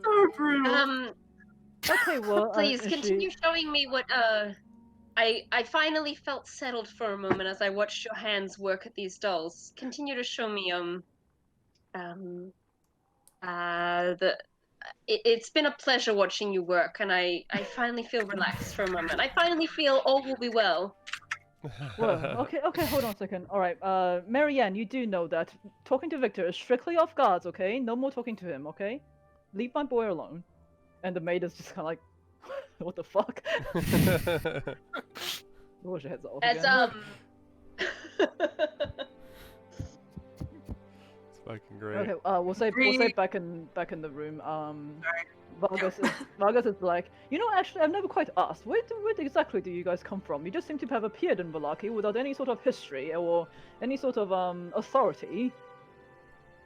So brutal. Okay, well, Please is continue she... showing me what I finally felt settled for a moment as I watched your hands work at these dolls. Continue to show me it's been a pleasure watching you work, and I finally feel relaxed for a moment. I finally feel all will be well. Well, okay, hold on a second. All right, Marianne, you do know that talking to Victor is strictly off guards, okay? No more talking to him, okay? Leave my boy alone. And the maid is just kind of like, what the fuck? Wash your heads off As again. It's fucking great. Okay, we'll say back in the room. Vargas is like, you know, actually, I've never quite asked. Where exactly do you guys come from? You just seem to have appeared in Villaki without any sort of history or any sort of authority.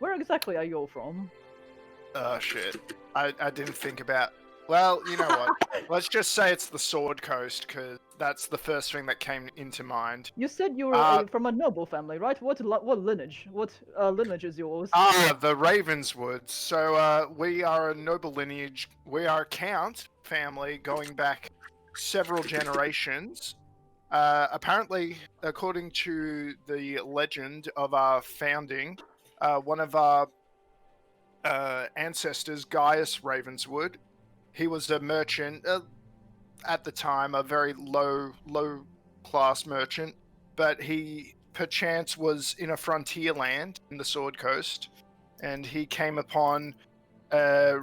Where exactly are you all from? Oh, shit. I didn't think about... Well, you know what? Let's just say it's the Sword Coast, because that's the first thing that came into mind. You said you were from a noble family, right? What lineage? What lineage is yours? The Ravenswoods. So we are a noble lineage. We are a count family going back several generations. Apparently, according to the legend of our founding, one of our ancestors, Gaius Ravenswood, he was a merchant at the time, a very low class merchant, but he perchance was in a frontier land in the Sword Coast, and he came upon a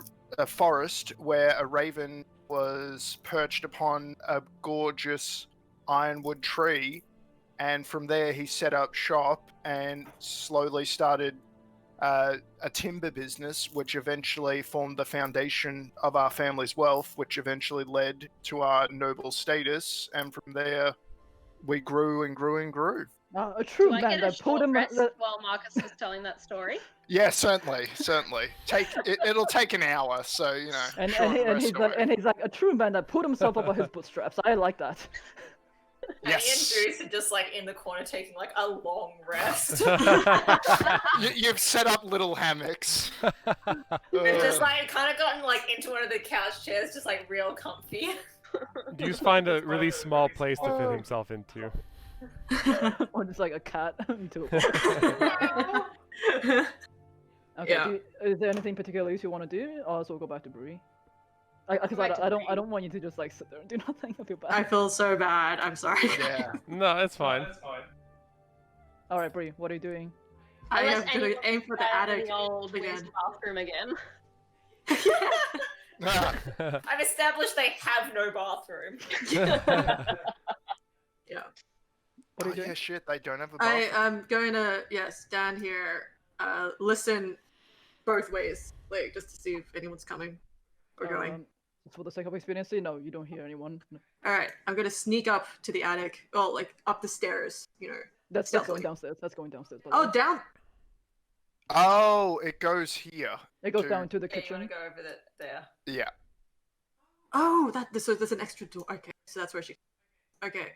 forest where a raven was perched upon a gorgeous ironwood tree, and from there he set up shop and slowly started a timber business, which eventually formed the foundation of our family's wealth, which eventually led to our noble status, and from there we grew and grew and grew. A true Do I man get a that pulled short him. rest while Marcus was telling that story? Yeah, certainly. It'll take an hour, so you know. And rest away. he's like a true man that pulled himself up by his bootstraps. I like that. Yes. Me and Juice are just like in the corner taking like a long rest. You've set up little hammocks. We've just like kind of gotten like into one of the couch chairs, just like real comfy. Deuce find a really small place to fit himself into. Or just like a cat into a Okay, Yeah. is there anything particular you want to do? Or else we'll go back to Bree. Because I don't want you to just like sit there and do nothing. I feel bad. I feel so bad. I'm sorry. Yeah. No, it's fine. All right, Bree, what are you doing? I Unless am gonna anyone aim for the has attic the old again. waste bathroom again. I've established they have no bathroom. Yeah. What are you doing? Yeah, shit, they don't have a I bathroom. am going to stand here, listen both ways, like just to see if anyone's coming or going. Just for the sake of expediency, no, you don't hear anyone. No. All right, I'm gonna sneak up to the attic. Well, like up the stairs, you know. That's going stealthily. downstairs. That's going downstairs. by the Oh, way. down. Oh, it goes here. It goes to- down to the Yeah, you kitchen. want to go over there? Yeah. Oh, so there's an extra door. Okay, so that's where she. Okay.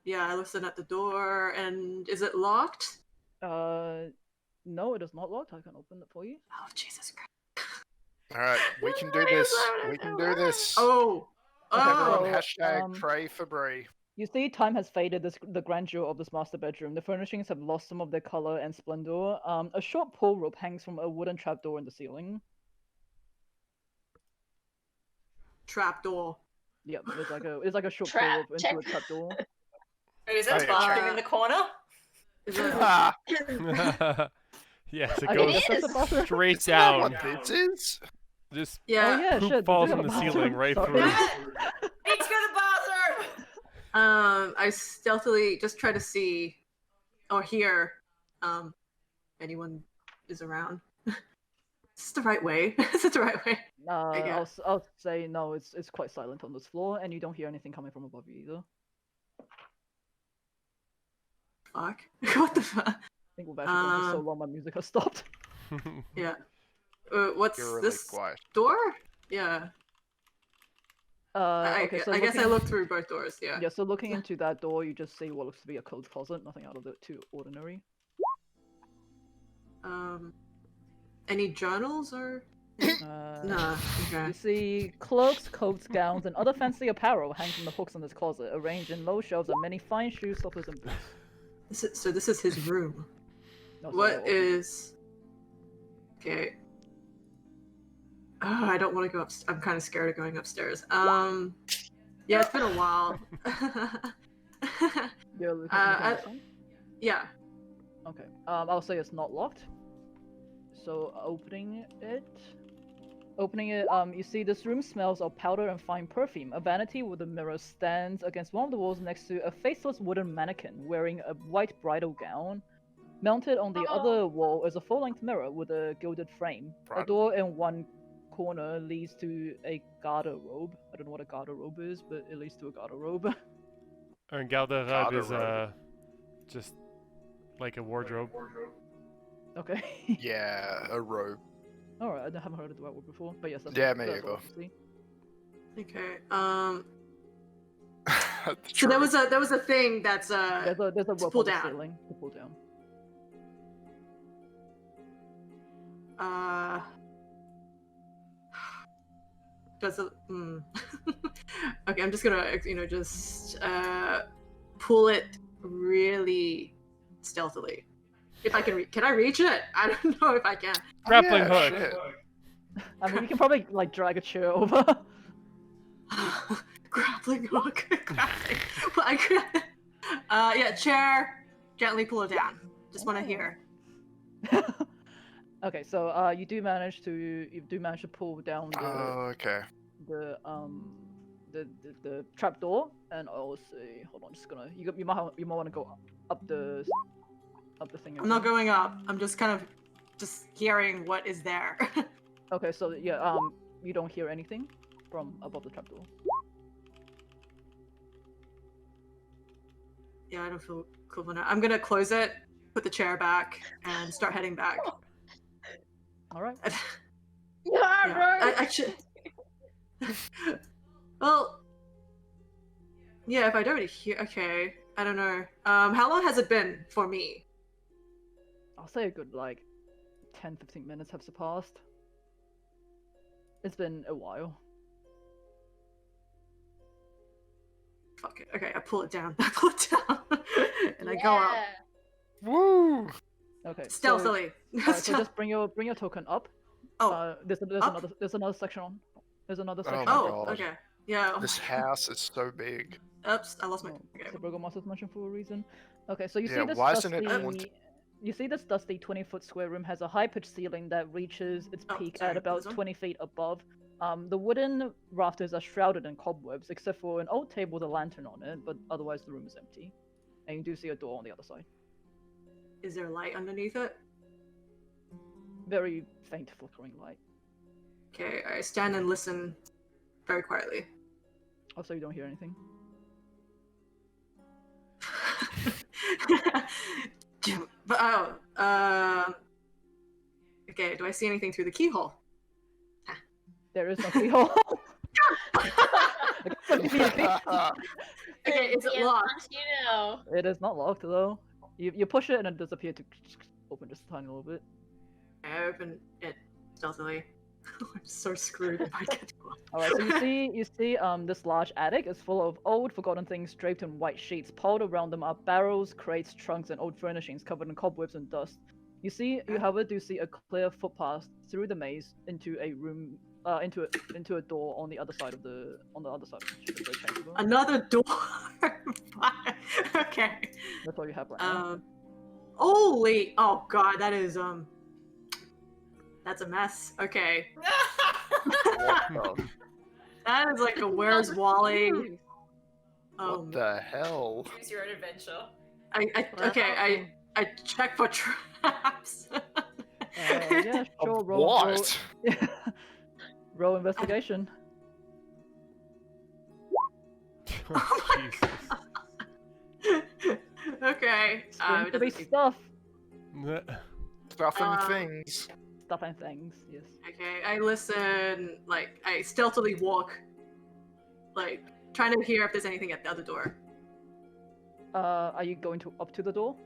Yeah, I listen at the door, and is it locked? No, it is not locked. I can open it for you. Oh, Jesus Christ. All right, we can do this. We can do this. Oh. Everyone, so, hashtag pray for Bree. You see, time has faded the grandeur of this master bedroom. The furnishings have lost some of their color and splendor. A short pole rope hangs from a wooden trapdoor in the ceiling. Trapdoor. Yep, it's like a short pole Trap, rope into check. a trapdoor. Wait, is that a Oh, yeah, bathroom in the corner? Is it? Ah, Yes, it I goes guess that's the bathroom. straight is that what down. this is? Just Yeah. Oh yeah, poop shit. falls they do from the have a ceiling bathroom. right Sorry. through. Need to go to the bathroom! I stealthily just try to see or hear anyone is around. Is this the right way? Is it the right way? I'll say no. It's quite silent on this floor, and you don't hear anything coming from above you either. Fuck. What the fuck? I think we've actually gone for so long, my music has stopped. Yeah. What's You're really this quiet. door? Yeah. Okay, so I guess I looking- looked through both doors. Yeah. Yeah, so looking into that door, you just see what looks to be a closed closet. Nothing out of the too ordinary. Any journals or? Nah. Nah. Okay. You see cloaks, coats, gowns, and other fancy apparel hang from the hooks in this closet. Arranged in low shelves are many fine shoes, slippers, and boots. This is his room. No, sorry, What is? Okay. Oh, I don't want to go up. I'm kind of scared of going upstairs. Yeah, it's been a while. You're looking I- at this one? Yeah. Okay. I'll say it's not locked. So opening it, you see this room smells of powder and fine perfume. A vanity with a mirror stands against one of the walls next to a faceless wooden mannequin wearing a white bridal gown. Mounted on the other wall is a full-length mirror with a gilded frame. A door in one corner leads to a garderobe. I don't know what a garderobe is, but it leads to a garderobe. And garderobe is Garderobe. just like a wardrobe. Okay. Yeah, a robe. Alright, I haven't heard of that word before, but yes, that's Yeah, what, there you that's what go. I see. Okay. So True. there was a thing that's There's a rope pull on the down. ceiling to pull down. Does it? Okay, I'm just gonna just pull it really stealthily. If I can can I reach it? I don't know if I can. Grappling Yeah, hook. shit. I mean, you can probably like drag a chair over. Grappling hook. Grappling. Well, yeah, chair. Gently pull it down. Just want to hear. Okay, so you do manage to pull down Oh, okay. the trapdoor, and I'll say, hold on, just gonna you might want to go up the thing. I'm not going up. I'm just kind of just hearing what is there. Okay, so yeah, you don't hear anything from above the trapdoor. Yeah, I don't feel cool enough. I'm gonna close it, put the chair back, and start heading back. All right. Yeah, I should. Well, yeah. If I don't hear, okay. I don't know. How long has it been for me? I'll say a good like 10-15 minutes have surpassed. It's been a while. Fuck it. Okay, I pull it down. I pull it down, and I go up Woo! Okay. stealthily. So just bring your token up. Oh. There's Up? another section on. There's another Oh section. my Oh. God. Okay. Yeah. Oh This my house is so big. God. Oops. I lost my. Oh, Okay. so Burgomaster's mentioned for a reason. Okay, so you Yeah, see this why isn't it dusty. haunted? You see this dusty 20-foot square room has a high-pitched ceiling that reaches its Oh, peak sorry, at about this one? 20 feet above. The wooden rafters are shrouded in cobwebs, except for an old table with a lantern on it, but otherwise the room is empty. And you do see a door on the other side. Is there light underneath it? Very faint flickering light. Okay. I stand and listen very quietly. Also, you don't hear anything. But okay. Do I see anything through the keyhole? There is no keyhole. Okay, is it locked? You know. It is not locked though. You push it and it does appear to open just a tiny little bit. I open it stealthily. I'm so screwed if I get to lock. Alright, so you see this large attic is full of old forgotten things draped in white sheets. Piled around them are barrels, crates, trunks, and old furnishings covered in cobwebs and dust. You however, do see a clear footpath through the maze into a room, into a door on the other side of the the chamber. Another door. Okay. That's all you have right now. Holy! Oh god, that is that's a mess. Okay. That is like a Where's Wally? What the hell? Choose your own adventure. I check for traps. Yeah, sure. What? Roll investigation. Jesus. Okay. Seems It to be doesn't- stuff. Stuff and things. Stuff and things. Yes. Okay, I listen. Like I stealthily walk, like trying to hear if there's anything at the other door. Are you going up to the door?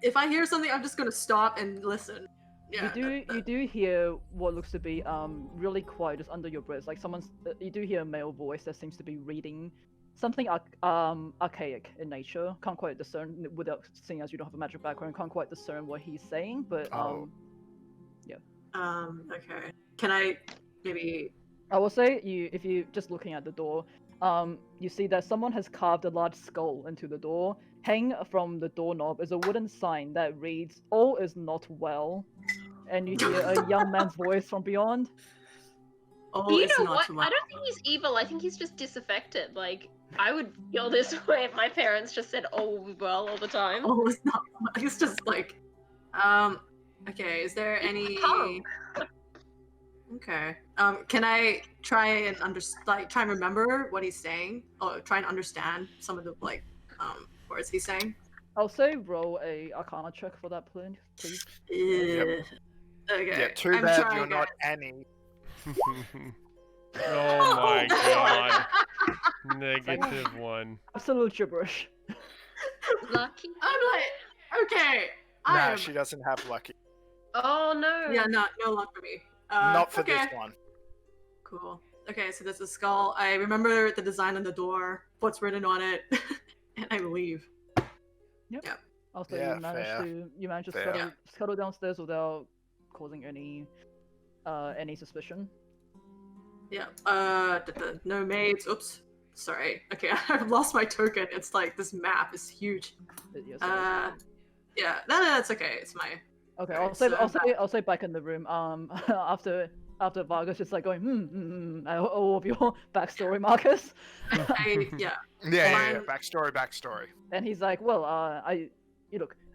If I hear something, I'm just gonna stop and listen. Yeah. You do hear what looks to be really quiet just under your breath, like someone's. You do hear a male voice that seems to be reading something archaic in nature. Can't quite discern without seeing as you don't have a magic background. Can't quite discern what he's saying, but Okay. Can I maybe? I will say if you just looking at the door, you see that someone has carved a large skull into the door. Hang from the doorknob is a wooden sign that reads, "All is not well," and you hear a young man's voice from beyond. Oh, But you it's know not what? too I much. don't think he's evil. I think he's just disaffected. Like, I would feel this way if my parents just said "all well" all the time. Oh, it's not. It's just like, okay. Is there any? calm. Okay. Can I try and try and remember what he's saying, or try and understand some of the words he's saying? I'll say roll a Arcana check for that, please. Okay. Yeah, too I'm bad trying, you're not guys. Annie. Oh my god. -1. Absolute gibberish. Lucky. I'm like, okay. Nah, she doesn't have lucky. Oh no. Yeah, no luck for me. Not for okay. this one. Cool. Okay, so there's a skull. I remember the design on the door, what's written on it, and I leave. Also, Yeah, you managed to fair. scuttle downstairs without causing any suspicion. Yeah. No maids. Oops. Sorry. Okay, I've lost my token. It's like this map is huge. Yes, Yeah. No, that's okay. It's my. okay, Alright, I'll say back in the room. After Vargas just like going all of your backstory, Marcus. Yeah. Yeah. Backstory. And he's like, well, I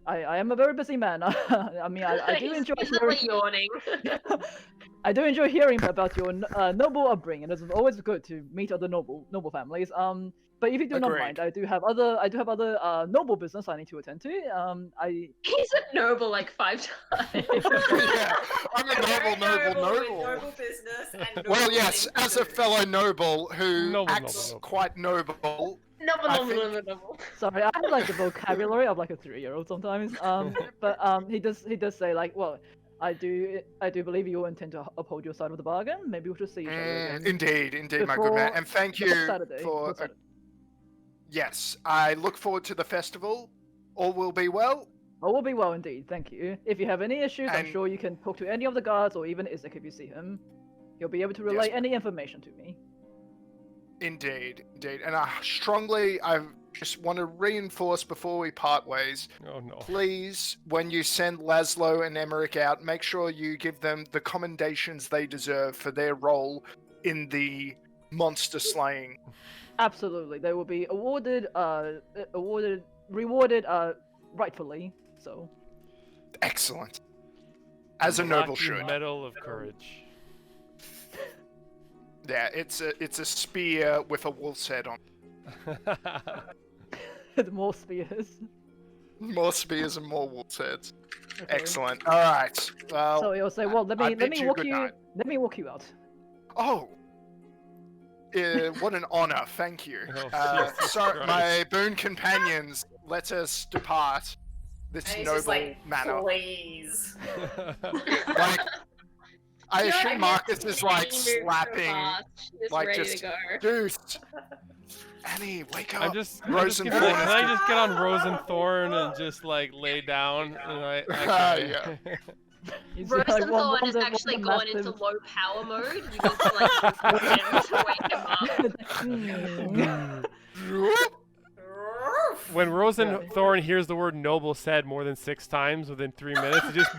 am a very busy man. I mean, I do enjoy He's hearing. yawning. I do enjoy hearing about your noble upbringing. It's always good to meet other noble families. But if you do not Agreed. mind, I do have other noble business I need to attend to. He said noble like 5 times. Yeah, I'm a Very noble. with noble business and noble Well, yes, things as to a do. fellow noble who Noble. quite noble. Noble. Sorry, I have like the vocabulary of like a 3-year-old sometimes. But he does say like, well, I do believe you intend to uphold your side of the bargain. Maybe we'll just see each other again. Indeed, my good man. And thank you Saturday. for. Saturday. Yes, I look forward to the festival. All will be well. I will be well indeed, thank you. If you have any issues, I'm And- sure you can talk to any of the guards or even Isaac if you see him. He'll be able to relay Yes. any information to me. Indeed. And I just want to reinforce before we part ways. Oh no. Please, when you send Laszlo and Emmerich out, make sure you give them the commendations they deserve for their role in the monster slaying. Absolutely, they will be rewarded, rightfully. So. Excellent. As a noble Villaki should. Medal of Courage. Yeah, it's a spear with a wolf's head on. More spears. More spears and more wolf's heads. Okay. Excellent. All right. Well. So you'll say, well, let I me bid you walk good you. night. Let me walk you out. Oh. What an honor. Thank you. Oh, Jesus So, Christ. my boon companions, let us depart this And he's noble just like, manner. please. Like, I Yeah, assume guess Marcus is like Annie moved so slapping, fast. She was like, ready just- to go. Deuce. Annie, wake up. I'm just Rosenthorn gonna, is can I good. just get on Rosenthorn and just like lay down and Yeah. He's like, one Rosenthorn has of the actually gone into massive- low power mode. You need to like him to wake him up. When Rosenthorn hears the word noble said more than 6 times within 3 minutes, it just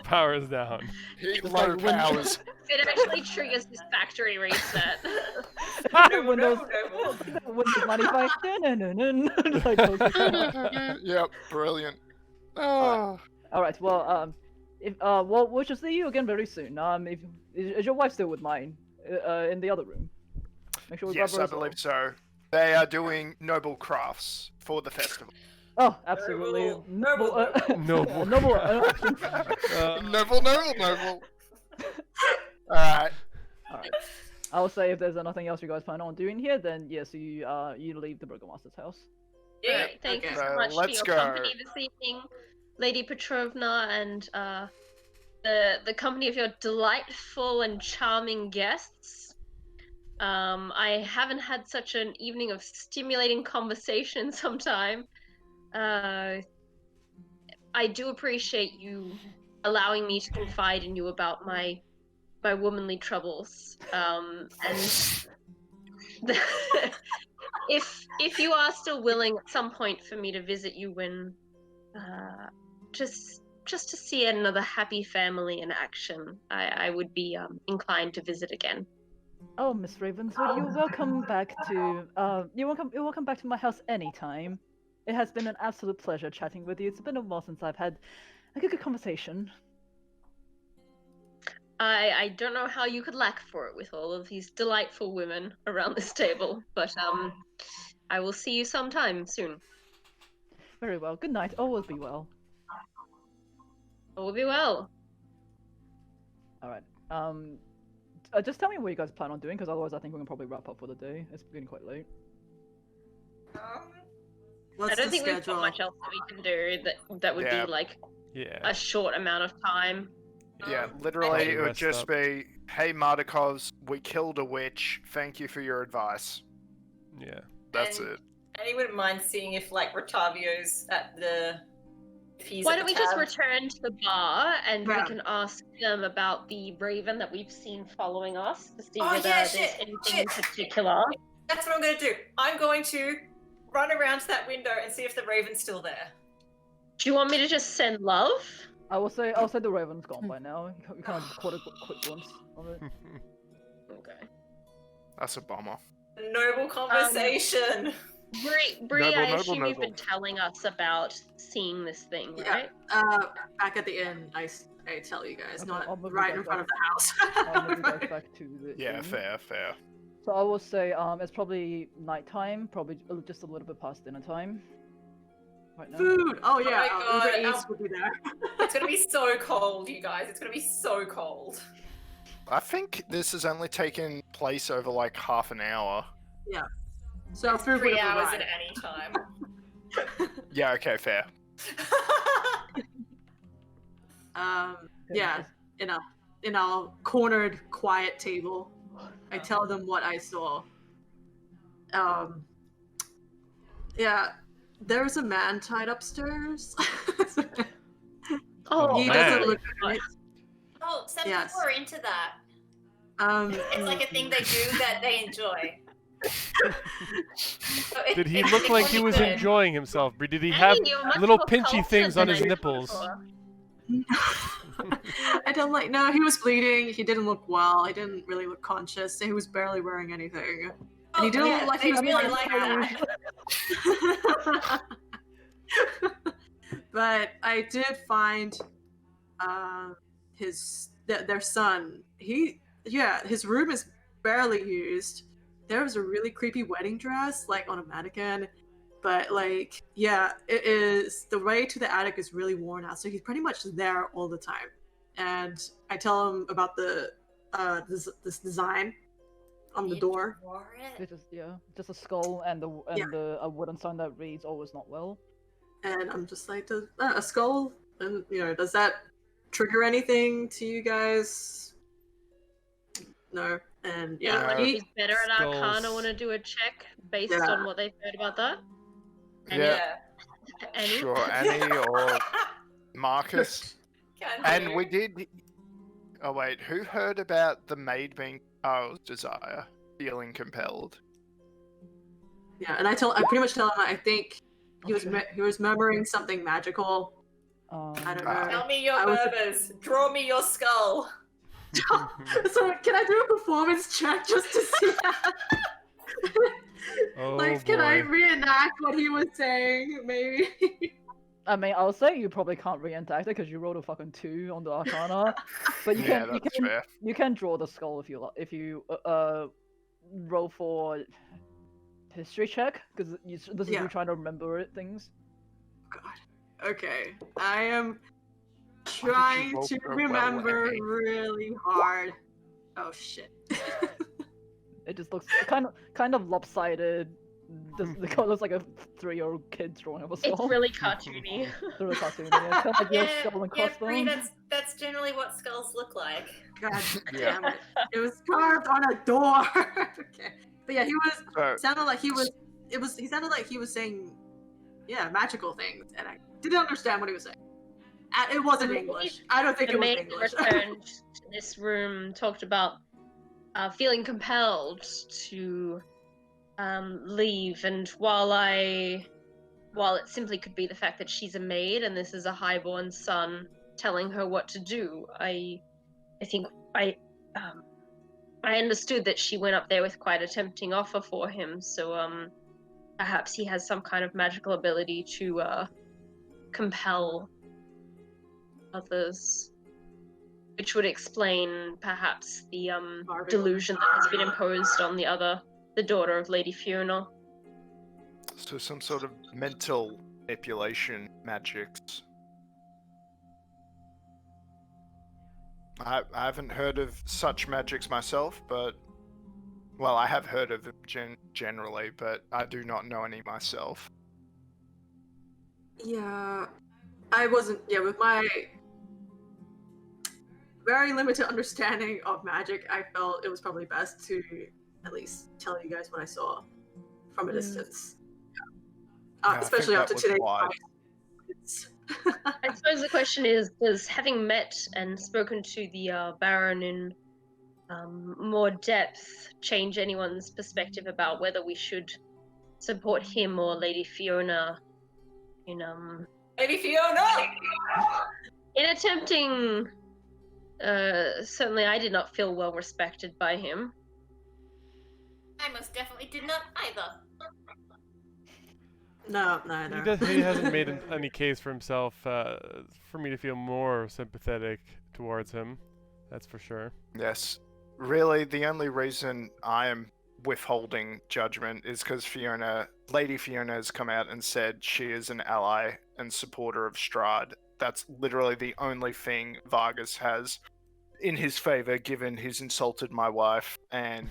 powers down. He like low when- powers. It actually triggers his factory reset. Windows, no. Windows 95. Like, okay. Yep, brilliant. Oh. All right. Well, well, we'll just see you again very soon. Is your wife still with mine? In the other room. Make sure we Yes, grab her I as well. believe so. They are doing noble crafts for the festival. Oh, absolutely. Noble. Noble. Noble. Noble. Alright. Alright. I'll say if there's nothing else you guys plan on doing here, then yes, you leave the Burgomaster's house. Yeah, Alright, thank you okay. so much for let's your go. company this evening, Lady Petrovna, and the company of your delightful and charming guests. I haven't had such an evening of stimulating conversation in some time. I do appreciate you allowing me to confide in you about my womanly troubles. And if you are still willing at some point for me to visit you when just to see another happy family in action, I would be inclined to visit again. Oh, Miss Ravenswood, you're welcome back to you're welcome back to my house anytime. It has been an absolute pleasure chatting with you. It's been a while since I've had a good conversation. I don't know how you could lack for it with all of these delightful women around this table, but I will see you sometime soon. Very well. Good night. Always be well. All will be well. All right. Just tell me what you guys plan on doing, because otherwise I think we can probably wrap up for the day. It's getting quite late. What's I don't the think we've schedule? got much else that we can do that would Yeah. be like Yeah. a short amount of time. Yeah, Um, literally, Probably it would rest just up. be, hey, Mardikovs, we killed a witch. Thank you for your advice. Yeah. That's And- it. And he wouldn't mind seeing if like Rotavio's at the. If he's Why at don't the we just tab. return to the bar and Yeah. we can ask them about the raven that we've seen following us to see Oh, whether yeah, there's shit, anything in shit. particular. That's what I'm going to do. I'm going to run around to that window and see if the raven's still there. Do you want me to just send love? I'll say the Raven's gone by now. You kind of just caught a quick glimpse of it. Okay. That's a bummer. Noble conversation. Bree, I Noble, assume you've noble. been telling us about seeing this thing, Yeah. right? Back at the inn, I tell you guys, Okay, not I'll move you right guys in front of the I'll move you house. guys back to the Yeah, inn. fair. So I will say it's probably nighttime, probably just a little bit past dinner time. Right now. Food! Oh yeah, my God, Uber Eats would be there. It's going to be so cold, you guys. It's going to be so cold. I think this has only taken place over like half an hour. So food would 3 have hours at arrived. any time. Yeah, okay, fair. Yeah, in a cornered, quiet table, I tell them what I saw. Yeah, There's a man tied upstairs. Oh, He man. doesn't look right. Oh, some Yes. people are into that. It's like a thing they do that they enjoy. So Did he it's look like he really was good. enjoying himself? Did he Annie, have you're much little more pinchy cultured things on than his I nipples? thought. I don't like. No, he was bleeding. He didn't look well. He didn't really look conscious. He was barely wearing anything. And he didn't yeah, look like they he was really like like that. But I did find their son. His room is barely used. There was a really creepy wedding dress like on a mannequin, but like it is, the way to the attic is really worn out, so he's pretty much there all the time. And I tell him about this design on the door. It's just a skull and a wooden sign that reads "Always not well." And I'm just like, a skull? And does that trigger anything to you guys? No. And Anyone who's better at Skulls. Arcana want to do a check based Yeah. on what they've heard about that? Yeah, Annie? sure, Annie or Marcus. And we did. Oh wait, who heard about the maid being? Oh, it was Desire, feeling compelled. Yeah, and I pretty much tell him I think he was murmuring something magical. I don't know. Tell me your I was- murmurs. Draw me your skull. So can I do a performance check just to see that? Oh, Like, can I boy. reenact what he was saying? Maybe. I mean, I'll say you probably can't reenact it because you rolled a fucking 2 on the Arcana, but you Yeah, can that's fair. you can draw the skull if you roll for history check because this is Yeah. you trying to remember things. God. Okay. I am trying roll to so well, remember Annie? really hard. Oh shit. It just looks kind of lopsided. The color looks like a 3-year-old kid drawing of a skull. It's really cartoony. It's really cartoony. Yeah, kind of like your skull and Yeah, Bree, crossbones. that's generally what skulls look like. God Yeah. damn it. It was carved on a door. Okay. But yeah, he So, sounded like he sounded like he was saying magical things, and I didn't understand what he was saying. It wasn't English. I don't think The it was maid English. returned to this room, talked about feeling compelled to leave, and while it simply could be the fact that she's a maid and this is a highborn son telling her what to do, I think I understood that she went up there with quite a tempting offer for him, so perhaps he has some kind of magical ability to compel others, which would explain perhaps the delusion that has been imposed on the daughter of Lady Fiona. so some sort of mental manipulation magics. I haven't heard of such magics myself, but well, I have heard of them generally, but I do not know any myself. Yeah, I wasn't. Yeah, with my very limited understanding of magic, I felt it was probably best to at least tell you guys what I saw from a distance. Yeah, I especially think after that was today's wise. fight. I suppose the question is, does having met and spoken to the Baron in more depth change anyone's perspective about whether we should support him or Lady Fiona in Lady Fiona! in attempting? Certainly I did not feel well respected by him. I most definitely did not either. No. He hasn't made any case for himself for me to feel more sympathetic towards him. That's for sure. Yes. Really, the only reason I am withholding judgment is because Lady Fiona has come out and said she is an ally and supporter of Strahd. That's literally the only thing Vargas has in his favor, given he's insulted my wife and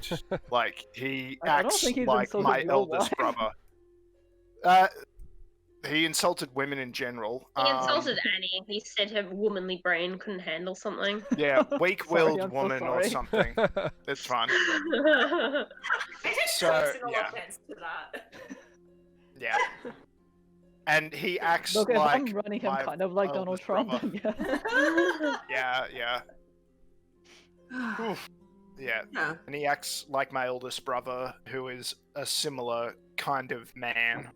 like he I don't acts think he's like insulted my your eldest wife. brother. He insulted women in general. He insulted Annie. He said her womanly brain couldn't handle something. Yeah, weak-willed Sorry, I'm so woman or sorry. something. It's fine. I take So, personal yeah. offense to that. Yeah. and he acts Look, if like I'm running him my kind of like Donald oldest Trump, brother. then yeah. Yeah. Oof. Yeah. Yeah. And he acts like my oldest brother, who is a similar kind of man.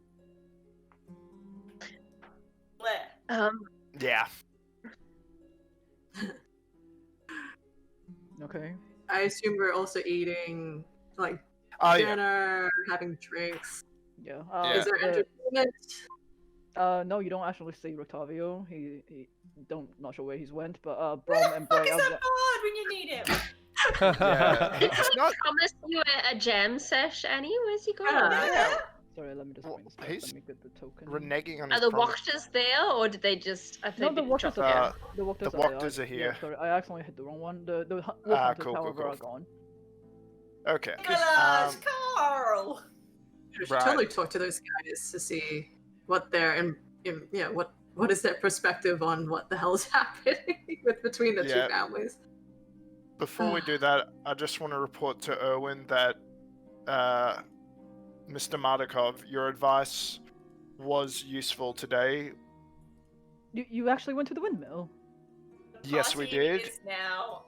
Yeah. Okay. I assume we're also eating like Oh yeah. dinner, having drinks. Yeah. Yeah. Is there entertainment? No, you don't actually see Roctavio. He not sure where he's went, but Brom and Fuck Bray is are that bod when you need him? Yeah. Did He's he not. promise you a jam sesh, Annie? Where's he gone? Yeah. Sorry, let me just Well, bring this back. he's Let me get the token. reneging on Are his the promise. Wachters there, or did they just? Have they No, the been Walkers dropped are down? there. The The Walkers Wachters are Yeah, here. sorry, I accidentally hit the wrong one. The Wolf Hunters, Cool, however, cool. are gone. Okay. Nicholas, Carl. We should Right. totally talk to those guys to see what their what is their perspective on what the hell is happening between the Yeah. two families. Before we do that, I just want to report to Erwin that, Mr. Mardukov, your advice was useful today. You actually went to the Windmill? Yes, we Party did. is now.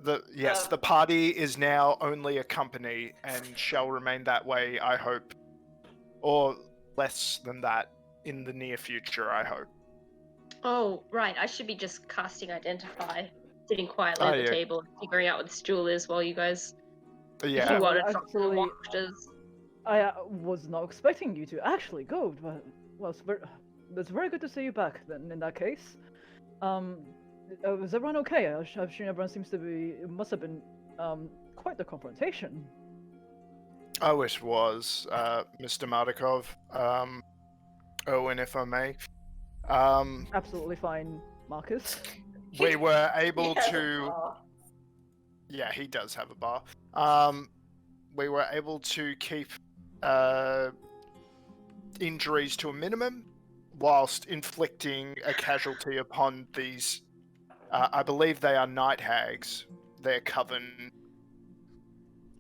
The party is now only a company and shall remain that way, I hope. Or less than that in the near future, I hope. Oh, right. I should be just casting Identify, sitting quietly at the yeah. table, figuring out what this jewel is while you guys. If Yeah. you want to Well, talk to the actually- Wachters. I was not expecting you to actually go, but well, it's very good to see you back. Then, in that case, was everyone okay? I've seen everyone seems to be. It must have been quite the confrontation. Oh, it was, Mr. Mardukov. Owen, if I may. Absolutely fine, Marcus. We were able Yes. to. Yeah, he does have a bar. We were able to keep injuries to a minimum, whilst inflicting a casualty upon these. I believe they are night hags. They're coven.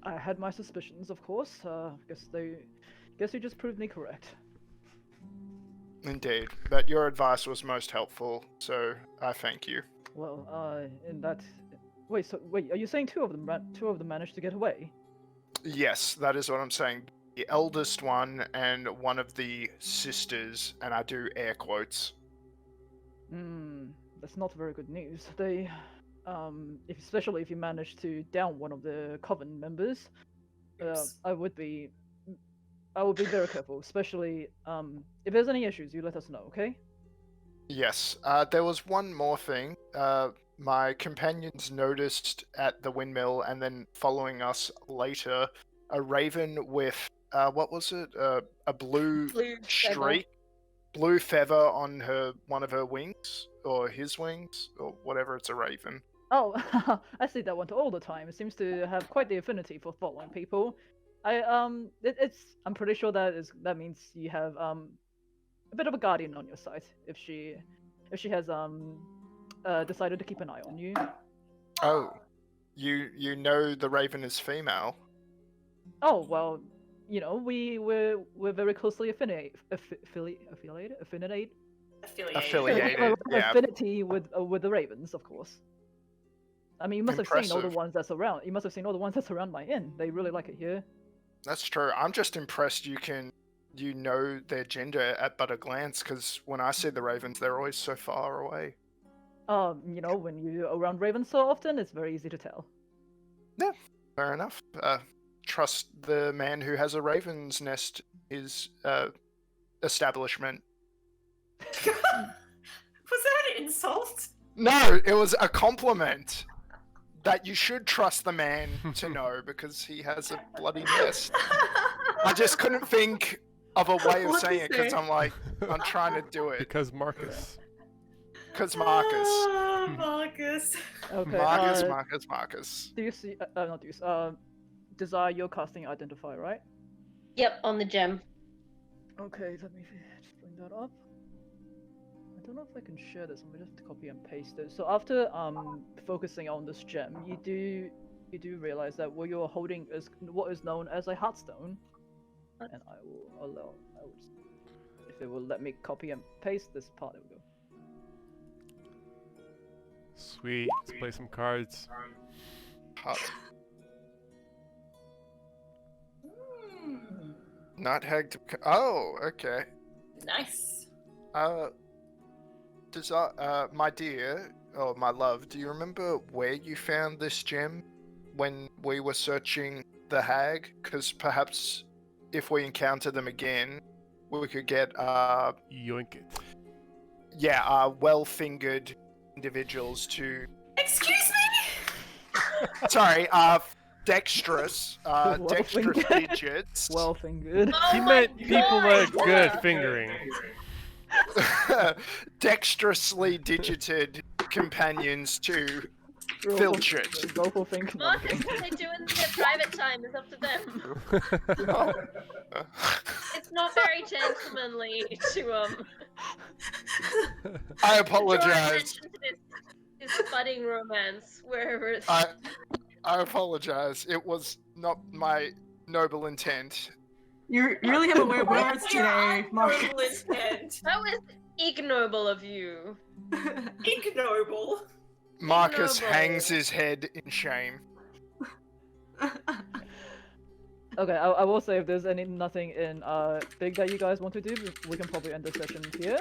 I had my suspicions, of course. Guess you just proved me correct. Indeed, but your advice was most helpful, so I thank you. Well, in that. Wait, are you saying two of them managed to get away? Yes, that is what I'm saying. The eldest one and one of the sisters, and I do air quotes. That's not very good news. They, especially if you manage to down one of the coven members, I would be very careful. Especially, if there's any issues, you let us know, okay? Yes, there was one more thing. My companions noticed at the windmill, and then following us later, a raven with what was it? A blue streak, blue feather on one of her wings, or his wings, or whatever. It's a raven. Oh, I see that one all the time. It seems to have quite the affinity for following people. I'm pretty sure that means you have a bit of a guardian on your side if she has decided to keep an eye on you. Oh, you know the raven is female. Oh well, we're very closely affiliated. Affiliated, yeah. Affinity with the ravens, of course. I mean, you must have seen all the Impressive. ones that's around. You must have seen all the ones that's around my inn. They really like it here. That's true. I'm just impressed you know their gender at but a glance, because when I see the ravens, they're always so far away. When you're around ravens so often, it's very easy to tell. Yeah, fair enough. Trust the man who has a raven's nest, his establishment. Was that an insult? No, it was a compliment. That you should trust the man to know, because he has a bloody nest. I just couldn't think of a way of What'd saying he it, because say? I'm trying to do it. Because Marcus. Because Marcus. Oh, Marcus. Okay. Marcus. Do you see? Not do you. Desire your casting identify, right? Yep, on the gem. Okay, let me just bring that up. I don't know if I can share this. I'm gonna just copy and paste it. So after focusing on this gem, you do realize that what you're holding is what is known as a heartstone. And I will it will let me copy and paste this part. There we go. Sweet. Let's play some cards. Hot. Hmm. Not hagged. Oh, okay. Nice. Does my dear, or my love, do you remember where you found this gem when we were searching the hag? Because perhaps if we encounter them again, we could get Yoink it. well-fingered individuals to. Excuse me. Sorry, dexterous Well-fingered. digits. Well fingered. Oh He my meant people that God, are good yeah. fingering. Dexterously digited companions to filch it. Go for finger Marcus, knocking. what they do in their private time is up to them. It's not very gentlemanly to I draw apologize. attention to this budding romance wherever it's I apologize. It was not my noble intent. You really have a weird words today, Marcus. Noble intent. that was ignoble of you. Ignoble. Marcus Ignoble. hangs his head in shame. Okay, I will say if there's nothing in big that you guys want to do, we can probably end the session here.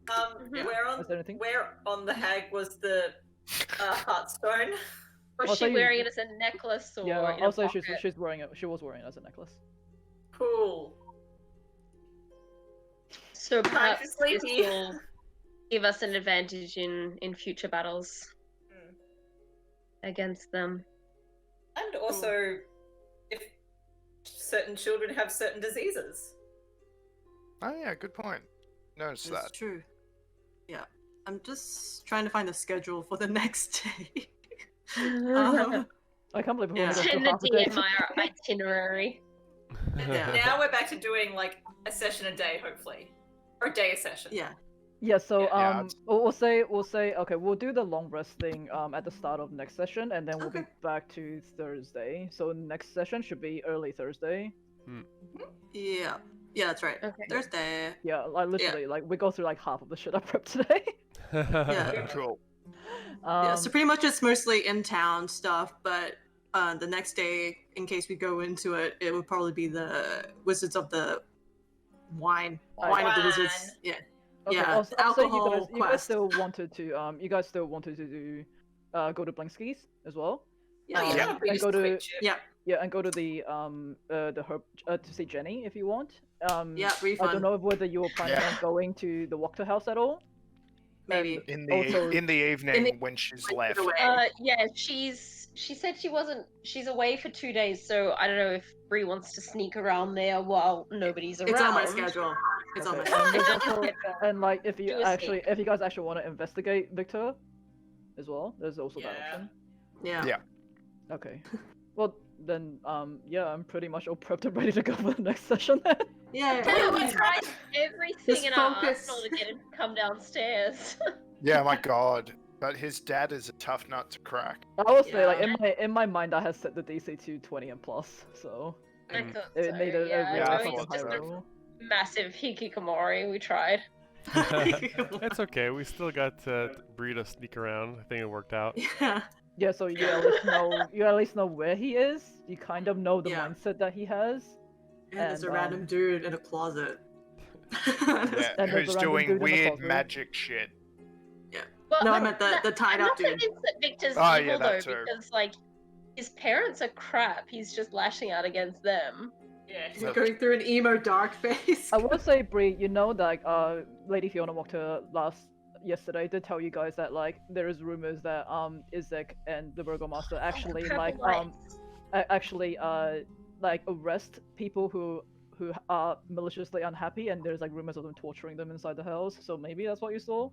Mhm. Where on the hag was the heartstone? Was Also, she you- wearing it as a necklace or Yeah. in a Also, pocket? she's wearing it. She was wearing it as a necklace. Cool. So perhaps this sleepy. will give us an advantage in future battles against them. And also, if certain children have certain diseases. Oh yeah, good point. Notice That's that. true. Yeah. I'm just trying to find the schedule for the next day. I can't believe we Yeah. only got Send through the half a day. DM our itinerary. Yeah. Now we're back to doing like a session a day, hopefully, or a day a session. Yeah. Yeah, so Yeah, we'll say okay, we'll do the long rest thing at the start of next session, and then we'll be Okay. back to Thursday. So next session should be early Thursday. Yeah. Yeah, that's right. Okay. Thursday. Yeah, like literally, like we go through like half of the shit I prepped today. Yeah. Cool. Yeah, so pretty much it's mostly in town stuff, but the next day, in case we go into it, it would probably be the Wizards of the Wine of the Wizards. Yeah. Okay, Yeah, also, alcohol you guys quest. still wanted to do go to Blinkski's as well. Yeah, Um, yeah. Yeah, and go to Yeah. yeah, and go to the herb to see Jenny if you want. Yeah, I refund. don't know whether you were planning Yeah. on going to the Wachter house at all. Maybe. In Also- the evening In the- when she's Like, left. away. Yeah, she said she's away for 2 days, so I don't know if Bree wants to sneak around there while nobody's around. It's on my schedule. It's on my Okay, schedule. and, there's It's on also- your schedule. and like if Do you a if you guys actually want to investigate Victor as well, there's also that Yeah. option. Yeah. Yeah. Okay. Well then yeah, I'm pretty much all prepped and ready to go for the next session then. Yeah. Tell you, we tried everything Just in our focus. arsenal to get him to come downstairs. Yeah, my god. But his dad is a tough nut to crack. I will say like Yeah. in my mind I had set the DC to 20 and plus, so I thought it so, made a yeah. really Yeah, I no, fucking he's thought high just so. a roll. massive hikikomori. We tried. It's okay. We still got Bree to sneak around. I think it worked out. Yeah. Yeah, so you at least know where he is. You kind of know the Yeah. mindset that he has. And there's a And, random dude in a closet. Yeah, And there's who's a random dude doing in the weird closet. magic shit. Well, No, I I'm meant the tied I'm up not dude. convinced that Victor's Oh, evil yeah, though, that too. because like his parents are crap. He's just lashing out against them. Yeah. You're going through an emo dark phase. I will say, Bree, you know that Lady Fiona walked her yesterday to tell you guys that like there is rumors that Izek and the Burgomaster actually Purple like lights. actually like arrest people who are maliciously unhappy, and there's like rumors of them torturing them inside the house. So maybe that's what you saw.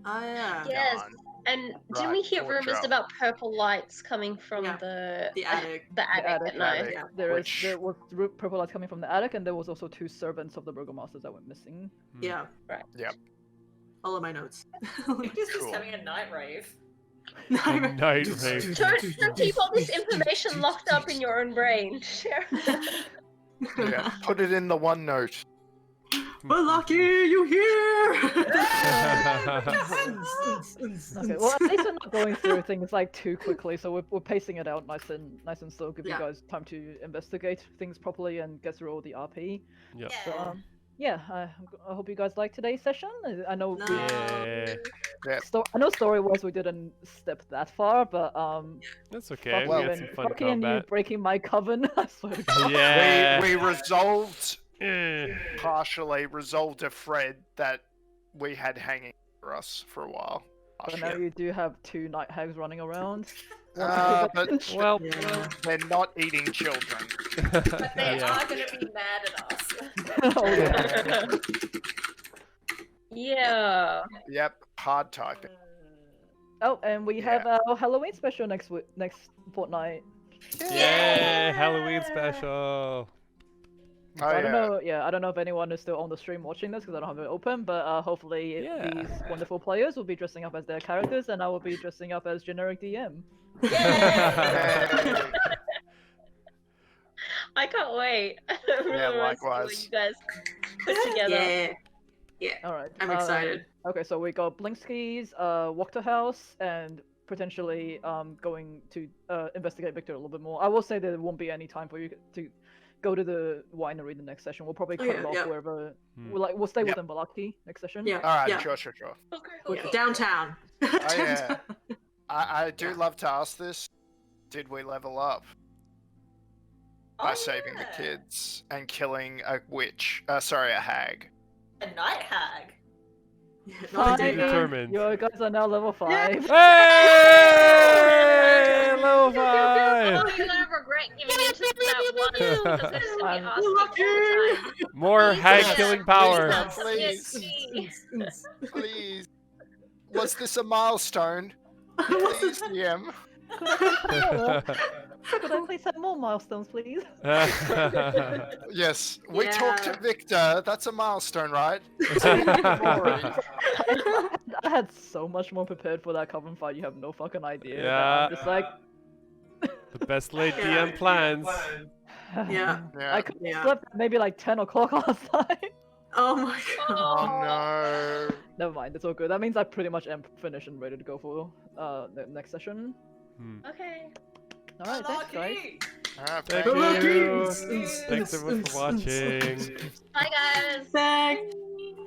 Oh, yeah. Yes, Gone. and didn't Right, we hear torture. rumors about purple lights coming from Yeah, the The attic. the attic attic, at night? attic. Yeah. Which- There was purple lights coming from the attic, and there was also 2 servants of the Burgomasters that went missing. Yeah. Right. Yep. All of my notes. Victor's just Cool. having a night rave. Night rave. Don't keep all this information locked up in your own brain. Share. Yeah. Put it in the OneNote. Villaki, you here? Okay, well, at least we're not going through things like too quickly, so we're pacing it out nice and slow, give you Yeah. guys time to investigate things properly and get through all the RP. Yep. So, yeah, I hope you guys liked today's session. I know No. Yeah. I know story-wise we didn't step that far, but That's okay. fuck We you had some and fun fucking and you combat. breaking my coven. I swear to God. Yeah. We resolved, Eh. partially resolved a thread that we had hanging for us for a while. But now you do have 2 night hags running around. But Well, Yeah. they're not eating children. But they yeah. are gonna be mad at us. Oh, yeah. Yeah. Yep, hard typing. Oh, and we have our Halloween special next fortnight. Yay! Halloween special. Oh, I yeah. don't know. Yeah, I don't know if anyone is still on the stream watching this because I don't have it open. But hopefully Yeah. these wonderful players will be dressing up as their characters, and I will be dressing up as generic DM. Yay. I can't wait. I really Yeah, want to see what likewise. you guys put together. Yeah. All right. I'm excited. Okay, so we got Blinkski's, Wachter House, and potentially going to investigate Victor a little bit more. I will say there won't be any time for you to go to the winery the next session. We'll probably cut it off wherever. We'll stay within Villaki next session. Yeah. Alright, yeah. sure. Yeah, downtown. Oh, yeah. I do love to ask this. Did we level up by saving the kids and killing a witch? Sorry, a hag. A night hag. Not Be a day. determined. You guys are now level 5. Hey! Level 5! Oh, you're gonna regret giving into that one because they're just gonna be asking all the time. More hag Yeah. killing power. Please. Yes, Please. Was this a milestone? Please, DM. Could I please have more milestones, please? Yes, we talked to Victor. That's a milestone, right? I had so much more prepared for that coven fight. You have no fucking idea. Yeah. I'm just like, The best laid Yeah. DM plans. Yeah. Yeah. I could have Yeah. slept at maybe like 10 o'clock last night. Oh my god. Oh no. Never mind, it's all good. That means I pretty much am finished and ready to go for the next session. Okay. Alright, thanks guys. Thank Thank you. Thanks everyone for watching. Bye, guys. Thanks.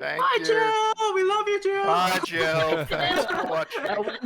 Thank Bye, you. Jill. We love you, Jill. Bye, Jill. Thanks for watching. That was-